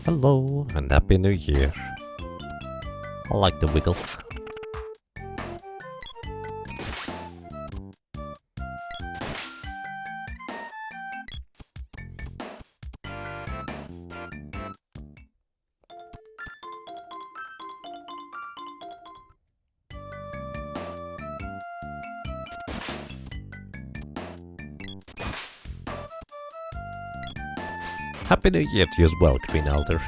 Hello and Happy New Year. I like the wiggle. Happy New Year to you as well, Queen Elder.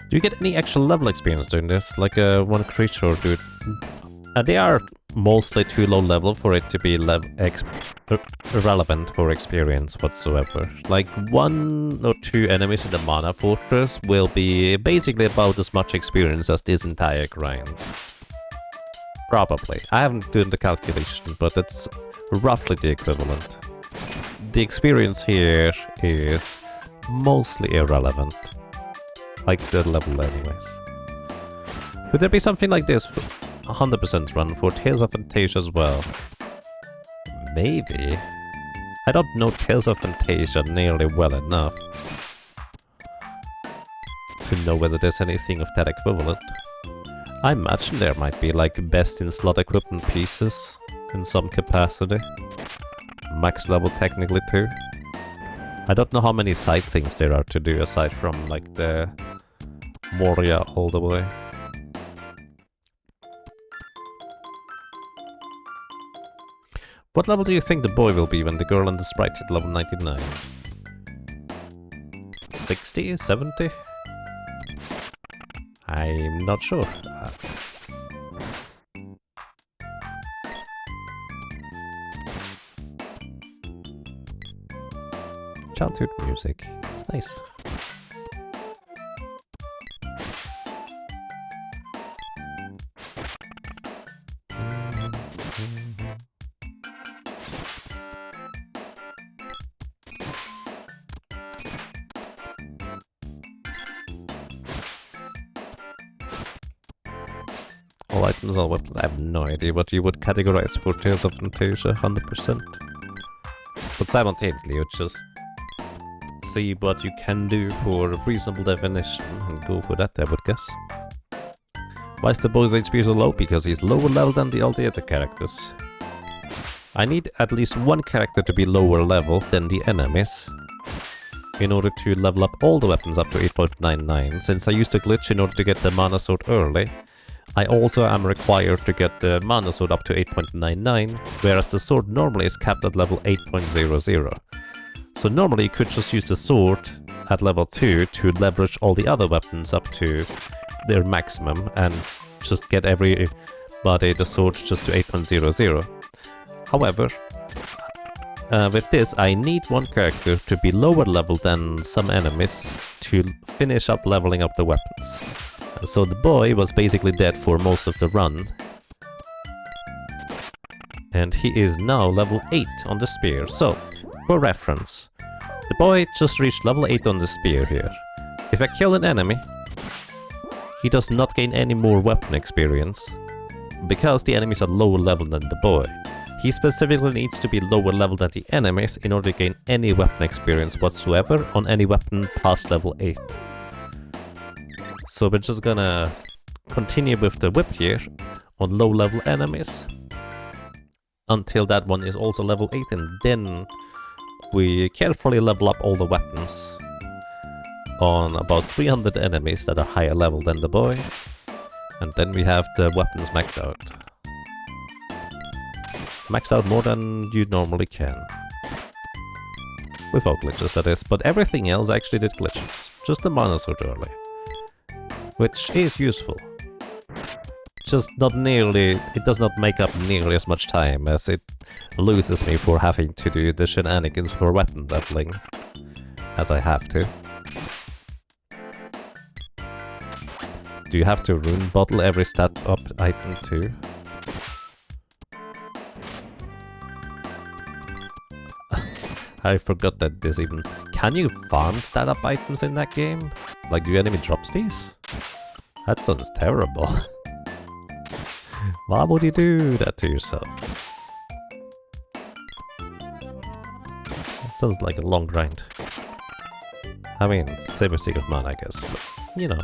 Do you get any actual level experience doing this? Like one creature, dude? They are mostly too low level for it to be irrelevant for experience whatsoever. Like 1 or 2 enemies in the Mana Fortress will be basically about as much experience as this entire grind. Probably. I haven't done the calculation, but it's roughly the equivalent. The experience here is mostly irrelevant. Like the level anyways. Could there be something like this 100% run for Tales of Fantasia as well? Maybe. I don't know Tales of Fantasia nearly well enough to know whether there's anything of that equivalent. I imagine there might be like best in slot equipment pieces in some capacity. Max level technically too. I don't know how many side things there are to do aside from like the Moria all the way. What level do you think the boy will be when the girl and the sprite hit level 99? 60? 70? I'm not sure. Childhood music. It's nice. All items, all weapons. I have no idea what you would categorize for Tales of Fantasia 100%. But simultaneously, you just see what you can do for a reasonable definition and go for that, I would guess. Why is the boy's HP so low? Because he's lower level than all the other characters. I need at least one character to be lower level than the enemies in order to level up all the weapons up to 8.99. Since I used a glitch in order to get the mana sword early, I also am required to get the mana sword up to 8.99, whereas the sword normally is capped at level 8.00. So normally you could just use the sword at level 2 to leverage all the other weapons up to their maximum and just get every body the sword just to 8.00. However, with this I need one character to be lower level than some enemies to finish up leveling up the weapons. So the boy was basically dead for most of the run. And he is now level 8 on the spear. So, for reference, the boy just reached level 8 on the spear here. If I kill an enemy, he does not gain any more weapon experience, because the enemies are lower level than the boy. He specifically needs to be lower level than the enemies in order to gain any weapon experience whatsoever on any weapon past level 8. So we're just gonna continue with the whip here on low level enemies until that one is also level 8, and then we carefully level up all the weapons on about 300 enemies that are higher level than the boy, and then we have the weapons maxed out. Maxed out more than you normally can. Without glitches, that is, but everything else actually did glitches. Just the mana sword early. Which is useful. Just not nearly, it does not make up nearly as much time as it loses me for having to do the shenanigans for weapon leveling, as I have to. Do you have to rune bottle every stat up item too? I forgot that there's even... Can you farm stat up items in that game? Like, do enemy drops these? That sounds terrible. Why would you do that to yourself? That sounds like a long grind. I mean, save a secret mana, I guess, but, you know.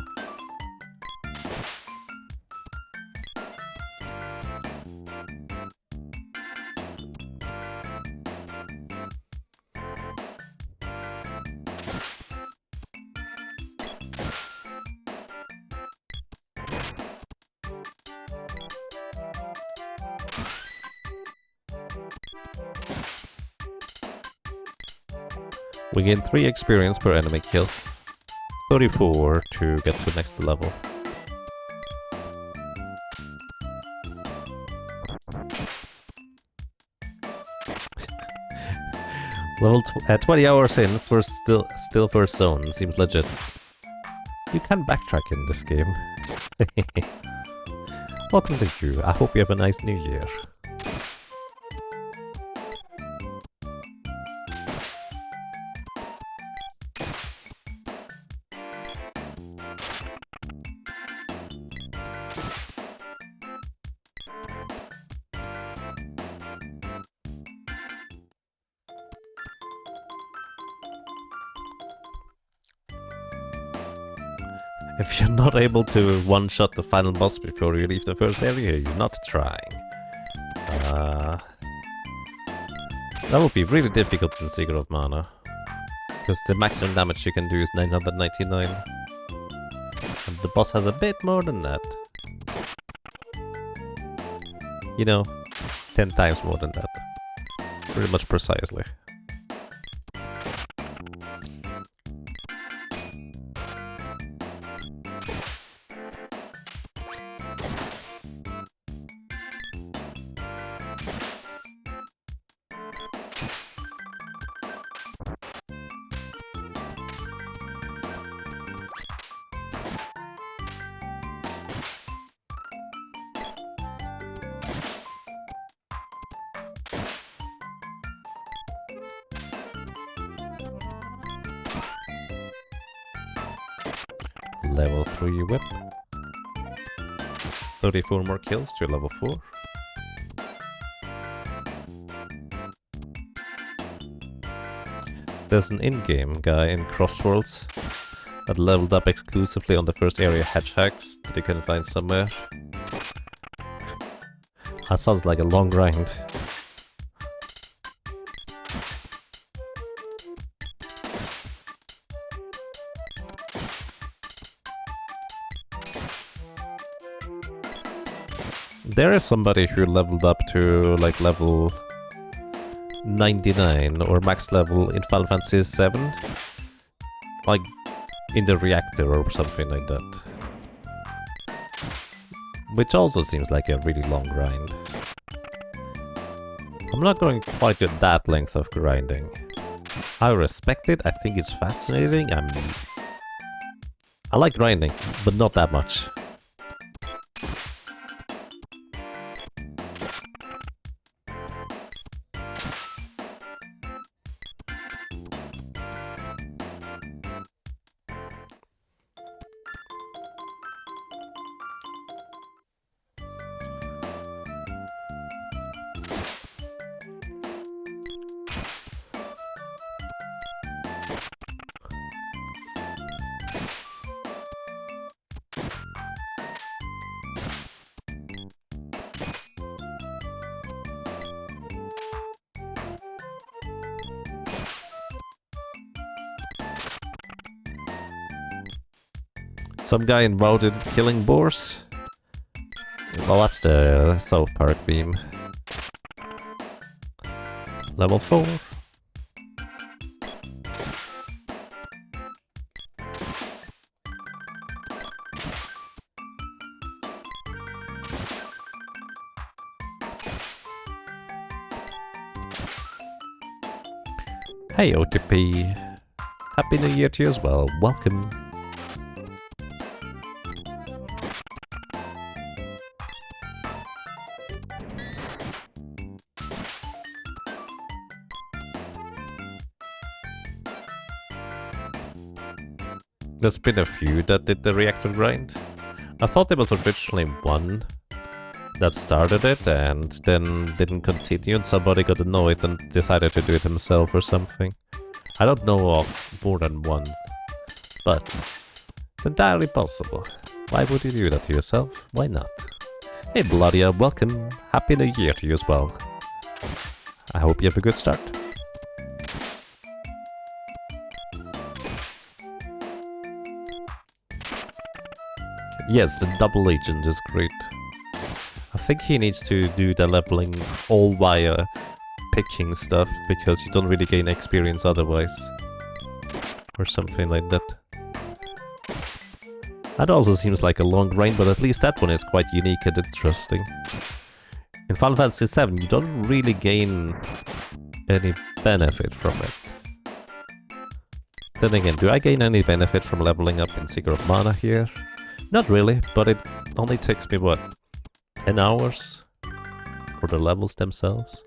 We gain 3 experience per enemy kill, 34 to get to next level. Level 20 hours in, still first zone, seems legit. You can backtrack in this game. Welcome to you, I hope you have a nice new year. If you're not able to one-shot the final boss before you leave the first area, you're not trying. That would be really difficult in Secret of Mana. Because the maximum damage you can do is 999. And the boss has a bit more than that. You know, 10 times more than that. Pretty much precisely. Level 3 whip. 34 more kills to level 4. There's an in-game guy in Crossworlds that leveled up exclusively on the first area hedgehogs that you can find somewhere. That sounds like a long grind. There is somebody who leveled up to like level 99 or max level in Final Fantasy VII, like in the reactor or something like that. which also seems like a really long grind. I'm not going quite to that length of grinding. I respect it, I think it's fascinating, I like grinding, but not that much. Some guy involved in killing boars? Well, that's the South Park beam. Level 4. Hey OTP. Happy New Year to you as well. Welcome. There's been a few that did the reactor grind. I thought there was originally one that started it and then didn't continue and somebody got annoyed and decided to do it himself or something. I don't know of more than one, but it's entirely possible. Why would you do that to yourself? Why not? Hey Bloodia, welcome. Happy New Year to you as well. I hope you have a good start. Yes, the double agent is great. I think he needs to do the leveling all via picking stuff, because you don't really gain experience otherwise. Or something like that. That also seems like a long grind, but at least that one is quite unique and interesting. In Final Fantasy VII, you don't really gain any benefit from it. Then again, do I gain any benefit from leveling up in Seeker of Mana here? Not really, but it only takes me, what, 10 hours for the levels themselves?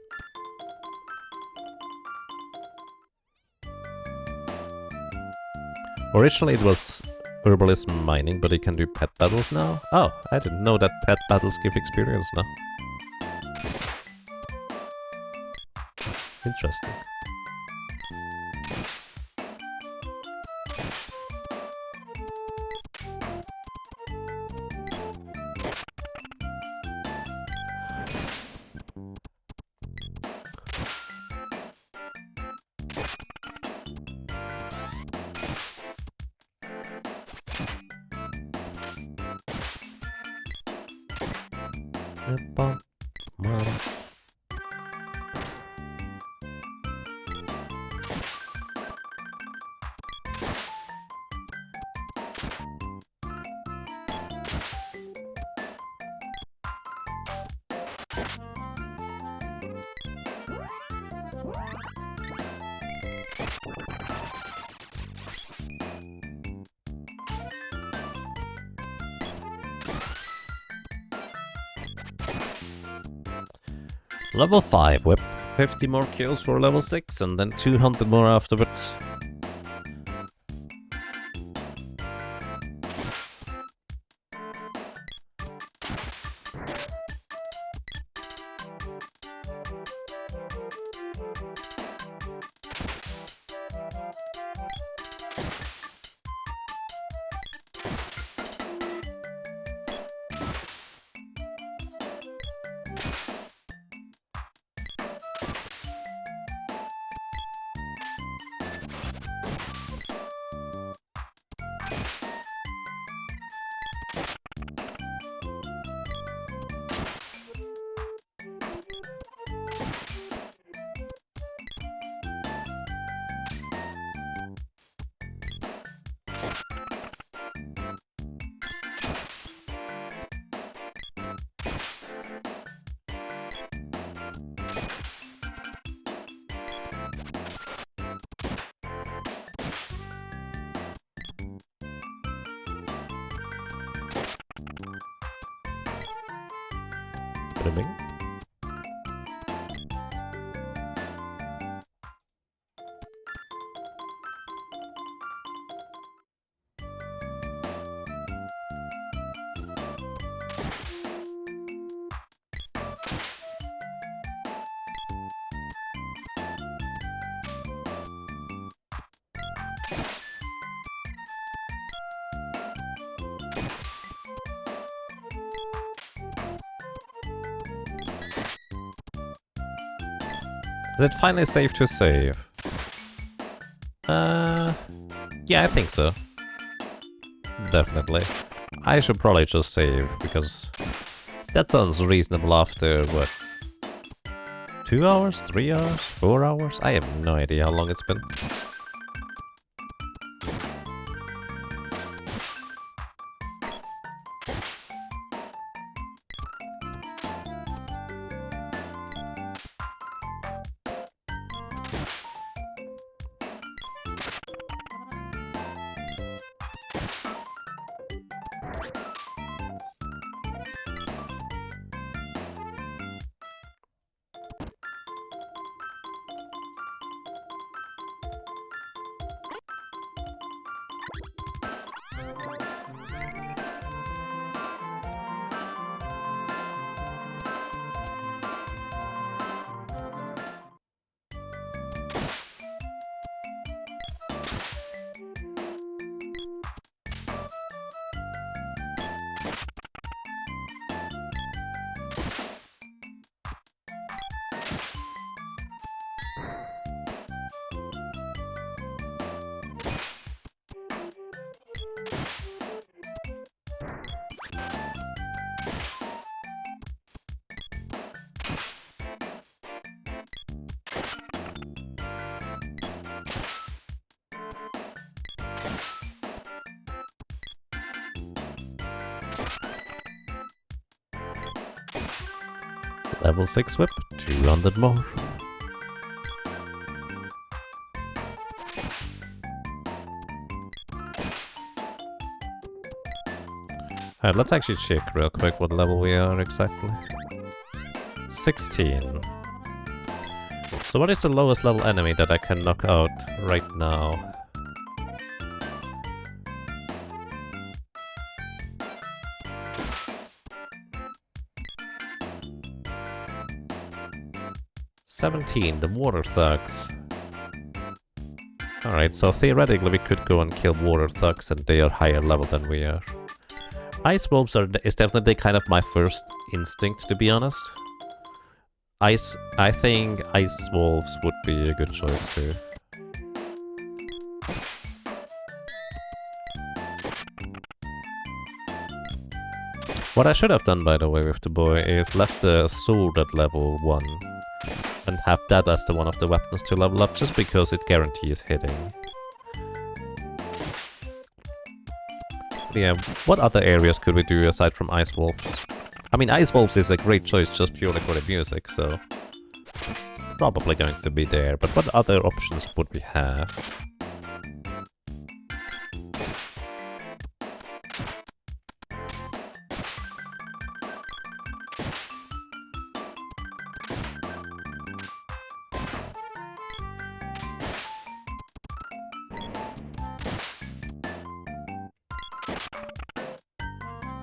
Originally it was herbalism mining, but you can do pet battles now? Oh, I didn't know that pet battles give experience now. Interesting. Level 5 with 50 more kills for level 6 and then 200 more afterwards. Bada bing. Is it finally safe to save? Yeah, I think so. Definitely. I should probably just save, because that sounds reasonable after, what? 2 hours? 3 hours? 4 hours? I have no idea how long it's been. Level 6 whip, 200 more. Alright, let's actually check real quick what level we are exactly. 16. So what is the lowest level enemy that I can knock out right now? The water thugs. Alright, so theoretically we could go and kill water thugs and they are higher level than we are. Ice wolves is definitely kind of my first instinct, to be honest. I think ice wolves would be a good choice too. What I should have done, by the way, with the boy is left the sword at level 1. And have that as one of the weapons to level up, just because it guarantees hitting. Yeah, what other areas could we do aside from Ice Wolves? I mean, Ice Wolves is a great choice just purely for the music, so it's probably going to be there, but what other options would we have?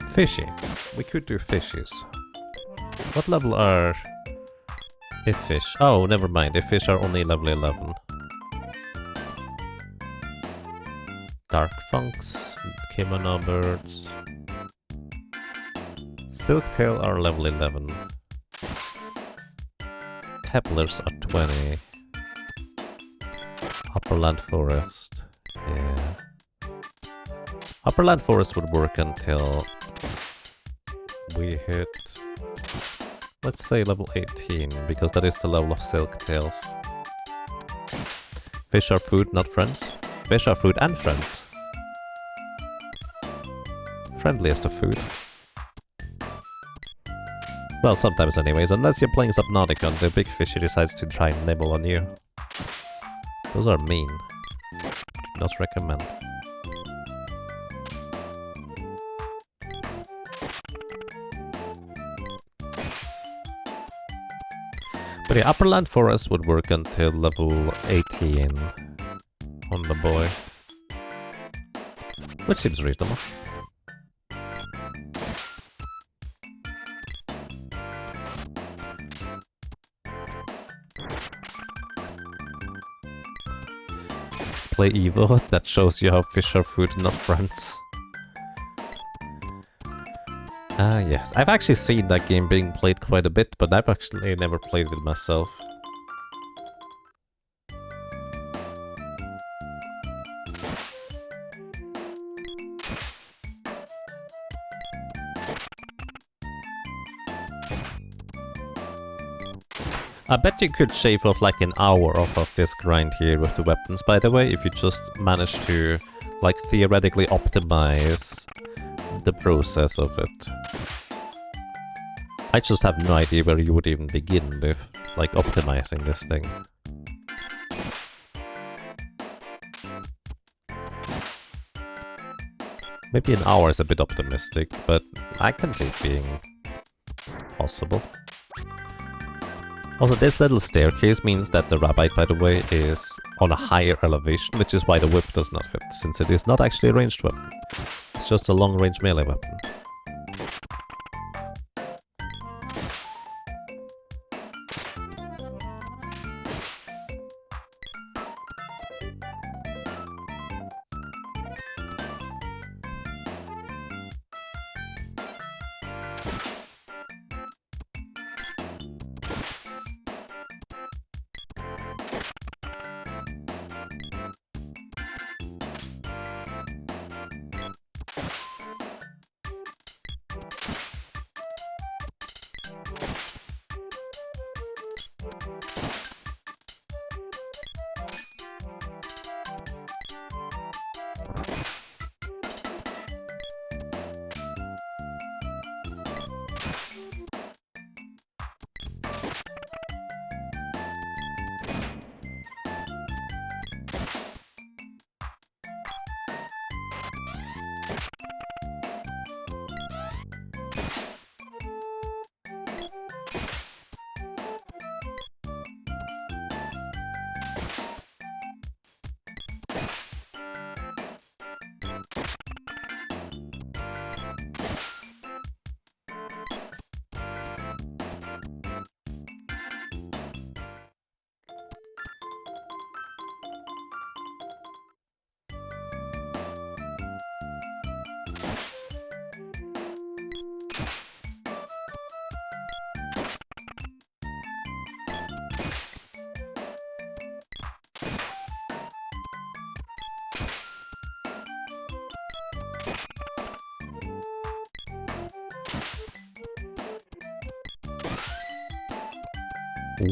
Fishy. We could do fishes. What level are if fish? Oh, never mind. If fish are only level 11. Dark funks, kimono birds. Silktail are level 11. Pebblers are 20. Upperland forest. Yeah. Upperland forest would work until we hit, let's say, level 18, because that is the level of Silktails. Fish are food, not friends. Fish are food and friends. Friendliest of food. Well, sometimes anyways, unless you're playing Subnautica and the big fish decides to try and nibble on you. Those are mean. Do not recommend. But yeah, Upper Land Forest would work until level 18 on the boy. Which seems reasonable. Play Evo, that shows you how fish are food, not friends. Ah yes, I've actually seen that game being played quite a bit, but I've actually never played it myself. I bet you could shave off like an hour off of this grind here with the weapons, by the way, if you just manage to, like, theoretically optimize the process of it. I just have no idea where you would even begin with, like, optimizing this thing. Maybe an hour is a bit optimistic, but I can see it being possible. Also, this little staircase means that the rabbite, by the way, is on a higher elevation, which is why the whip does not hit, since it is not actually a ranged weapon. It's just a long-range melee weapon.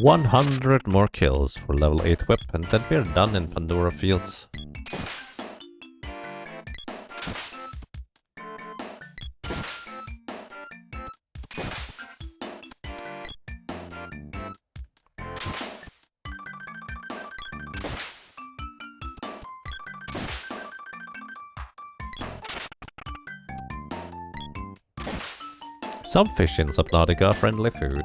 $100 more kills for level 8 whip, and then we're done in Pandora Fields. Some fish in Subnautica are friendly food.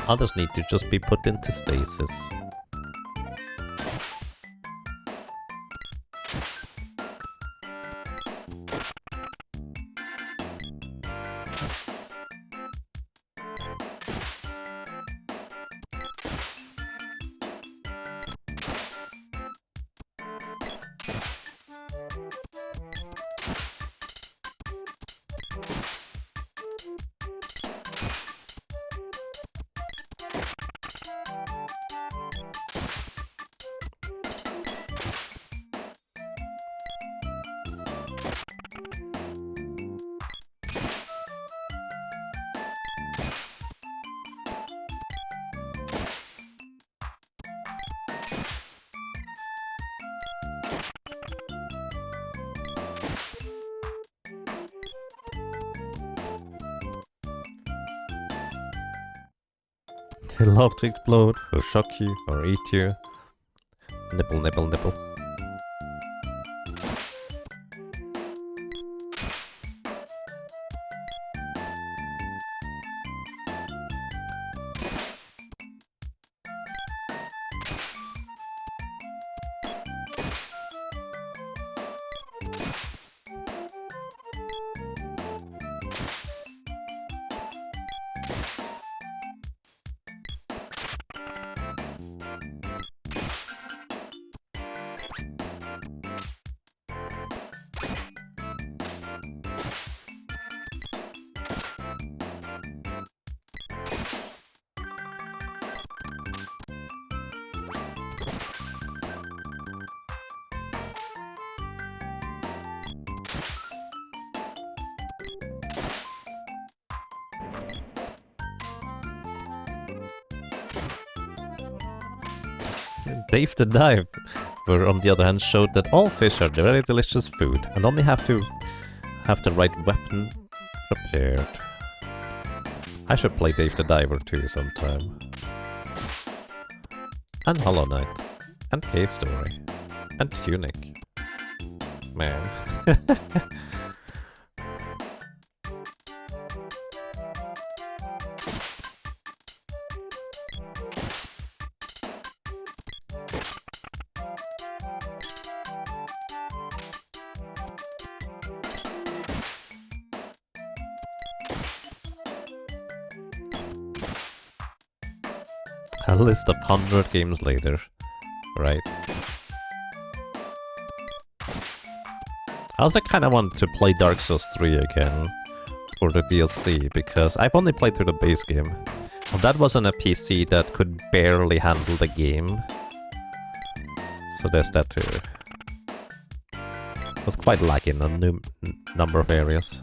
Others need to just be put into stasis. They love to explode, or shock you, or eat you. Nibble, nibble, nibble. Dave the Diver, on the other hand, showed that all fish are very delicious food and only have the right weapon prepared. I should play Dave the Diver too sometime. And Hollow Knight. And Cave Story. And Tunic. Man. A list of 100 games later. Right. I also kinda want to play Dark Souls 3 again for the DLC, because I've only played through the base game. And that was on a PC that could barely handle the game. So there's that too. It was quite lacking in a number of areas.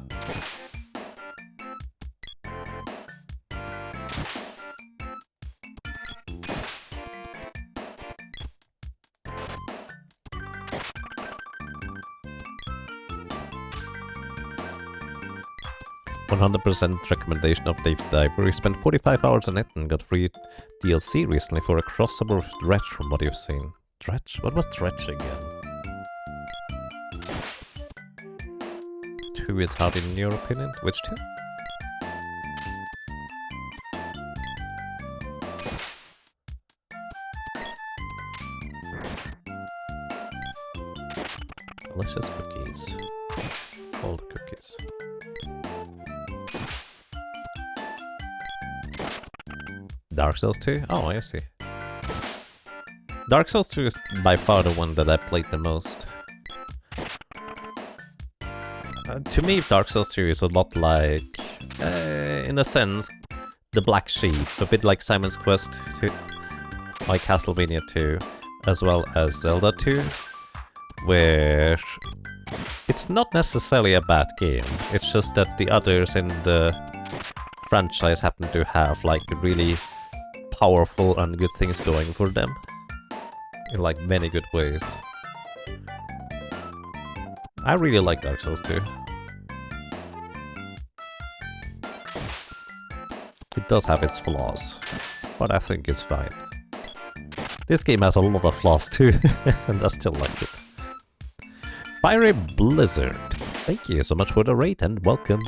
100% recommendation of Dave's Diver. We spent 45 hours on it and got free DLC recently for a crossover with Dredge from what you've seen. Dredge? What was Dredge again? 2 is hard in your opinion? Which 2? Delicious cookies. All the cookies. Dark Souls 2? Oh, I see. Dark Souls 2 is by far the one that I played the most. To me, Dark Souls 2 is a lot like, in a sense, the Black Sheep, a bit like Simon's Quest 2, like Castlevania 2, as well as Zelda 2, where it's not necessarily a bad game, it's just that the others in the franchise happen to have like really powerful and good things going for them, in like many good ways. I really like Dark Souls 2. It does have its flaws, but I think it's fine. This game has a lot of flaws too, and I still like it. Fiery Blizzard, thank you so much for the raid and welcome.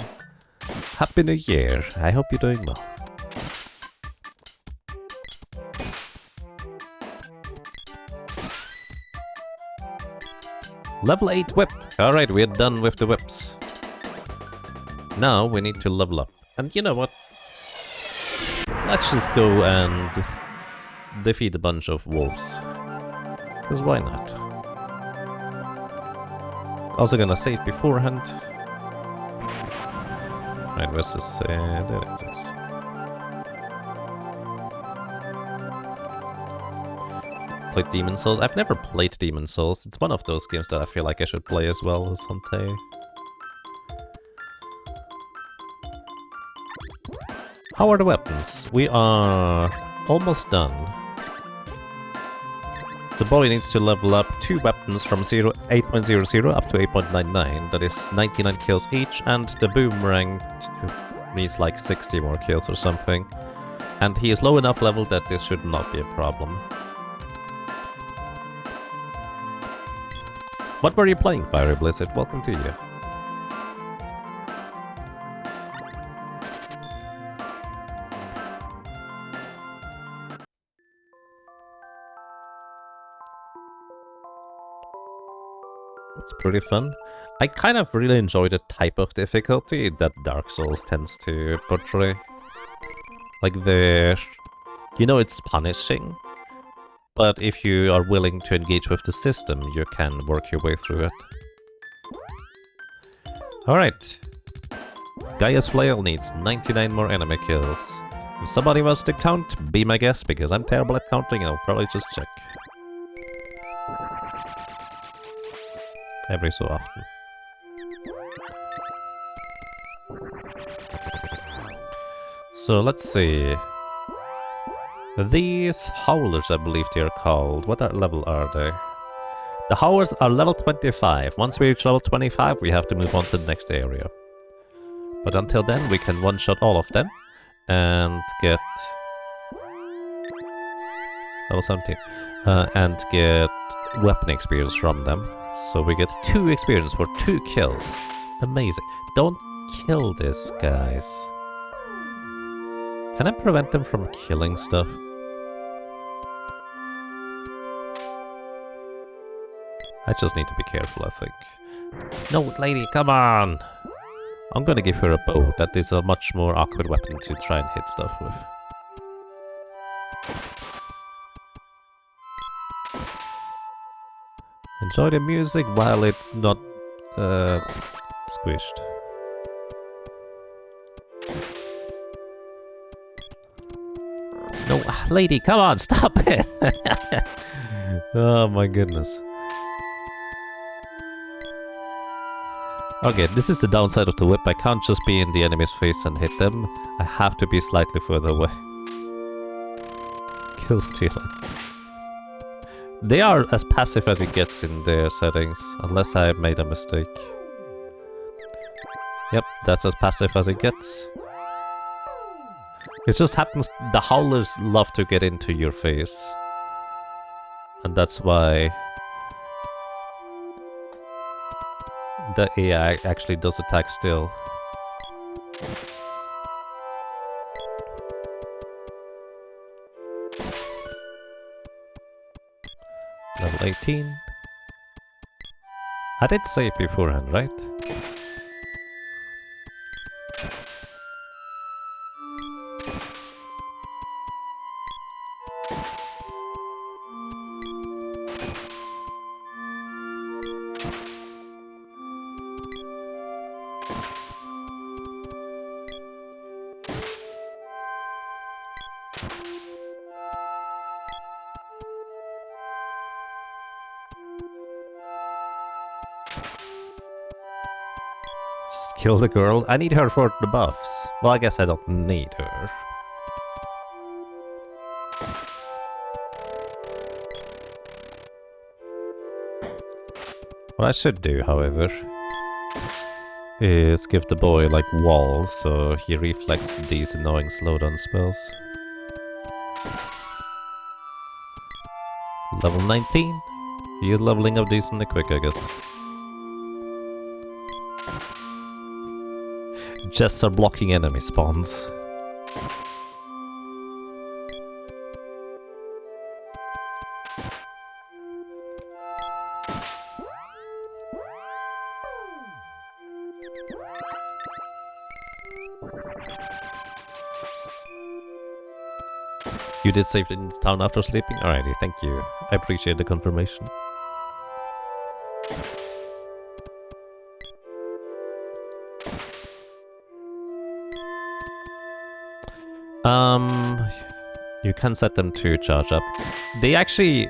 Happy New Year, I hope you're doing well. Level 8 whip. Alright, we're done with the whips. Now we need to level up. And you know what? Let's just go and defeat a bunch of wolves. Because why not? Also gonna save beforehand. Right, where's this? There it is. Played Demon Souls. I've never played Demon Souls. It's one of those games that I feel like I should play as well someday. How are the weapons? We are almost done. The boy needs to level up 2 weapons from 8.00 up to 8.99. That is 99 kills each, and the boomerang needs like 60 more kills or something. And he is low enough level that this should not be a problem. What were you playing, Fiery Blizzard? Welcome to you. It's pretty fun. I kind of really enjoy the type of difficulty that Dark Souls tends to portray. Like you know it's punishing, but if you are willing to engage with the system, you can work your way through it. Alright. Gaia's Flail needs 99 more enemy kills. If somebody wants to count, be my guest, because I'm terrible at counting, I'll probably just check. Every so often. So let's see. These howlers, I believe they are called. What level are they? The howlers are level 25. Once we reach level 25, we have to move on to the next area. But until then, we can one-shot all of them and get level 17 and get weapon experience from them. So we get 2 experience for 2 kills. Amazing. Don't kill this, guys. Can I prevent them from killing stuff? I just need to be careful, I think. No, lady, come on! I'm gonna give her a bow. That is a much more awkward weapon to try and hit stuff with. Enjoy the music while it's not squished. No, lady, come on, stop it! Oh my goodness. Okay, this is the downside of the whip. I can't just be in the enemy's face and hit them. I have to be slightly further away. Kill stealing. They are as passive as it gets in their settings, unless I made a mistake. Yep, that's as passive as it gets. It just happens the howlers love to get into your face. And that's why the AI actually does attack still. Level 18. I did save beforehand, right? Just kill the girl. I need her for the buffs. Well, I guess I don't need her. What I should do, however, is give the boy, like, walls, so he reflects these annoying slowdown spells. Level 19. He is leveling up decently quick, I guess. Chests are blocking enemy spawns. You did save in town after sleeping? Alrighty, thank you. I appreciate the confirmation. You can set them to charge up. They actually...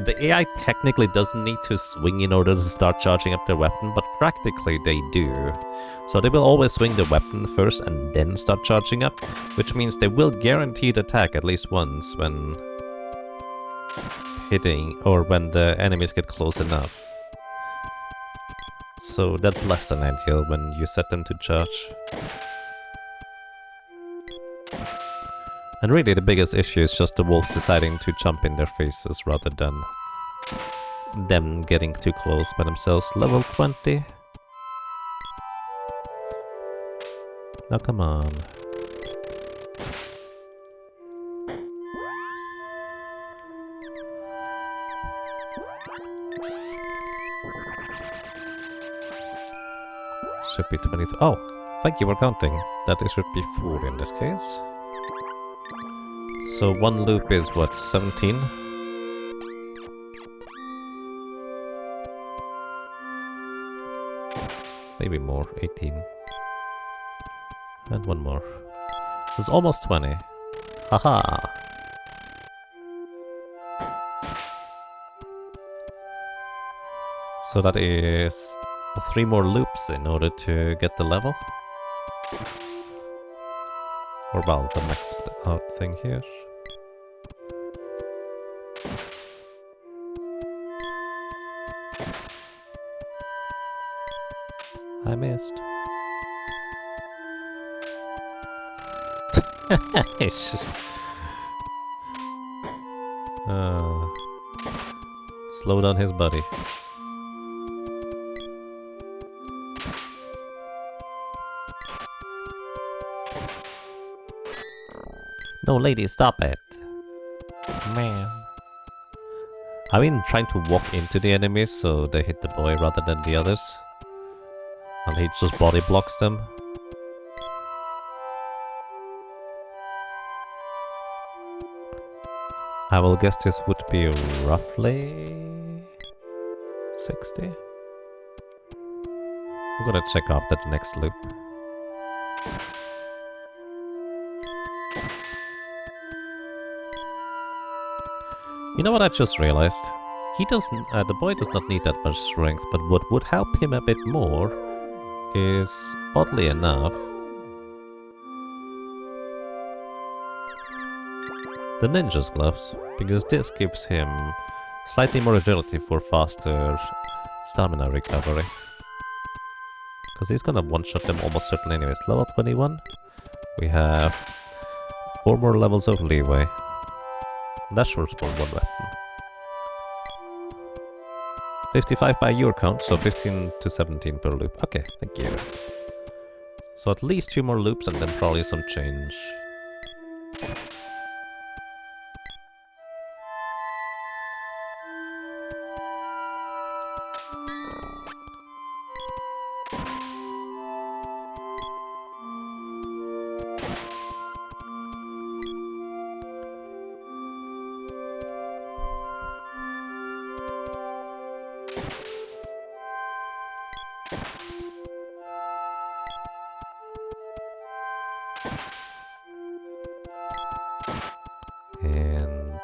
The AI technically doesn't need to swing in order to start charging up their weapon, but practically they do. So they will always swing the weapon first and then start charging up, which means they will guaranteed attack at least once when hitting, or when the enemies get close enough. So that's less than ideal when you set them to charge. And really the biggest issue is just the wolves deciding to jump in their faces rather than them getting too close by themselves. Level 20. Now come on. Should be 23. Oh, thank you for counting. That should be 4 in this case. So one loop is what, 17? Maybe more, 18. And one more. So it's almost 20. Haha! So that is 3 more loops in order to get the level. Or well, the maxed out thing here. I missed. It's just... slow down his body. No, lady, stop it. Man. I've been trying to walk into the enemies so they hit the boy rather than the others. And he just body blocks them. I will guess this would be roughly 60. I'm gonna check after the next loop. You know what I just realized? He doesn't, the boy does not need that much strength, but what would help him a bit more is, oddly enough, the ninja's gloves, because this gives him slightly more agility for faster stamina recovery. Because he's gonna one-shot them almost certainly anyways. Level 21, we have 4 more levels of leeway. That's short for one weapon. 55 by your count, so 15 to 17 per loop. Okay, thank you. So at least 2 more loops and then probably some change. And...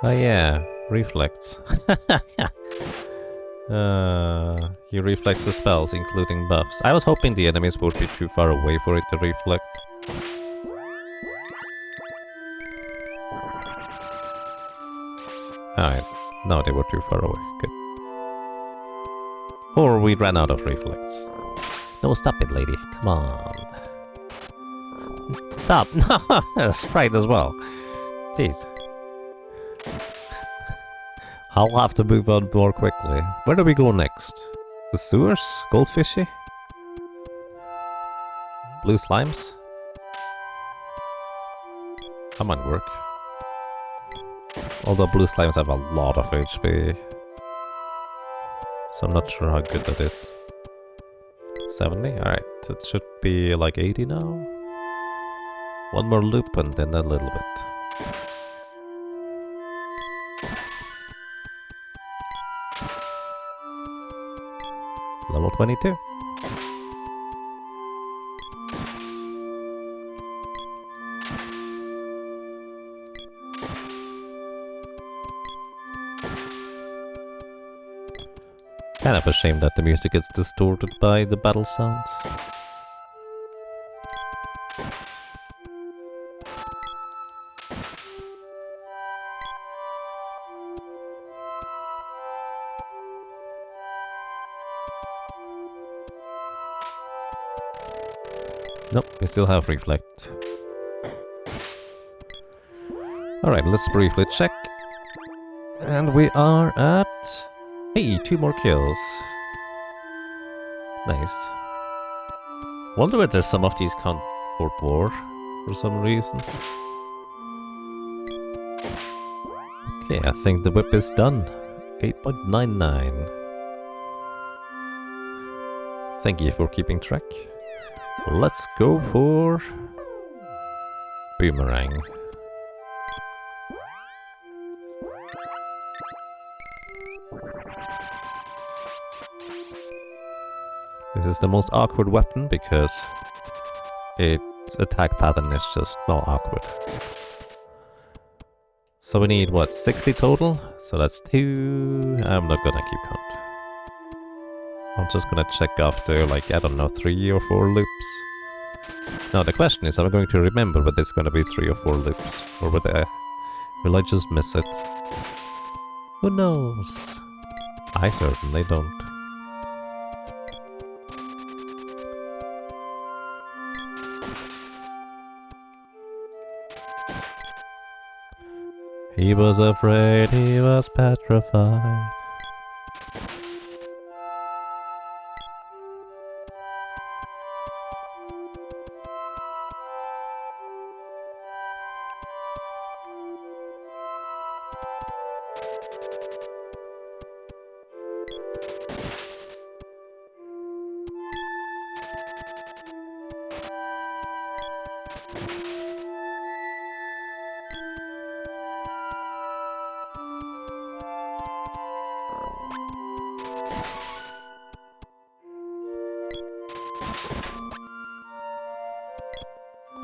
oh yeah, reflects. He reflects the spells, including buffs. I was hoping the enemies would be too far away for it to reflect. Alright, no, they were too far away. Good. Or we ran out of reflex. No, stop it, lady. Come on. Stop! No! Sprite as well. Jeez. I'll have to move on more quickly. Where do we go next? The sewers? Goldfishy? Blue slimes? That might work. Although blue slimes have a lot of HP. So I'm not sure how good that is. 70? Alright, it should be like 80 now. One more loop and then a little bit. Level 22. Kind of a shame that the music gets distorted by the battle sounds. Nope, we still have reflect. Alright, let's briefly check. And we are at... hey, 2 more kills. Nice. Wonder whether some of these count for war for some reason. Okay, I think the whip is done. 8.99. Thank you for keeping track. Let's go for... boomerang. This is the most awkward weapon because its attack pattern is just not awkward. So we need, what, 60 total? So that's 2... I'm not gonna keep count. I'm just gonna check after, like, I don't know, 3 or 4 loops. Now the question is, am I going to remember whether it's gonna be 3 or 4 loops? Or whether Will I just miss it? Who knows? I certainly don't. He was afraid, he was petrified.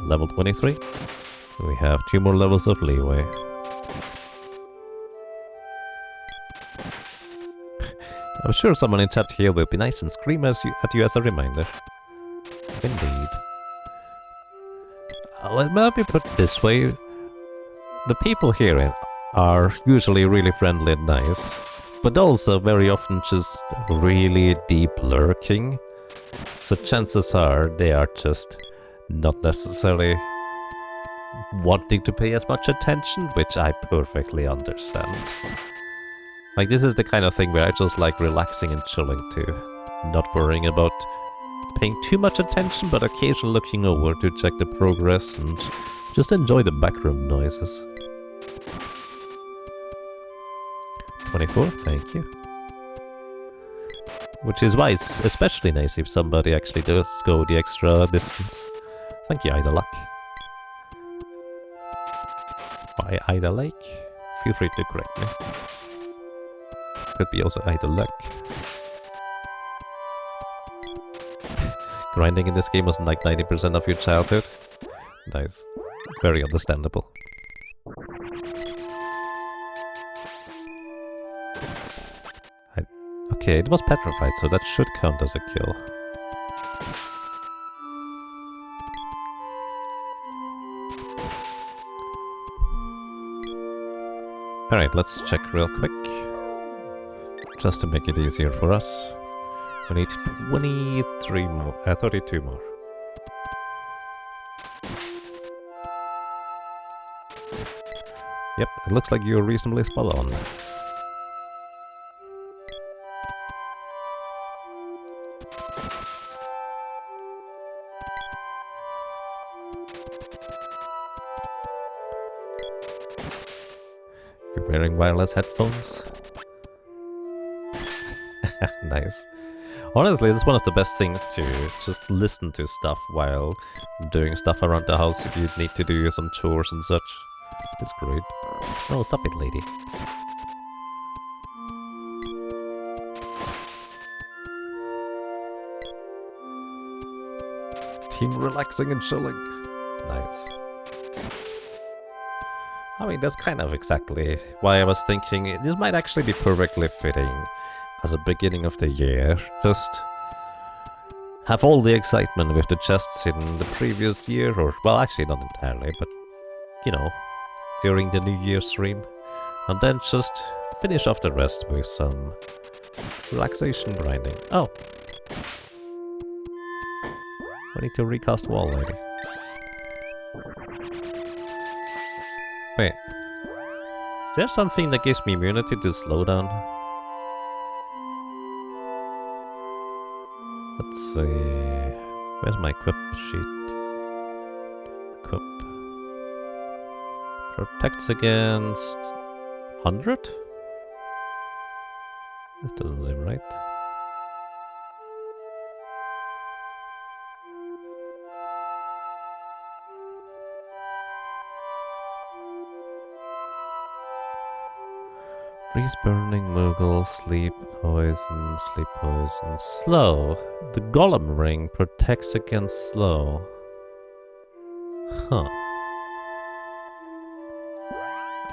Level 23. We have 2 more levels of leeway. I'm sure someone in chat here will be nice and scream at you as a reminder. Indeed. Let me put it this way. The people here are usually really friendly and nice, but also very often just really deep lurking. So chances are they are just not necessarily wanting to pay as much attention, which I perfectly understand. Like, this is the kind of thing where I just like relaxing and chilling too. Not worrying about paying too much attention, but occasionally looking over to check the progress and just enjoy the background noises. 24, thank you. Which is why it's especially nice if somebody actually does go the extra distance. Thank you, Ida Luck. By Ida Lake? Feel free to correct me. Could be also Ida Luck. Grinding in this game was like 90% of your childhood. Nice. Very understandable. Okay, it was petrified, so that should count as a kill. Alright, let's check real quick. Just to make it easier for us. We need 23 more, 32 more. Yep, it looks like you're reasonably spot on. You're wearing wireless headphones? Nice. Honestly, it's one of the best things to just listen to stuff while doing stuff around the house if you need to do some chores and such. It's great. Oh, stop it, lady. Team relaxing and chilling. Nice. I mean, that's kind of exactly why I was thinking this might actually be perfectly fitting as a beginning of the year. Just have all the excitement with the chests in the previous year, or, well, actually not entirely, but, you know, during the New Year stream. And then just finish off the rest with some relaxation grinding. Oh! I need to recast wall, lady. Wait. Is there something that gives me immunity to slowdown? Let's see. Where's my equip sheet? Equip. Protects against 100? This doesn't seem right. Freeze burning, Moogle, sleep poison, slow. The golem ring protects against slow. Huh.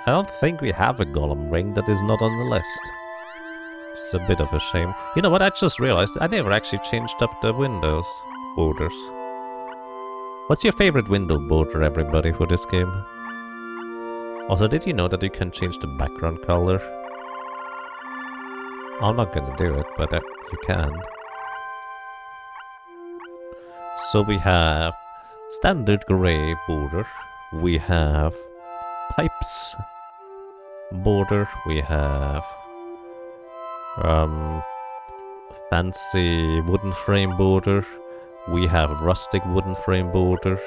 I don't think we have a golem ring that is not on the list. It's a bit of a shame. You know what, I just realized I never actually changed up the windows borders. What's your favorite window border, everybody, for this game? Also, did you know that you can change the background color? I'm not gonna do it, but you can. So we have standard gray border, we have pipes border, we have fancy wooden frame border, we have rustic wooden frame border,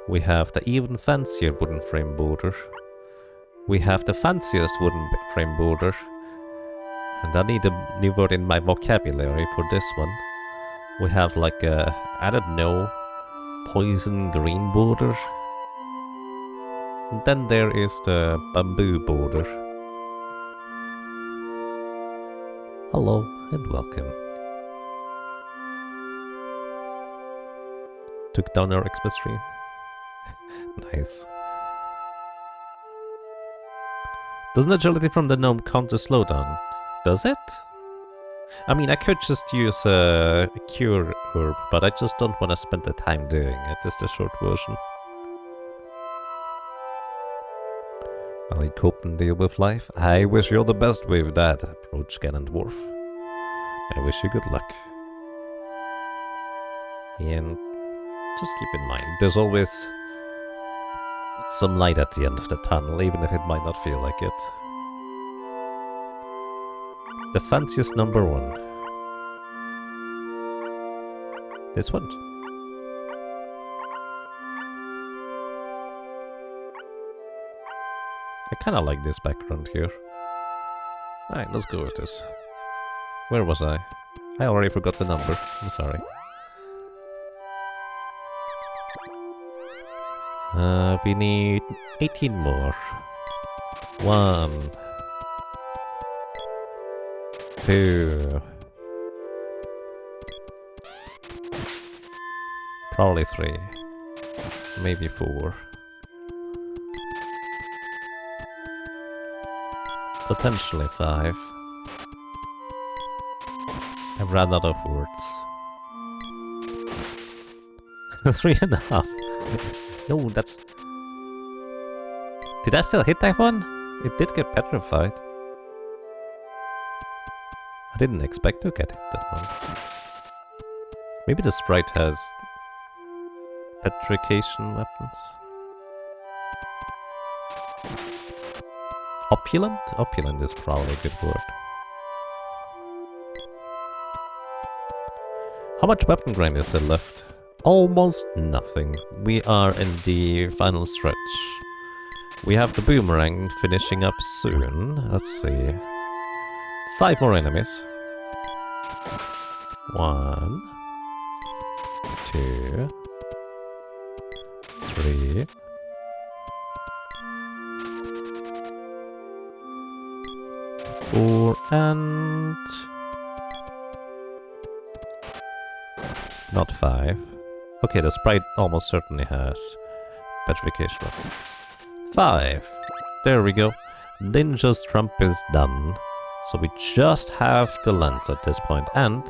we have the even fancier wooden frame border, we have the fanciest wooden frame border, and I need a new word in my vocabulary for this one. We have like a, I don't know, poison green border. And then there is the bamboo border. Hello and welcome. Took down our Xmas tree. Nice. Doesn't agility from the gnome count as slowdown? Does it? I mean, I could just use a cure herb, but I just don't want to spend the time doing it. It's the short version. I'll cope and deal with life. I wish you all the best with that approach, Ganondorf. I wish you good luck. And just keep in mind, there's always some light at the end of the tunnel, even if it might not feel like it. The fanciest number one. This one. I kinda like this background here. Alright, let's go with this. Where was I? I already forgot the number. I'm sorry. We need 18 more. 1, 2, probably 3, maybe 4, potentially 5. I've run out of words. 3.5. No, that's... Did I still hit that one? It did get petrified. I didn't expect to get hit that one. Maybe the sprite has petrification weapons. Opulent? Opulent is probably a good word. How much weapon grind is there left? Almost nothing. We are in the final stretch. We have the boomerang finishing up soon. Let's see. 5 more enemies. 1, 2, 3. 4 and... not 5. Okay, the sprite almost certainly has petrification. 5. There we go. Ninja's trump is done. So we just have the lens at this point. And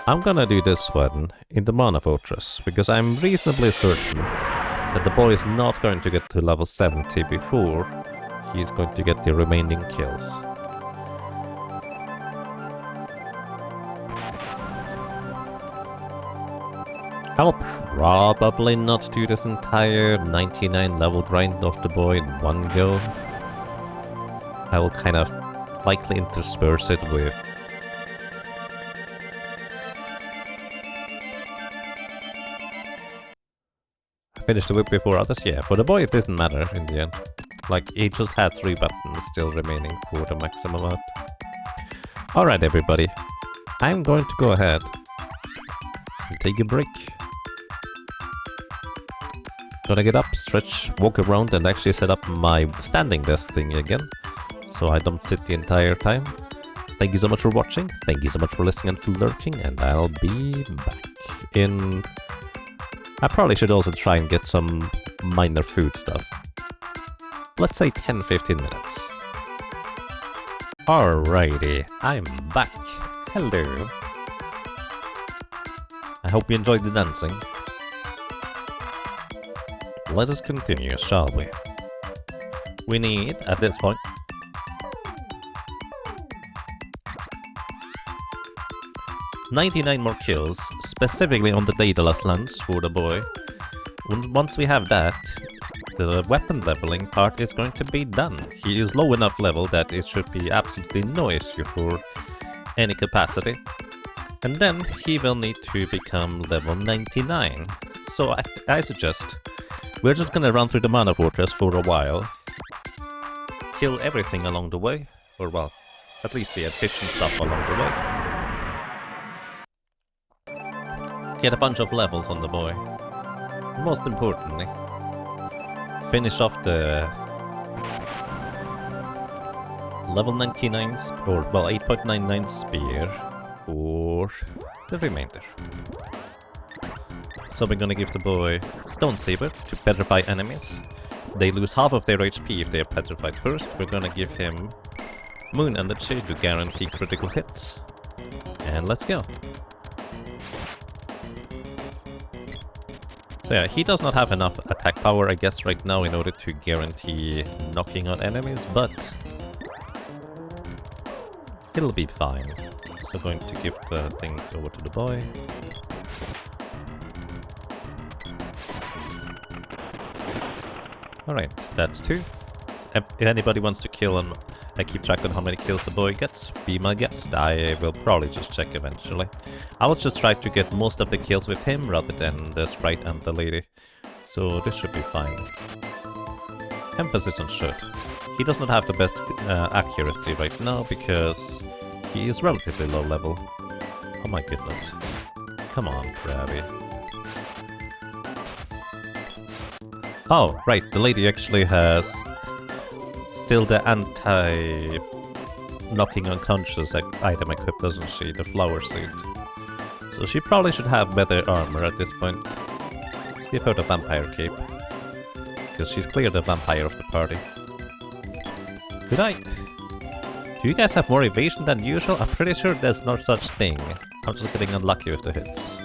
I'm gonna do this one in the Mana Fortress, because I'm reasonably certain that the boy is not going to get to level 70 before he's going to get the remaining kills. I'll probably not do this entire 99 level grind of the boy in one go. I will kind of likely intersperse it with... I finished the whip before others? Yeah, for the boy it doesn't matter in the end. Like, he just had 3 buttons still remaining for the maximum amount. Alright everybody, I'm going to go ahead and take a break. Gonna get up, stretch, walk around and actually set up my standing desk thing again, so I don't sit the entire time. Thank you so much for watching, thank you so much for listening and for lurking, and I'll be back in... I probably should also try and get some minor food stuff. Let's say 10-15 minutes. Alrighty, I'm back. Hello. I hope you enjoyed the dancing. Let us continue, shall we? We need, at this point, 99 more kills, specifically on the Daedalus lance for the boy. Once we have that, the weapon leveling part is going to be done. He is low enough level that it should be absolutely no issue for any capacity. And then he will need to become level 99. So I suggest we're just gonna run through the Mana Fortress for a while, kill everything along the way, or well, at least the efficient stuff along the way. Get a bunch of levels on the boy. Most importantly, finish off the level 99 or well 8.99 spear for the remainder. So we're gonna give the boy Stone Saber to petrify enemies. They lose half of their HP if they are petrified first. We're gonna give him Moon Energy to guarantee critical hits. And let's go. So yeah, he does not have enough attack power, I guess, right now in order to guarantee knocking out enemies, but it'll be fine. So going to give the thing over to the boy. Alright, that's 2. If anybody wants to kill him, I keep track on how many kills the boy gets. Be my guest. I will probably just check eventually. I will just try to get most of the kills with him rather than the sprite and the lady. So this should be fine. Emphasis on should. He does not have the best accuracy right now because he is relatively low level. Oh my goodness. Come on, Krabby. Oh, right, the lady actually has still the anti-knocking unconscious item equipped, doesn't she? The flower suit. So she probably should have better armor at this point. Let's give her the vampire cape. Because she's clearly the vampire of the party. Good night. Do you guys have more evasion than usual? I'm pretty sure there's no such thing. I'm just getting unlucky with the hits.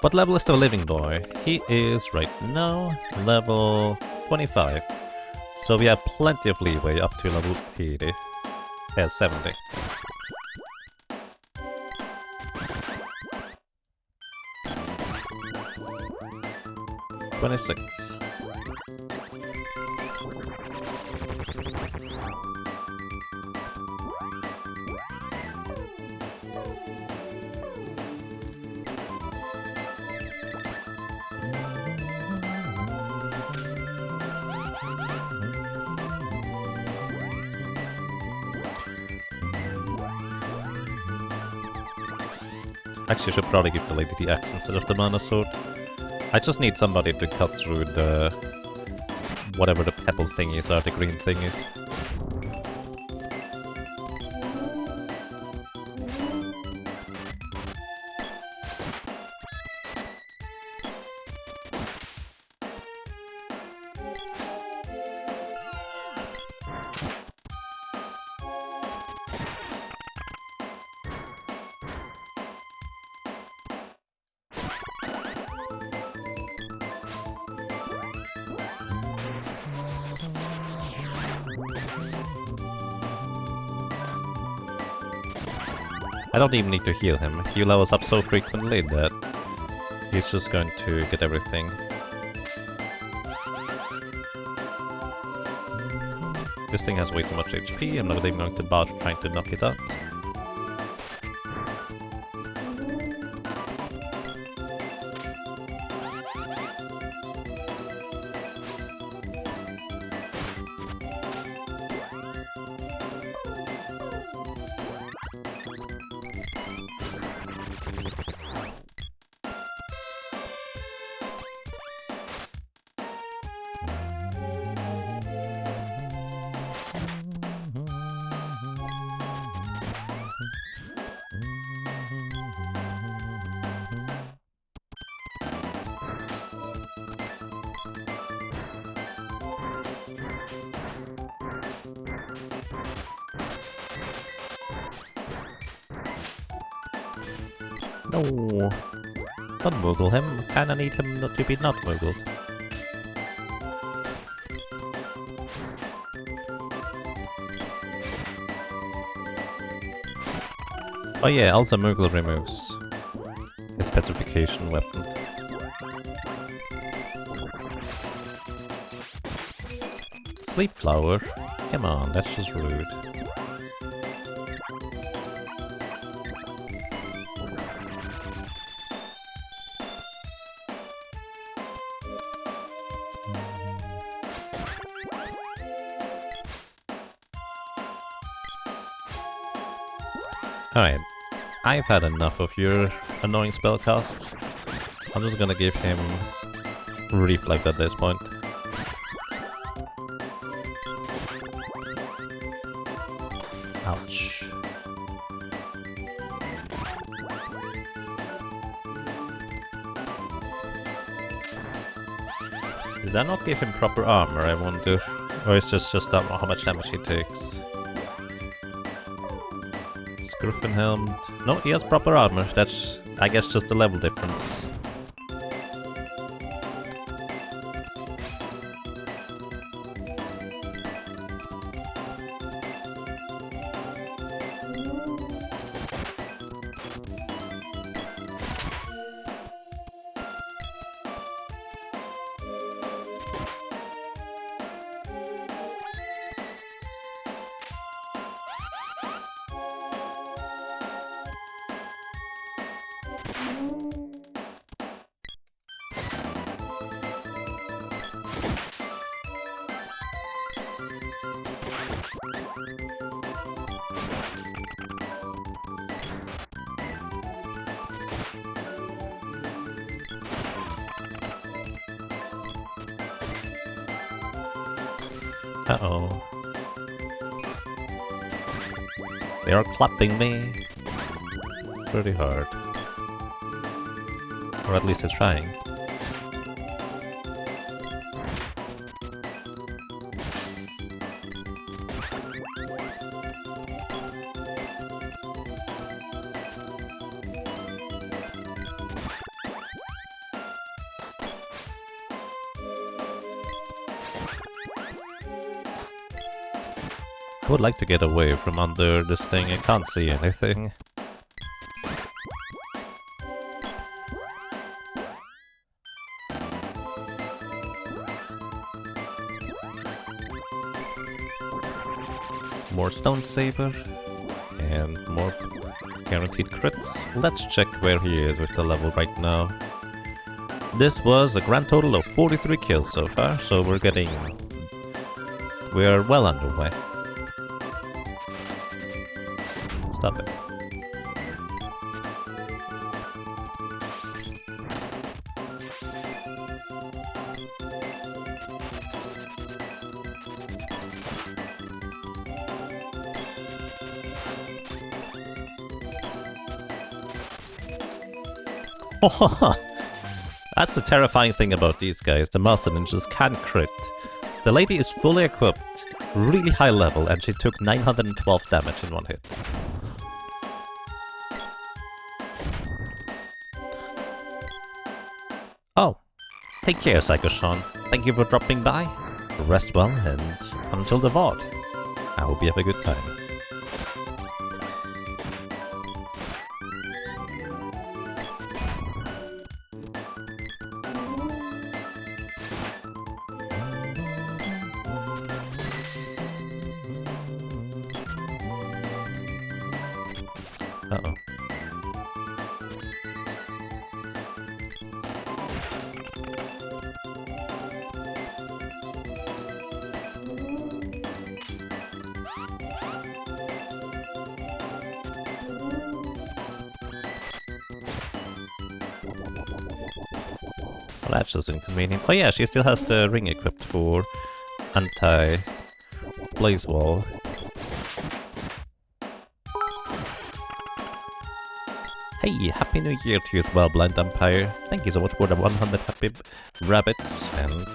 What level is the living boy? He is right now level 25. So we have plenty of leeway up to level 80. 70. $26. Actually, I should probably give the lady the axe instead of the mana sword. I just need somebody to cut through the... whatever the petals thingies are, the green thingies. I don't even need to heal him. He levels up so frequently that he's just going to get everything. This thing has way too much HP. I'm not even going to bother trying to knock it out. No, don't Moogle him. Kinda need him not to be not Moogled. Oh yeah, also Moogle removes his petrification weapon. Sleep flower? Come on, that's just rude. Alright, I've had enough of your annoying spellcast. I'm just gonna give him Reflect at this point. Ouch. Did I not give him proper armor, I wonder? Or is this just how much damage he takes? Griffinhelm. No, he has proper armor. That's, I guess, just the level difference. Uh-oh. They are clapping me pretty hard. Or at least they're trying. I would like to get away from under this thing. I can't see anything. More Stone Saber and more guaranteed crits. Let's check where he is with the level right now. This was a grand total of 43 kills so far, so we're well underway. Stop it. That's the terrifying thing about these guys. The Master Ninjas can't crit. The lady is fully equipped, really high level, and she took 912 damage in one hit. Oh, take care, Psycho Sean. Thank you for dropping by. Rest well, and until the VOD, I hope you have a good time. Uh-oh. Well, that's just inconvenient. Oh yeah, she still has the ring equipped for anti-blaze wall. Hey, Happy New Year to you as well, Blind Empire. Thank you so much for the 100 happy rabbits, and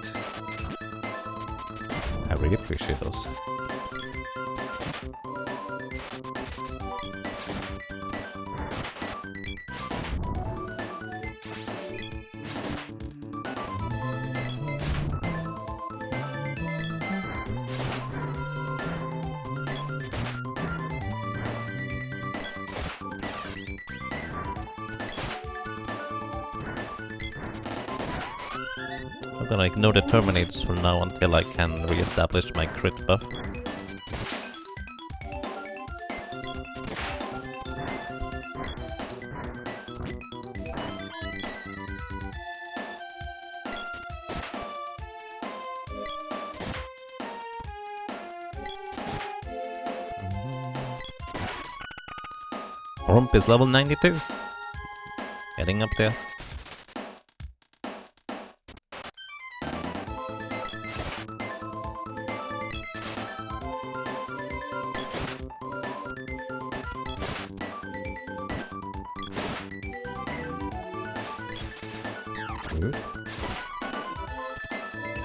I really appreciate those. I'm gonna ignore the Terminators for now until I can re-establish my crit buff. Rump is level 92. Getting up there.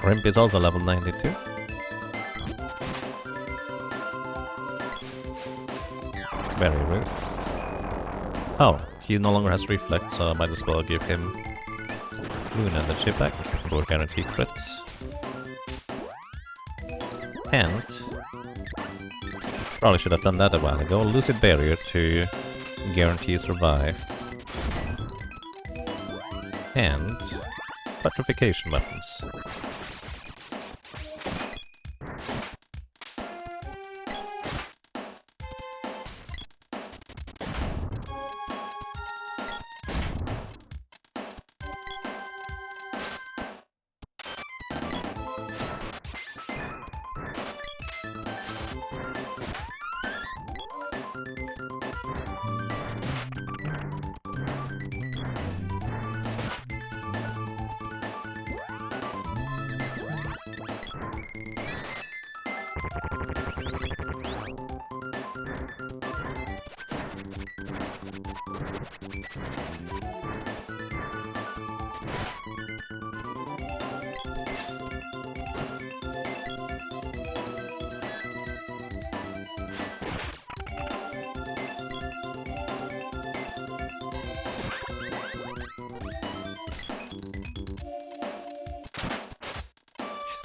Rimp is also level 92. Very rude. Oh, he no longer has reflect, so I might as well give him Moon Energy back for guaranteed crits. And probably should have done that a while ago. Lucid Barrier to guarantee survive. And petrification weapons.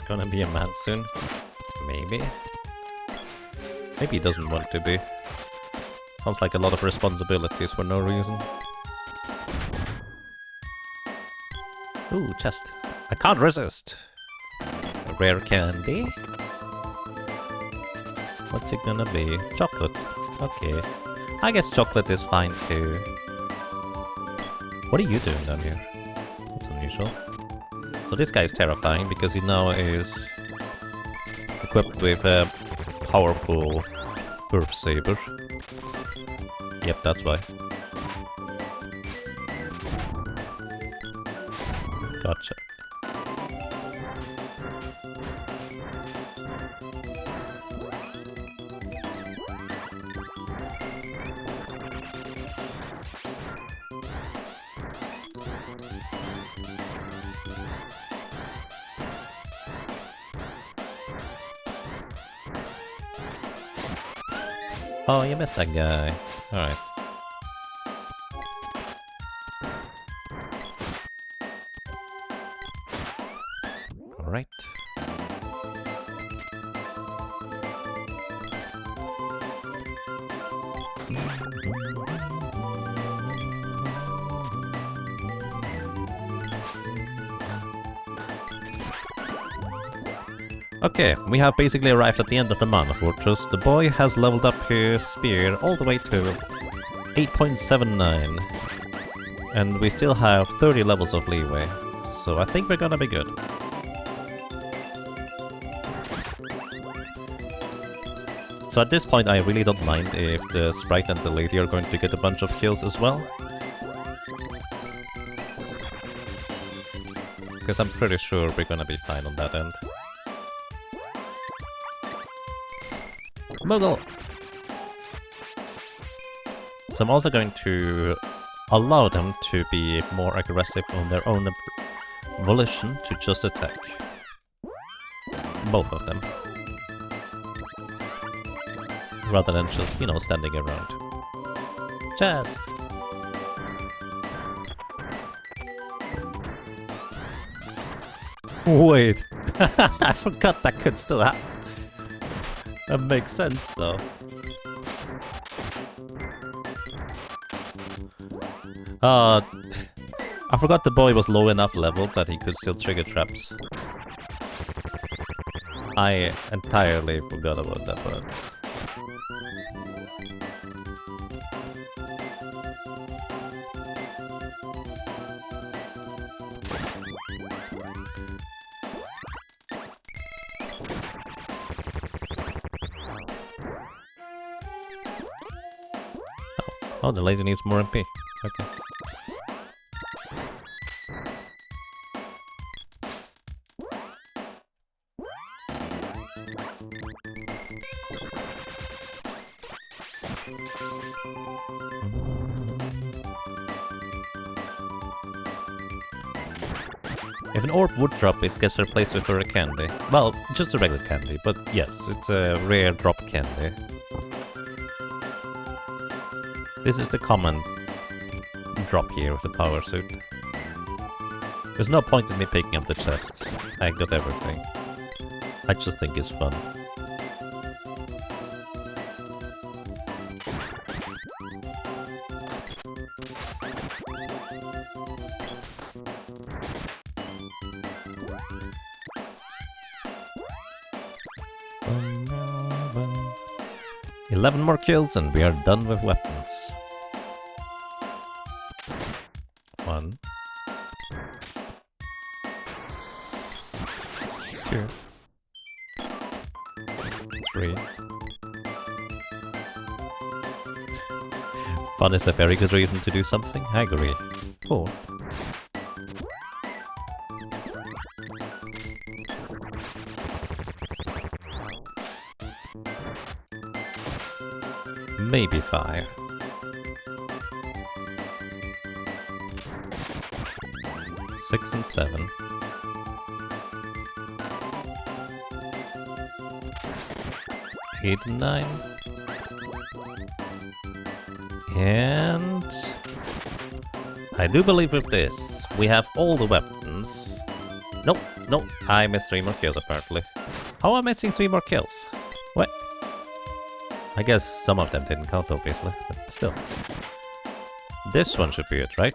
Gonna be a man soon. Maybe. Maybe he doesn't want to be. Sounds like a lot of responsibilities for no reason. Ooh, chest. I can't resist! A rare candy? What's it gonna be? Chocolate. Okay. I guess chocolate is fine too. What are you doing down here? That's unusual. So this guy is terrifying because he now is equipped with a powerful Earth Saber. Yep, that's why. Gotcha. Oh, you missed that guy. Alright. Alright. Okay, we have basically arrived at the end of the Mana Fortress. The boy has leveled up his spear all the way to 8.79. And we still have 30 levels of leeway. So I think we're gonna be good. So at this point I really don't mind if the Sprite and the Lady are going to get a bunch of kills as well. Because I'm pretty sure we're gonna be fine on that end. Muggle! So I'm also going to allow them to be more aggressive on their own volition to just attack. Both of them. Rather than just, you know, standing around. Chest! Wait! I forgot that could still happen. That makes sense, though. I forgot the boy was low enough level that he could still trigger traps. I entirely forgot about that part. Oh, the lady needs more MP. Okay. If an orb would drop, it gets replaced with a rare candy. Well, just a regular candy, but yes, it's a rare drop candy. This is the common drop here with the power suit. There's no point in me picking up the chests. I got everything. I just think it's fun. Oh, 11 more kills and we are done with weapons. 1, 2, 3. Fun is a very good reason to do something, I agree. 4. Maybe 5. 6 and 7. 8 and 9. And I do believe with this, we have all the weapons. Nope, nope, I missed 3 more kills apparently. How am I missing 3 more kills? What? I guess some of them didn't count obviously, but still. This one should be it, right?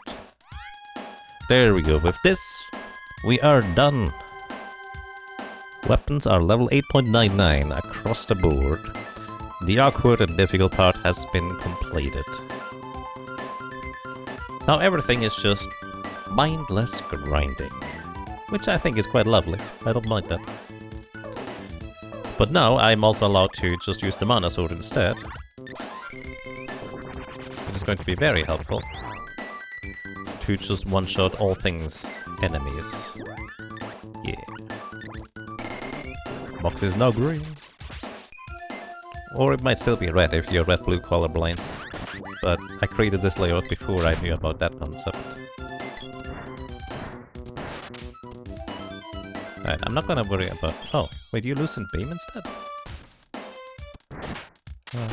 There we go, with this, we are done. Weapons are level 8.99 across the board. The awkward and difficult part has been completed. Now everything is just mindless grinding, which I think is quite lovely. I don't mind that. But now I'm also allowed to just use the mana sword instead, which is going to be very helpful to just one-shot all things enemies. Yeah. Box is now green. Or it might still be red if you're red-blue colorblind. But I created this layout before I knew about that concept. Alright, I'm not gonna worry about... Oh, wait, you loosen beam instead? Oh.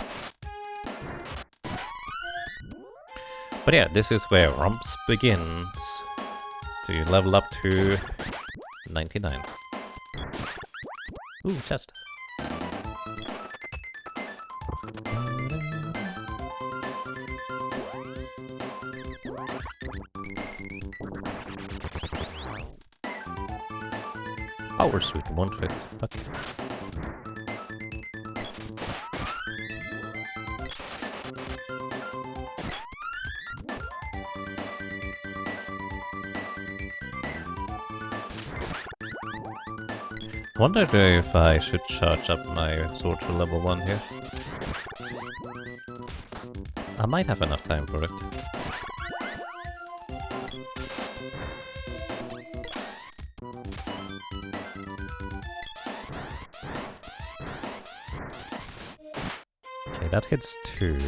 But yeah, this is where Rumps begins to level up to 99. Ooh, chest. Power suit won't fit. Okay. Wonder if I should charge up my sword to level 1 here. I might have enough time for it. Okay, that hits 2,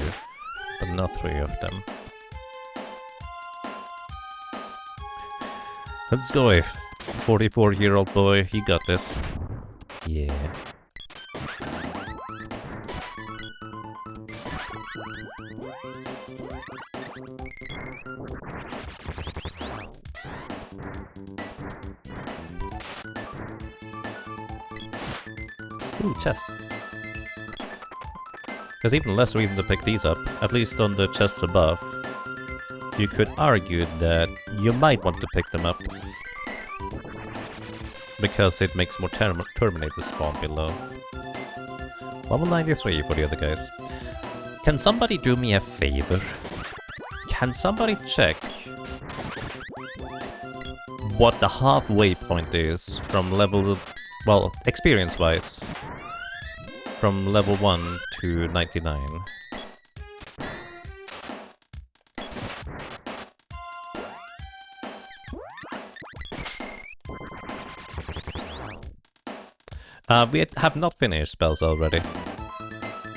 but not 3 of them. Let's go with 44-year-old boy, he got this. Yeah. Ooh, chest. There's even less reason to pick these up, at least on the chests above. you could argue that you might want to pick them up. Because it makes more Terminators spawn below. Level 93 for the other guys. Can somebody do me a favor? Can somebody check what the halfway point is from level... well, experience-wise. From level 1 to 99. We have not finished spells already.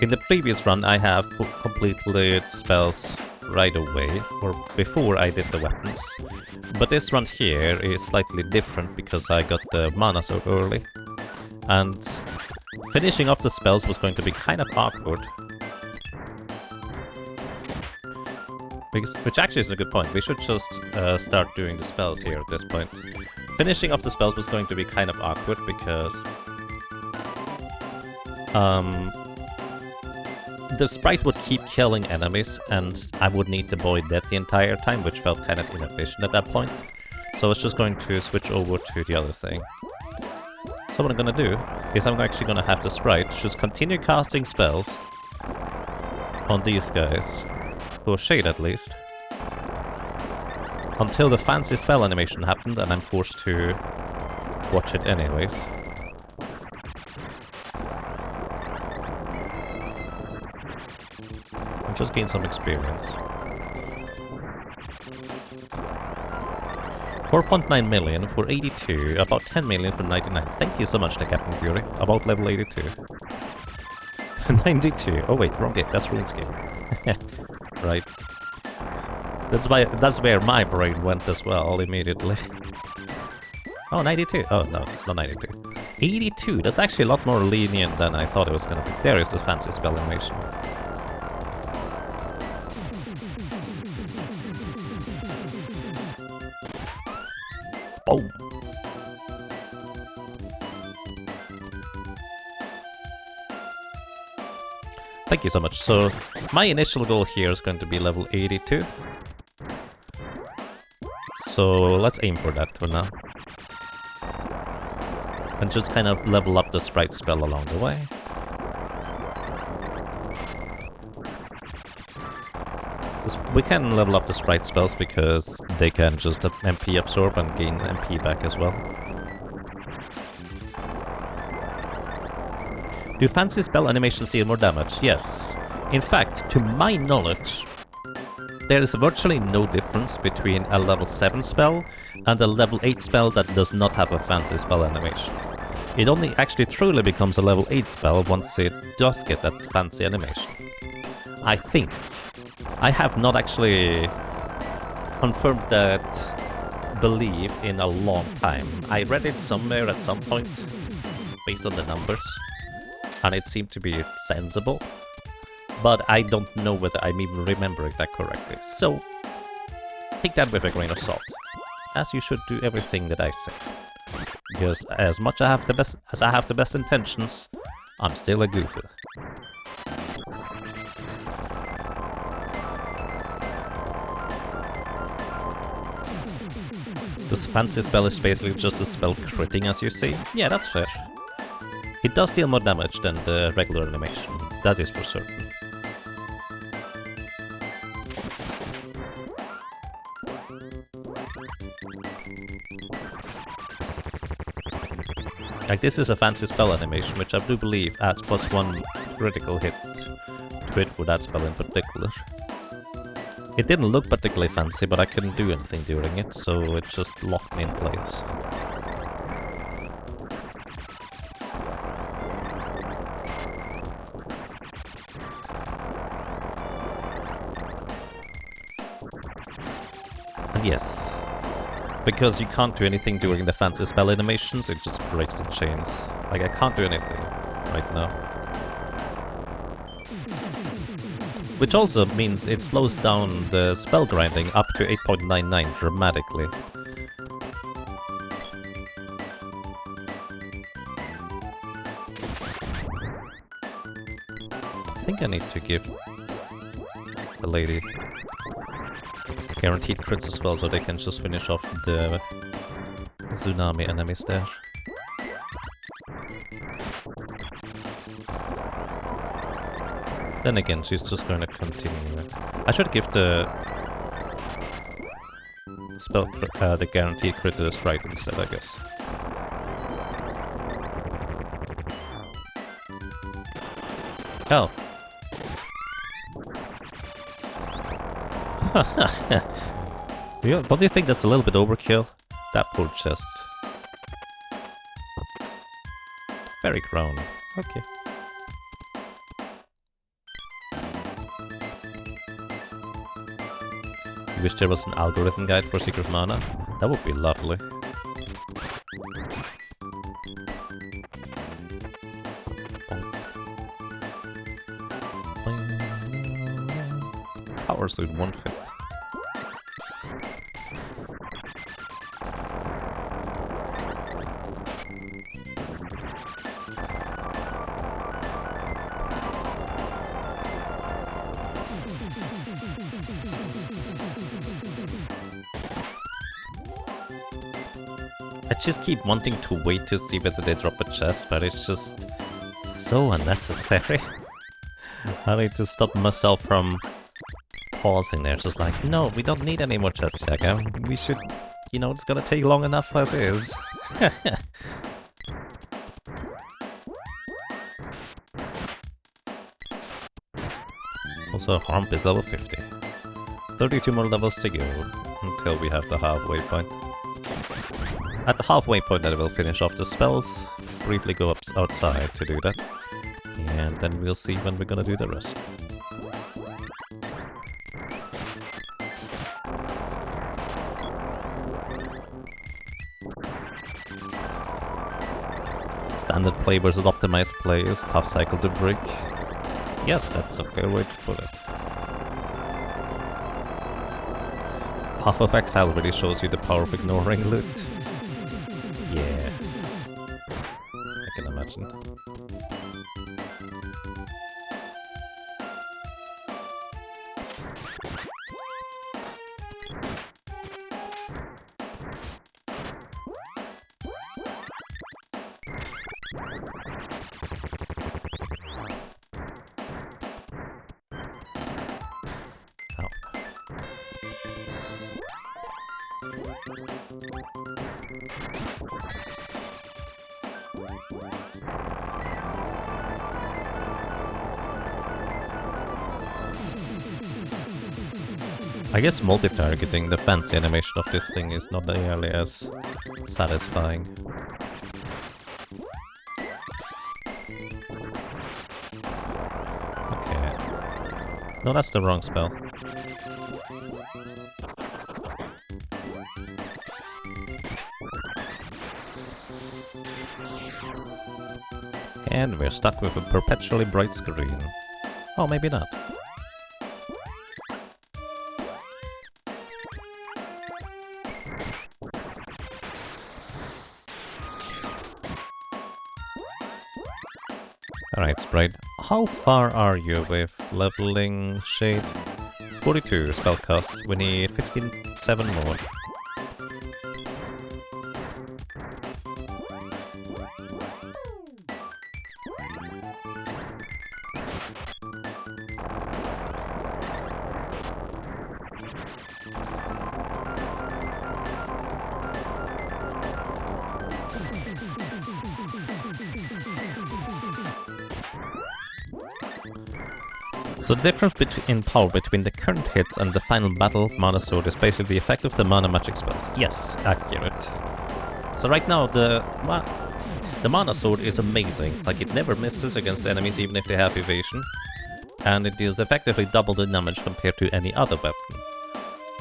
In the previous run I have completed spells right away, or before I did the weapons. But this run here is slightly different because I got the mana so early. And finishing off the spells was going to be kind of awkward. Which actually is a good point. We should just start doing the spells here at this point. Finishing off the spells was going to be kind of awkward because... the sprite would keep killing enemies, and I would need to avoid that the entire time, which felt kind of inefficient at that point. So I was just going to switch over to the other thing. So what I'm gonna do is I'm actually gonna have the sprite just continue casting spells on these guys, for shade at least, until the fancy spell animation happened and I'm forced to watch it anyways. Just gain some experience. 4.9 million for 82, about 10 million for 99. Thank you so much to Captain Fury, about level 82. 92, oh wait, wrong game, that's RuneScape. Right. That's where my brain went as well, immediately. Oh, 92, oh no, it's not 92. 82, that's actually a lot more lenient than I thought it was gonna be. There is the fancy spell animation. Boom. Thank you so much. So, my initial goal here is going to be level 82. So, let's aim for that for now. And just kind of level up the sprite spell along the way. We can level up the sprite spells because they can just MP absorb and gain MP back as well. Do fancy spell animations deal more damage? Yes. In fact, to my knowledge, there is virtually no difference between a level 7 spell and a level 8 spell that does not have a fancy spell animation. It only actually truly becomes a level 8 spell once it does get that fancy animation. I think. I have not actually confirmed that belief in a long time. I read it somewhere at some point, based on the numbers, and it seemed to be sensible, but I don't know whether I'm even remembering that correctly. So, take that with a grain of salt, as you should do everything that I say. Because as much as I have the best intentions, I'm still a goofy. This fancy spell is basically just a spell critting, as you see. Yeah, that's fair. It does deal more damage than the regular animation, that is for certain. Like, this is a fancy spell animation, which I do believe adds +1 critical hit to it for that spell in particular. It didn't look particularly fancy, but I couldn't do anything during it, so it just locked me in place. And yes, because you can't do anything during the fancy spell animations, it just breaks the chains. Like, I can't do anything right now. Which also means it slows down the spell grinding up to 8.99 dramatically. I think I need to give the lady guaranteed crits as well, so they can just finish off the tsunami enemies there. Then again, she's just going to continue. I should give the spell the guaranteed crit to the sprite instead, I guess. Oh. Don't you think that's a little bit overkill? That poor chest. Fairy crown. Okay. Wish there was an algorithm guide for secret mana. That would be lovely. Power suit 150. I just keep wanting to wait to see whether they drop a chest, but it's just so unnecessary. I need to stop myself from pausing there, just like, no, we don't need any more chests, Jaga. We should, you know, it's gonna take long enough as is. Also, Harp is level 50. 32 more levels to go until we have the halfway point. At the halfway point, I will finish off the spells, briefly go up outside to do that, and then we'll see when we're gonna do the rest. Standard play versus optimized play is tough cycle to break. Yes, that's a fair way to put it. Path of Exile really shows you the power of ignoring loot. Yeah, I can imagine. I guess multi-targeting, the fancy animation of this thing is not nearly as satisfying. Okay. No, that's the wrong spell. And we're stuck with a perpetually bright screen. Oh, maybe not. Alright, Sprite. How far are you with leveling Shade? 42 spellcasts. We need 57 more. So the difference in power between the current hits and the final battle mana sword is basically the effect of the mana magic spells. Yes, accurate. So right now the mana sword is amazing. Like, it never misses against enemies even if they have evasion. And it deals effectively double the damage compared to any other weapon.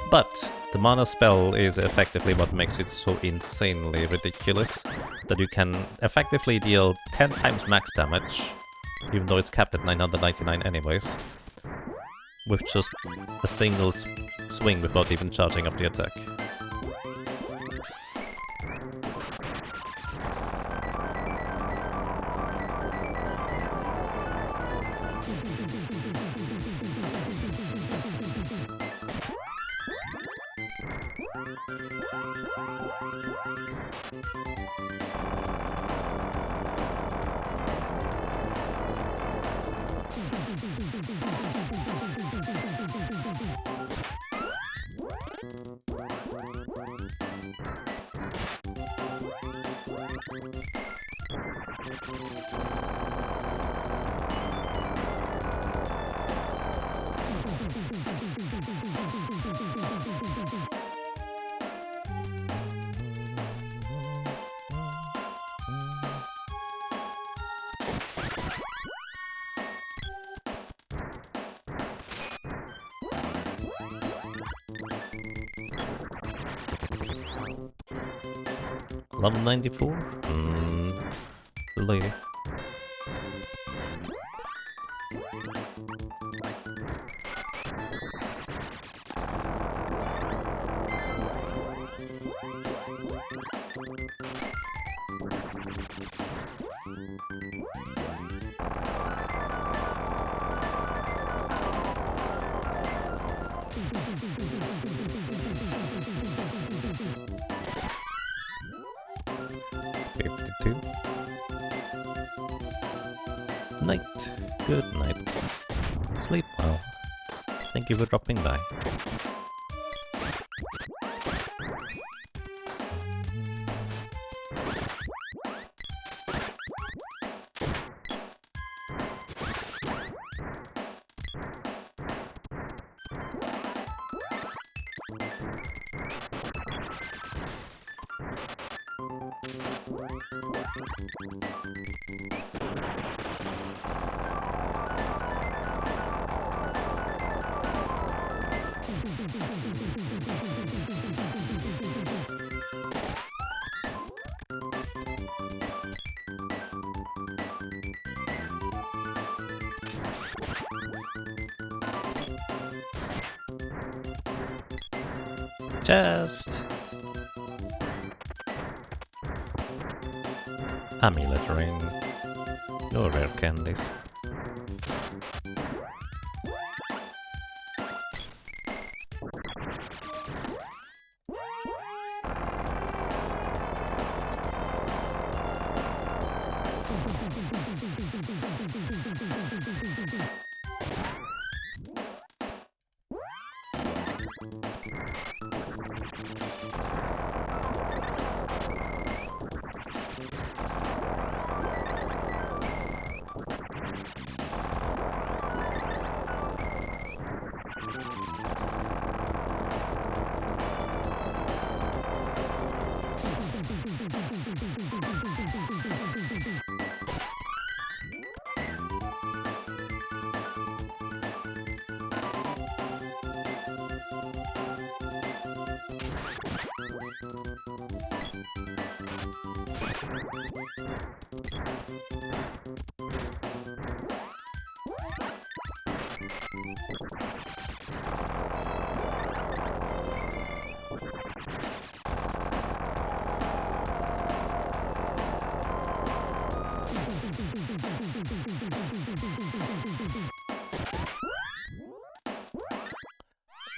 But the mana spell is effectively what makes it so insanely ridiculous. That you can effectively deal 10 times max damage, even though it's capped at 999 anyways, with just a single swing without even charging up the attack. Level 94? The lady. Night. Good night. Sleep well. Thank you for dropping by. Chest! Amulet ring. No rare candies.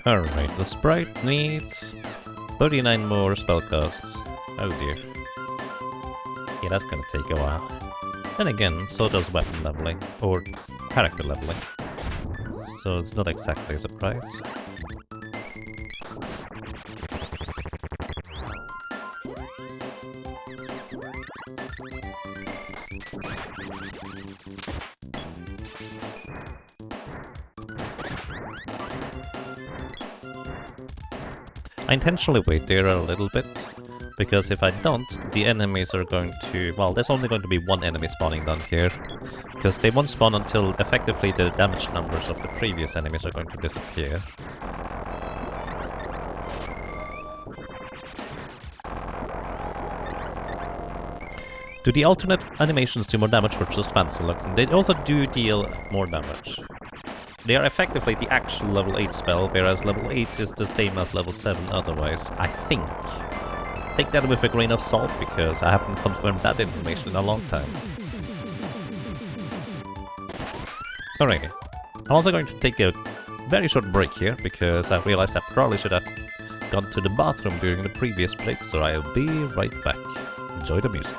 Alright, the sprite needs 39 more spellcasts. Oh dear. Yeah, that's gonna take a while. Then again, so does weapon leveling, or character leveling. So it's not exactly a surprise. I intentionally wait there a little bit, because if I don't, the enemies are going to... Well, there's only going to be one enemy spawning down here, because they won't spawn until effectively the damage numbers of the previous enemies are going to disappear. Do the alternate animations do more damage or just fancy looking? They also do deal more damage. They are effectively the actual level 8 spell, whereas level 8 is the same as level 7 otherwise, I think. Take that with a grain of salt, because I haven't confirmed that information in a long time. Alrighty. I'm also going to take a very short break here, because I realized I probably should have gone to the bathroom during the previous break, so I'll be right back. Enjoy the music.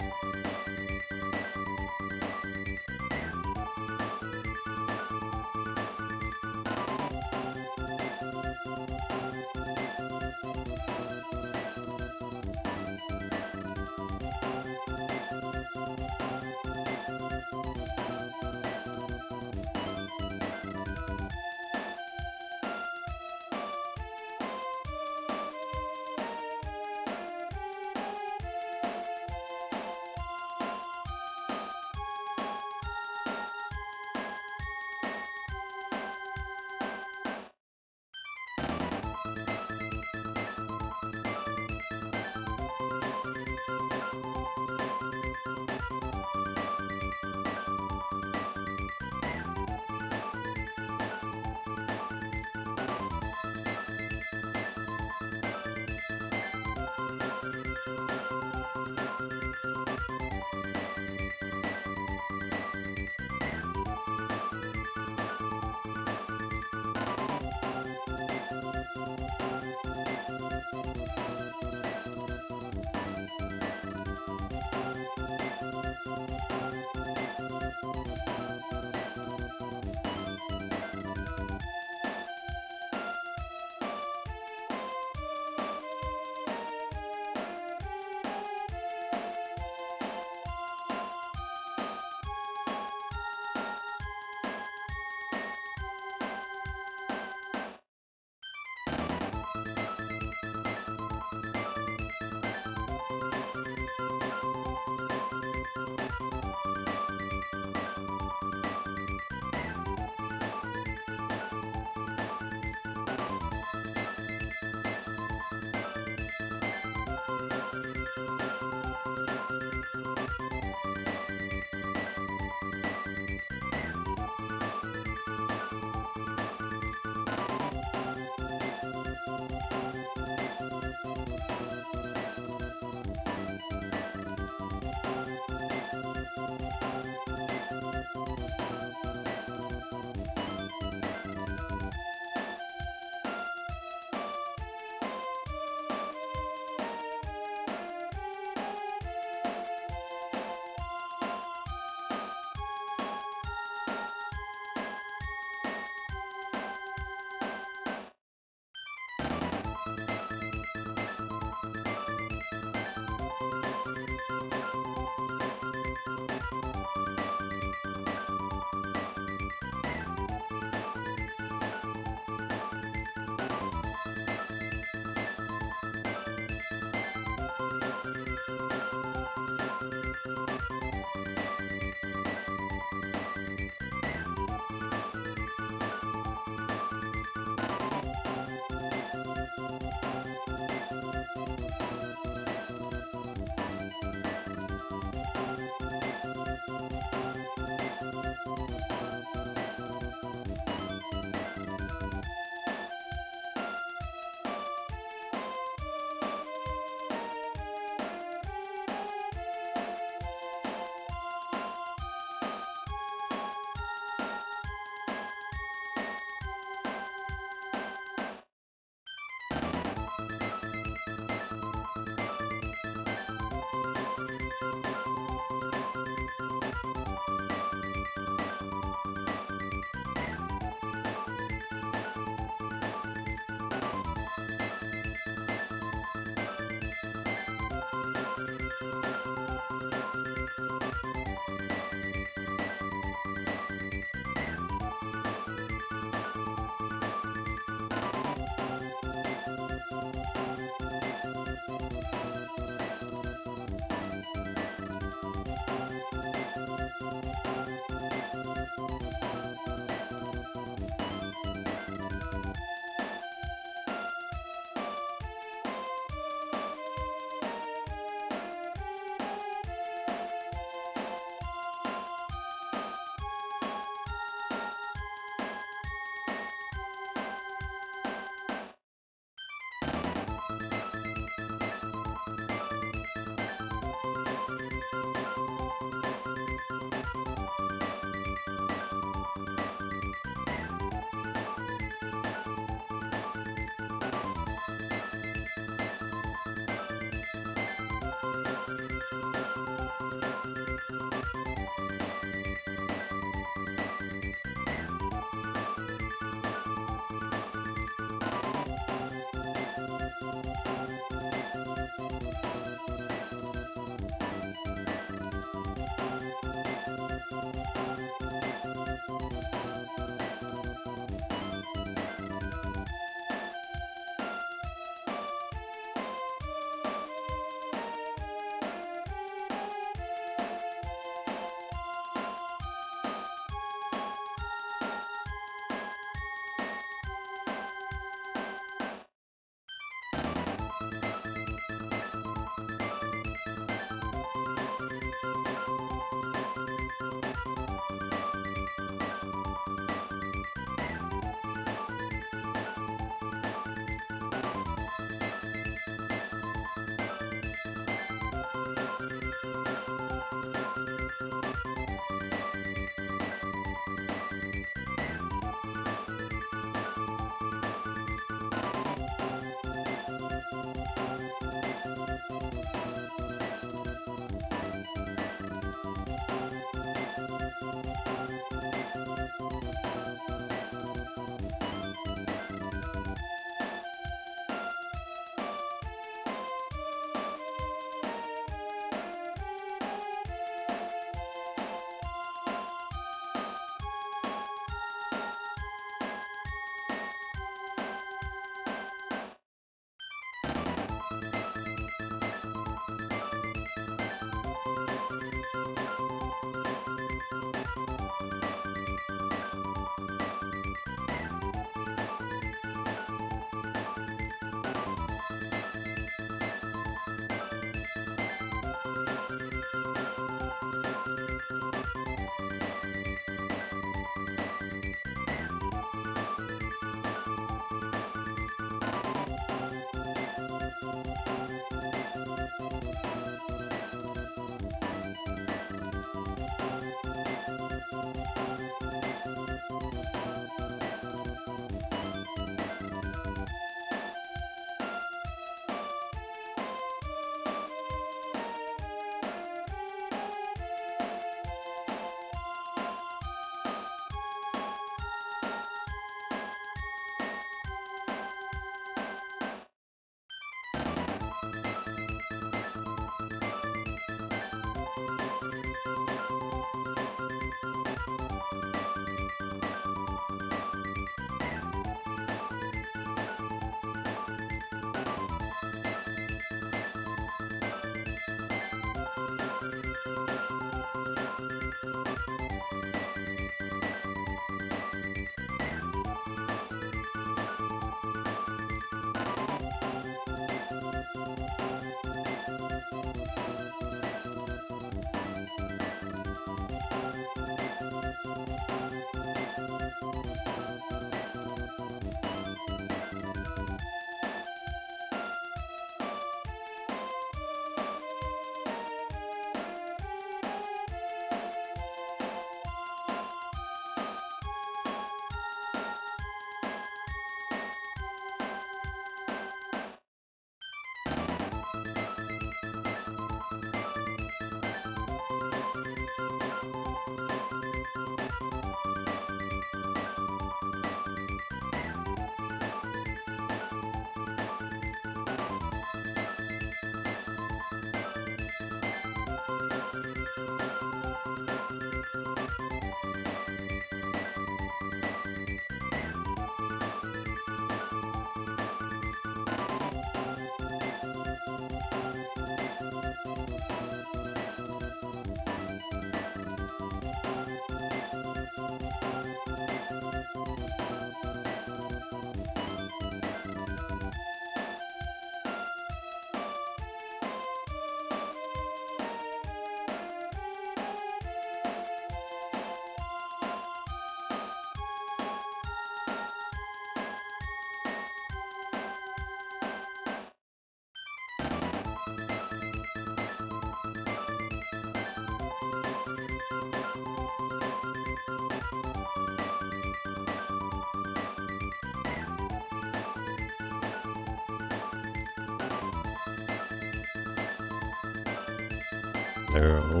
Hello.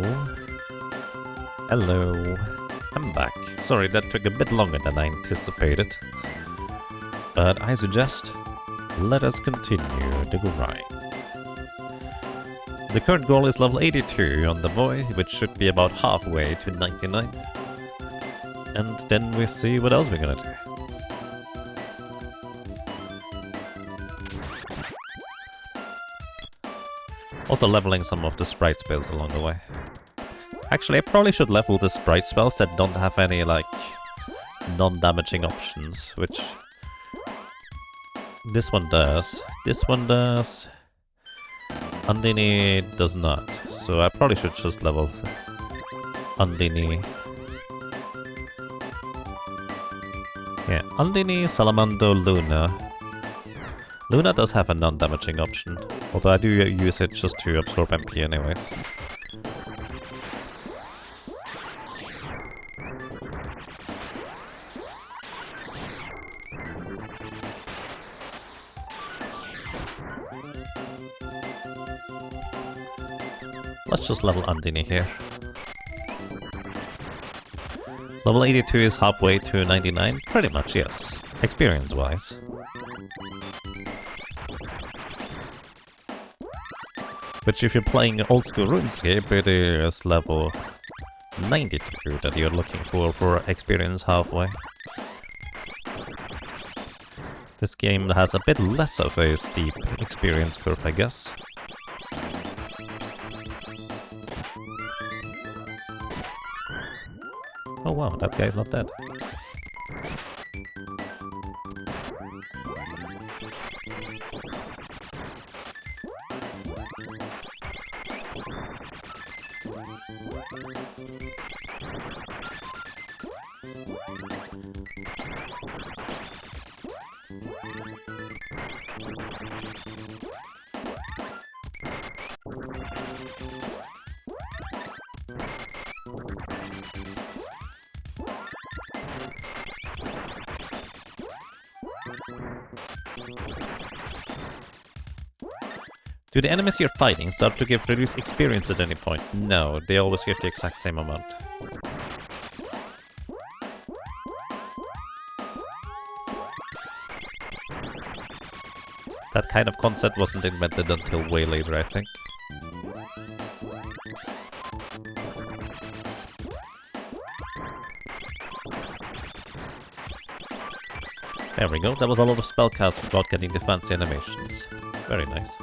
Hello. I'm back. Sorry, that took a bit longer than I anticipated. But I suggest let us continue the grind. The current goal is level 82 on the boy, which should be about halfway to 99. And then we see what else we're gonna do. Also leveling some of the sprite spells along the way. Actually, I probably should level the sprite spells that don't have any, like, non-damaging options, which this one does. This one does. Undini does not. So I probably should just level Undini. Yeah, Undini, Salamando, Luna. Luna does have a non-damaging option, although I do use it just to absorb MP anyways. Let's just level Undini here. Level 82 is halfway to 99? Pretty much, yes. Experience-wise. But if you're playing old-school RuneScape, it is level 92 that you're looking for experience halfway. This game has a bit less of a steep experience curve, I guess. Oh wow, that guy's not dead. Do the enemies you're fighting start to give reduced experience at any point? No, they always give the exact same amount. That kind of concept wasn't invented until way later, I think. There we go, that was a lot of spellcasts without getting the fancy animations. Very nice.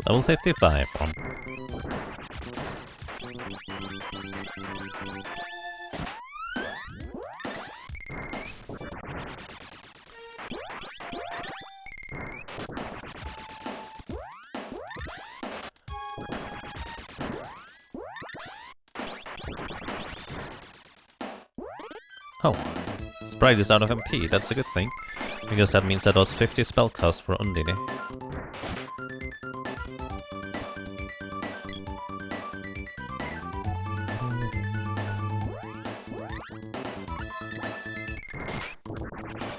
Level 55. Oh, Sprite is out of MP, that's a good thing, because that means that was 50 spellcast for Undine.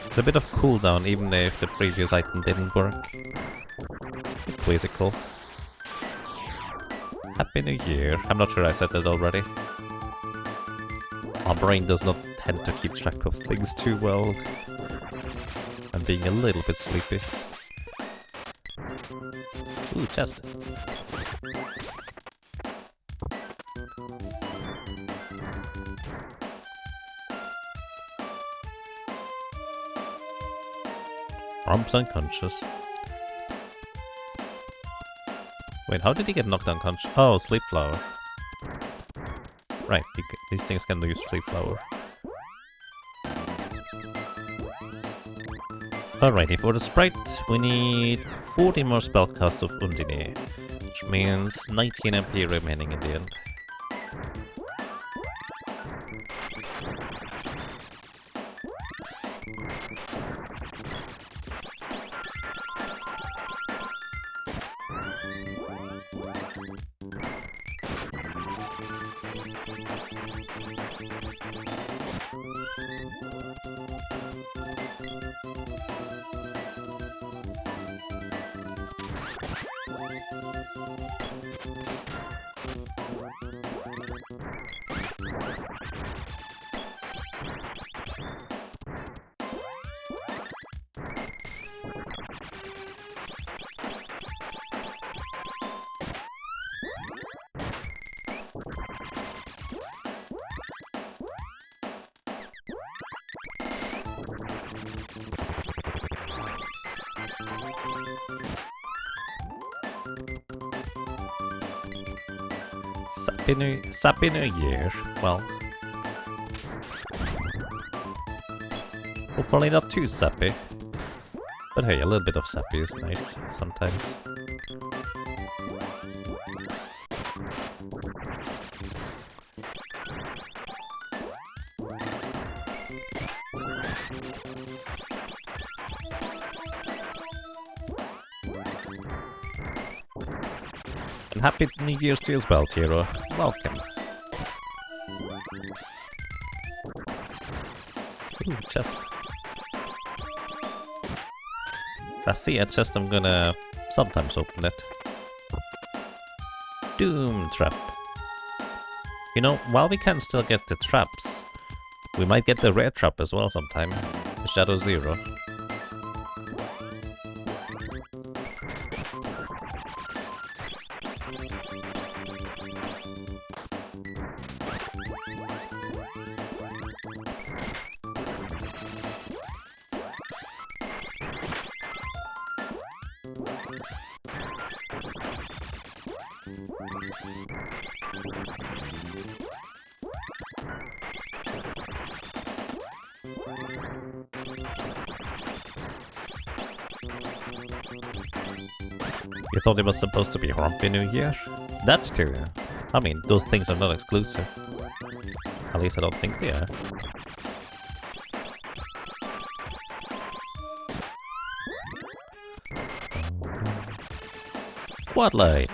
It's a bit of cooldown even if the previous item didn't work. Quizzical. Happy New Year. I'm not sure I said that already. My brain does not tend to keep track of things too well. I'm being a little bit sleepy. Ooh, chest. Romp's unconscious. Wait, how did he get knocked unconscious? Oh, sleep flower. Right, these things can use sleep flower. Alrighty, for the Sprite, we need 40 more spellcasts of Undine, which means 19 MP remaining in the end. Sappy New Year. Well, hopefully not too sappy. But hey, a little bit of sappy is nice sometimes. And happy New Year's to you as well, Tiro. Welcome. Ooh, chest. If I see a chest, I'm gonna sometimes open it. Doom Trap. You know, while we can still get the traps, we might get the rare trap as well sometime. The Shadow Zero. You thought it was supposed to be Happy New Year? That too. I mean, those things are not exclusive. At least I don't think they are. Quadlight!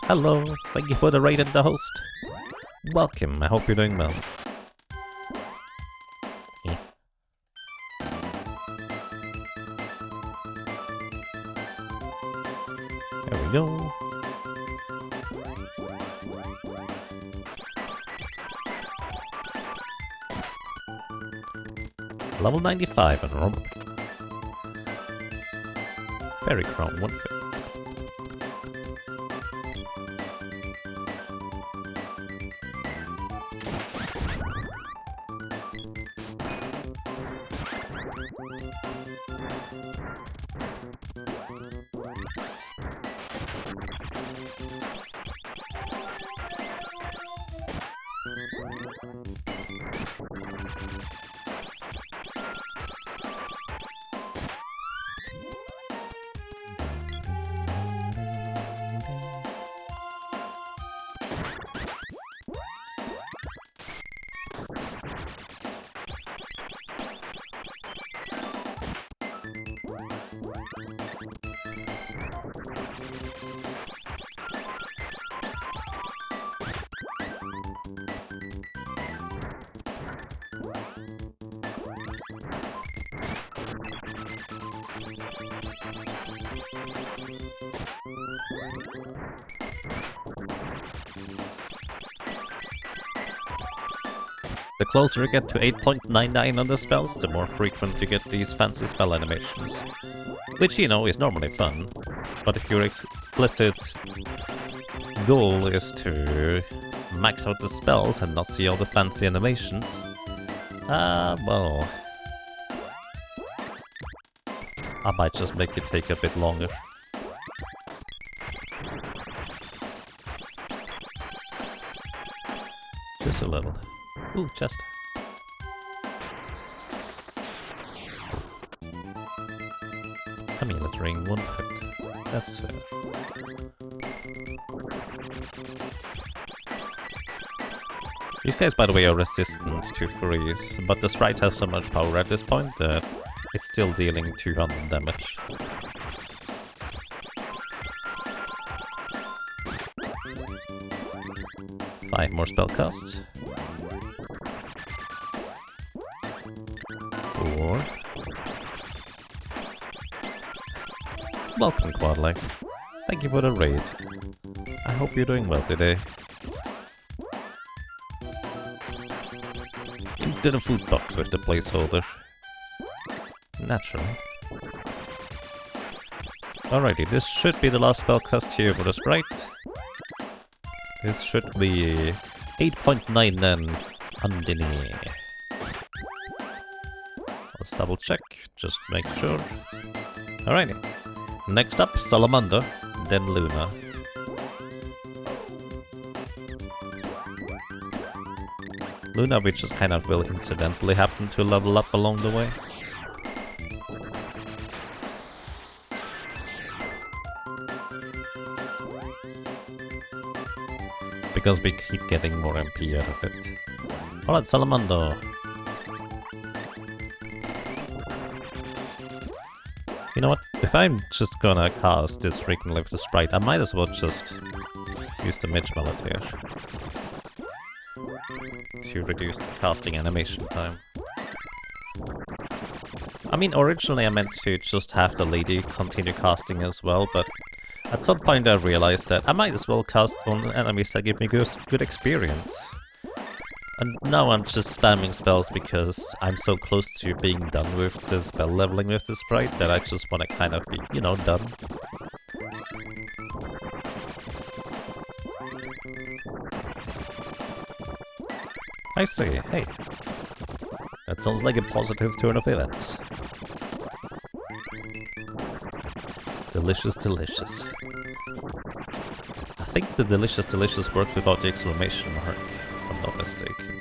Hello, thank you for the raid and the host. Welcome, I hope you're doing well. There we go. Level 95 on Romp. Fairy Crown 150. closer you get to 8.99 on the spells, the more frequent you get these fancy spell animations. Which, you know, is normally fun. But if your explicit goal is to max out the spells and not see all the fancy animations, well, I might just make it take a bit longer. Just a little. Ooh, chest. I mean, let's ring 1 crit. That's fair. These guys, by the way, are resistant to freeze, but the sprite has so much power at this point that it's still dealing 200 damage. Five more spell casts. 4. Welcome, Quadlight. Thank you for the raid. I hope you're doing well today. Into the food box with the placeholder. Naturally. Alrighty, this should be the last spellcast here for the sprite. This should be 8.9 then underneath. Let's double check, just make sure. Alrighty. Next up, Salamander, then Luna. Luna, which just kind of will incidentally happen to level up along the way. Because we keep getting more MP out of it. Alright, Salamander. You know what? If I'm just gonna cast this freaking lift the sprite, I might as well just use the Mage Mallet here. To reduce the casting animation time. I mean, originally I meant to just have the lady continue casting as well, but at some point I realized that I might as well cast on enemies that give me good experience. And now I'm just spamming spells because I'm so close to being done with the spell leveling with the sprite that I just want to kind of be, you know, done. I see, hey. That sounds like a positive turn of events. Delicious, delicious. I think the delicious, delicious works without the exclamation mark, if I'm not mistaken.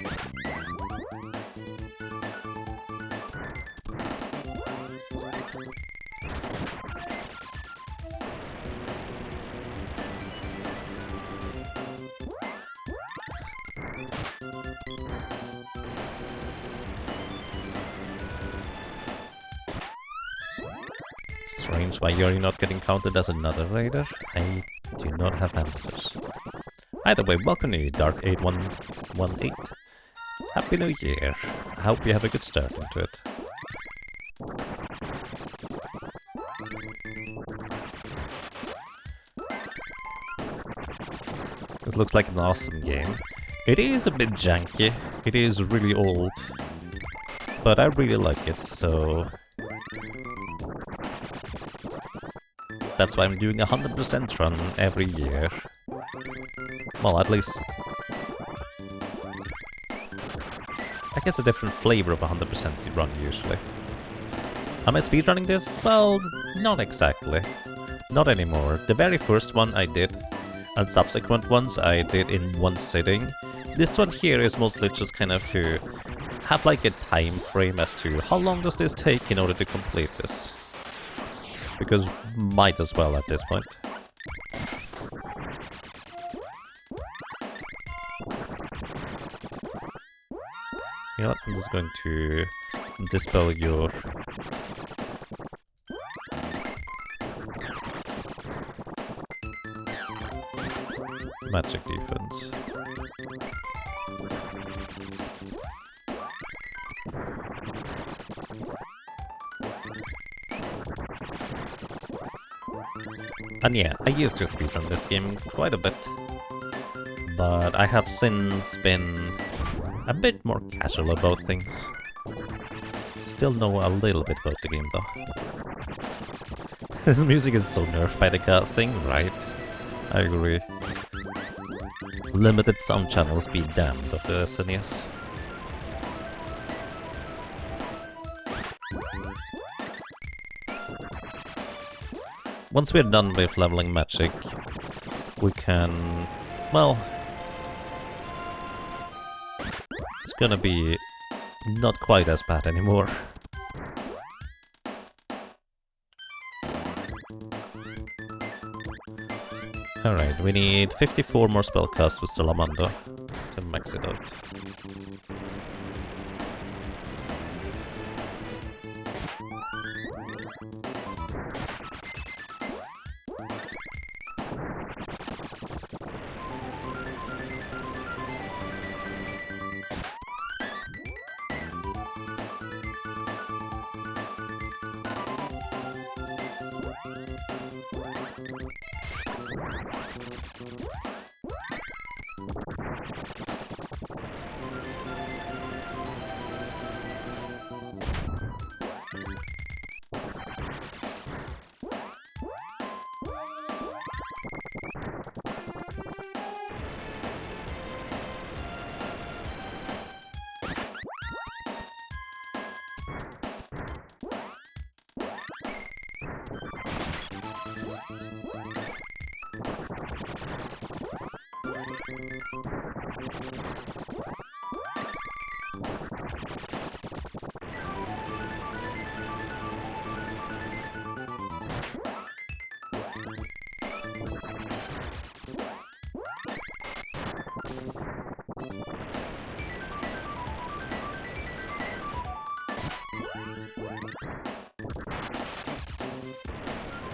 Strange, why you're not getting counted as another raider? I do not have answers. Either way, welcome to Dark8118. Happy New Year. I hope you have a good start into it. This looks like an awesome game. It is a bit janky. It is really old. But I really like it, so that's why I'm doing a 100% run every year. Well, at least I guess a different flavor of 100% run usually. Am I speedrunning this? Well, not exactly. Not anymore. The very first one I did, and subsequent ones I did in one sitting. This one here is mostly just kind of to have like a time frame as to how long does this take in order to complete this. Because might as well at this point. You know what, I'm just going to dispel your magic defense. And yeah, I used to speedrun this game quite a bit, but I have since been a bit more casual about things. Still know a little bit about the game though. This music is so nerfed by the casting, right? I agree. Limited sound channels be damned of the SNES. Once we're done with leveling magic, we can... well... it's gonna be not quite as bad anymore. Alright, we need 54 more spellcasts with Salamander to max it out.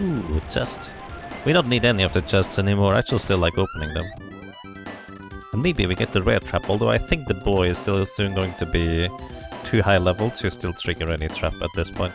Ooh, chest. We don't need any of the chests anymore, I just still like opening them. And maybe we get the rare trap, although I think the boy is still soon going to be too high level to still trigger any trap at this point.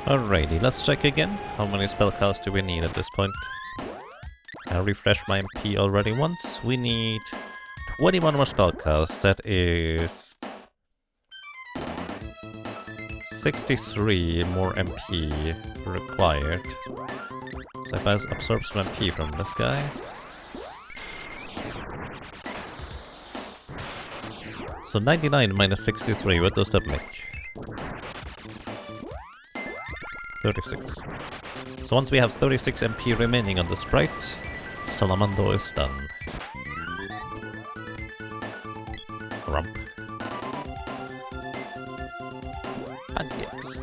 Alrighty, let's check again. How many spellcasts do we need at this point? I refreshed my MP already once. We need 21 more spellcasts. That is 63 more MP required. So if I absorb some MP from this guy. So 99 minus 63, what does that make? 36. So once we have 36 MP remaining on the sprite, Salamando is done. Rump. Pancakes.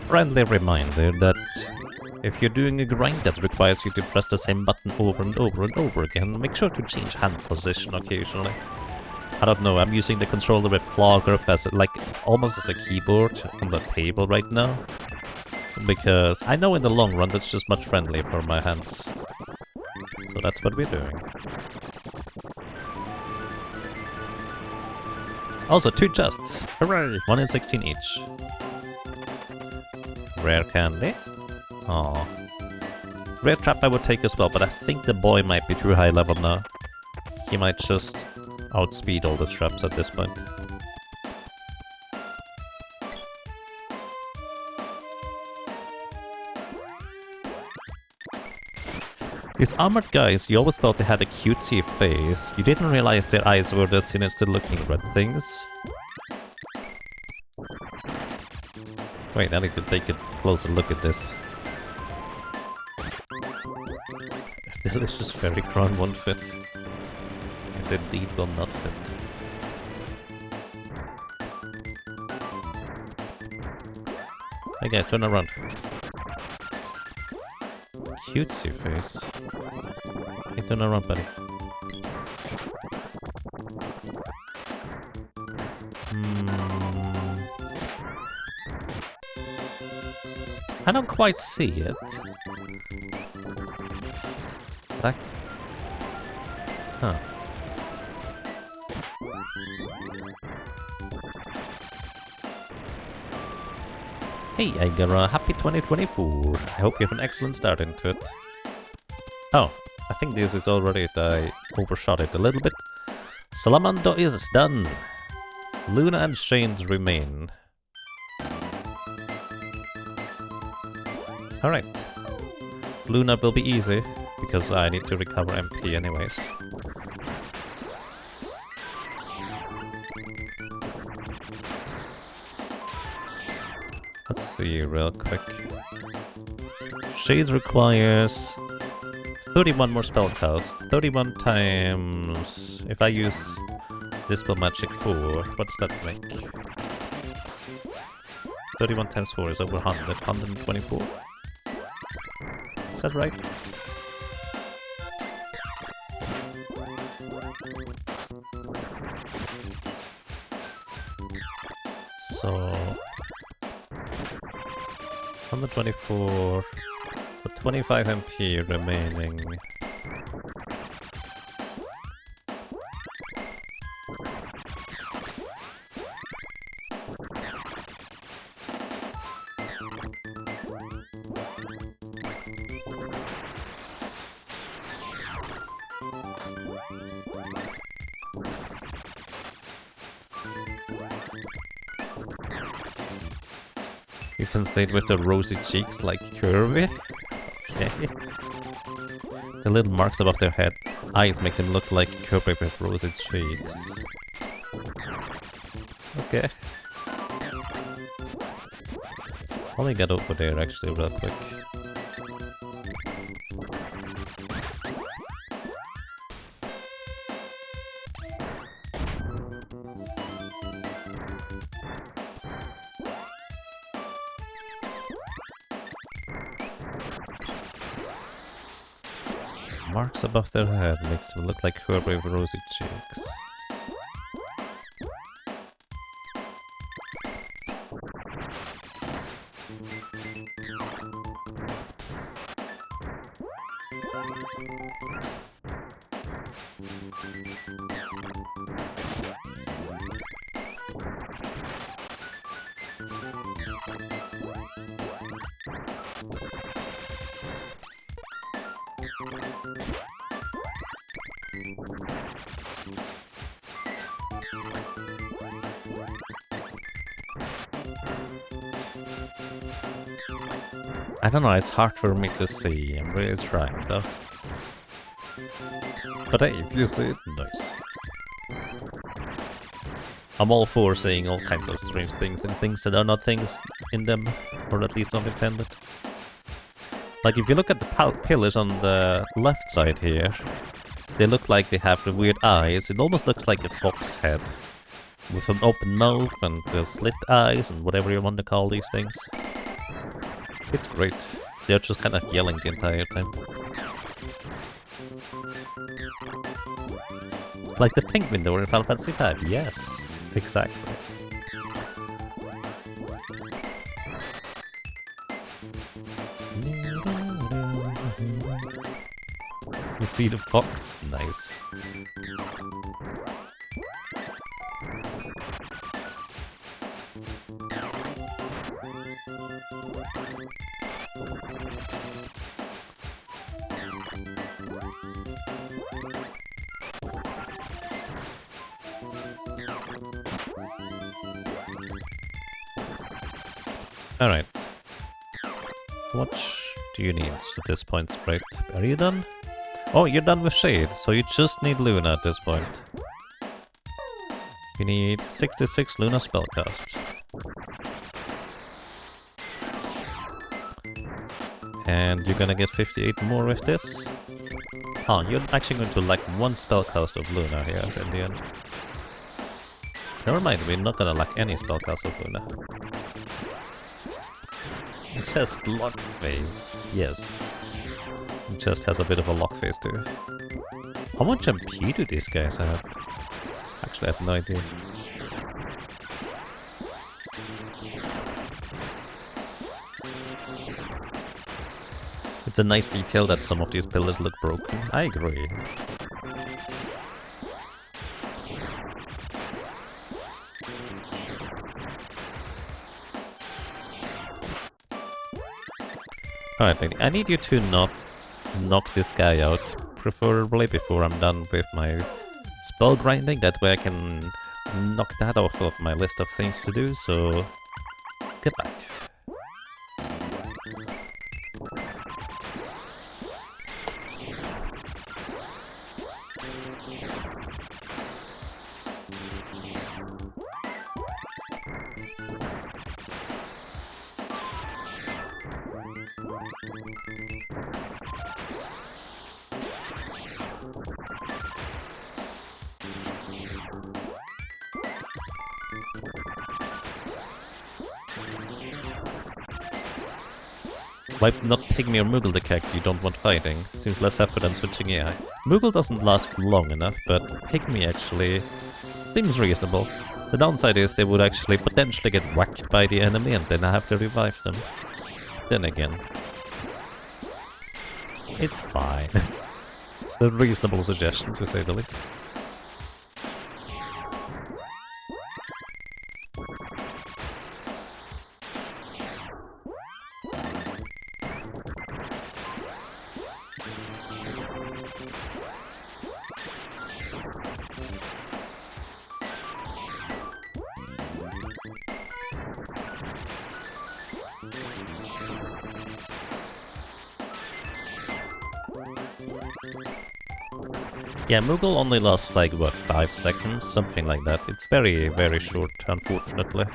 Friendly reminder that if you're doing a grind that requires you to press the same button over and over and over again, make sure to change hand position occasionally. I don't know, I'm using the controller with claw grip as like almost as a keyboard on the table right now. Because I know in the long run that's just much friendlier for my hands. So that's what we're doing. Also, 2 chests. Hooray! 1 in 16 each. Rare candy. Aww. Rare trap I would take as well, but I think the boy might be too high level now. He might just outspeed all the traps at this point. These armored guys, you always thought they had a cutesy face. You didn't realize their eyes were the sinister looking red things. Wait, I need to take a closer look at this. Delicious fairy crown won't fit. It indeed will not fit. Hey guys, turn around. Cutesy face. Hey, turn around, buddy. I don't quite see it. That... Huh. Hey Aigara, happy 2024. I hope you have an excellent start into it. Oh, I think this is already it. I overshot it a little bit. Salamando is done. Luna and Shane's remain. Alright. Luna will be easy, because I need to recover MP anyways. Let's see real quick. Shades requires 31 more spell cast. 31 times... If I use Dispel Magic 4, what does that make? 31 times 4 is over 100. 124? Is that right? So... 124... So 25 MP remaining. You can say it with the rosy cheeks like Kirby. Okay. The little marks above their head eyes make them look like Kirby with rosy cheeks. Okay. Let me get over there actually real quick. Marks above their head makes them look like Kirby with rosy cheeks. I don't know, it's hard for me to see. I'm really trying though. But hey, if you see it, nice. I'm all for saying all kinds of strange things and things that are not things in them, or at least not intended. Like if you look at the pillars on the left side here, they look like they have the weird eyes. It almost looks like a fox head, with an open mouth and slit eyes and whatever you want to call these things. It's great. They're just kind of yelling the entire time. Like the pink window in Final Fantasy V. Yes, exactly. You see the fox? Nice. Alright. What do you need at this point, Sprite? Are you done? Oh, you're done with Shade, so you just need Luna at this point. You need 66 Luna spellcasts. And you're gonna get 58 more with this. Oh, you're actually going to lack one spellcast of Luna here in the end. Never mind, we're not gonna lack any spellcast of Luna. Just lock phase, yes. It just has a bit of a lock phase too. How much MP do these guys have? Actually, I have no idea. It's a nice detail that some of these pillars look broken. I agree. Alright, I need you to not knock this guy out, preferably before I'm done with my spell grinding. That way I can knock that off of my list of things to do, so get back. Why not Pygmy or Moogle the character you don't want fighting? Seems less effort than switching AI. Moogle doesn't last long enough, but Pygmy actually seems reasonable. The downside is they would actually potentially get whacked by the enemy and then I have to revive them. Then again, it's fine. It's a reasonable suggestion, to say the least. Yeah, Moogle only lasts like, what, 5 seconds? Something like that. It's very, very short, unfortunately.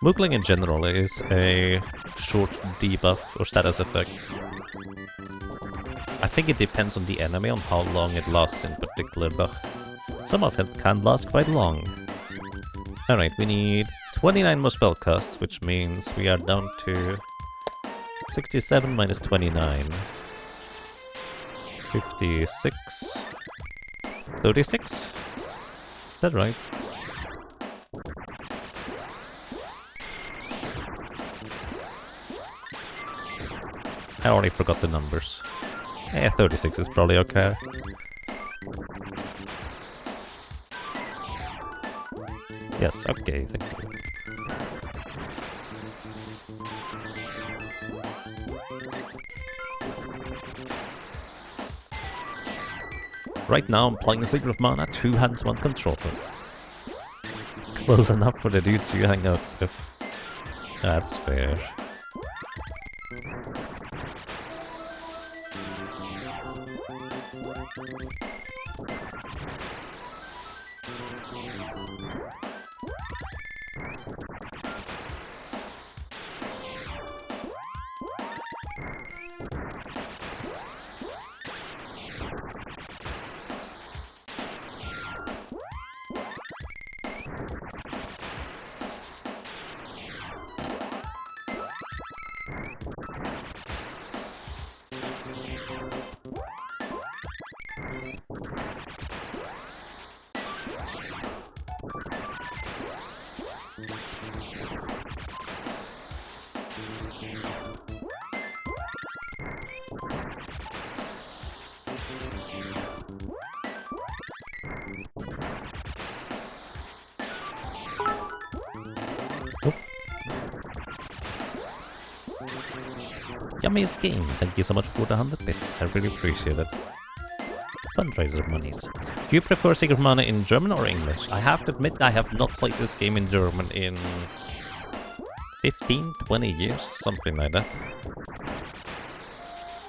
Moogling in general is a short debuff or status effect. I think it depends on the enemy on how long it lasts in particular, but some of it can last quite long. Alright, we need 29 more spellcasts, which means we are down to 67 minus 29. 56... 36? Is that right? I already forgot the numbers. Yeah, 36 is probably okay. Yes, okay, thank you. Right now I'm playing a Secret of Mana, 2 hands, 1 controller. Close enough for the dudes you hang out with. That's fair. Yummy's game, thank you so much for the 100 bits, I really appreciate it. Fundraiser monies. Do you prefer Secret Mana in German or English? I have to admit I have not played this game in German in 15, 20 years, something like that.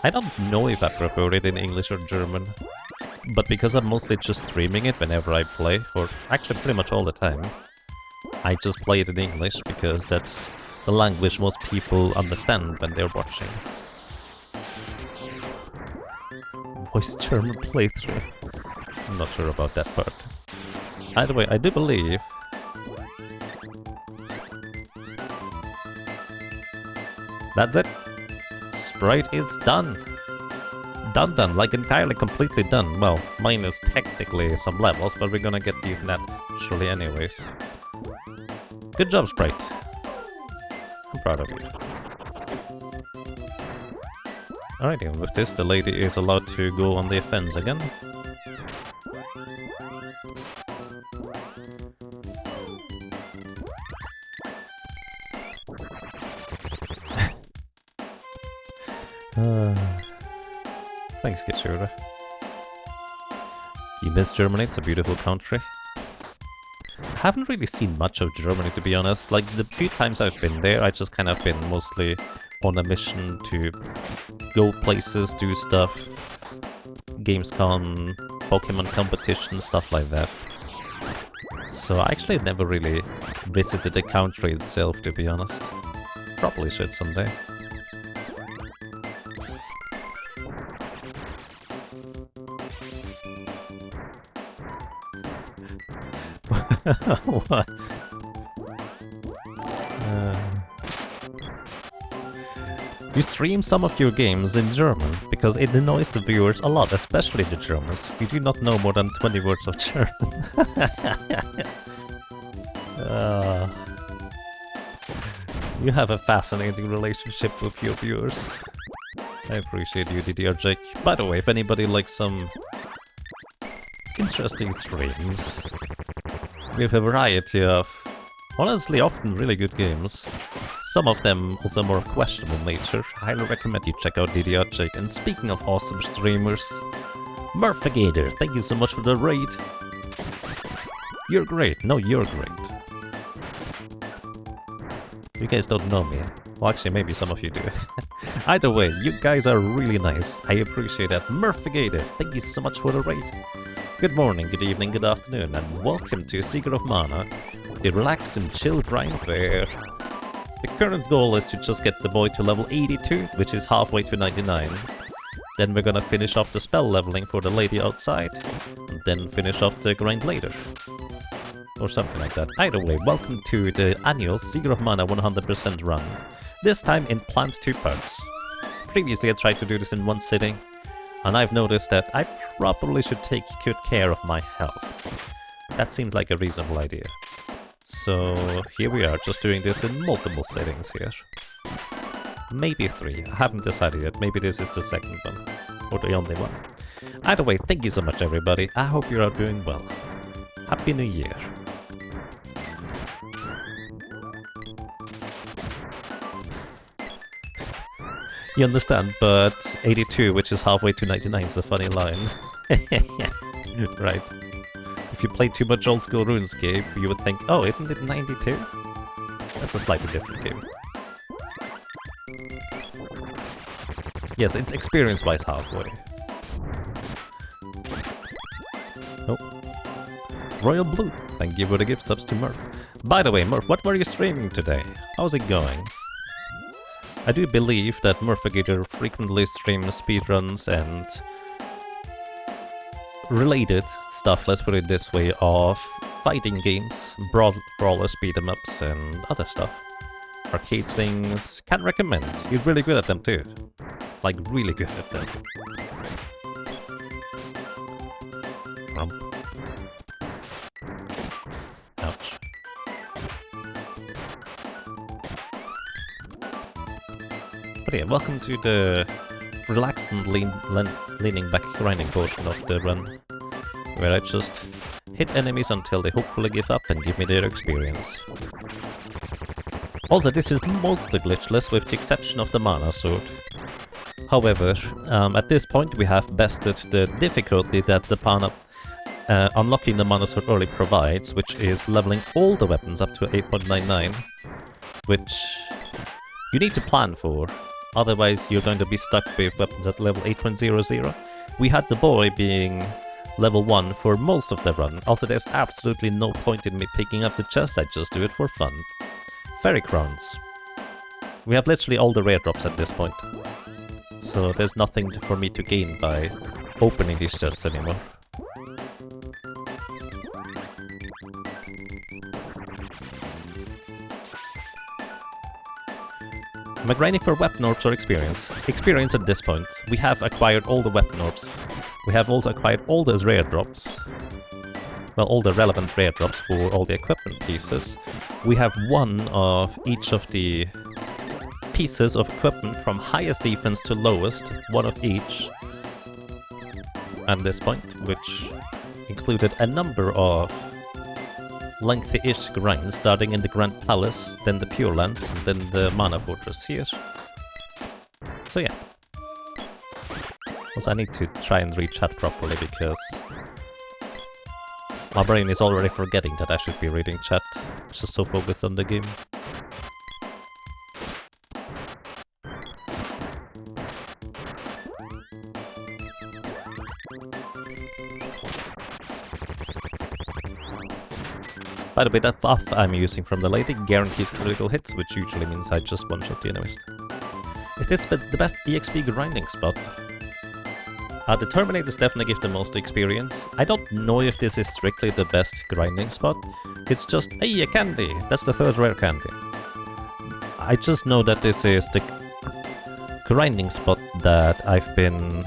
I don't know if I prefer it in English or German, but because I'm mostly just streaming it whenever I play, or actually pretty much all the time, I just play it in English because that's the language most people understand when they're watching. Voice German playthrough. I'm not sure about that part. Either way, I do believe... That's it! Sprite is done! Done, like entirely completely done. Well, minus technically some levels, but we're gonna get these naturally anyways. Good job, Sprite. I'm proud of you. Alright, and with this, the lady is allowed to go on the offense again. Thanks, Kishura. You miss Germany? It's a beautiful country. I haven't really seen much of Germany, to be honest. Like, the few times I've been there, I just kind of been mostly on a mission to go places, do stuff, Gamescom, Pokemon competition, stuff like that. So I actually never really visited the country itself, to be honest. Probably should someday. What? You stream some of your games in German, because it annoys the viewers a lot, especially the Germans. You do not know more than 20 words of German. You have a fascinating relationship with your viewers. I appreciate you, DDR Jake. By the way, if anybody likes some interesting streams with a variety of, honestly, often really good games, some of them also more questionable nature, I highly recommend you check out DDR Jake. And speaking of awesome streamers, Murphigator, thank you so much for the raid. You're great. No, you're great. You guys don't know me. Well, actually, maybe some of you do. Either way, you guys are really nice. I appreciate that. Murphigator, thank you so much for the raid. Good morning, good evening, good afternoon, and welcome to Seeker of Mana, the relaxed and chill grind where the current goal is to just get the boy to level 82, which is halfway to 99. Then we're gonna finish off the spell leveling for the lady outside, and then finish off the grind later. Or something like that. Either way, welcome to the annual Seeker of Mana 100% run. This time in planned 2 parts. Previously I tried to do this in one sitting, and I've noticed that I probably should take good care of my health. That seems like a reasonable idea. So here we are, just doing this in multiple settings here. Maybe 3, I haven't decided yet, maybe this is the second one, or the only one. Either way, thank you so much everybody, I hope you are doing well. Happy New Year. You understand, but 82, which is halfway to 99, is a funny line. Right. If you play too much old school RuneScape, you would think, oh, isn't it 92? That's a slightly different game. Yes, it's experience-wise halfway. Oh. Royal Blue, thank you for the gift subs to Murph. By the way, Murph, what were you streaming today? How's it going? I do believe that Murphigator frequently streams speedruns and related stuff, let's put it this way, of fighting games, brawler speed 'em ups and other stuff. Arcade things, can recommend. You're really good at them too. Like really good at them. Ouch. But yeah, welcome to the relaxed and leaning back grinding portion of the run, where I just hit enemies until they hopefully give up and give me their experience. Also, this is mostly glitchless with the exception of the mana sword. However, at this point we have bested the difficulty that the mana unlocking the mana sword early provides, which is leveling all the weapons up to 8.99, which you need to plan for. Otherwise, you're going to be stuck with weapons at level 8.00. We had the boy being level 1 for most of the run, although there's absolutely no point in me picking up the chest, I just do it for fun. Fairy crowns. We have literally all the rare drops at this point. So there's nothing for me to gain by opening these chests anymore. Am I grinding for weapon orbs or experience? Experience at this point. We have acquired all the weapon orbs. We have also acquired all those rare drops. Well, all the relevant rare drops for all the equipment pieces. We have one of each of the pieces of equipment from highest defense to lowest, one of each at this point, which included a number of lengthy-ish grinds, starting in the Grand Palace, then the Pure Lands, and then the Mana Fortress here. So yeah. Also, I need to try and read chat properly, because my brain is already forgetting that I should be reading chat, just so focused on the game. By the way, that buff I'm using from the lady guarantees critical hits, which usually means I just one-shot the enemies. Is this the best EXP grinding spot? The Terminators definitely give the most experience. I don't know if this is strictly the best grinding spot. It's just, hey, a candy! That's the 3rd rare candy. I just know that this is the grinding spot that I've been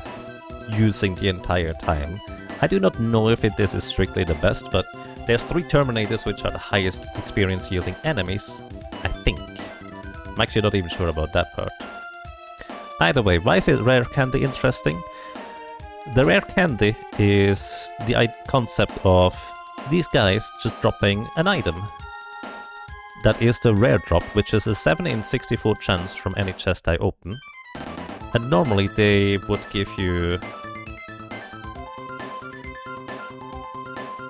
using the entire time. I do not know if this is strictly the best, but there's 3 Terminators which are the highest experience yielding enemies, I think. I'm actually not even sure about that part. Either way, why is it rare candy interesting? The rare candy is the concept of these guys just dropping an item. That is the rare drop, which is a 7 in 64 chance from any chest I open. And normally they would give you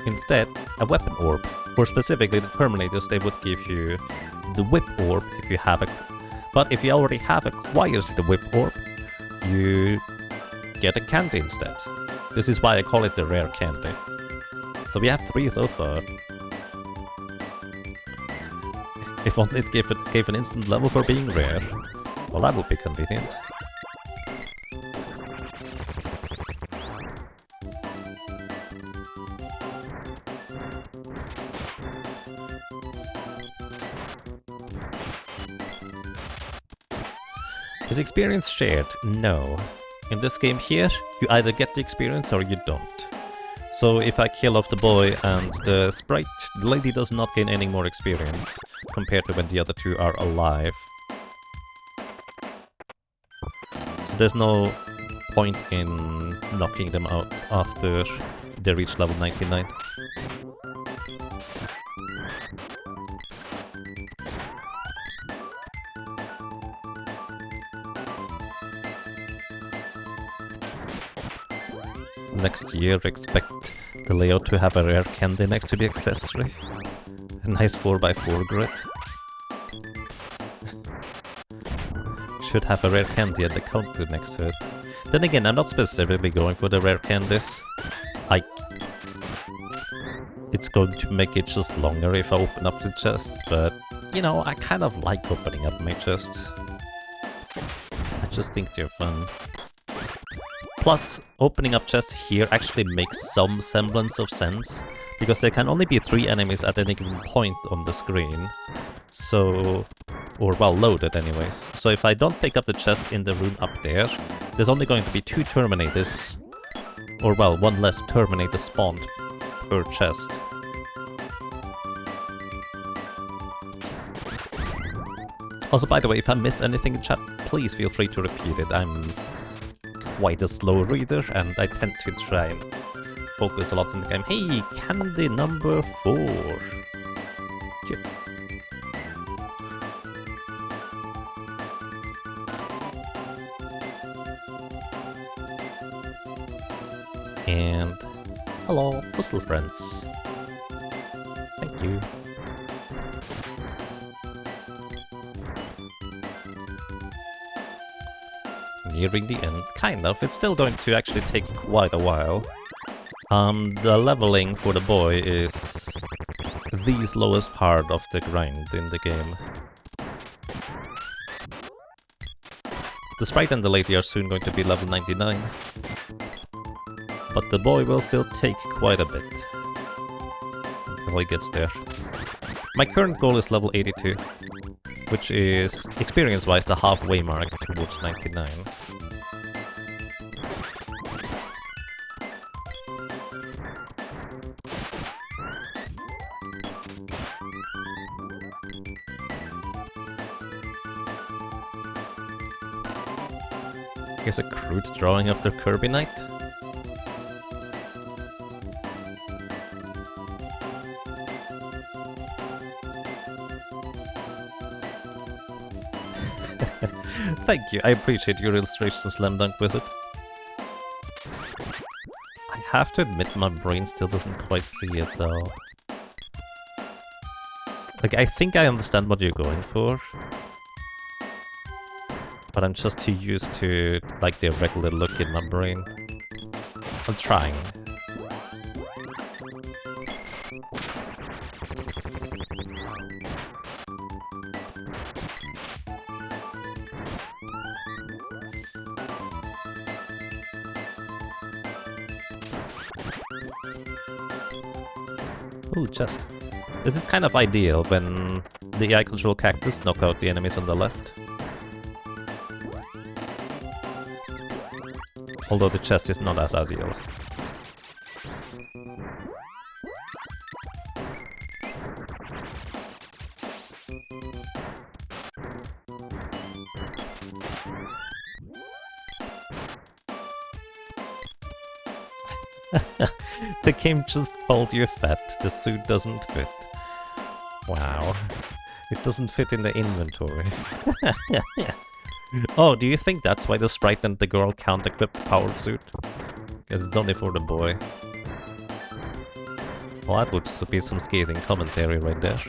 instead a weapon orb. Or specifically the Terminators, they would give you the whip orb if you have a... But if you already have acquired the whip orb, you get a candy instead. This is why I call it the rare candy. So we have 3 so far. If only it gave an instant level for being rare. Well, that would be convenient. Is experience shared? No. In this game here, you either get the experience or you don't. So if I kill off the boy and the sprite, the lady does not gain any more experience compared to when the other 2 are alive. So there's no point in knocking them out after they reach level 99. Next year, expect the layout to have a rare candy next to the accessory. A nice 4x4 grid. Should have a rare candy at the counter next to it. Then again, I'm not specifically going for the rare candies. It's going to make it just longer if I open up the chests, but you know, I kind of like opening up my chests. I just think they're fun. Plus, opening up chests here actually makes some semblance of sense, because there can only be 3 enemies at any given point on the screen. So... or well, loaded anyways. So if I don't pick up the chest in the room up there, there's only going to be 2 Terminators. Or well, 1 less Terminator spawned per chest. Also, by the way, if I miss anything in chat, please feel free to repeat it. I'm quite a slow reader, and I tend to try and focus a lot in the game. Hey, candy number 4! Cute. And hello, postal friends. Thank you. Nearing the end, kind of. It's still going to actually take quite a while. The leveling for the boy is the slowest part of the grind in the game. The sprite and the lady are soon going to be level 99. But the boy will still take quite a bit until he gets there. My current goal is level 82, which is, experience-wise, the halfway mark towards 99. Here's a crude drawing of the Kirby Knight. Thank you, I appreciate your illustration, Slam Dunk Wizard. I have to admit my brain still doesn't quite see it though. Like, I think I understand what you're going for. But I'm just too used to, like, the regular look in my brain. I'm trying. Ooh, chest. This is kind of ideal when the AI control cactus knock out the enemies on the left. Although the chest is not as ideal. The game just told you fat, the suit doesn't fit. Wow. It doesn't fit in the inventory. Oh, do you think that's why the sprite and the girl can't equip the power suit? Because it's only for the boy. Well, that would be some scathing commentary right there.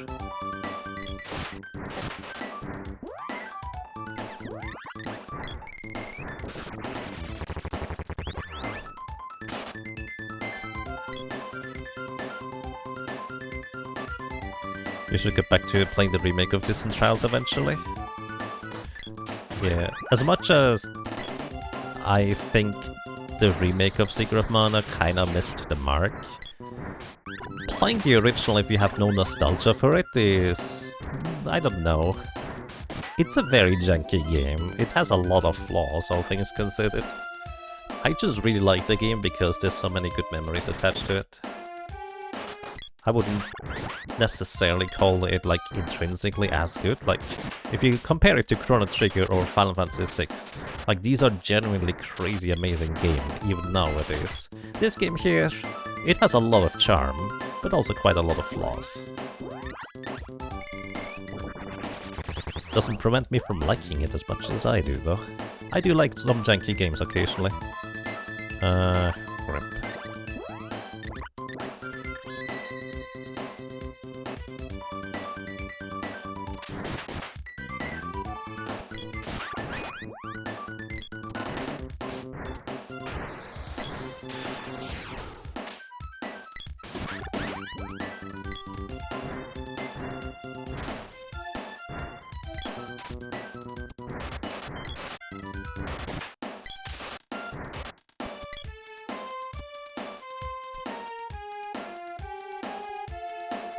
We should get back to playing the remake of Distant Trials eventually. Yeah, as much as I think the remake of Secret of Mana kinda missed the mark, playing the original if you have no nostalgia for it is... I don't know. It's a very janky game. It has a lot of flaws, all things considered. I just really like the game because there's so many good memories attached to it. I wouldn't necessarily call it like intrinsically as good. Like, if you compare it to Chrono Trigger or Final Fantasy VI, like these are genuinely crazy amazing games, even nowadays. This game here, it has a lot of charm, but also quite a lot of flaws. Doesn't prevent me from liking it as much as I do, though. I do like some janky games occasionally. Rip.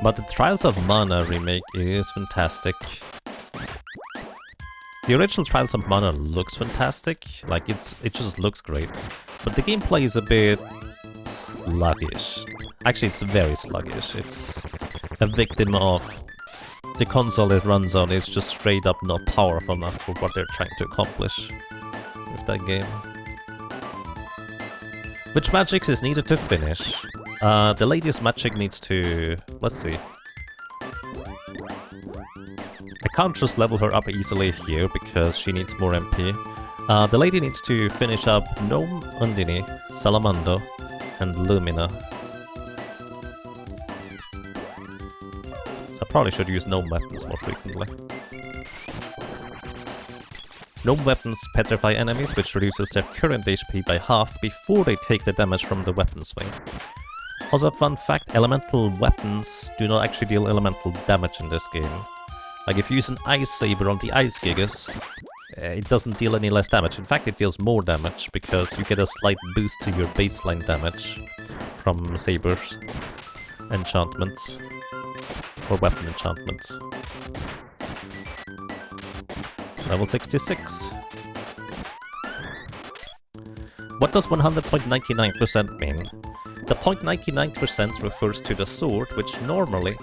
But the Trials of Mana remake is fantastic. The original Trials of Mana looks fantastic, like it just looks great. But the gameplay is a bit sluggish. Actually, it's very sluggish. It's a victim of the console it runs on is just straight up not powerful enough for what they're trying to accomplish with that game. Which magics is needed to finish? The lady's magic needs to... let's see. I can't just level her up easily here because she needs more MP. The lady needs to finish up Gnome, Undine, Salamando, and Lumina. So I probably should use Gnome weapons more frequently. Gnome weapons petrify enemies, which reduces their current HP by half before they take the damage from the weapon swing. Also, fun fact, elemental weapons do not actually deal elemental damage in this game. Like, if you use an Ice Saber on the Ice Gigas, it doesn't deal any less damage. In fact, it deals more damage, because you get a slight boost to your baseline damage from Sabers enchantments, or weapon enchantments. Level 66. What does 100.99% mean? The 0.99% refers to the sword, which normally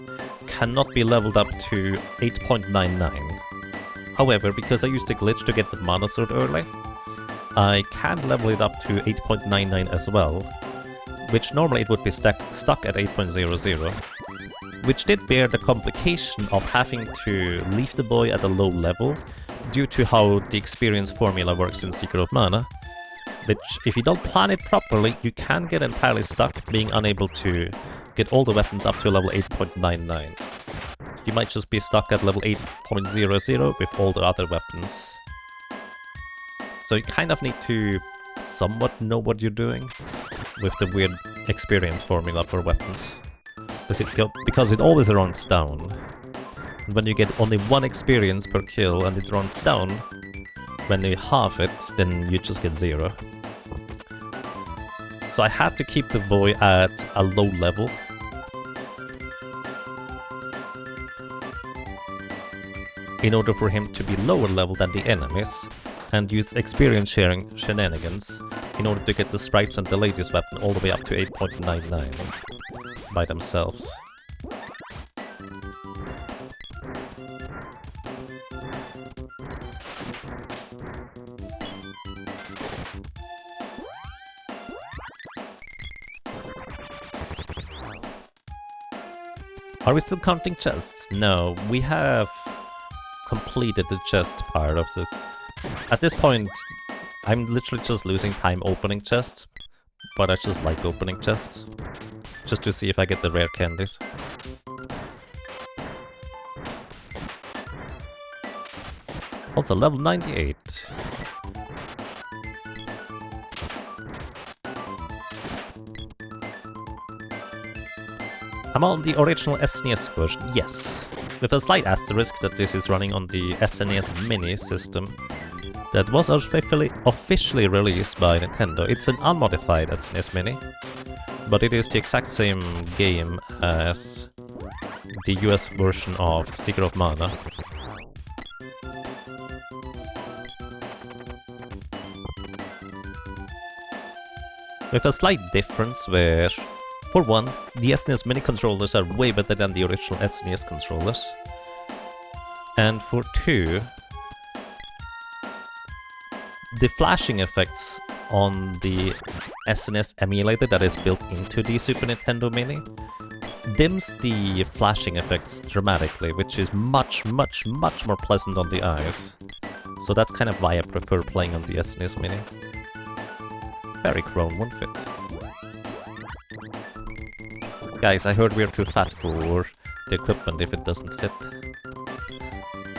cannot be leveled up to 8.99. However, because I used a glitch to get the mana sword early, I can level it up to 8.99 as well, which normally it would be stuck at 8.00, which did bear the complication of having to leave the boy at a low level due to how the experience formula works in Secret of Mana. Which, if you don't plan it properly, you can get entirely stuck, being unable to get all the weapons up to level 8.99. You might just be stuck at level 8.00 with all the other weapons. So you kind of need to somewhat know what you're doing with the weird experience formula for weapons. Because it always runs down. And when you get only one experience per kill and it runs down, when you halve it, then you just get 0. So I had to keep the boy at a low level. In order for him to be lower level than the enemies, and use experience sharing shenanigans in order to get the sprites and the latest weapon all the way up to 8.99 by themselves. Are we still counting chests? No, we have completed the chest part of the... At this point, I'm literally just losing time opening chests, but I just like opening chests, just to see if I get the rare candies. Also, level 98. I'm on the original SNES version, yes. with a slight asterisk that this is running on the SNES Mini system that was officially released by Nintendo. It's an unmodified SNES Mini, but it is the exact same game as the US version of Secret of Mana. With a slight difference where, for one, the SNES Mini controllers are way better than the original SNES controllers. And for two, the flashing effects on the SNES emulator that is built into the Super Nintendo Mini dims the flashing effects dramatically, which is much more pleasant on the eyes. So that's kind of why I prefer playing on the SNES Mini. Very Chrome won't fit. Guys, I heard we're too fat for the equipment if it doesn't fit.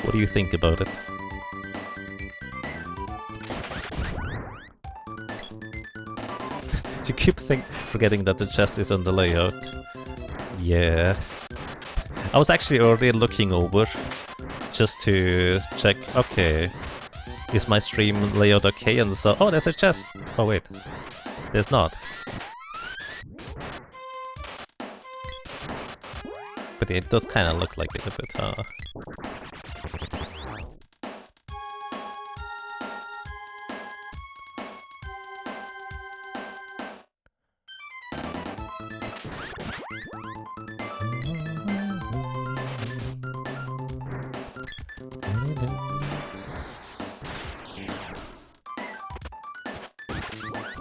What do you think about it? You keep forgetting that the chest is on the layout. Yeah. I was actually already looking over just to check, okay, is my stream layout okay? And so, oh, there's a chest! Oh wait, there's not. But it does kind of look like it a bit, huh?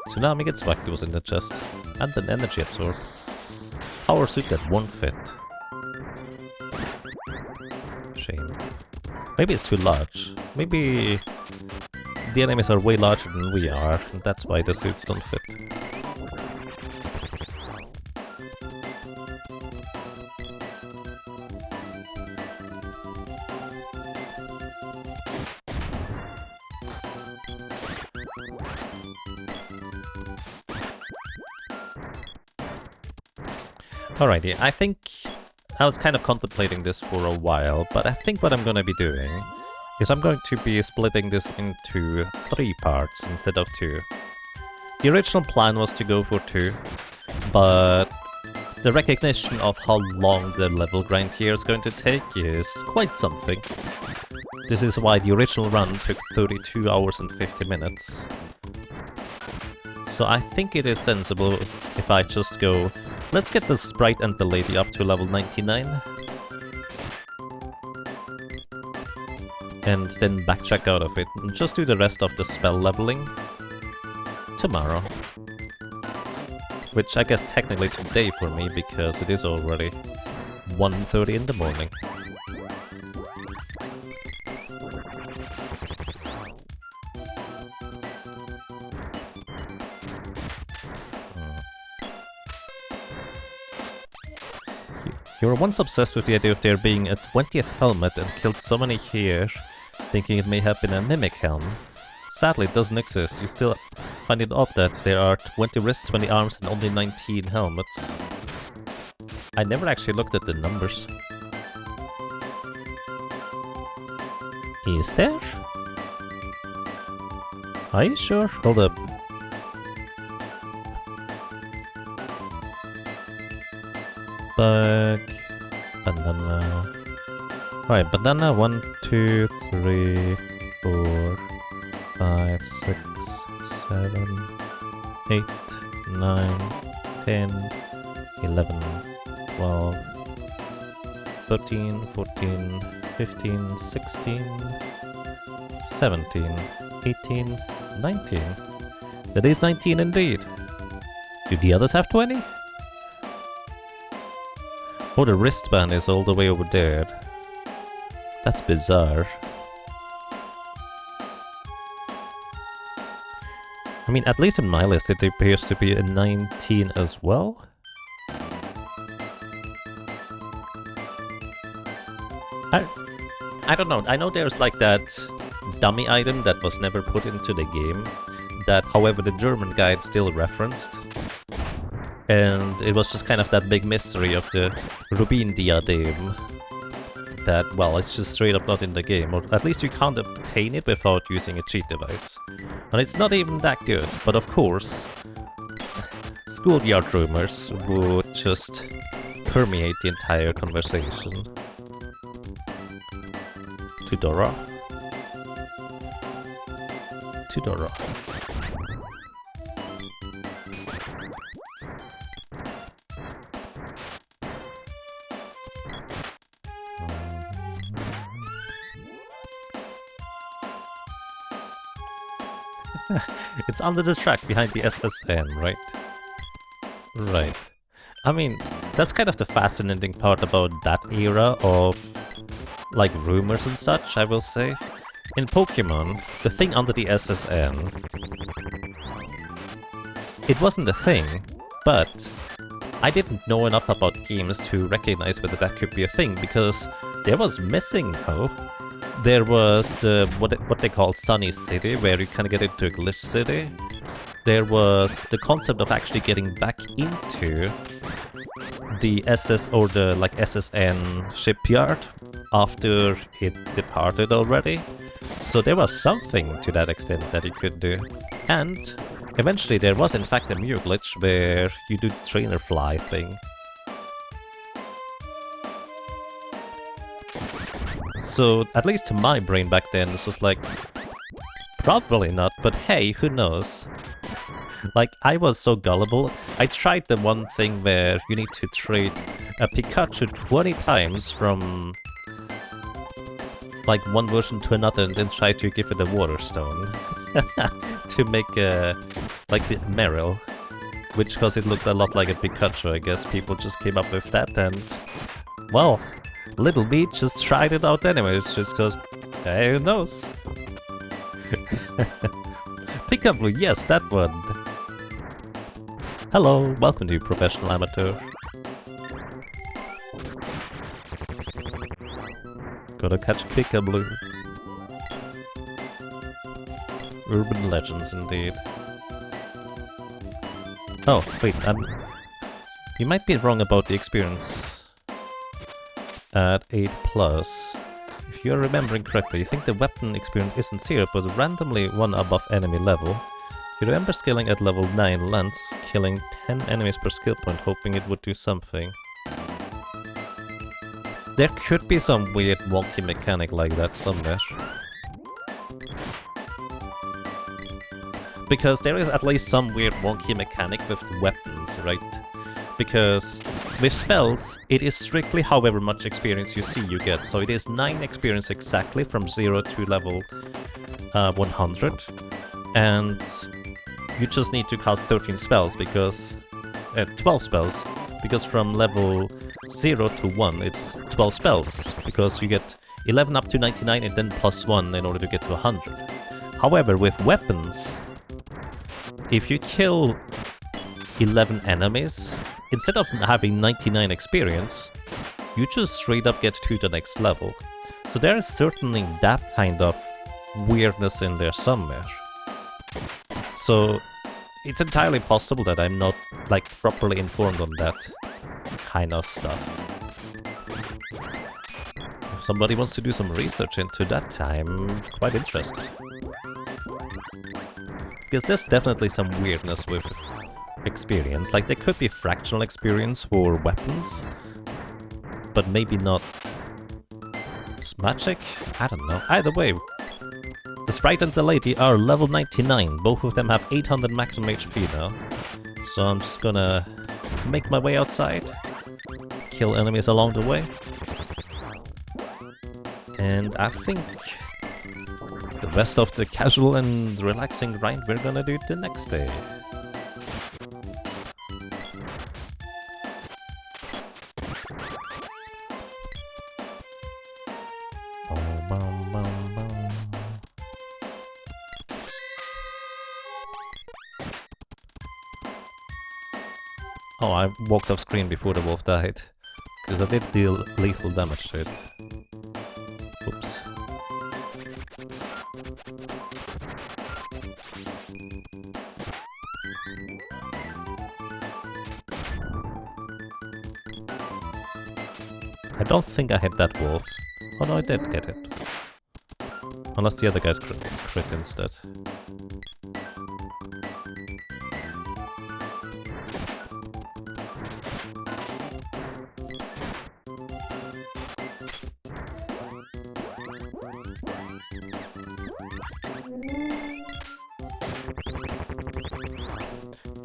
Tsunami gets Vactos in the chest, and an energy absorb. Power suit that won't fit. Shame. Maybe it's too large. Maybe the enemies are way larger than we are, and that's why the suits don't fit. Alrighty, I think I was kind of contemplating this for a while, but I think what I'm gonna be doing is I'm going to be splitting this into 3 parts instead of 2. The original plan was to go for 2, but the recognition of how long the level grind here is going to take is quite something. This is why the original run took 32 hours and 50 minutes. So I think it is sensible if I just go, let's get the sprite and the lady up to level 99. And then backtrack out of it and just do the rest of the spell leveling tomorrow. Which I guess technically today for me, because it is already 1:30 in the morning. You were once obsessed with the idea of there being a 20th helmet and killed so many here, thinking it may have been a mimic helm. Sadly, it doesn't exist. You still find it odd that there are 20 wrists, 20 arms, and only 19 helmets. I never actually looked at the numbers. Is there? Are you sure? Hold up. Bug, banana. Alright, banana 1, 2, 3, 4, 5, 6, 7, 8, 9, 10, 11, 12, 13, 14, 15, 16, 17, 18, 19. That is 19 indeed. Do the others have 20? Oh, the wristband is all the way over there. That's bizarre. I mean, at least in my list it appears to be a 19 as well. I don't know. I know there's like that dummy item that was never put into the game, that however the German guide still referenced. And it was just kind of that big mystery of the Rubin diadem that, well, it's just straight up not in the game, or at least you can't obtain it without using a cheat device. And it's not even that good, but of course, schoolyard rumors would just permeate the entire conversation. Tudora? Tudora. It's under the track behind the SSN, right? Right. I mean, that's kind of the fascinating part about that era of, like, rumors and such, I will say. In Pokemon, the thing under the SSN, it wasn't a thing, but I didn't know enough about games to recognize whether that could be a thing, because there was missing, though. There was the what they call Sunny City, where you kind of get into a glitch city. There was the concept of actually getting back into the SS or the like SSN shipyard after it departed already. So there was something to that extent that you could do. And eventually there was in fact a Mew glitch where you do the trainer fly thing. So, at least to my brain back then, this was like, probably not, but hey, who knows? Like, I was so gullible, I tried the one thing where you need to trade a Pikachu 20 times from, like, one version to another and then try to give it a Water Stone. To make a, like, the Meryl. Which, because it looked a lot like a Pikachu, I guess people just came up with that and, well, little me just tried it out anyway, it's just because, hey, who knows? Peekaboo, yes, that one! Hello, welcome to Professional Amateur. Gotta catch Peekaboo. Urban legends, indeed. Oh, wait, you might be wrong about the experience. At 8+. If you're remembering correctly, you think the weapon experience isn't 0, but randomly one above enemy level. You remember scaling at level 9 Lance, killing 10 enemies per skill point, hoping it would do something. There could be some weird wonky mechanic like that somewhere. Because there is at least some weird wonky mechanic with the weapons, right? Because with spells, it is strictly however much experience you see you get. So it is 9 experience exactly from 0 to level 100. And you just need to cast 13 spells because... 12 spells. Because from level 0 to 1 it's 12 spells. Because you get 11 up to 99 and then plus 1 in order to get to 100. However, with weapons, if you kill 11 enemies, instead of having 99 experience, you just straight up get to the next level. So there is certainly that kind of weirdness in there somewhere. So it's entirely possible that I'm not, like, properly informed on that kind of stuff. If somebody wants to do some research into that, I'm quite interested. Because there's definitely some weirdness with experience. Like, there could be fractional experience for weapons, but maybe not magic? I don't know. Either way, the Sprite and the Lady are level 99. Both of them have 800 maximum HP now. So I'm just gonna make my way outside, kill enemies along the way. And I think the rest of the casual and relaxing grind we're gonna do the next day. Oh, I walked off screen before the wolf died, because I did deal lethal damage to it. Oops. I don't think I hit that wolf. Oh no, I did get it. Unless the other guys crit instead.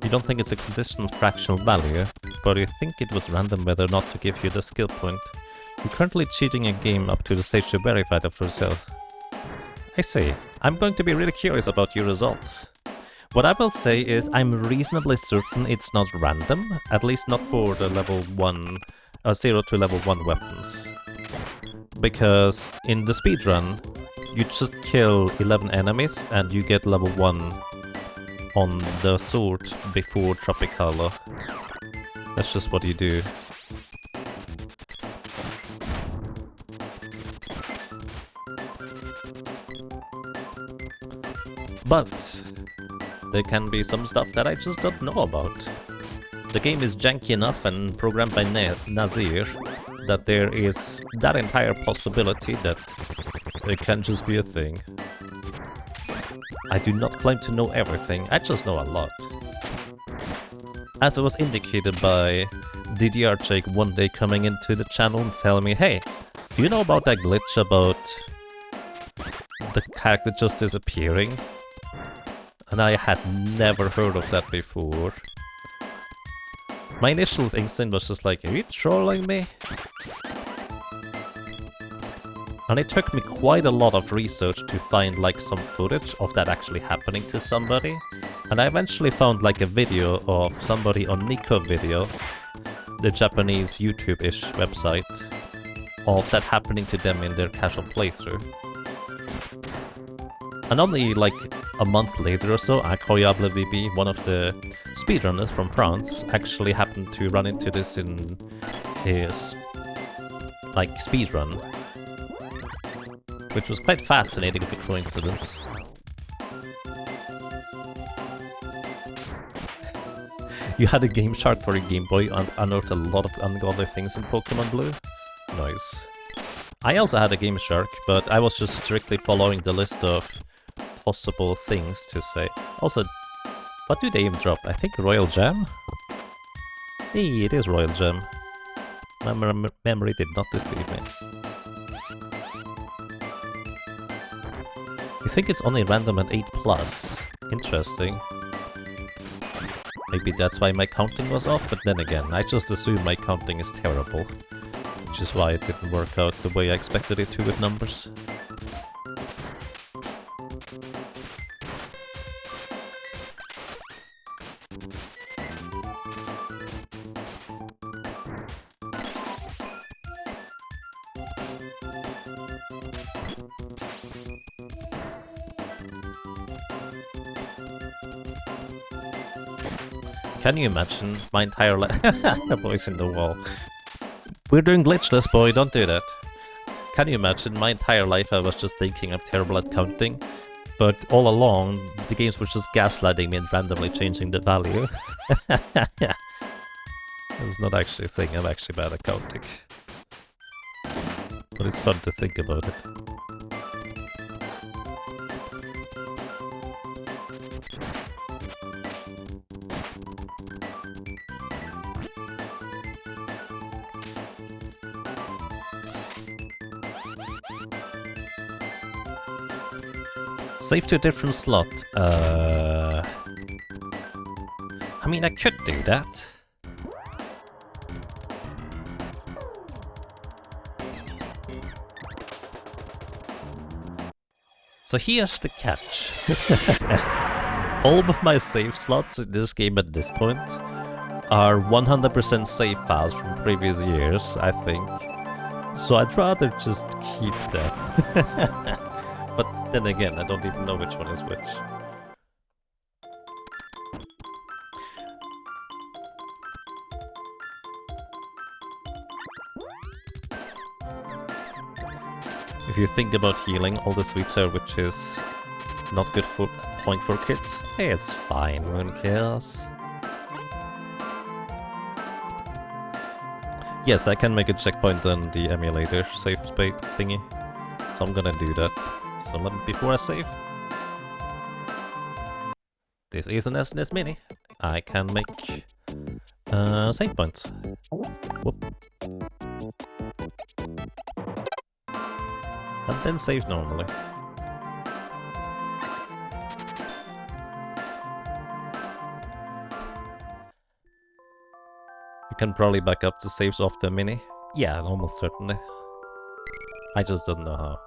You don't think it's a consistent fractional value, but you think it was random whether or not to give you the skill point. You're currently cheating a game up to the stage to verify that for yourself. I see. I'm going to be really curious about your results. What I will say is I'm reasonably certain it's not random, at least not for the level 1, 0 to level 1 weapons. Because in the speedrun, you just kill 11 enemies and you get level 1 on the sword before Tropicala. That's just what you do. But there can be some stuff that I just don't know about. The game is janky enough and programmed by Nazir that there is that entire possibility that it can just be a thing. I do not claim to know everything, I just know a lot. As it was indicated by DDR Jake one day coming into the channel and telling me, hey, do you know about that glitch about the character just disappearing? And I had never heard of that before. My initial instinct was just like, are you trolling me? And it took me quite a lot of research to find like some footage of that actually happening to somebody. And I eventually found like a video of somebody on Nico Video, the Japanese YouTube-ish website, of that happening to them in their casual playthrough. And only like a month later or so, Incroyable VB, one of the speedrunners from France, actually happened to run into this in his like speedrun, which was quite fascinating of a coincidence. You had a game chart for your Game Boy and unearthed a lot of ungodly things in Pokemon Blue? Nice. I also had a Game Shark, but I was just strictly following the list of possible things to say. Also, what do they even drop? I think Royal Gem? Hey, it is Royal Gem. My memory did not deceive me. You think it's only random at 8+. Interesting. Maybe that's why my counting was off, but then again, I just assume my counting is terrible. Which is why it didn't work out the way I expected it to with numbers. Can you imagine my entire life? A voice in the wall. We're doing glitchless, boy, don't do that. Can you imagine my entire life I was just thinking I'm terrible at counting, but all along the games were just gaslighting me and randomly changing the value. It's not actually a thing, I'm actually bad at counting. But it's fun to think about it. Save to a different slot. I mean, I could do that. So here's the catch. All of my save slots in this game at this point are 100% save files from previous years, I think. So I'd rather just keep that. But then again, I don't even know which one is which. If you think about healing, all the sweet sour, which is not good for point for kids, hey, it's fine, Moonkills. Yes, I can make a checkpoint on the emulator safe space thingy. So I'm gonna do that. So let me, before I save. This is an SNES Mini. I can make save points. Whoop. And then save normally. You can probably back up the saves of the Mini. Yeah, almost certainly. I just don't know how.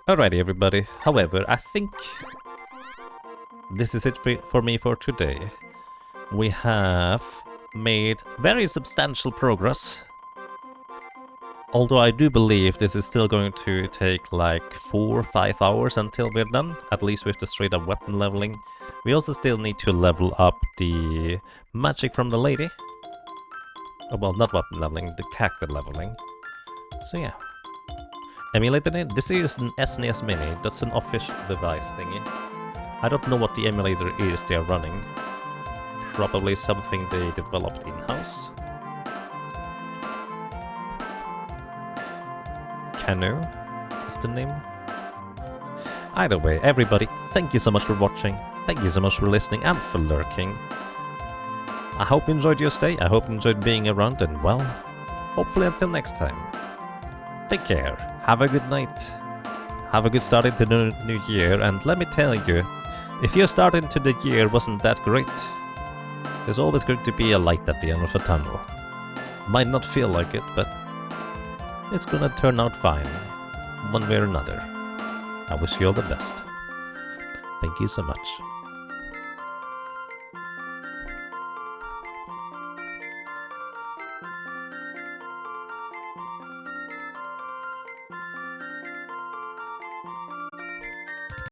Alrighty, everybody. However, I think this is it for me for today. We have made very substantial progress. Although I do believe this is still going to take like 4 or 5 hours until we're done, at least with the straight up weapon leveling. We also still need to level up the magic from the lady. Oh, well, not weapon leveling, the character leveling. So yeah. Emulated it. This is an SNES Mini, that's an official device thingy. I don't know what the emulator is they are running. Probably something they developed in-house. Canoe is the name. Either way, everybody, thank you so much for watching, thank you so much for listening and for lurking. I hope you enjoyed your stay, I hope you enjoyed being around, and well, hopefully until next time. Take care, have a good night, have a good start into the new year, and let me tell you, if your start into the year wasn't that great, there's always going to be a light at the end of a tunnel. Might not feel like it, but it's gonna turn out fine, one way or another. I wish you all the best. Thank you so much.